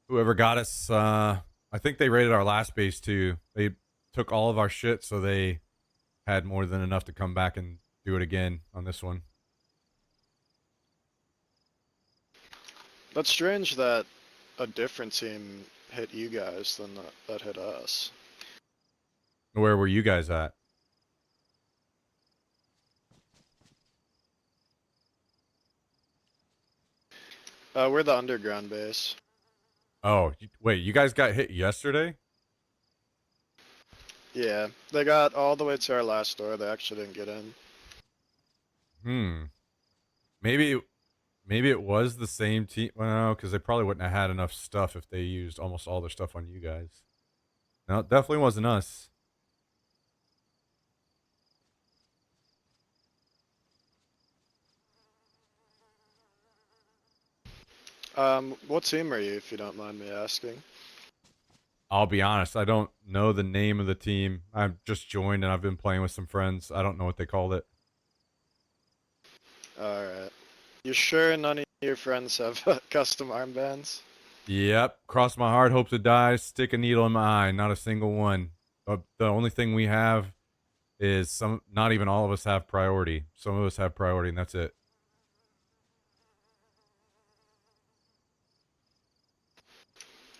A: Whoever got us, I think they raided our last base too. They took all of our shit, so they had more than enough to come back and do it again on this one.
G: That's strange that a different team hit you guys than that hit us.
A: Where were you guys at?
G: We're the underground base.
A: Oh, wait, you guys got hit yesterday?
G: Yeah, they got all the way to our last door. They actually didn't get in.
A: Maybe it was the same team. Well, no, because they probably wouldn't have had enough stuff if they used almost all their stuff on you guys. No, it definitely wasn't us.
G: What team are you, if you don't mind me asking?
A: I'll be honest, I don't know the name of the team. I've just joined and I've been playing with some friends. I don't know what they called it.
G: Alright. You sure none of your friends have custom armbands?
A: Yep. Cross my heart, hope to die, stick a needle in my eye. Not a single one. The only thing we have is not even all of us have priority. Some of us have priority and that's it.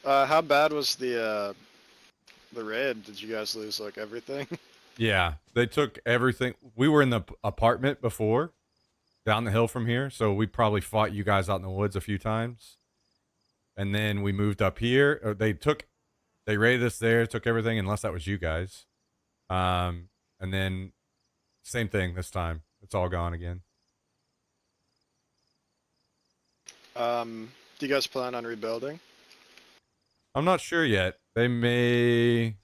G: How bad was the raid? Did you guys lose like everything?
A: Yeah, they took everything. We were in the apartment before, down the hill from here. So we probably fought you guys out in the woods a few times. And then we moved up here. They raided us there, took everything, unless that was you guys. And then same thing this time. It's all gone again.
G: Do you guys plan on rebuilding?
A: I'm not sure yet. They may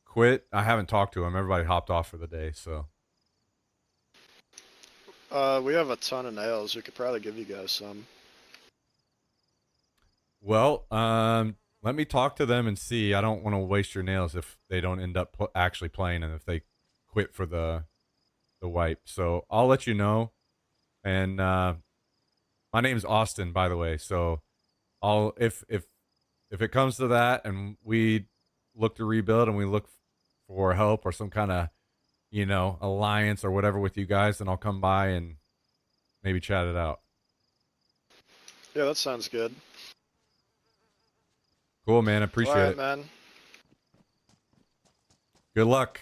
A: quit. I haven't talked to them. Everybody hopped off for the day, so.
G: We have a ton of nails. We could probably give you guys some.
A: Well, let me talk to them and see. I don't want to waste your nails if they don't end up actually playing and if they quit for the wipe. So I'll let you know. And my name's Austin, by the way. So I'll if it comes to that and we look to rebuild and we look for help or some kind of, you know, alliance or whatever with you guys, then I'll come by and maybe chat it out.
G: Yeah, that sounds good.
A: Cool, man. Appreciate
G: Alright,
A: it.
G: man.
A: Good luck.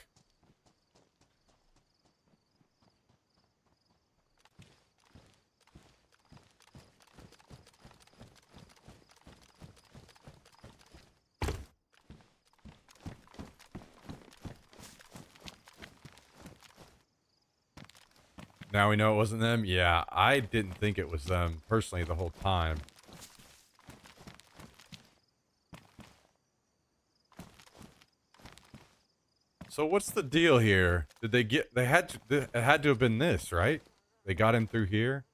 A: Now we know it wasn't them? Yeah, I didn't think it was them personally the whole time. So what's the deal here? Did they get, it had to have been this, right? They got in through here?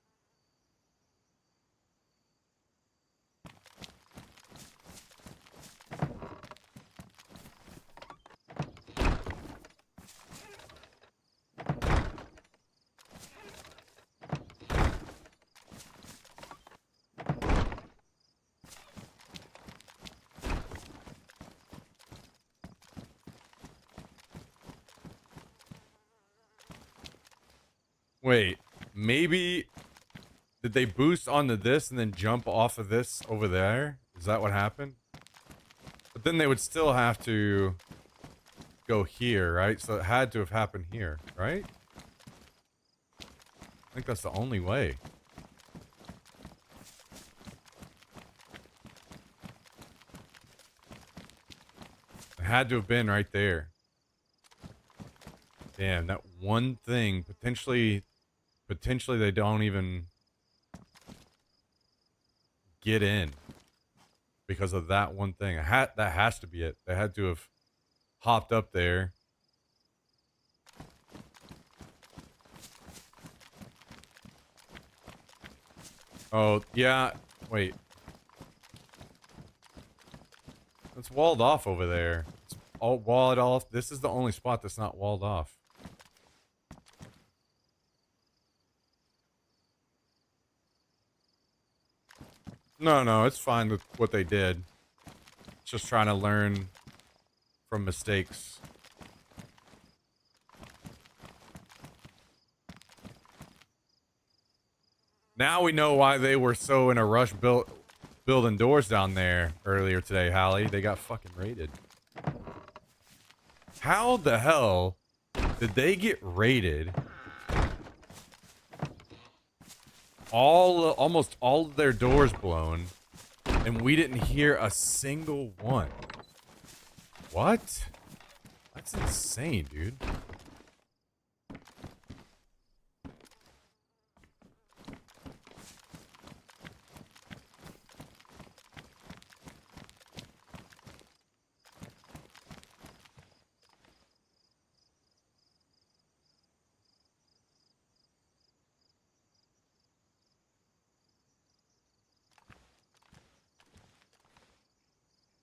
A: Wait, maybe did they boost onto this and then jump off of this over there? Is that what happened? But then they would still have to go here, right? So it had to have happened here, right? I think that's the only way. It had to have been right there. Damn, that one thing, potentially they don't even get in because of that one thing. That has to be it. They had to have hopped up there. Oh, yeah. Wait. It's walled off over there. It's all walled off. This is the only spot that's not walled off. No, it's fine with what they did. It's just trying to learn from mistakes. Now we know why they were so in a rush building doors down there earlier today, Hallie. They got fucking raided. How the hell did they get raided? Almost all of their doors blown, and we didn't hear a single one. What? That's insane, dude.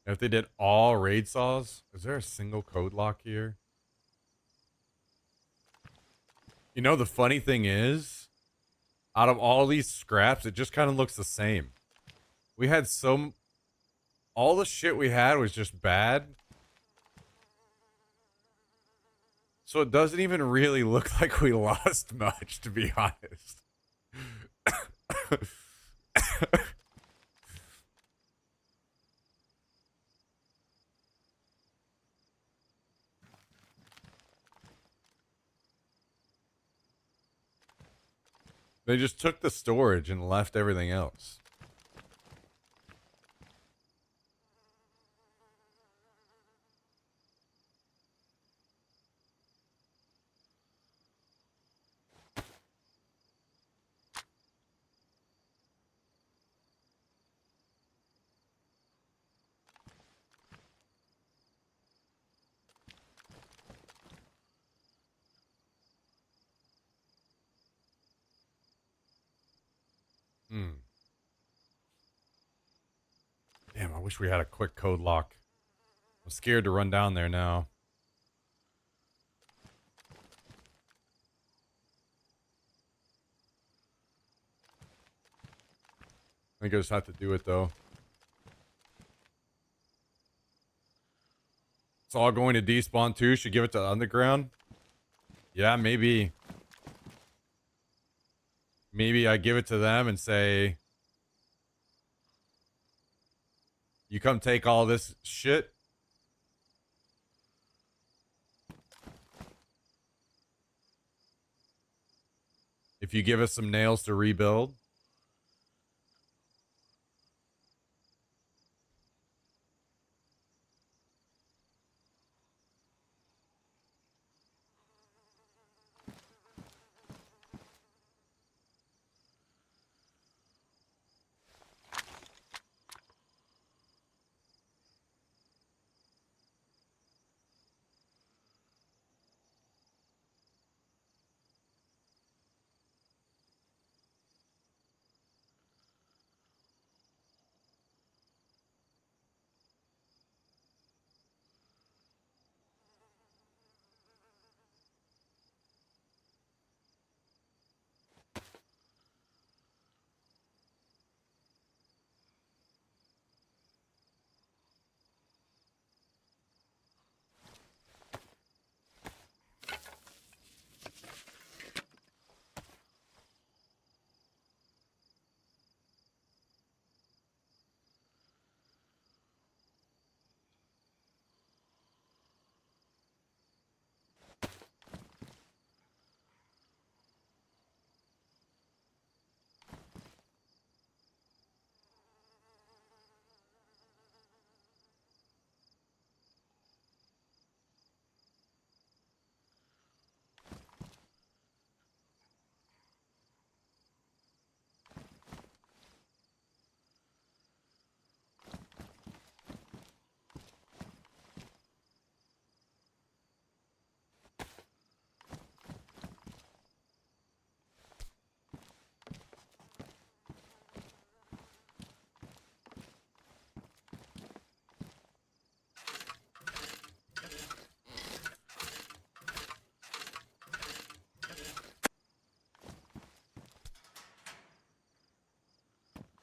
A: If they did all raid saws, is there a single code lock here? You know, the funny thing is, out of all these scraps, it just kind of looks the same. We had all the shit we had was just bad. So it doesn't even really look like we lost much, to be honest. They just took the storage and left everything else. Hmm. Damn, I wish we had a quick code lock. I'm scared to run down there now. I think I just have to do it though. It's all going to despawn too. Should give it to underground. Yeah, maybe. Maybe I give it to them and say, you come take all this shit. If you give us some nails to rebuild.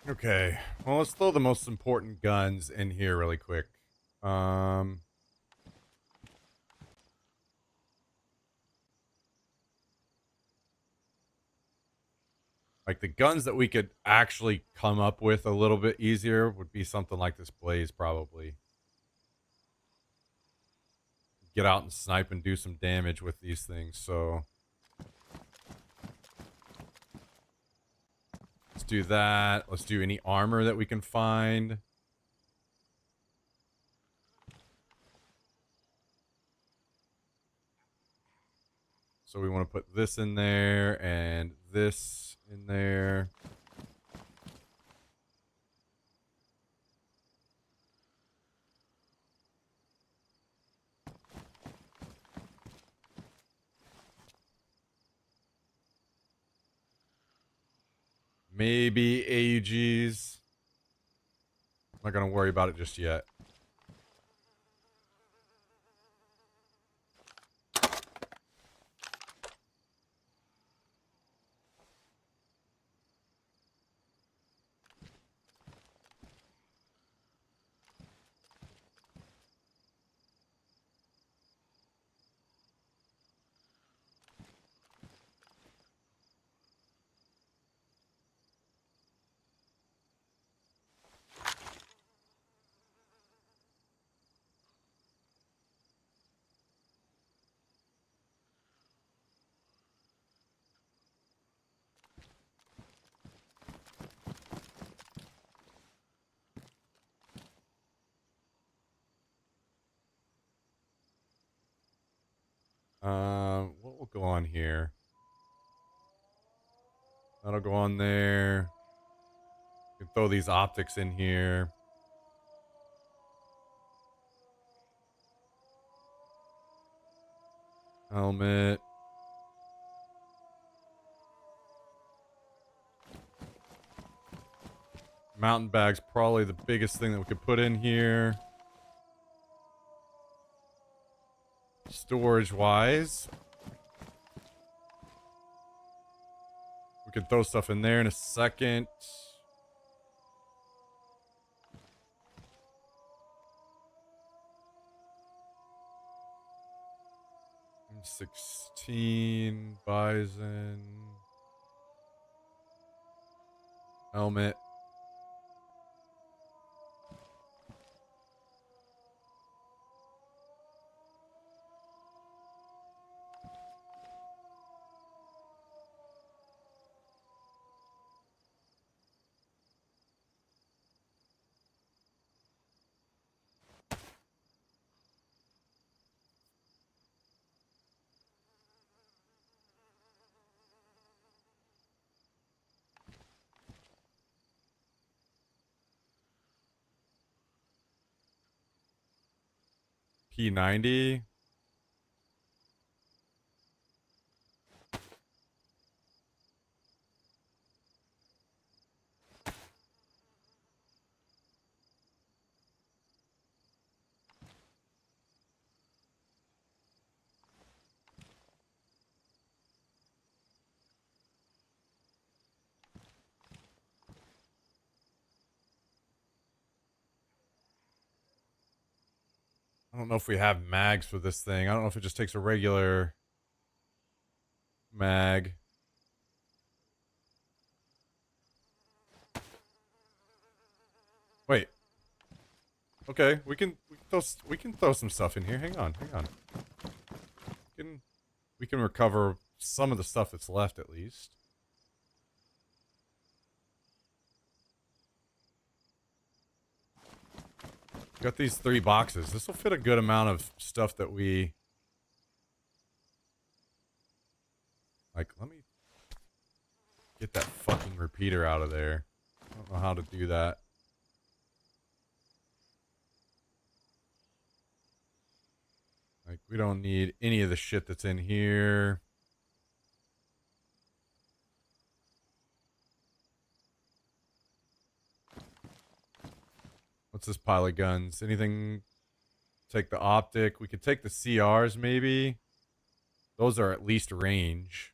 A: Okay, well, let's throw the most important guns in here really quick. Like the guns that we could actually come up with a little bit easier would be something like this Blaze, probably. Get out and snipe and do some damage with these things, so... Let's do that. Let's do any armor that we can find. So we want to put this in there and this in there. Maybe AUGs. I'm not going to worry about it just yet. go on here. That'll go on there. You can throw these optics in here. Helmet. Mountain bag's probably the biggest thing that we could put in here. Storage wise. We can throw stuff in there in a second. M16, Bison, helmet. P90. I don't know if we have mags for this thing. I don't know if it just takes a regular mag. Wait. Okay, we can throw some stuff in here. Hang on. We can recover some of the stuff that's left at least. Got these 3 boxes. This will fit a good amount of stuff that we... Like, let me get that fucking repeater out of there. I don't know how to do that. Like, we don't need any of the shit that's in here. What's this pile of guns? Anything? Take the optic. We could take the CRs maybe. Those are at least range.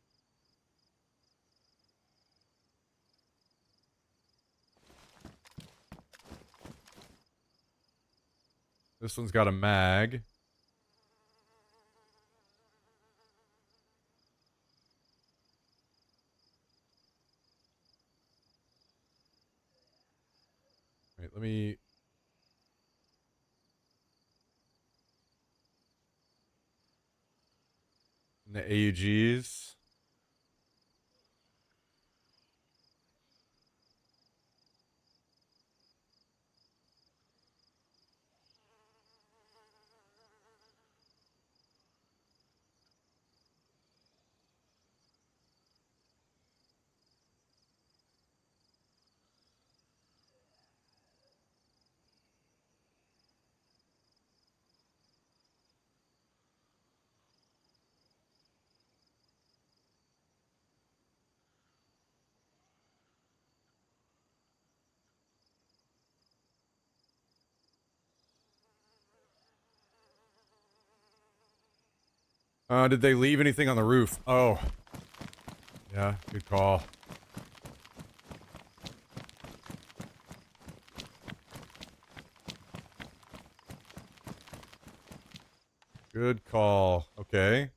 A: This one's got a mag. Wait, let me... And the AUGs. Did they leave anything on the roof? Oh. Yeah, good call. Good call. Okay.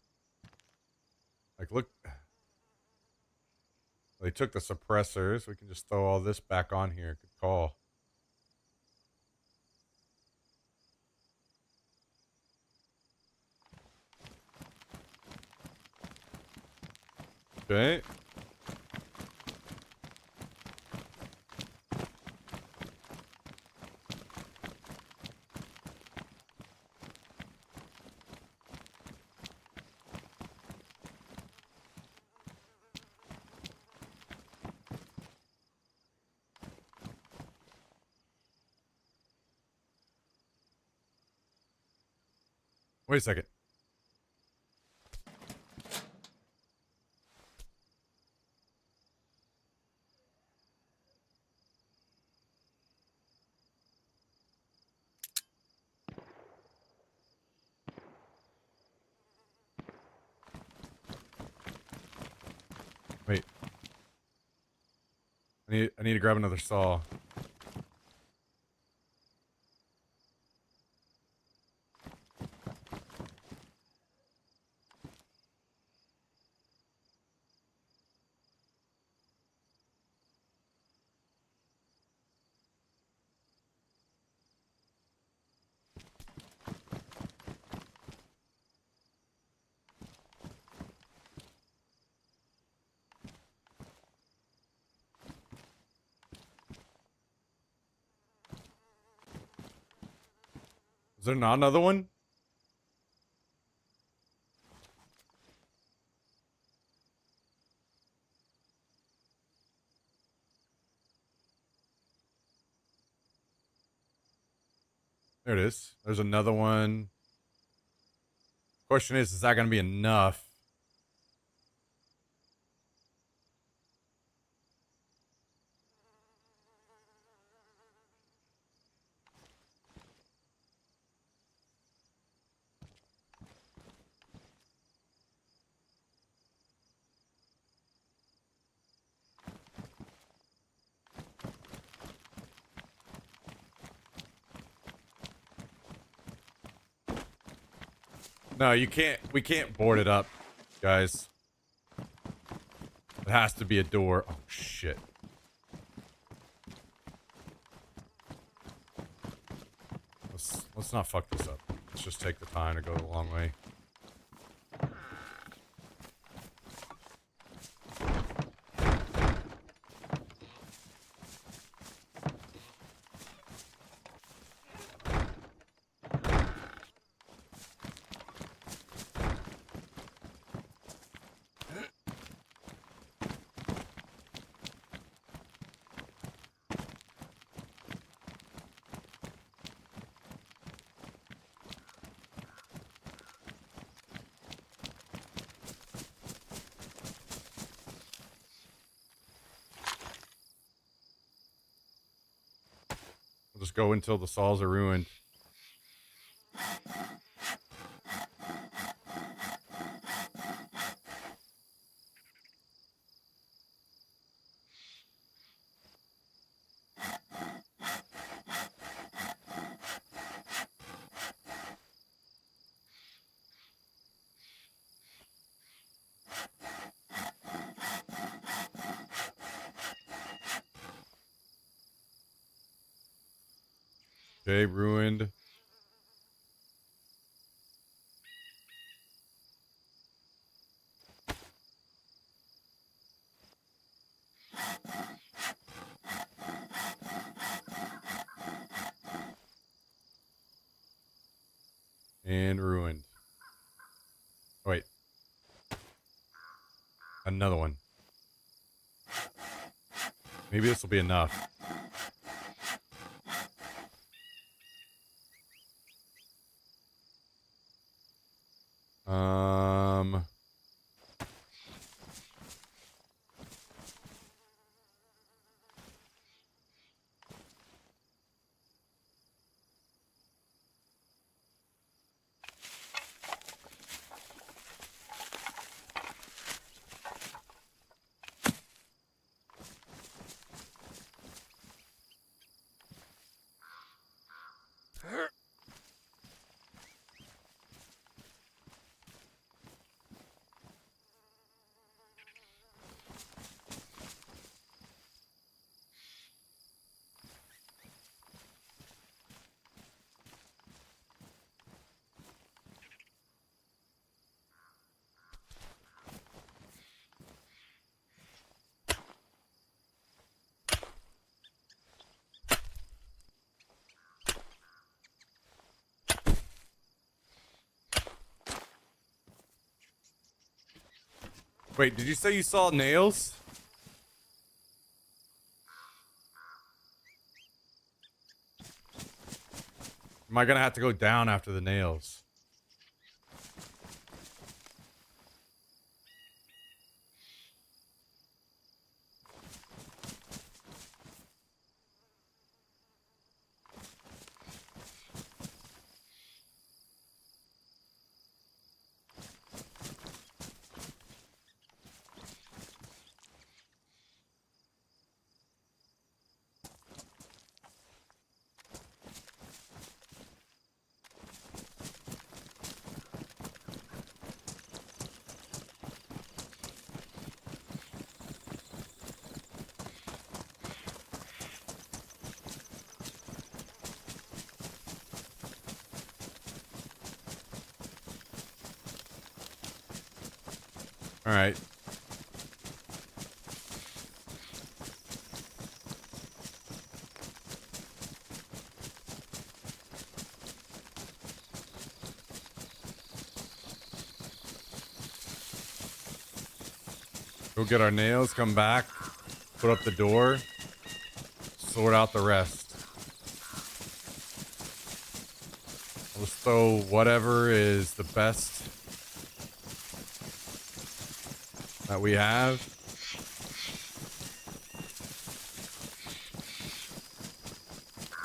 A: Like, look. They took the suppressors. We can just throw all this back on here. Good call. Okay. Wait a second. Wait. I need to grab another saw. Is there not another one? There it is. There's another one. Question is that going to be enough? No, you can't. We can't board it up, guys. It has to be a door. Oh, shit. Let's not fuck this up. Let's just take the time to go the long way. We'll just go until the saws are ruined. Okay, ruined. And ruined. Oh, wait. Another one. Maybe this will be enough. Wait, did you say you saw nails? Am I gonna have to go down after the nails? All right. Go get our nails, come back, put up the door, sort out the rest. Let's throw whatever is the best that we have.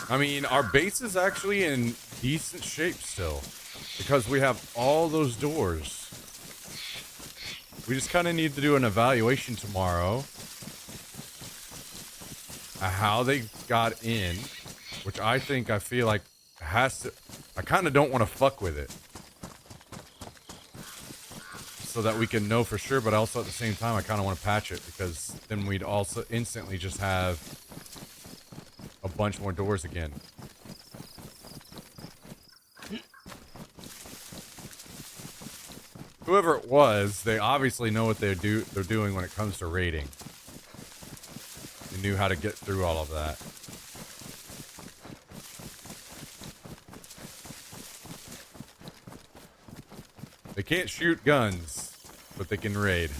A: I mean, our base is actually in decent shape still because we have all those doors. We just kind of need to do an evaluation tomorrow of how they got in, which I feel like has to, I kind of don't want to fuck with it so that we can know for sure, but also at the same time, I kind of want to patch it because then we'd also instantly just have a bunch more doors again. Whoever it was, they obviously know what they're doing when it comes to raiding. They knew how to get through all of that. They can't shoot guns, but they can raid.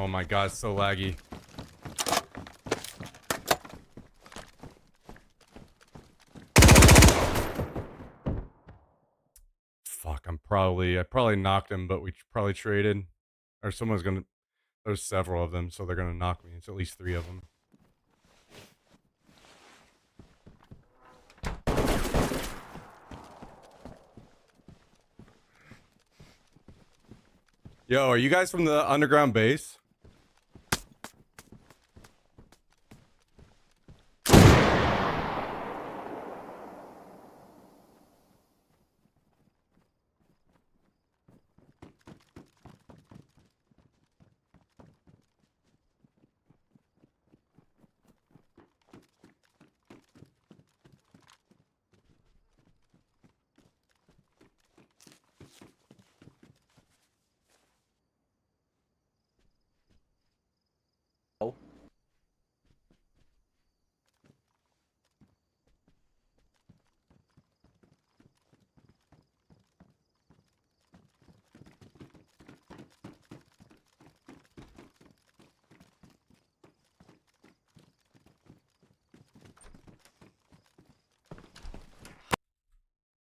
A: Oh my god, it's so laggy. Fuck, I probably knocked him, but we probably traded. Or someone's gonna, there's several of them, so they're gonna knock me. It's at least 3 of them. Yo, are you guys from the underground base?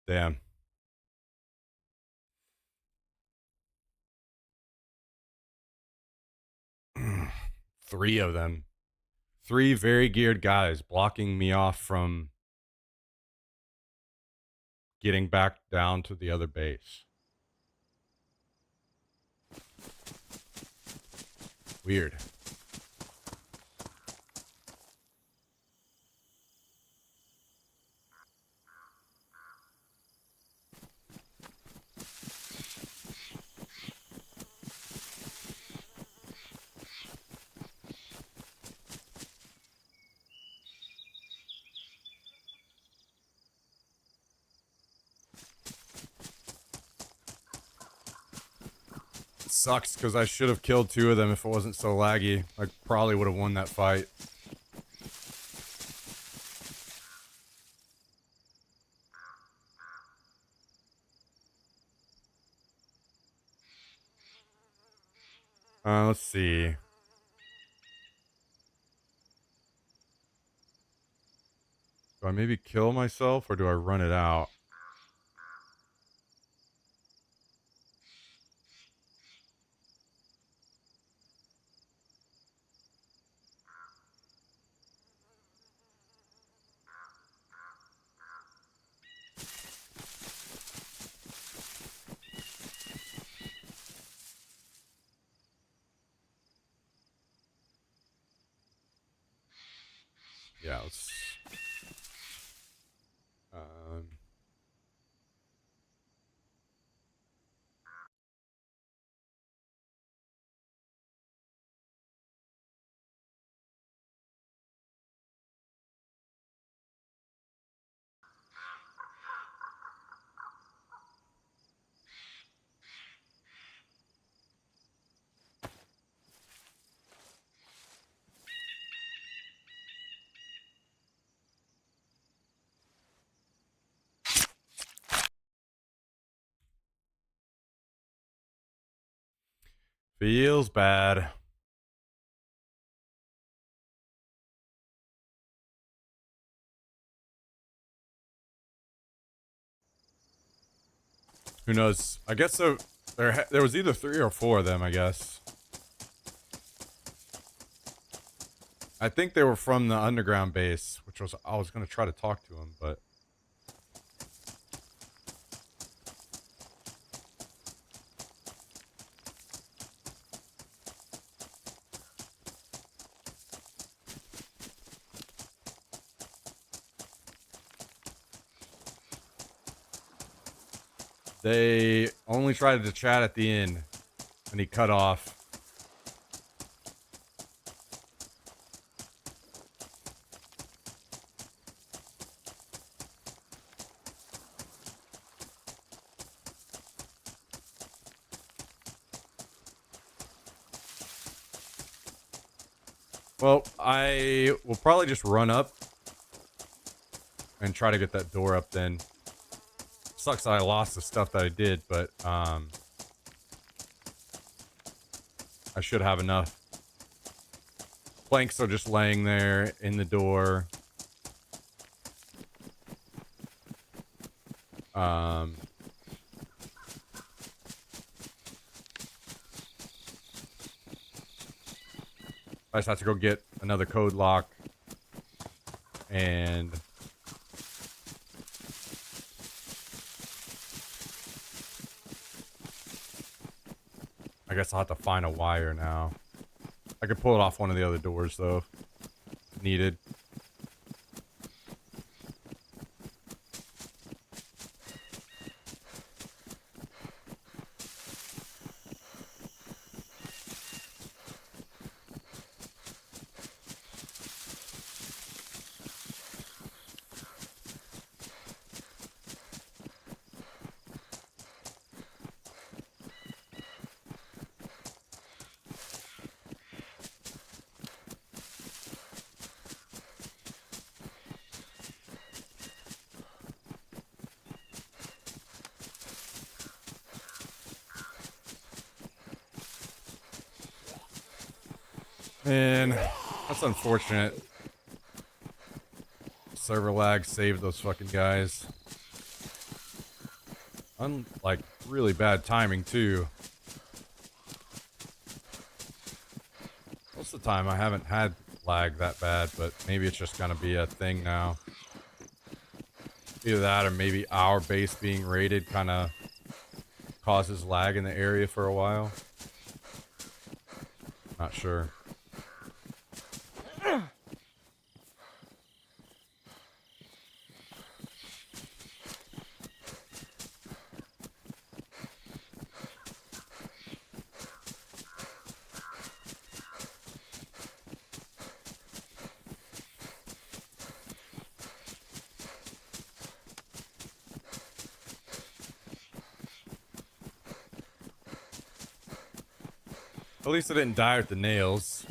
A: Damn. Three of them. 3 very geared guys blocking me off from getting back down to the other base. Weird. Sucks because I should have killed 2 of them if it wasn't so laggy. I probably would have won that fight. Let's see. Do I maybe kill myself or do I run it out? Yeah, let's... Feels bad. Who knows? I guess there was either 3 or 4 of them, I guess. I think they were from the underground base, which was... I was going to try to talk to them, but... They only tried to chat at the end, and he cut off. Well, I will probably just run up and try to get that door up then. Sucks that I lost the stuff that I did, but I should have enough. Planks are just laying there in the door. I just have to go get another code lock and I guess I'll have to find a wire now. I could pull it off one of the other doors though, if needed. Man, that's unfortunate. Server lag saved those fucking guys. Like, really bad timing, too. Most of the time, I haven't had lag that bad, but maybe it's just gonna be a thing now. Either that or maybe our base being raided kind of causes lag in the area for a while. Not sure. At least I didn't die with the nails.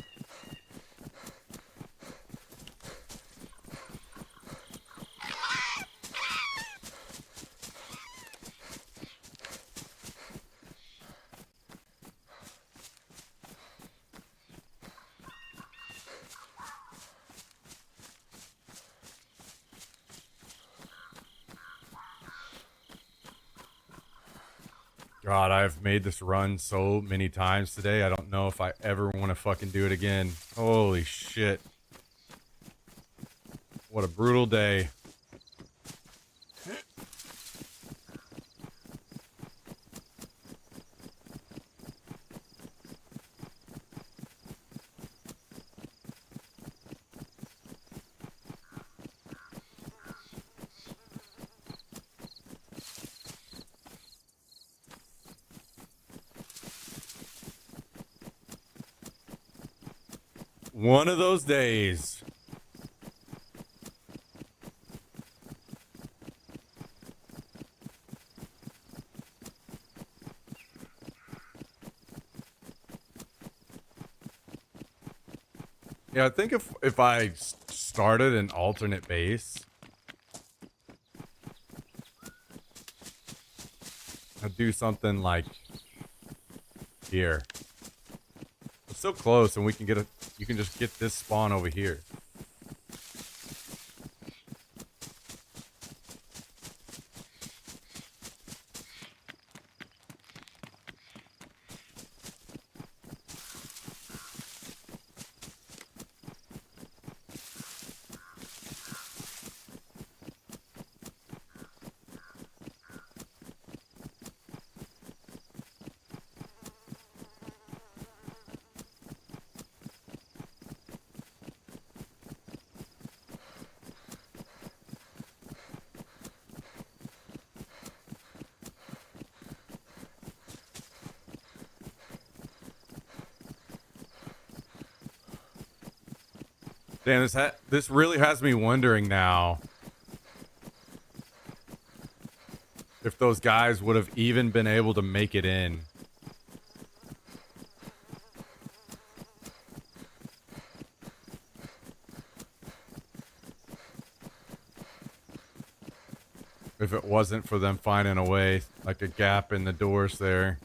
A: God, I've made this run so many times today. I don't know if I ever want to fucking do it again. Holy shit. What a brutal day. One of those days. Yeah, I think if I started an alternate base, I'd do something like here. It's so close, and we can get a. You can just get this spawn over here. Damn, this really has me wondering now if those guys would have even been able to make it in. If it wasn't for them finding a way, like a gap in the doors there.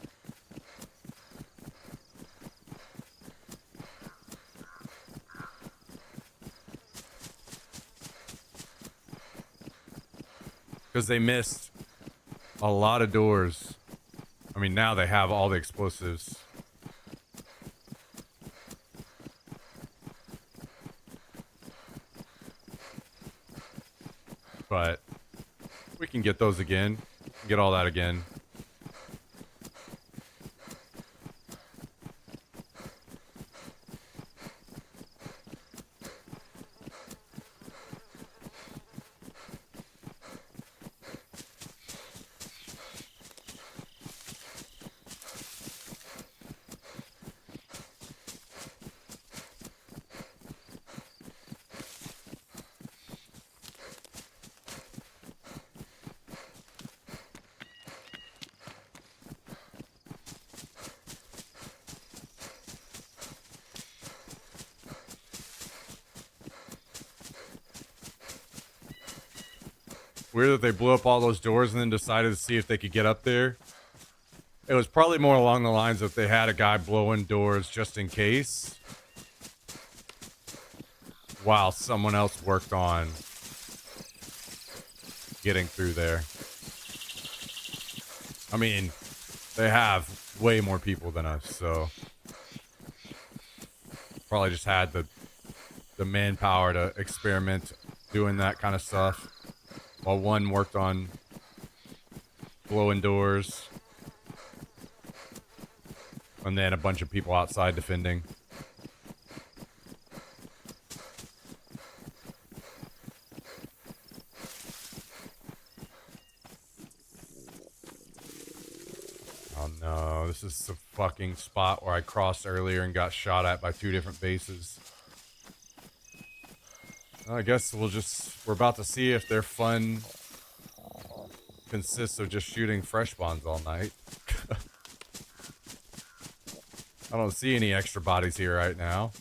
A: Because they missed a lot of doors. I mean, now they have all the explosives. But we can get those again. Get all that again. Weird that they blew up all those doors and then decided to see if they could get up there. It was probably more along the lines of they had a guy blowing doors just in case, while someone else worked on getting through there. I mean, they have way more people than us, so probably just had the manpower to experiment doing that kind of stuff. While one worked on blowing doors. And then a bunch of people outside defending. Oh no, this is the fucking spot where I crossed earlier and got shot at by 2 different bases. I guess we're about to see if their fun consists of just shooting fresh spawns all night. I don't see any extra bodies here right now.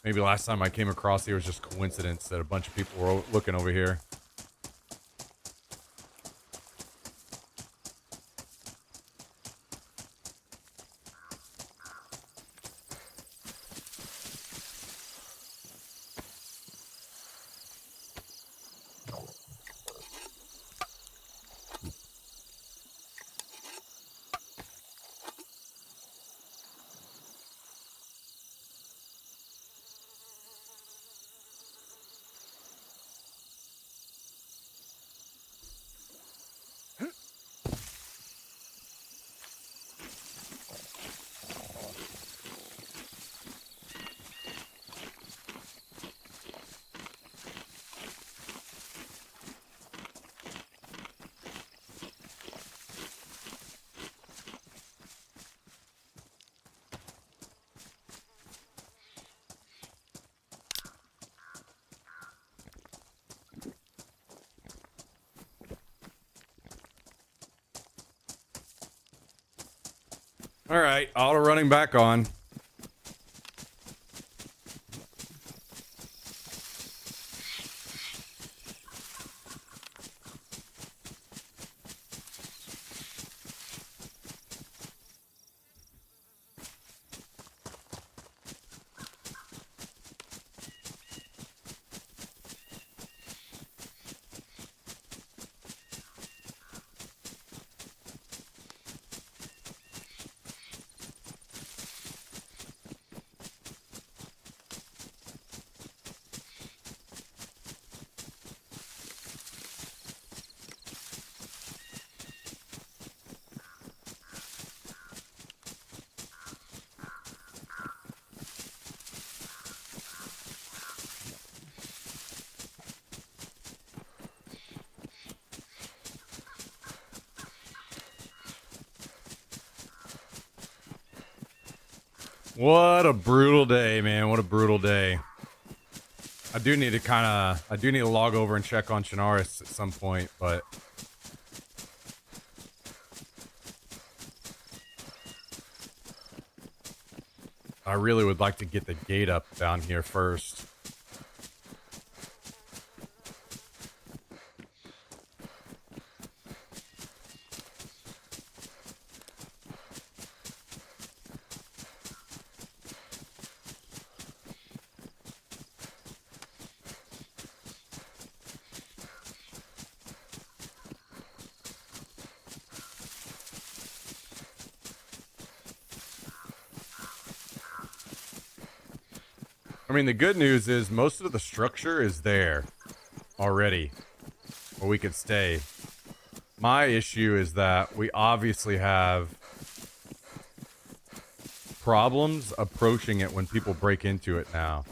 A: Maybe last time I came across here was just coincidence that a bunch of people were looking over here. All right, auto running back on. What a brutal day, man. What a brutal day. I do need to log over and check on Chinaris at some point, but I really would like to get the gate up down here first. I mean, the good news is most of the structure is there already, where we could stay. My issue is that we obviously have problems approaching it when people break into it now.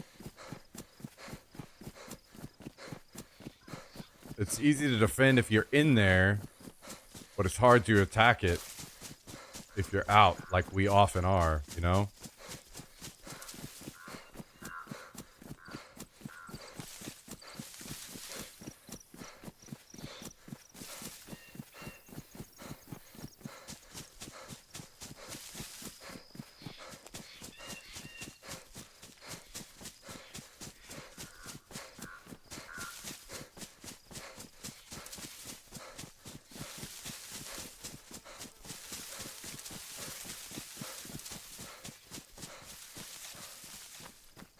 A: It's easy to defend if you're in there, but it's hard to attack it if you're out, like we often are, you know?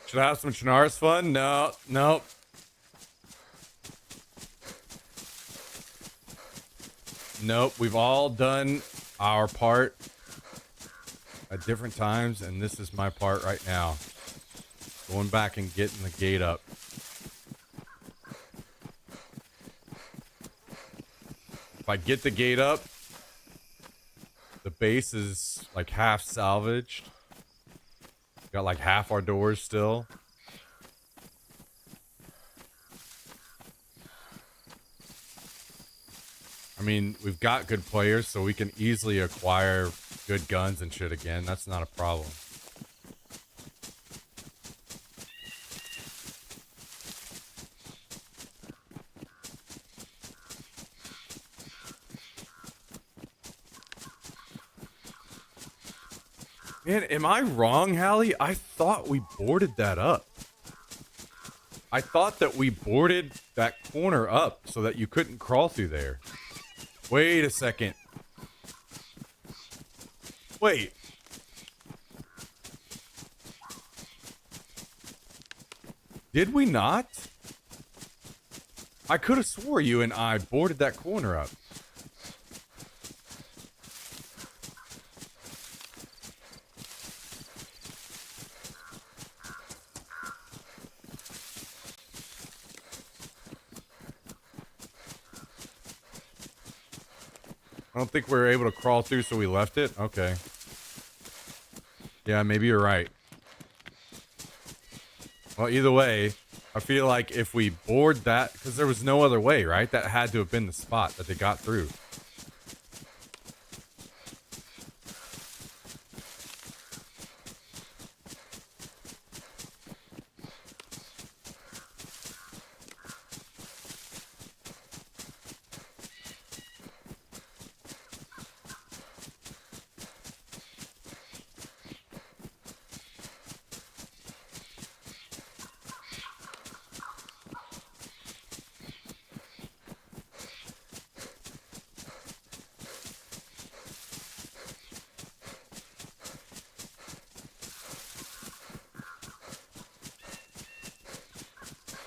A: Should I have some Chinaris fun? No, nope. Nope, we've all done our part at different times, and this is my part right now. Going back and getting the gate up. If I get the gate up, the base is like half salvaged. Got like half our doors still. I mean, we've got good players, so we can easily acquire good guns and shit again. That's not a problem. Man, am I wrong, Hallie? I thought we boarded that up. I thought that we boarded that corner up so that you couldn't crawl through there. Wait a second. Wait. Did we not? I could have swore you and I boarded that corner up. I don't think we were able to crawl through, so we left it? Okay. Yeah, maybe you're right. Well, either way, I feel like if we board that, because there was no other way, right? That had to have been the spot that they got through.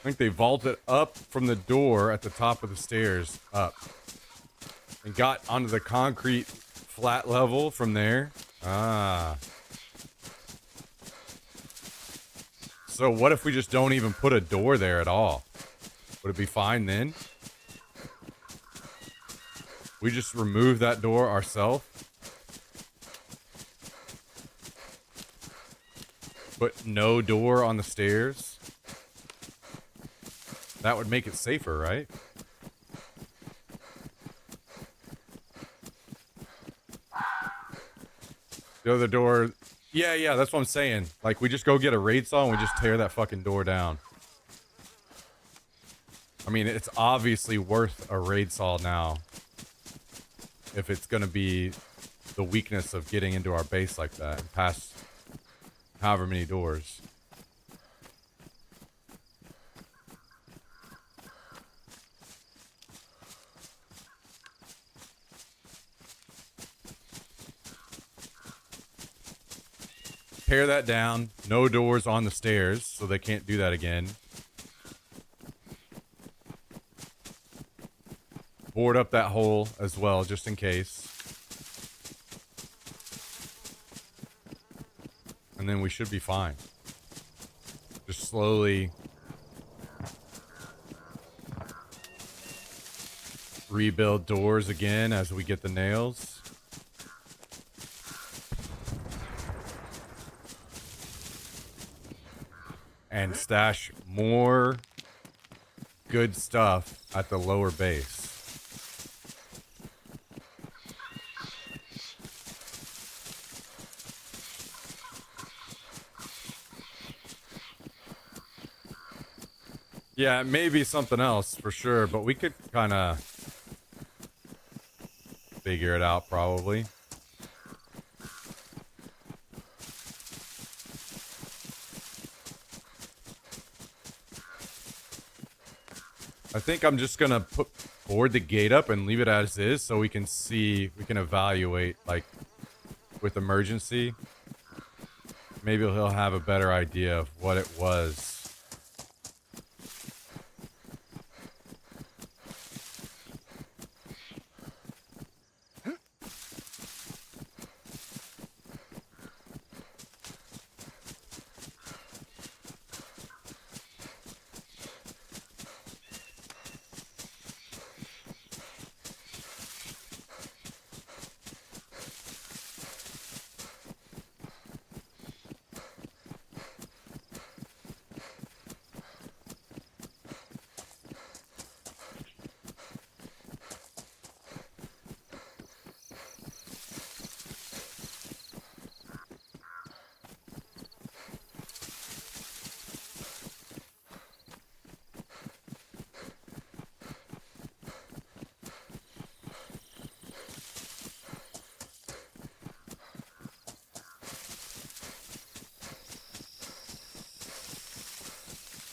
A: think they vaulted up from the door at the top of the stairs up and got onto the concrete flat level from there. Ah. So what if we just don't even put a door there at all? Would it be fine then? We just remove that door ourselves? Put no door on the stairs? That would make it safer, right? The other door... Yeah, that's what I'm saying. Like, we just go get a raid saw and we just tear that fucking door down. I mean, it's obviously worth a raid saw now. If it's gonna be the weakness of getting into our base like that. And past however many doors. Tear that down. No doors on the stairs, so they can't do that again. Board up that hole as well, just in case. And then we should be fine. Just slowly rebuild doors again as we get the nails. And stash more good stuff at the lower base. Yeah, it may be something else for sure, but we could kind of figure it out probably. I think I'm just gonna board the gate up and leave it as is so we can see, we can evaluate, like, with emergency. Maybe he'll have a better idea of what it was.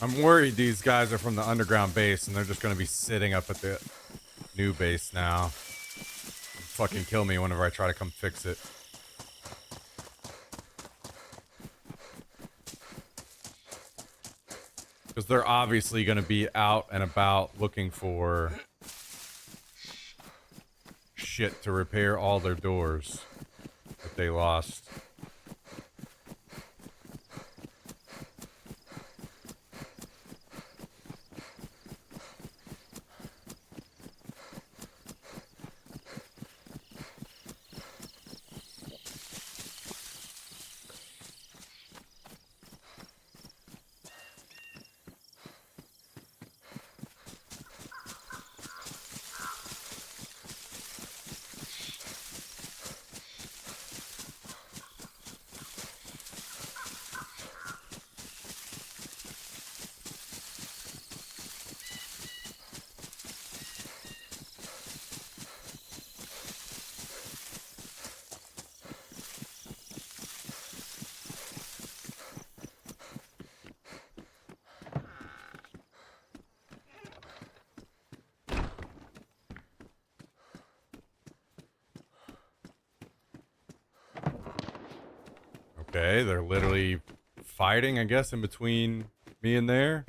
A: I'm worried these guys are from the underground base and they're just going to be sitting up at the new base now. Fucking kill me whenever I try to come fix it. Because they're obviously going to be out and about looking for shit to repair all their doors that they lost. Okay, they're literally fighting, I guess, in between me and there.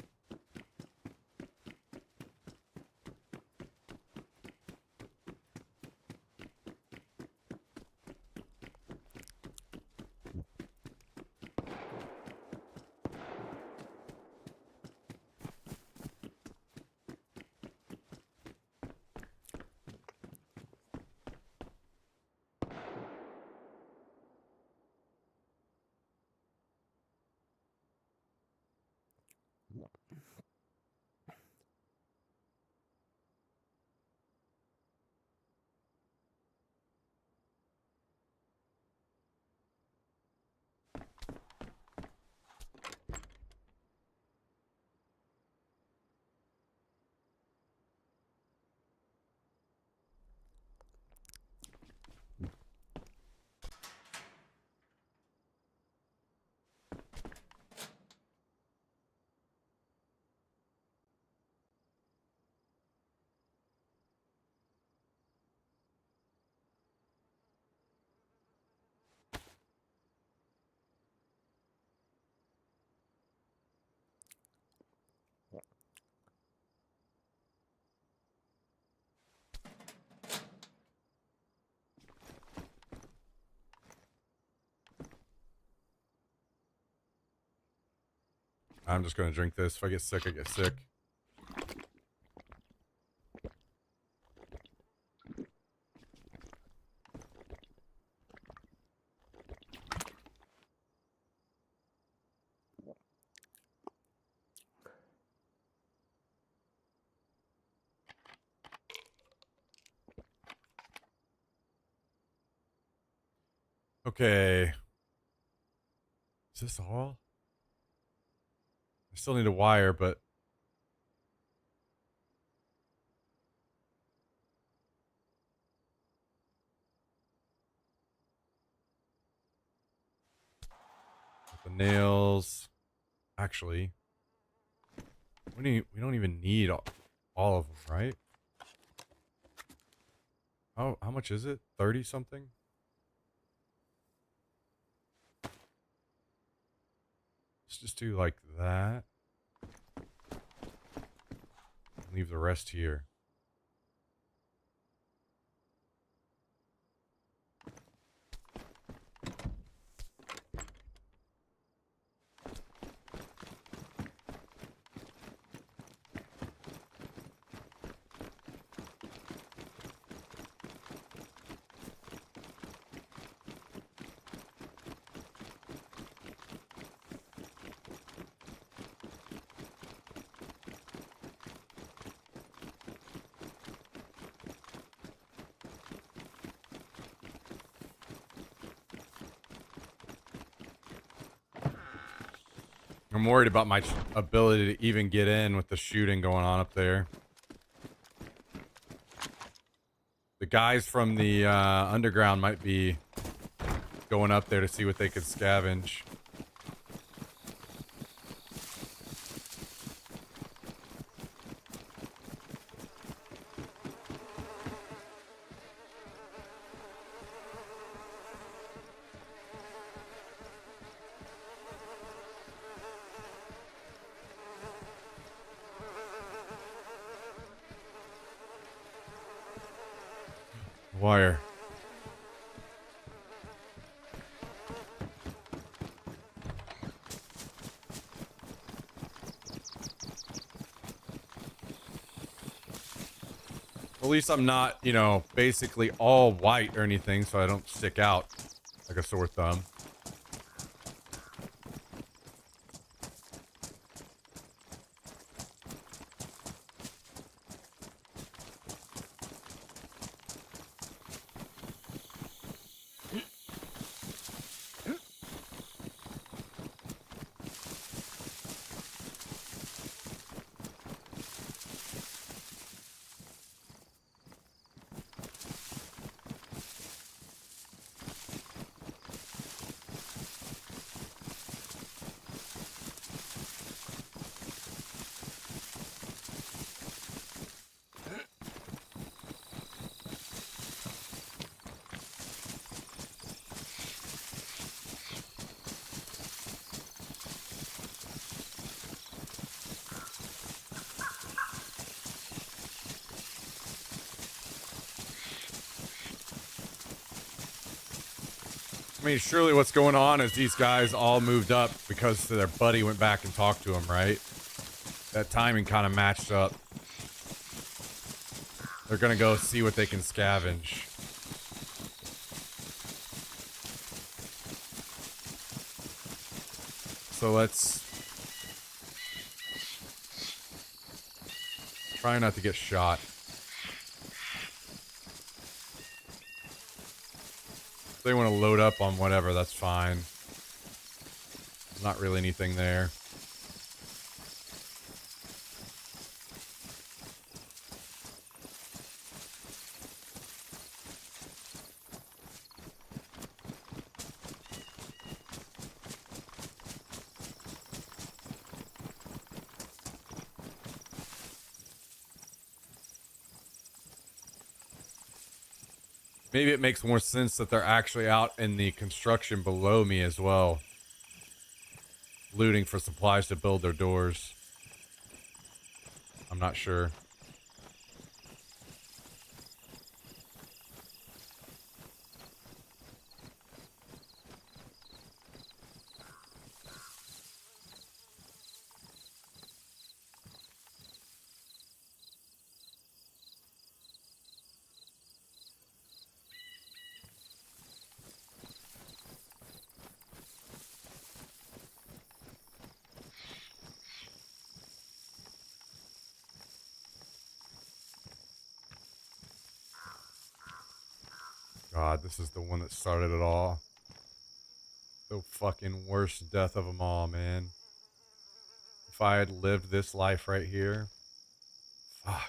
A: I'm just gonna drink this. If I get sick, I get sick. Okay. Is this all? I still need a wire, but the nails. Actually, we don't even need all of them, right? How much is it? 30 something? Let's just do like that. Leave the rest here. I'm worried about my ability to even get in with the shooting going on up there. The guys from the underground might be going up there to see what they could scavenge. Wire. At least I'm not, you know, basically all white or anything, so I don't stick out like a sore thumb. I mean, surely what's going on is these guys all moved up because their buddy went back and talked to him, right? That timing kind of matched up. They're gonna go see what they can scavenge. So let's try not to get shot. If they want to load up on whatever, that's fine. Not really anything there. Maybe it makes more sense that they're actually out in the construction below me as well. Looting for supplies to build their doors. I'm not sure. God, this is the one that started it all. The fucking worst death of them all, man. If I had lived this life right here, fuck.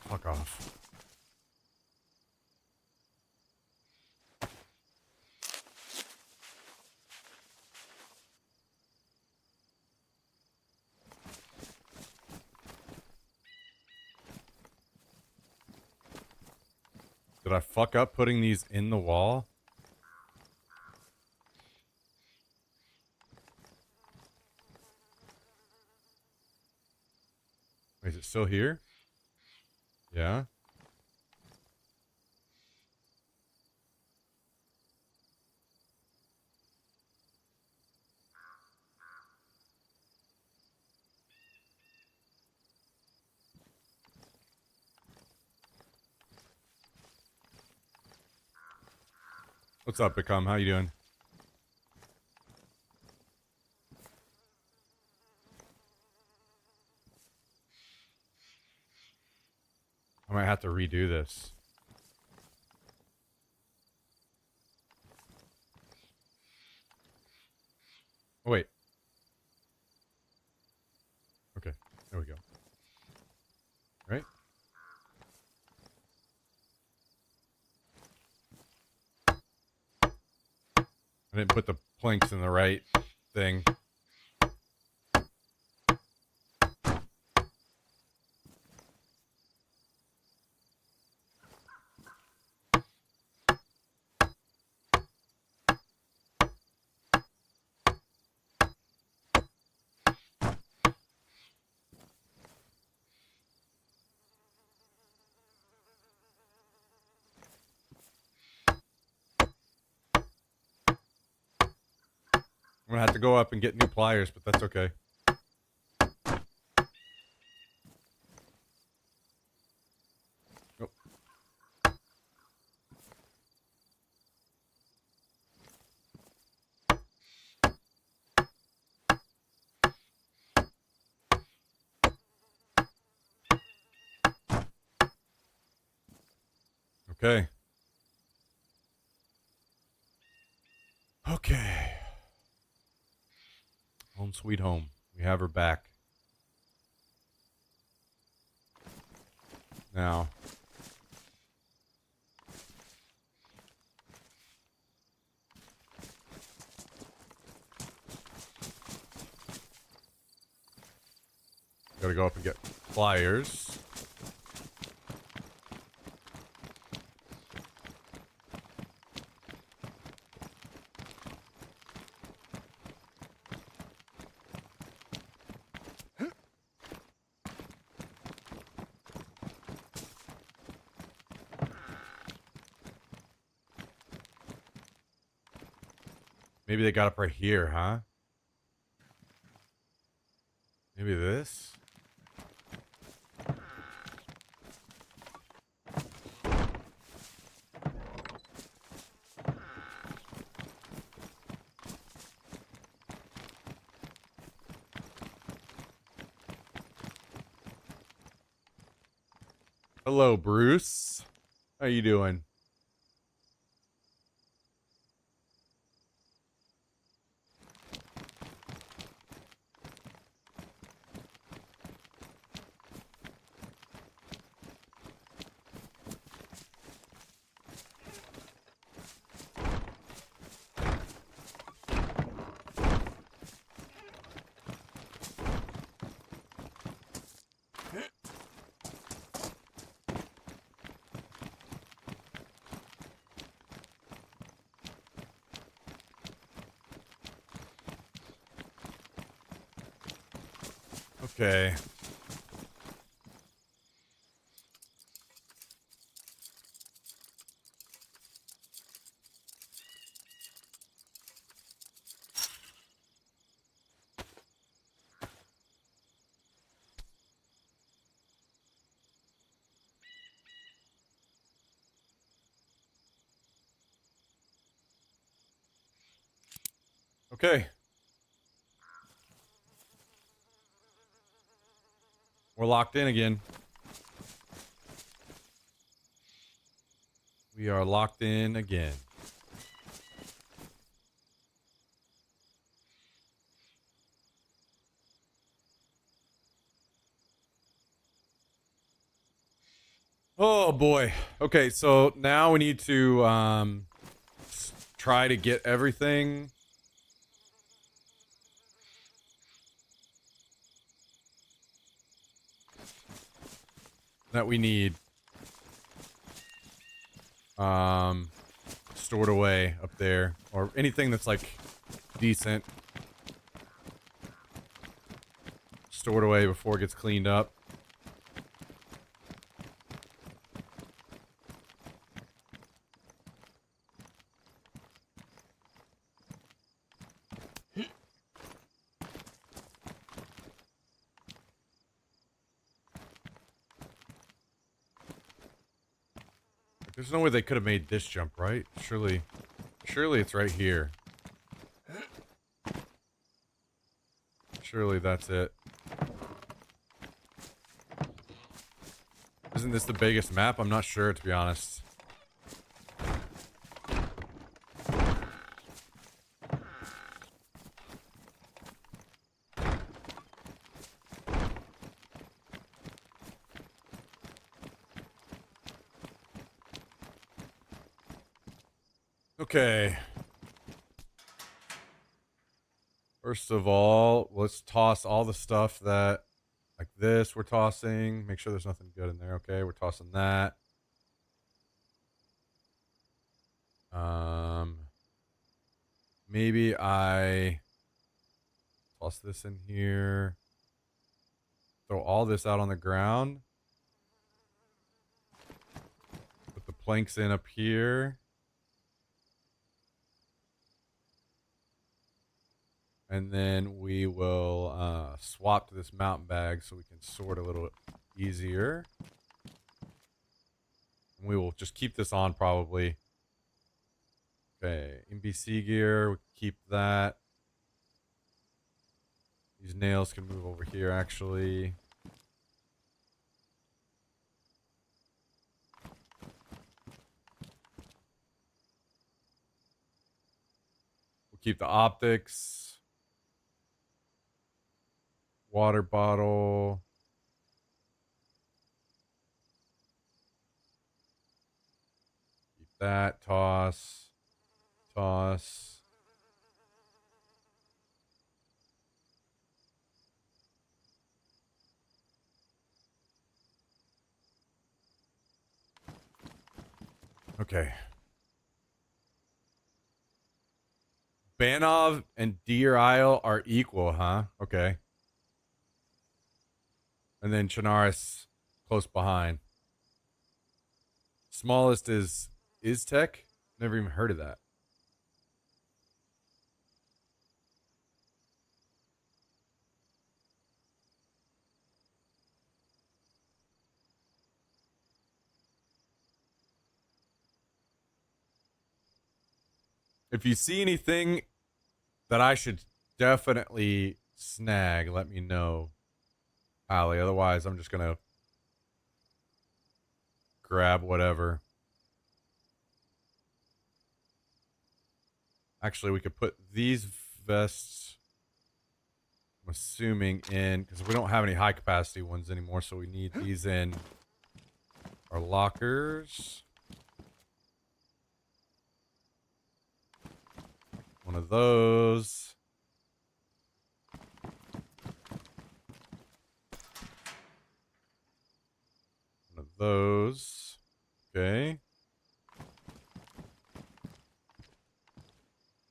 A: Fuck off. Did I fuck up putting these in the wall? Wait, is it still here? Yeah. What's up, Become? How you doing? I might have to redo this. Oh, wait. Okay, there we go. Right? I didn't put the planks in the right thing. I'm gonna have to go up and get new pliers, but that's okay. Oh. Okay. Okay. Home sweet home. We have her back. Now. Gotta go up and get pliers. Maybe they got up right here, huh? Maybe this? Hello, Bruce. How you doing? Okay. Okay. We're locked in again. We are locked in again. Oh boy. Okay, so now we need to try to get everything. That we need stored away up there, or anything that's like decent stored away before it gets cleaned up. There's no way they could have made this jump, right? Surely it's right here. Surely that's it. Isn't this the biggest map? I'm not sure, to be honest. Okay. First of all, let's toss all the stuff that, like this, we're tossing. Make sure there's nothing good in there. Okay, we're tossing that. Maybe I toss this in here. Throw all this out on the ground. Put the planks in up here. And then we will swap to this mountain bag so we can sort a little easier. And we will just keep this on probably. Okay, NPC gear, we can keep that. These nails can move over here actually. We'll keep the optics. Water bottle. Keep that. Toss. Toss. Okay. Banov and Deer Isle are equal, huh? Okay. And then Chernarus close behind. Smallest is Tech. Never even heard of that. If you see anything that I should definitely snag, let me know, Allie. Otherwise, I'm just gonna grab whatever. Actually, we could put these vests, I'm assuming, in, because we don't have any high capacity ones anymore, so we need these in our lockers. One of those. One of those. Okay.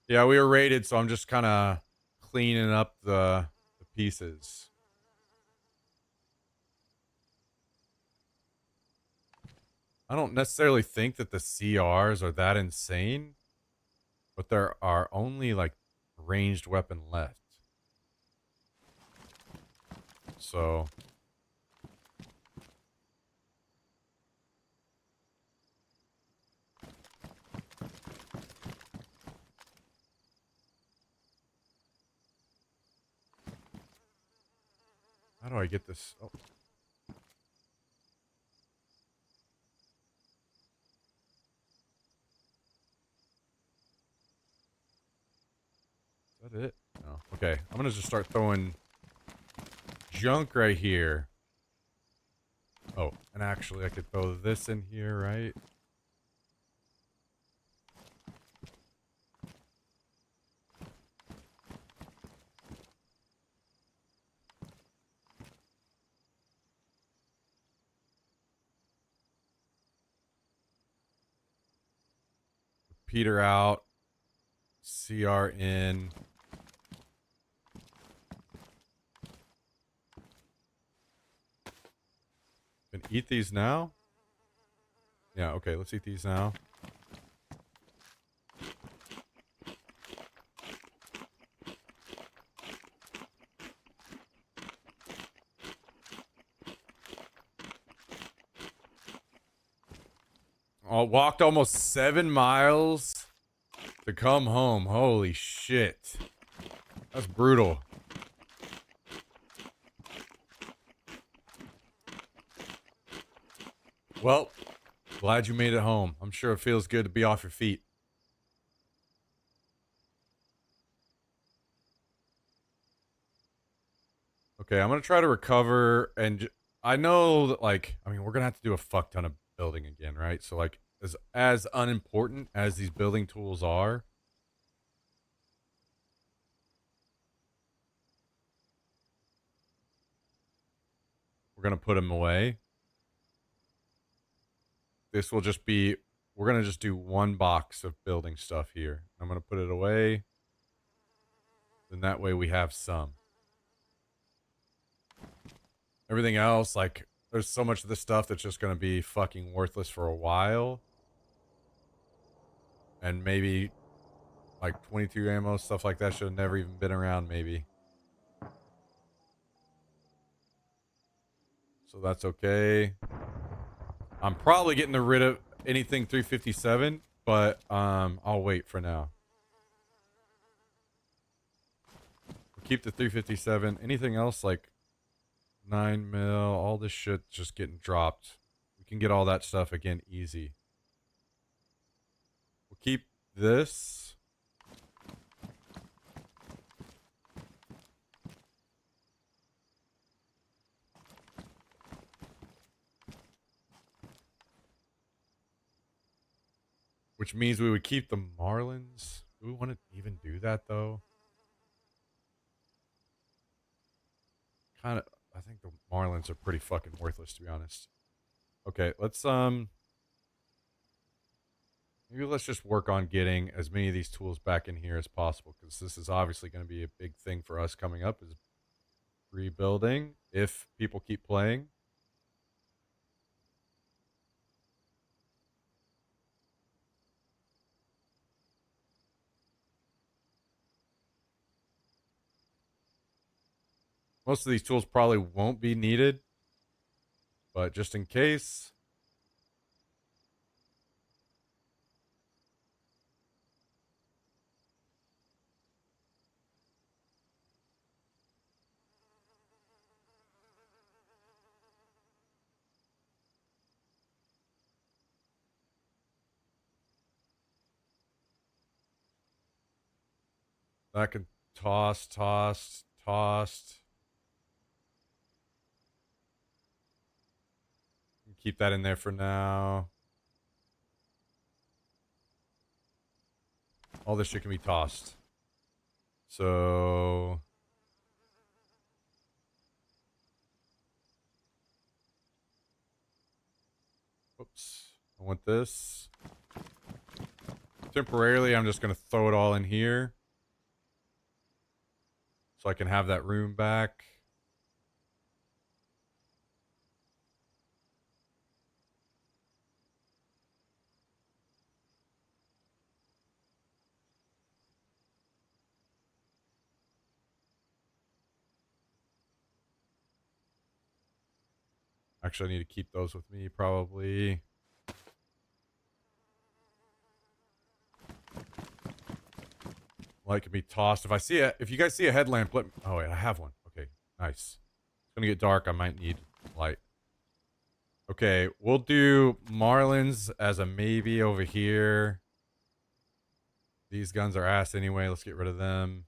A: Yeah, we were raided, so I'm just kind of cleaning up the pieces. I don't necessarily think that the CRs are that insane, but there are only like ranged weapon left. So how do I get this? Oh. Is that it? No. Okay, I'm gonna just start throwing junk right here. Oh, and actually I could throw this in here, right? Peter out. CR in. Can eat these now? Yeah, okay, let's eat these now. Oh, walked almost 7 miles to come home. Holy shit. That's brutal. Well, glad you made it home. I'm sure it feels good to be off your feet. Okay, I'm going to try to recover and I know that like, I mean, we're going to have to do a fuck ton of building again, right? So like as unimportant as these building tools are, we're going to put them away. This will just be, we're going to just do one box of building stuff here. I'm going to put it away. Then that way we have some. Everything else, like, there's so much of this stuff that's just going to be fucking worthless for a while. And maybe, like, 22 ammo, stuff like that should have never even been around, maybe. So that's okay. I'm probably getting rid of anything 357, but I'll wait for now. We'll keep the 357. Anything else, like 9 mil, all this shit just getting dropped. We can get all that stuff again easy. We'll keep this. Which means we would keep the Marlins. Do we want to even do that though? Kind of, I think the Marlins are pretty fucking worthless to be honest. Okay, let's maybe let's just work on getting as many of these tools back in here as possible because this is obviously going to be a big thing for us coming up is rebuilding if people keep playing. Most of these tools probably won't be needed, but just in case. That can tossed. Keep that in there for now. All this shit can be tossed. So oops. I want this. Temporarily, I'm just going to throw it all in here. So I can have that room back. Actually, I need to keep those with me, probably. Light can be tossed. If you guys see a headlamp, let me... Oh, wait, I have one. Okay, nice. It's gonna get dark. I might need light. Okay, we'll do Marlins as a maybe over here. These guns are ass anyway. Let's get rid of them.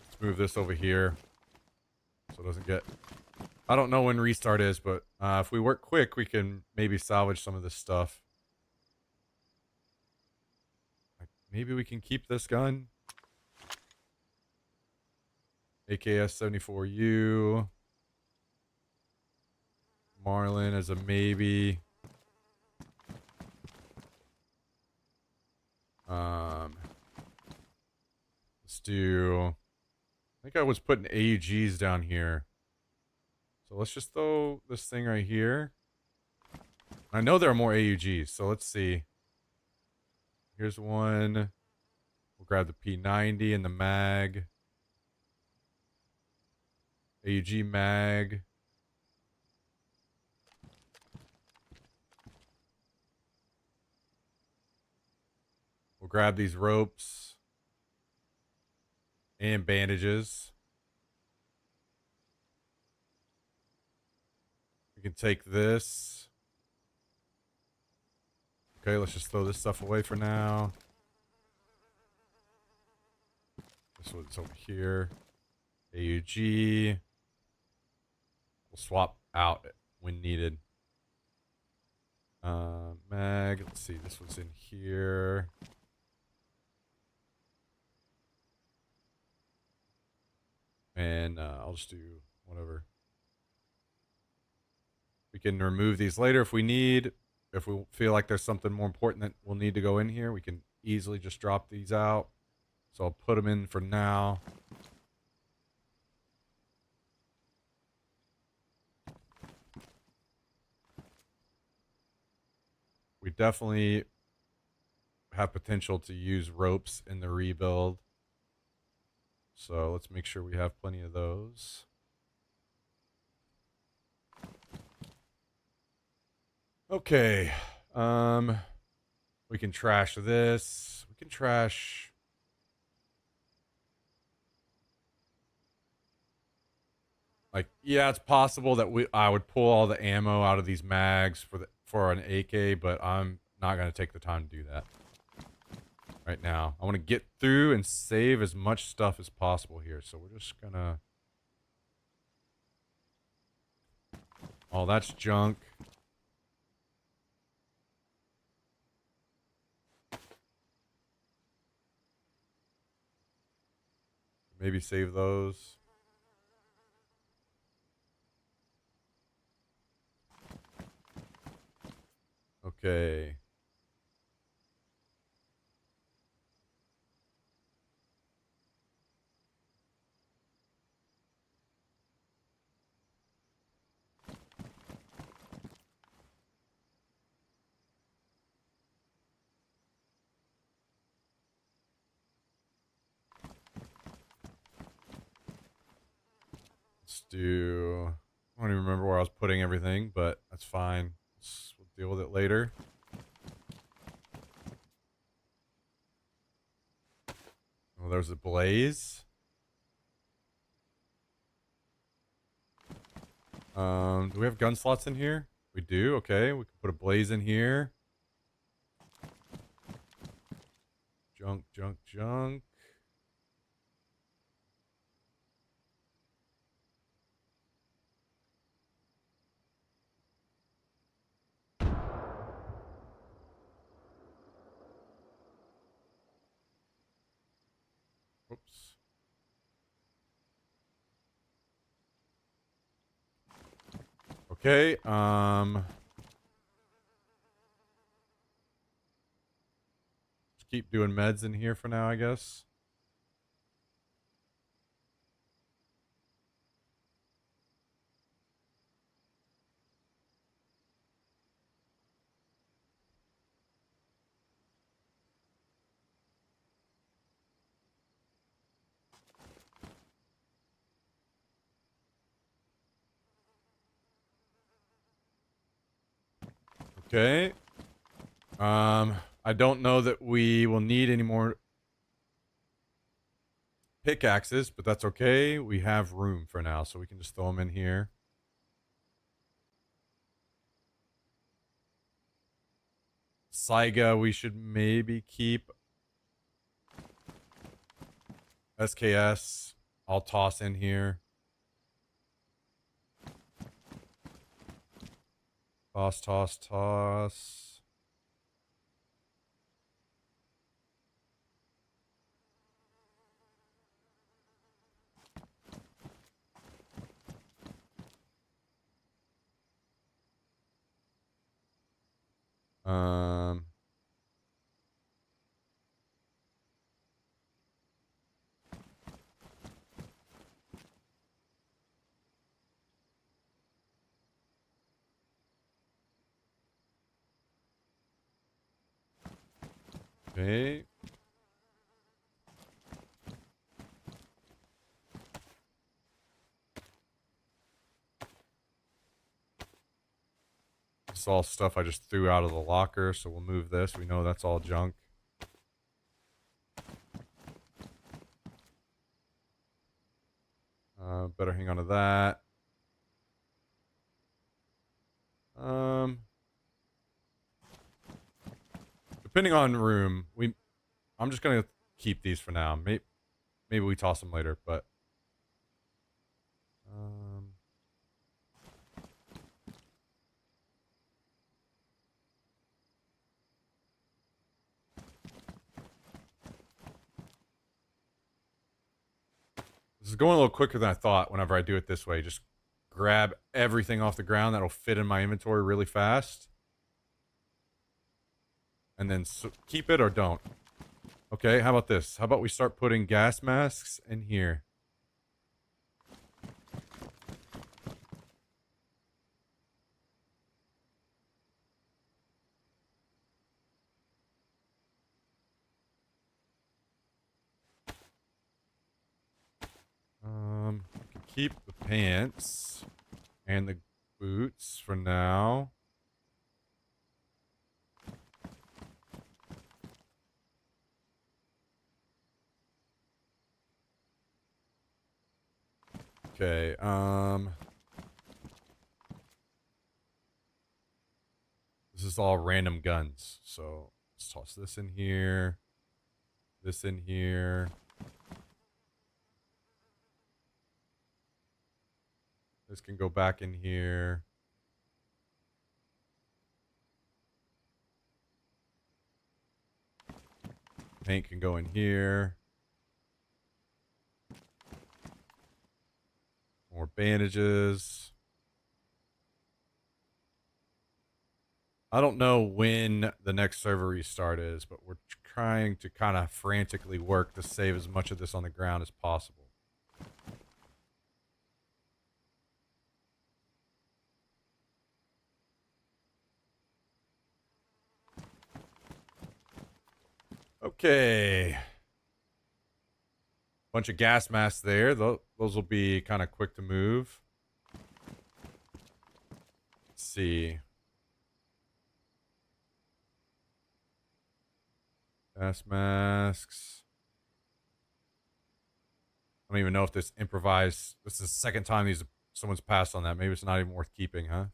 A: Let's move this over here so it doesn't get... I don't know when restart is, but if we work quick, we can maybe salvage some of this stuff. Like, maybe we can keep this gun. AKS-74U. Marlin as a maybe. Let's do... I think I was putting AUGs down here. So let's just throw this thing right here. I know there are more AUGs, so let's see. Here's one. We'll grab the P90 and the mag. AUG mag. We'll grab these ropes and bandages. We can take this. Okay, let's just throw this stuff away for now. This one's over here. AUG. We'll swap out when needed. Mag. Let's see. This one's in here. And I'll just do whatever. We can remove these later if we need. If we feel like there's something more important that we'll need to go in here, we can easily just drop these out. So I'll put them in for now. We definitely have potential to use ropes in the rebuild. So let's make sure we have plenty of those. Okay. We can trash this. We can trash... Like, yeah, it's possible that I would pull all the ammo out of these mags for an AK, but I'm not going to take the time to do that right now. I want to get through and save as much stuff as possible here. So we're just going to... Oh, that's junk. Maybe save those. Okay. Let's do... I don't even remember where I was putting everything, but that's fine. We'll deal with it later. Oh, there's a blaze. Do we have gun slots in here? We do. Okay, we can put a blaze in here. Junk, junk, junk. Oops. Okay, just keep doing meds in here for now, I guess. Okay. I don't know that we will need any more pickaxes, but that's okay. We have room for now, so we can just throw them in here. Saiga, we should maybe keep. SKS, I'll toss in here. Toss, toss, toss. Um, okay. This is all stuff I just threw out of the locker, so we'll move this. We know that's all junk. Better hang on to that. Depending on room, I'm just gonna keep these for now. Maybe we toss them later, but this is going a little quicker than I thought. Whenever I do it this way, just grab everything off the ground that'll fit in my inventory really fast, and then keep it or don't. Okay, how about this? How about we start putting gas masks in here? I can keep the pants and the boots for now. Okay, this is all random guns, so let's toss this in here, this in here. This can go back in here. Paint can go in here. More bandages. I don't know when the next server restart is, but we're trying to kind of frantically work to save as much of this on the ground as possible. Okay. Bunch of gas masks there. Those will be kind of quick to move. Let's see. Gas masks. I don't even know if this improvised. This is the second time someone's passed on that. Maybe it's not even worth keeping, huh?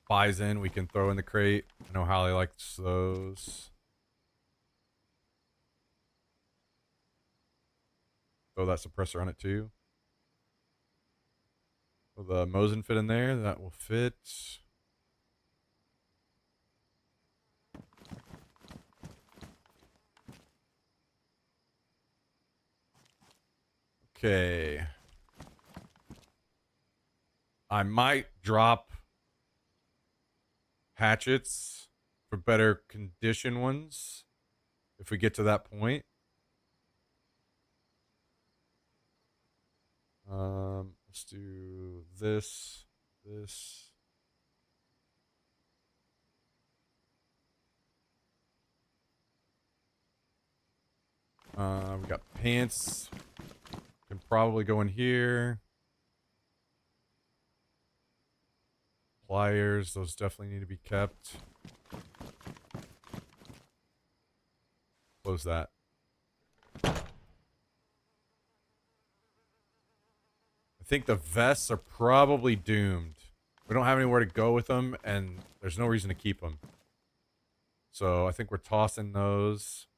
A: Bison we can throw in the crate. I know Hallie likes those. Throw that suppressor on it too. Will the Mosin fit in there? That will fit. Okay. I might drop hatchets for better condition ones if we get to that point. Let's do this. We got pants. Can probably go in here. Pliers, those definitely need to be kept. Close that. I think the vests are probably doomed. We don't have anywhere to go with them, and there's no reason to keep them. So I think we're tossing those.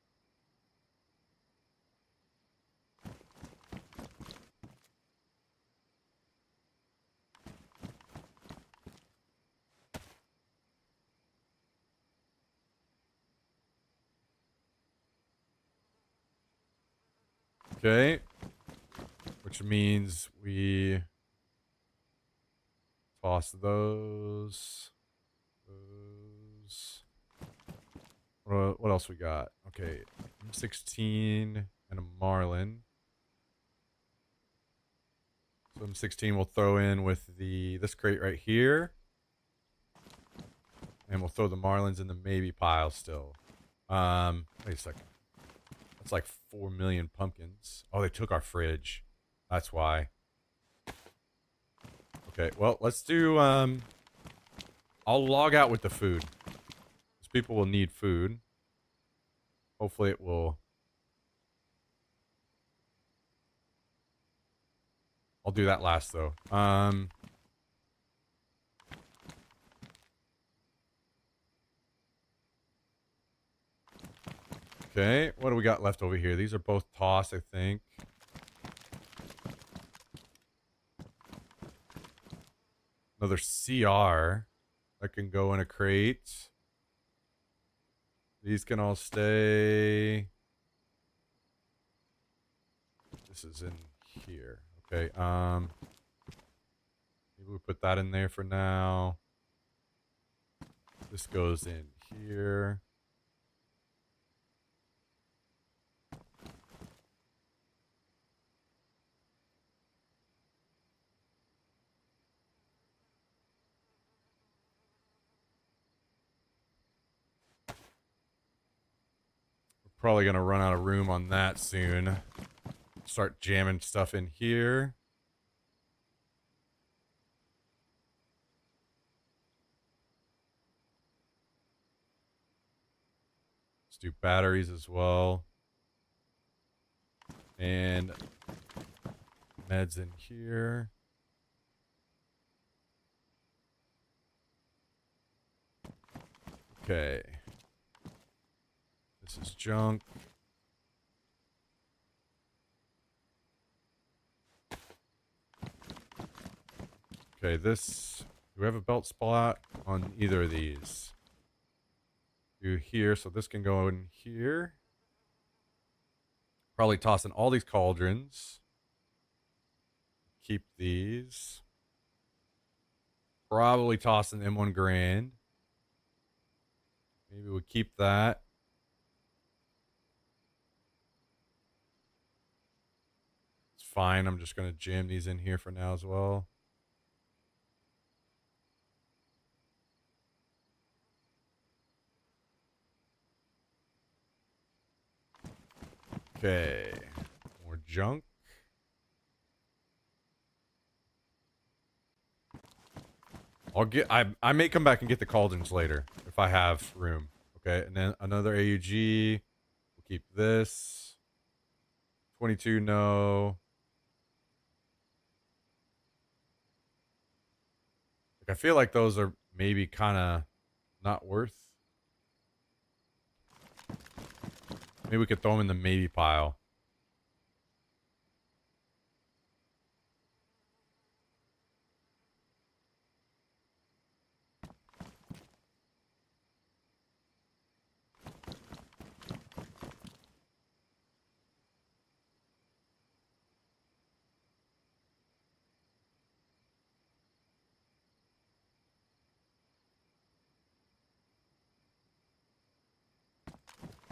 A: Okay. Which means we toss those. Those. What else we got? Okay. M16 and a Marlin. So M16 we'll throw in with this crate right here. And we'll throw the Marlins in the maybe pile still. Wait a second. That's like 4 million pumpkins. Oh, they took our fridge. That's why. Okay, well, let's do, I'll log out with the food. Because people will need food. Hopefully it will... I'll do that last, though. Okay, what do we got left over here? These are both tossed, I think. Another CR that can go in a crate. These can all stay. This is in here. Okay, maybe we put that in there for now. This goes in here. Probably gonna run out of room on that soon. Start jamming stuff in here. Let's do batteries as well. And meds in here. Okay. This is junk. Okay, this... Do we have a belt spot on either of these? Do here, so this can go in here. Probably tossing all these cauldrons. Keep these. Probably tossing M1 Grand. Maybe we keep that. Fine, I'm just going to jam these in here for now as well. Okay, more junk. I may come back and get the cauldrons later if I have room. Okay, and then another AUG. We'll keep this. 22, no. I feel like those are maybe kind of not worth. Maybe we could throw them in the maybe pile.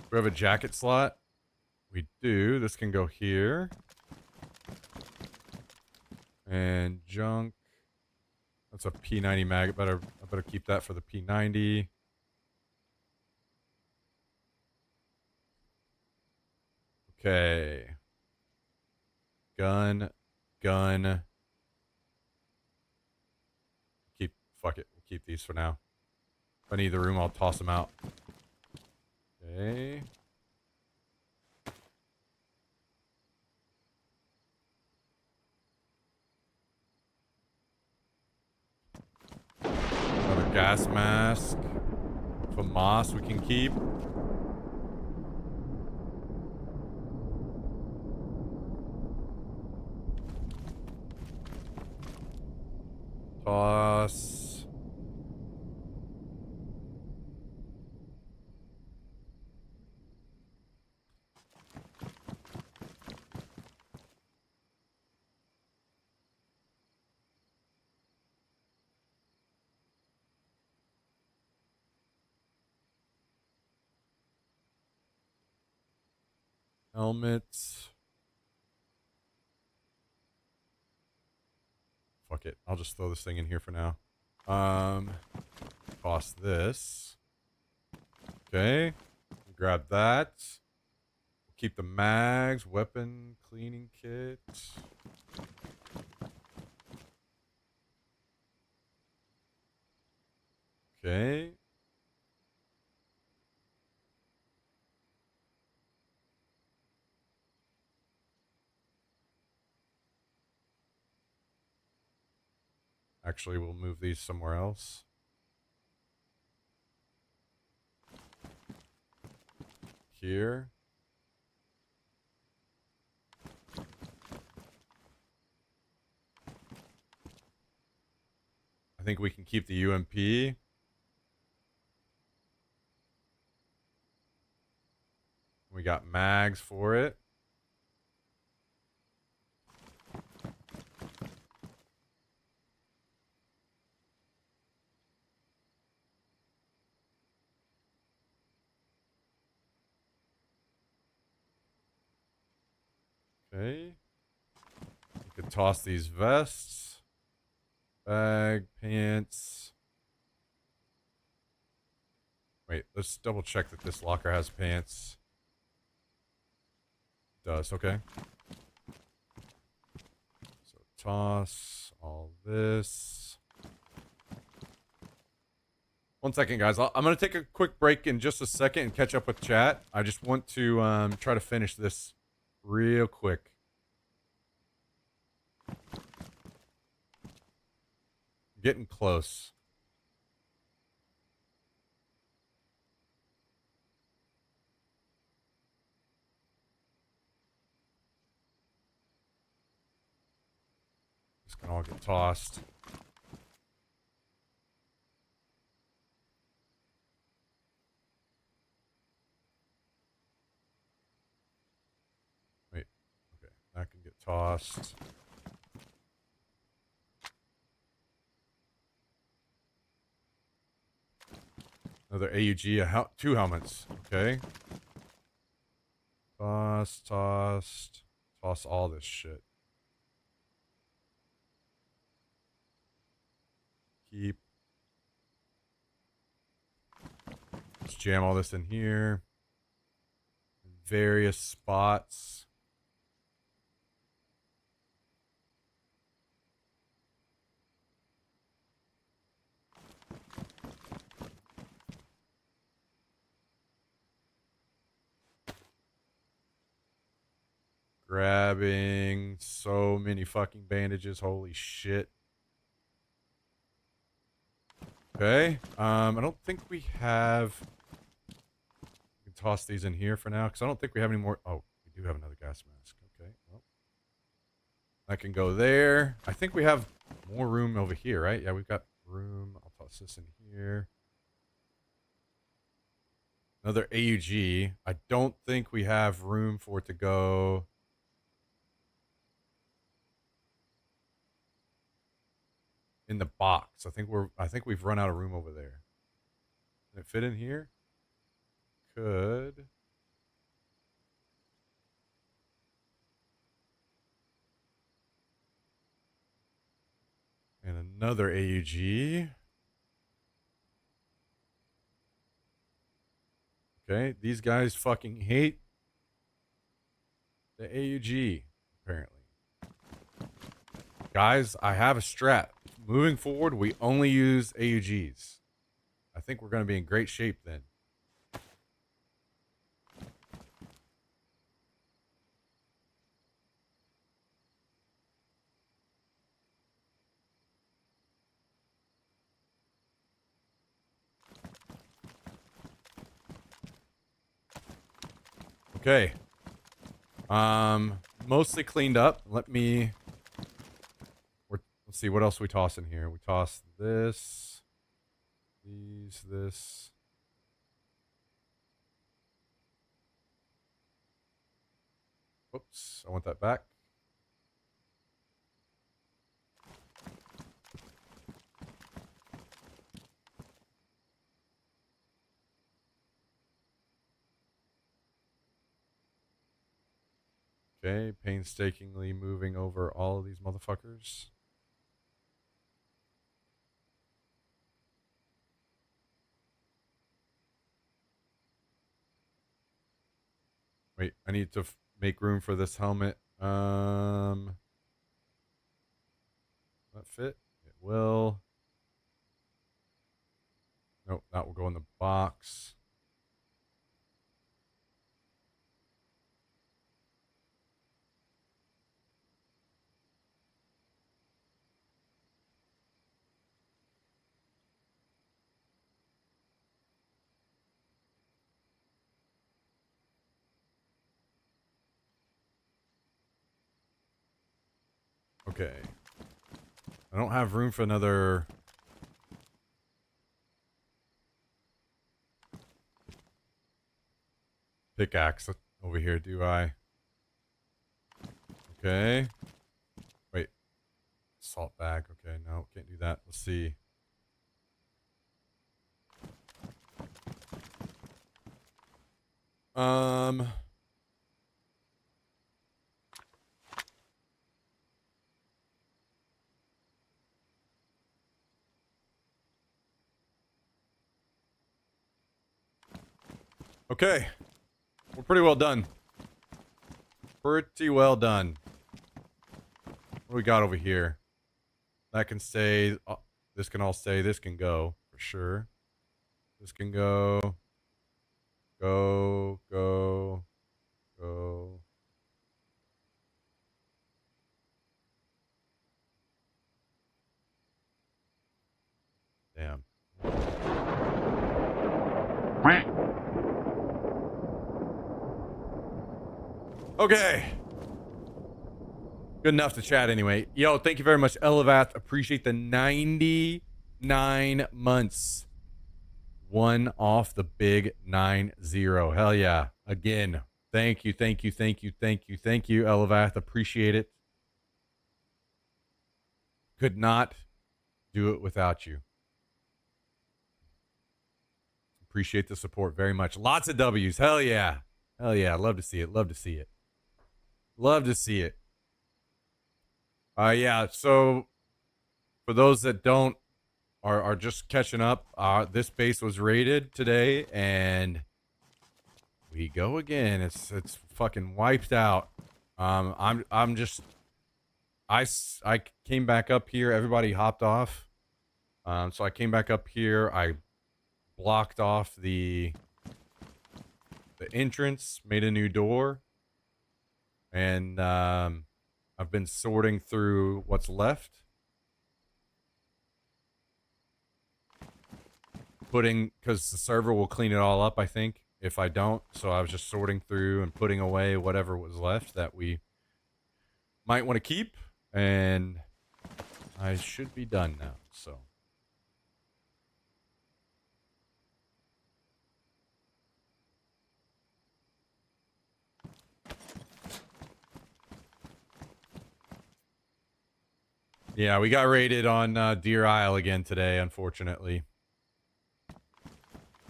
A: We have a jacket slot. We do. This can go here. And junk. That's a P90 mag. I better keep that for the P90. Okay. Gun. Fuck it. We'll keep these for now. If I need the room, I'll toss them out. Okay. Another gas mask. FAMAS we can keep. Toss. Helmets. Fuck it. I'll just throw this thing in here for now. Toss this. Okay. Grab that. We'll keep the mags, weapon cleaning kit. Okay. Actually, we'll move these somewhere else. Here. I think we can keep the UMP. We got mags for it. Okay. You could toss these vests. Bag, pants. Wait, let's double check that this locker has pants. It does, okay. So toss all this. 1 second, guys. I'm going to take a quick break in just a second and catch up with chat. I just want to try to finish this real quick. Getting close. This can all get tossed. Wait. Okay. That can get tossed. Another AUG, 2 helmets. Okay. Toss all this shit. Keep. Let's jam all this in here. Various spots. Grabbing so many fucking bandages. Holy shit. Okay. I don't think we have... We can toss these in here for now, because I don't think we have any more... Oh, we do have another gas mask. Okay, well. That can go there. I think we have more room over here, right? Yeah, we've got room. I'll toss this in here. Another AUG. I don't think we have room for it to go... in the box. I think we've run out of room over there. Can it fit in here? Could. And another AUG. Okay, these guys fucking hate The AUG, apparently. Guys, I have a strat. Moving forward, we only use AUGs. I think we're going to be in great shape then. Okay. Mostly cleaned up. Let's see what else we toss in here. We toss this, this. Oops, I want that back. Okay, painstakingly moving over all of these motherfuckers. Wait, I need to make room for this helmet. That fit? It will. Nope, that will go in the box. Okay. I don't have room for another... pickaxe over here, do I? Okay. Wait. Salt bag. Okay, no, can't do that. Let's see. Okay. We're pretty well done. Pretty well done. What do we got over here? That can stay. This can all stay. This can go for sure. This can go. Go. Go. Go. Damn. Okay. Good enough to chat anyway. Yo, thank you very much, Elevath. Appreciate the 99 months. One off the big 90. Hell yeah. Again. Thank you, thank you, thank you, thank you, thank you, Elevath. Appreciate it. Could not do it without you. Appreciate the support very much. Lots of W's. Hell yeah. Hell yeah. Love to see it. Love to see it. Love to see it. Yeah, so for those that are just catching up, this base was raided today and we go again. It's fucking wiped out. I came back up here, everybody hopped off. So I came back up here, I blocked off the entrance, made a new door. And I've been sorting through what's left. Because the server will clean it all up, I think, if I don't. So I was just sorting through and putting away whatever was left that we might want to keep. And I should be done now, so. Yeah, we got raided on Deer Isle again today, unfortunately.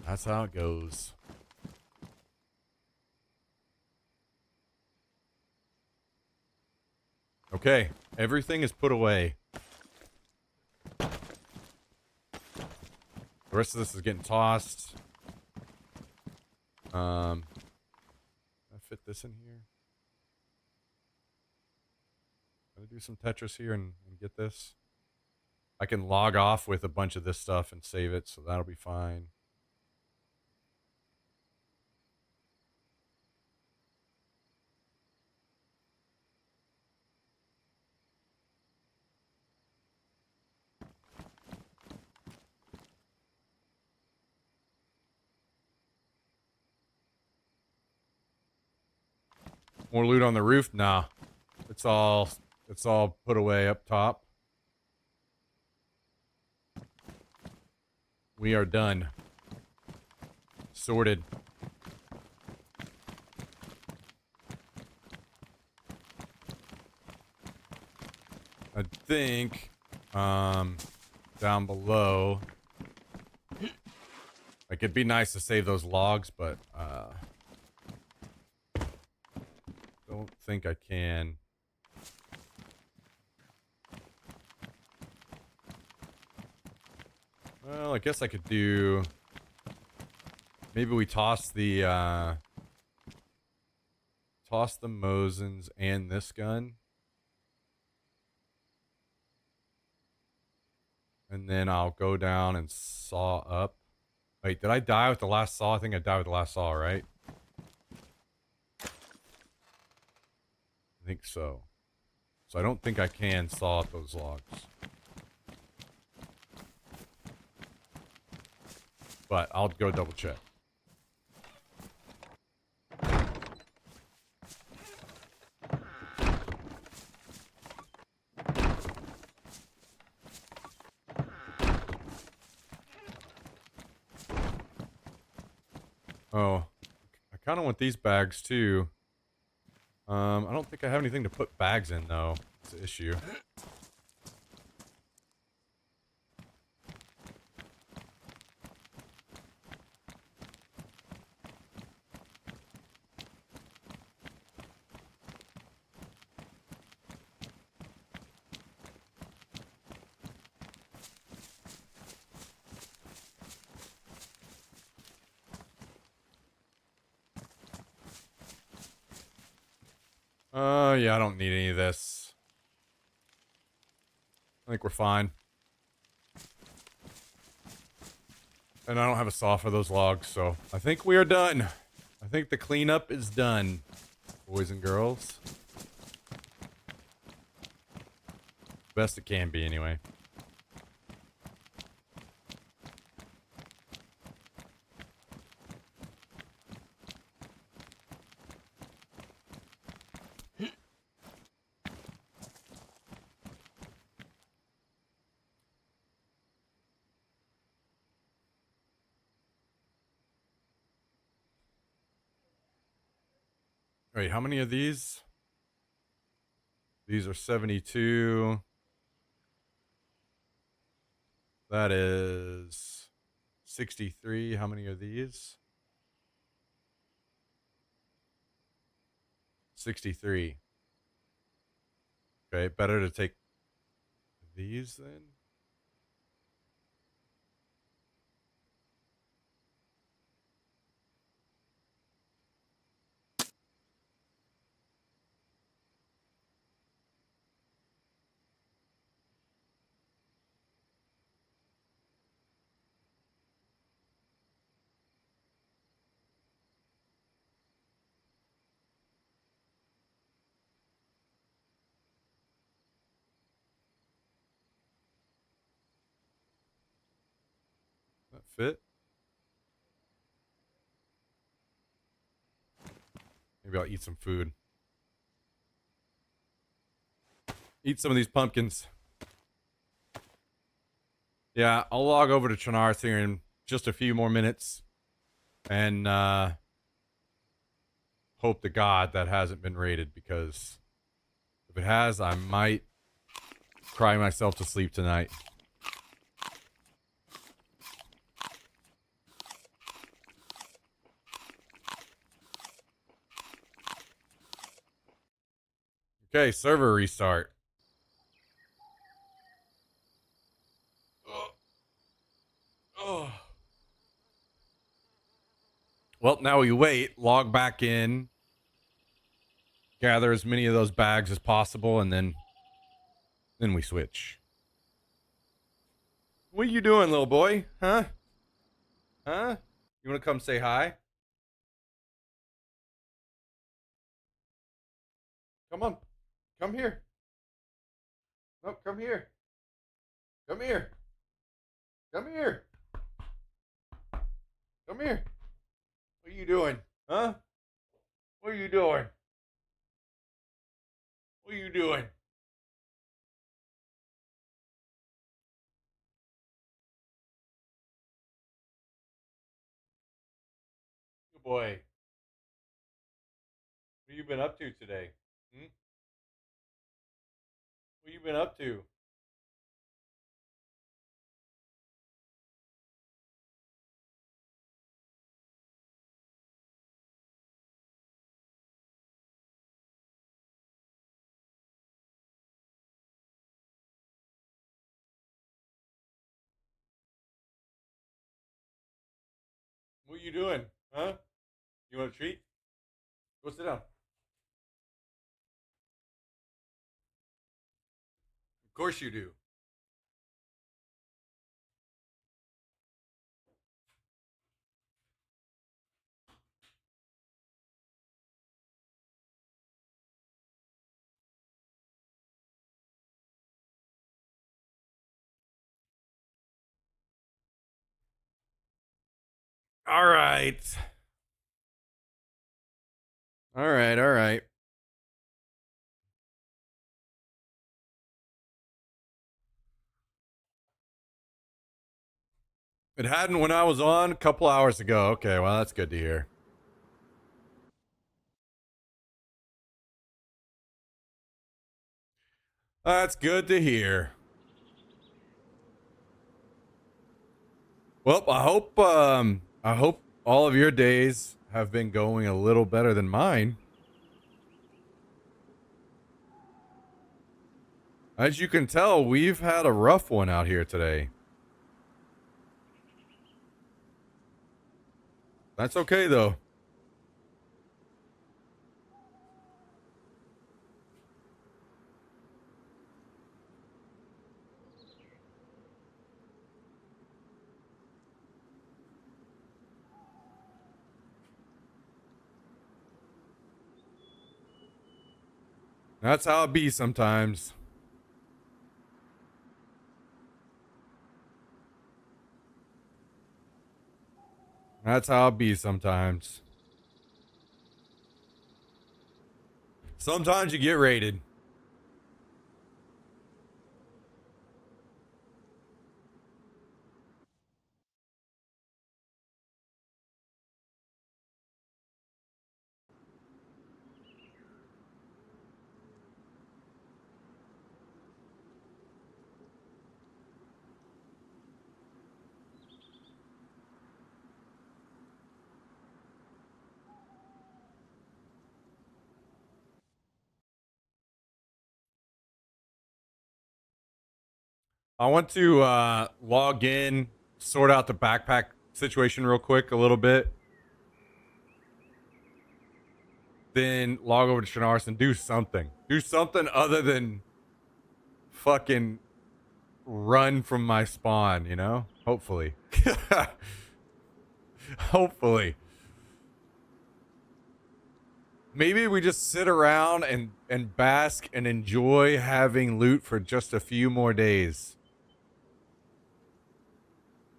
A: That's how it goes. Okay, everything is put away. The rest of this is getting tossed. Can I fit this in here? do some Tetris here and get this. I can log off with a bunch of this stuff and save it, so that'll be fine. More loot on the roof? Nah. It's all put away up top. We are done. Sorted. I think down below, like, it'd be nice to save those logs, but don't think I can. Well, I guess I could do, maybe we toss the Mosins and this gun. And then I'll go down and saw up. Wait, did I die with the last saw? I think I died with the last saw, right? I think so. So I don't think I can saw up those logs. But I'll go double check. Oh, I kind of want these bags too. I don't think I have anything to put bags in though. It's an issue. Yeah, I don't need any of this. I think we're fine. And I don't have a saw for those logs, so I think we are done. I think the cleanup is done, boys and girls. Best it can be, anyway. Wait, how many of these? These are 72. That is 63. How many are these? 63. Okay, better to take these then. That fit? Maybe I'll eat some food. Eat some of these pumpkins. Yeah, I'll log over to Trenarth here in just a few more minutes. And hope to God that hasn't been raided, because if it has, I might cry myself to sleep tonight. Okay, server restart. Oh. Well, now we wait, log back in, gather as many of those bags as possible, and then Then we switch. What are you doing, little boy? Huh? Huh? You want to come say hi? Come on. Come here. No, come here. Come here. Come here. Come here. What are you doing? Huh? What are you doing? What are you doing? Good boy. What have you been up to today? Hmm? What have you been up to? What are you doing? Huh? You want a treat? Go sit down. Of course you do. All right. All right, all right. It hadn't when I was on a couple hours ago. Okay, well, that's good to hear. That's good to hear. Well, I hope all of your days have been going a little better than mine. As you can tell, we've had a rough one out here today. That's okay though. That's how it be sometimes. That's how it be sometimes. Sometimes you get raided. I want to log in, sort out the backpack situation real quick a little bit. Then log over to Shannars and do something. Do something other than fucking run from my spawn, you know? Hopefully. Hopefully. Maybe we just sit around and bask and enjoy having loot for just a few more days.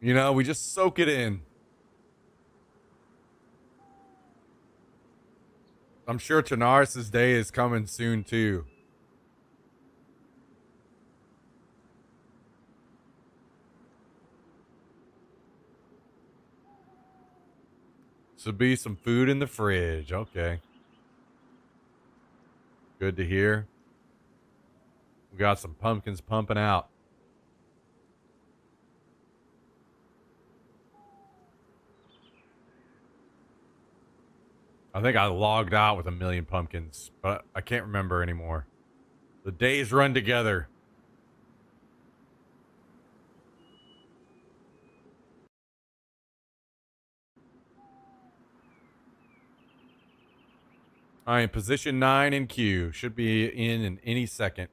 A: You know, we just soak it in. I'm sure Chernarus' day is coming soon too. So be some food in the fridge. Okay. Good to hear. We got some pumpkins pumping out. I think I logged out with 1,000,000 pumpkins, but I can't remember anymore. The days run together. All right, position 9 in queue. Should be in any second.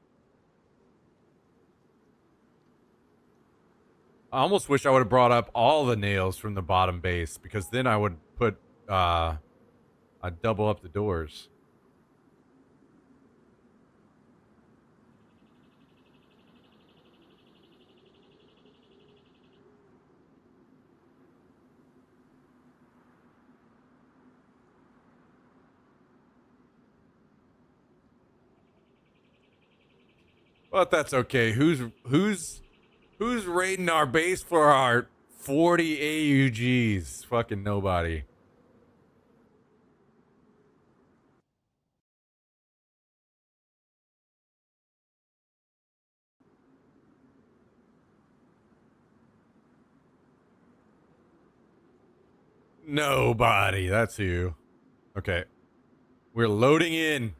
A: I almost wish I would have brought up all the nails from the bottom base, because then I would put, I'd double up the doors. But that's okay. Who's raiding our base for our 40 AUGs? Fucking nobody. Nobody. That's you. Okay. We're loading in.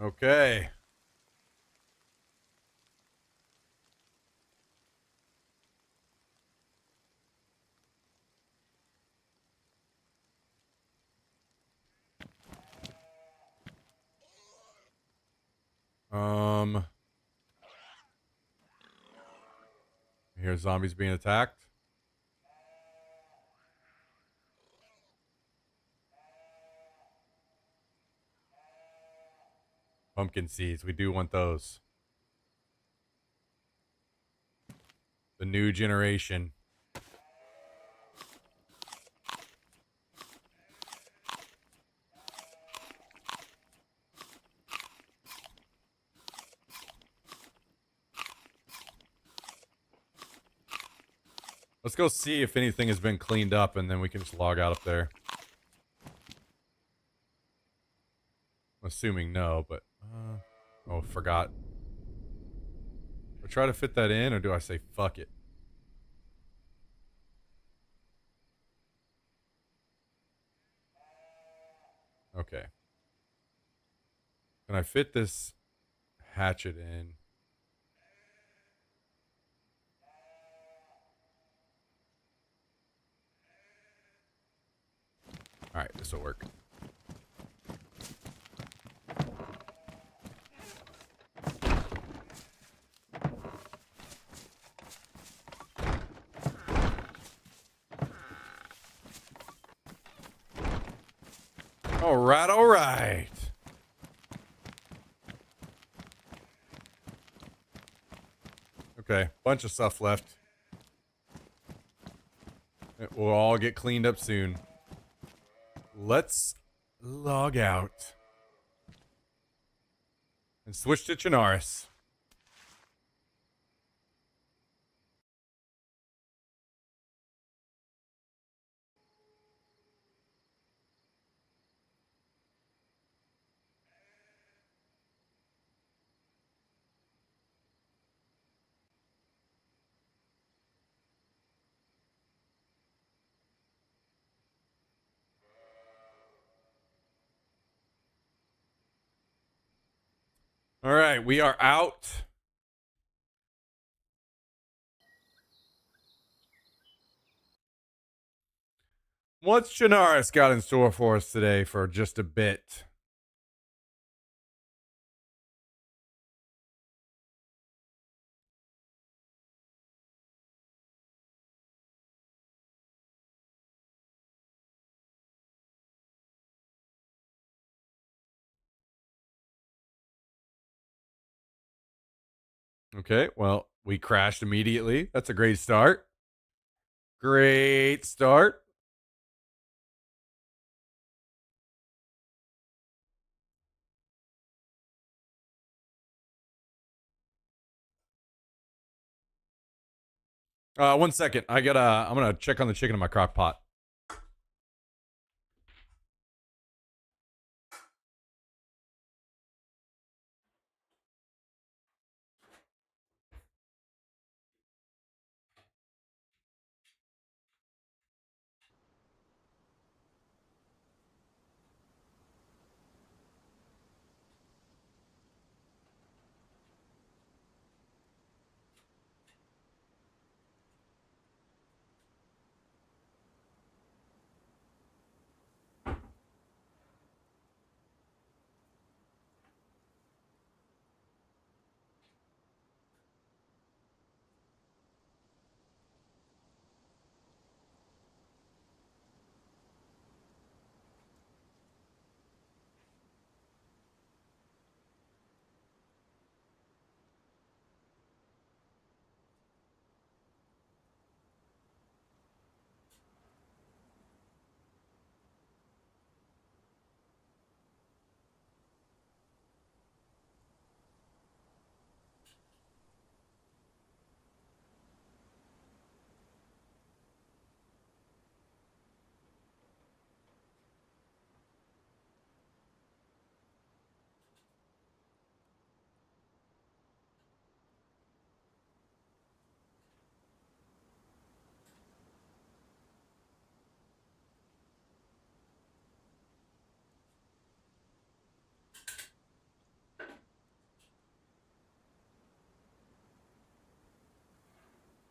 A: Okay. Here's zombies being attacked. Pumpkin seeds. We do want those. The new generation. Let's go see if anything has been cleaned up, and then we can just log out up there. I'm assuming no, but... oh, forgot. Do I try to fit that in, or do I say fuck it? Okay. Can I fit this hatchet in? Alright, this will work. Alright, alright. Okay, bunch of stuff left. It will all get cleaned up soon. Let's log out. And switch to Chernarus. All right, we are out. What's Chernarus got in store for us today for just a bit? Okay, well, we crashed immediately. That's a great start. Great start. One second. I'm gonna check on the chicken in my crock pot.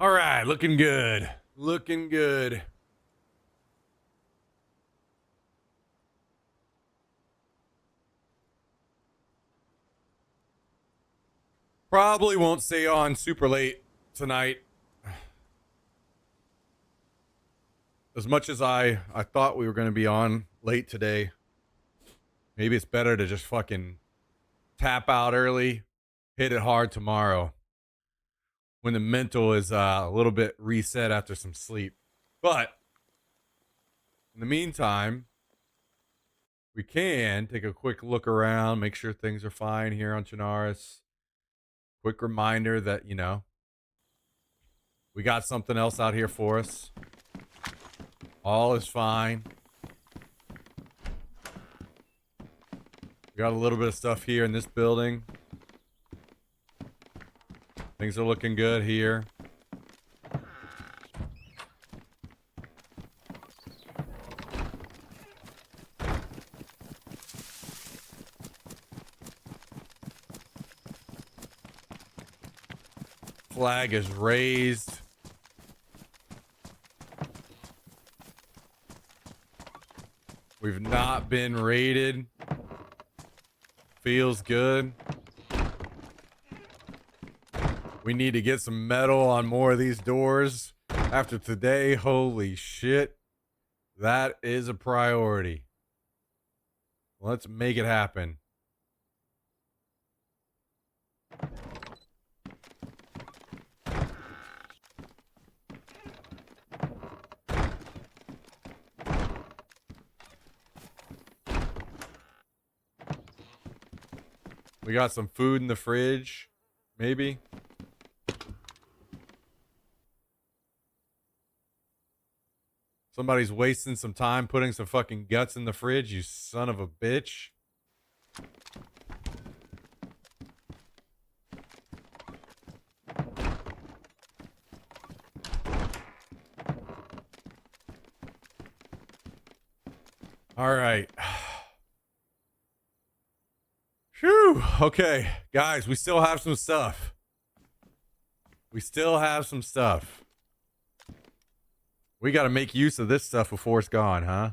A: All right, looking good. Looking good. Probably won't stay on super late tonight. As much as I thought we were going to be on late today, maybe it's better to just fucking tap out early, hit it hard tomorrow when the mental is a little bit reset after some sleep. But in the meantime, we can take a quick look around, make sure things are fine here on Chernarus. Quick reminder that, you know, we got something else out here for us. All is fine. We got a little bit of stuff here in this building. Things are looking good here. Flag is raised. We've not been raided. Feels good. We need to get some metal on more of these doors. After today, holy shit. That is a priority. Let's make it happen. We got some food in the fridge, maybe. Somebody's wasting some time putting some fucking guts in the fridge, you son of a bitch. All right. Phew. Okay, guys, we still have some stuff. We still have some stuff. We got to make use of this stuff before it's gone, huh?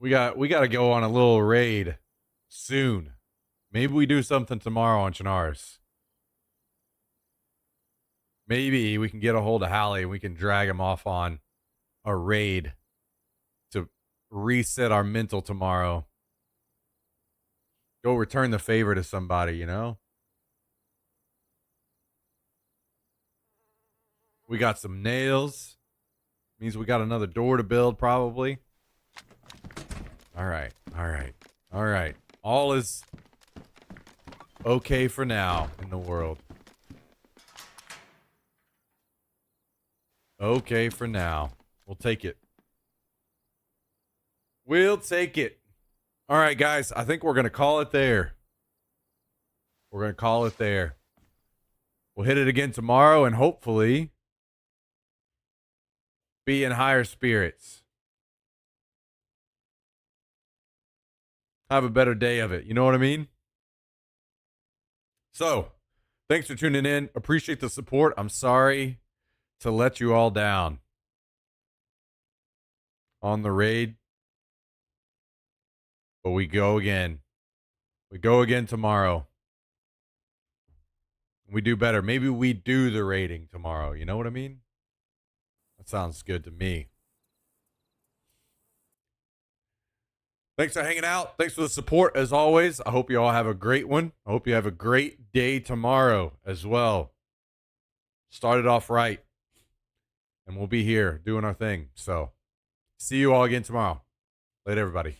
A: We got to go on a little raid soon. Maybe we do something tomorrow on Chernarus. Maybe we can get a hold of Hallie and we can drag him off on a raid to reset our mental tomorrow. Go return the favor to somebody, you know? We got some nails. Means we got another door to build, probably. All right. All right. All right. All is okay for now in the world. Okay for now. We'll take it. We'll take it. All right, guys. I think we're going to call it there. We're going to call it there. We'll hit it again tomorrow and hopefully be in higher spirits. Have a better day of it. You know what I mean? So, thanks for tuning in. Appreciate the support. I'm sorry to let you all down on the raid. But we go again. We go again tomorrow. We do better. Maybe we do the raiding tomorrow. You know what I mean? That sounds good to me. Thanks for hanging out. Thanks for the support as always. I hope you all have a great one. I hope you have a great day tomorrow as well. Started off right. And we'll be here doing our thing. So, see you all again tomorrow. Later, everybody.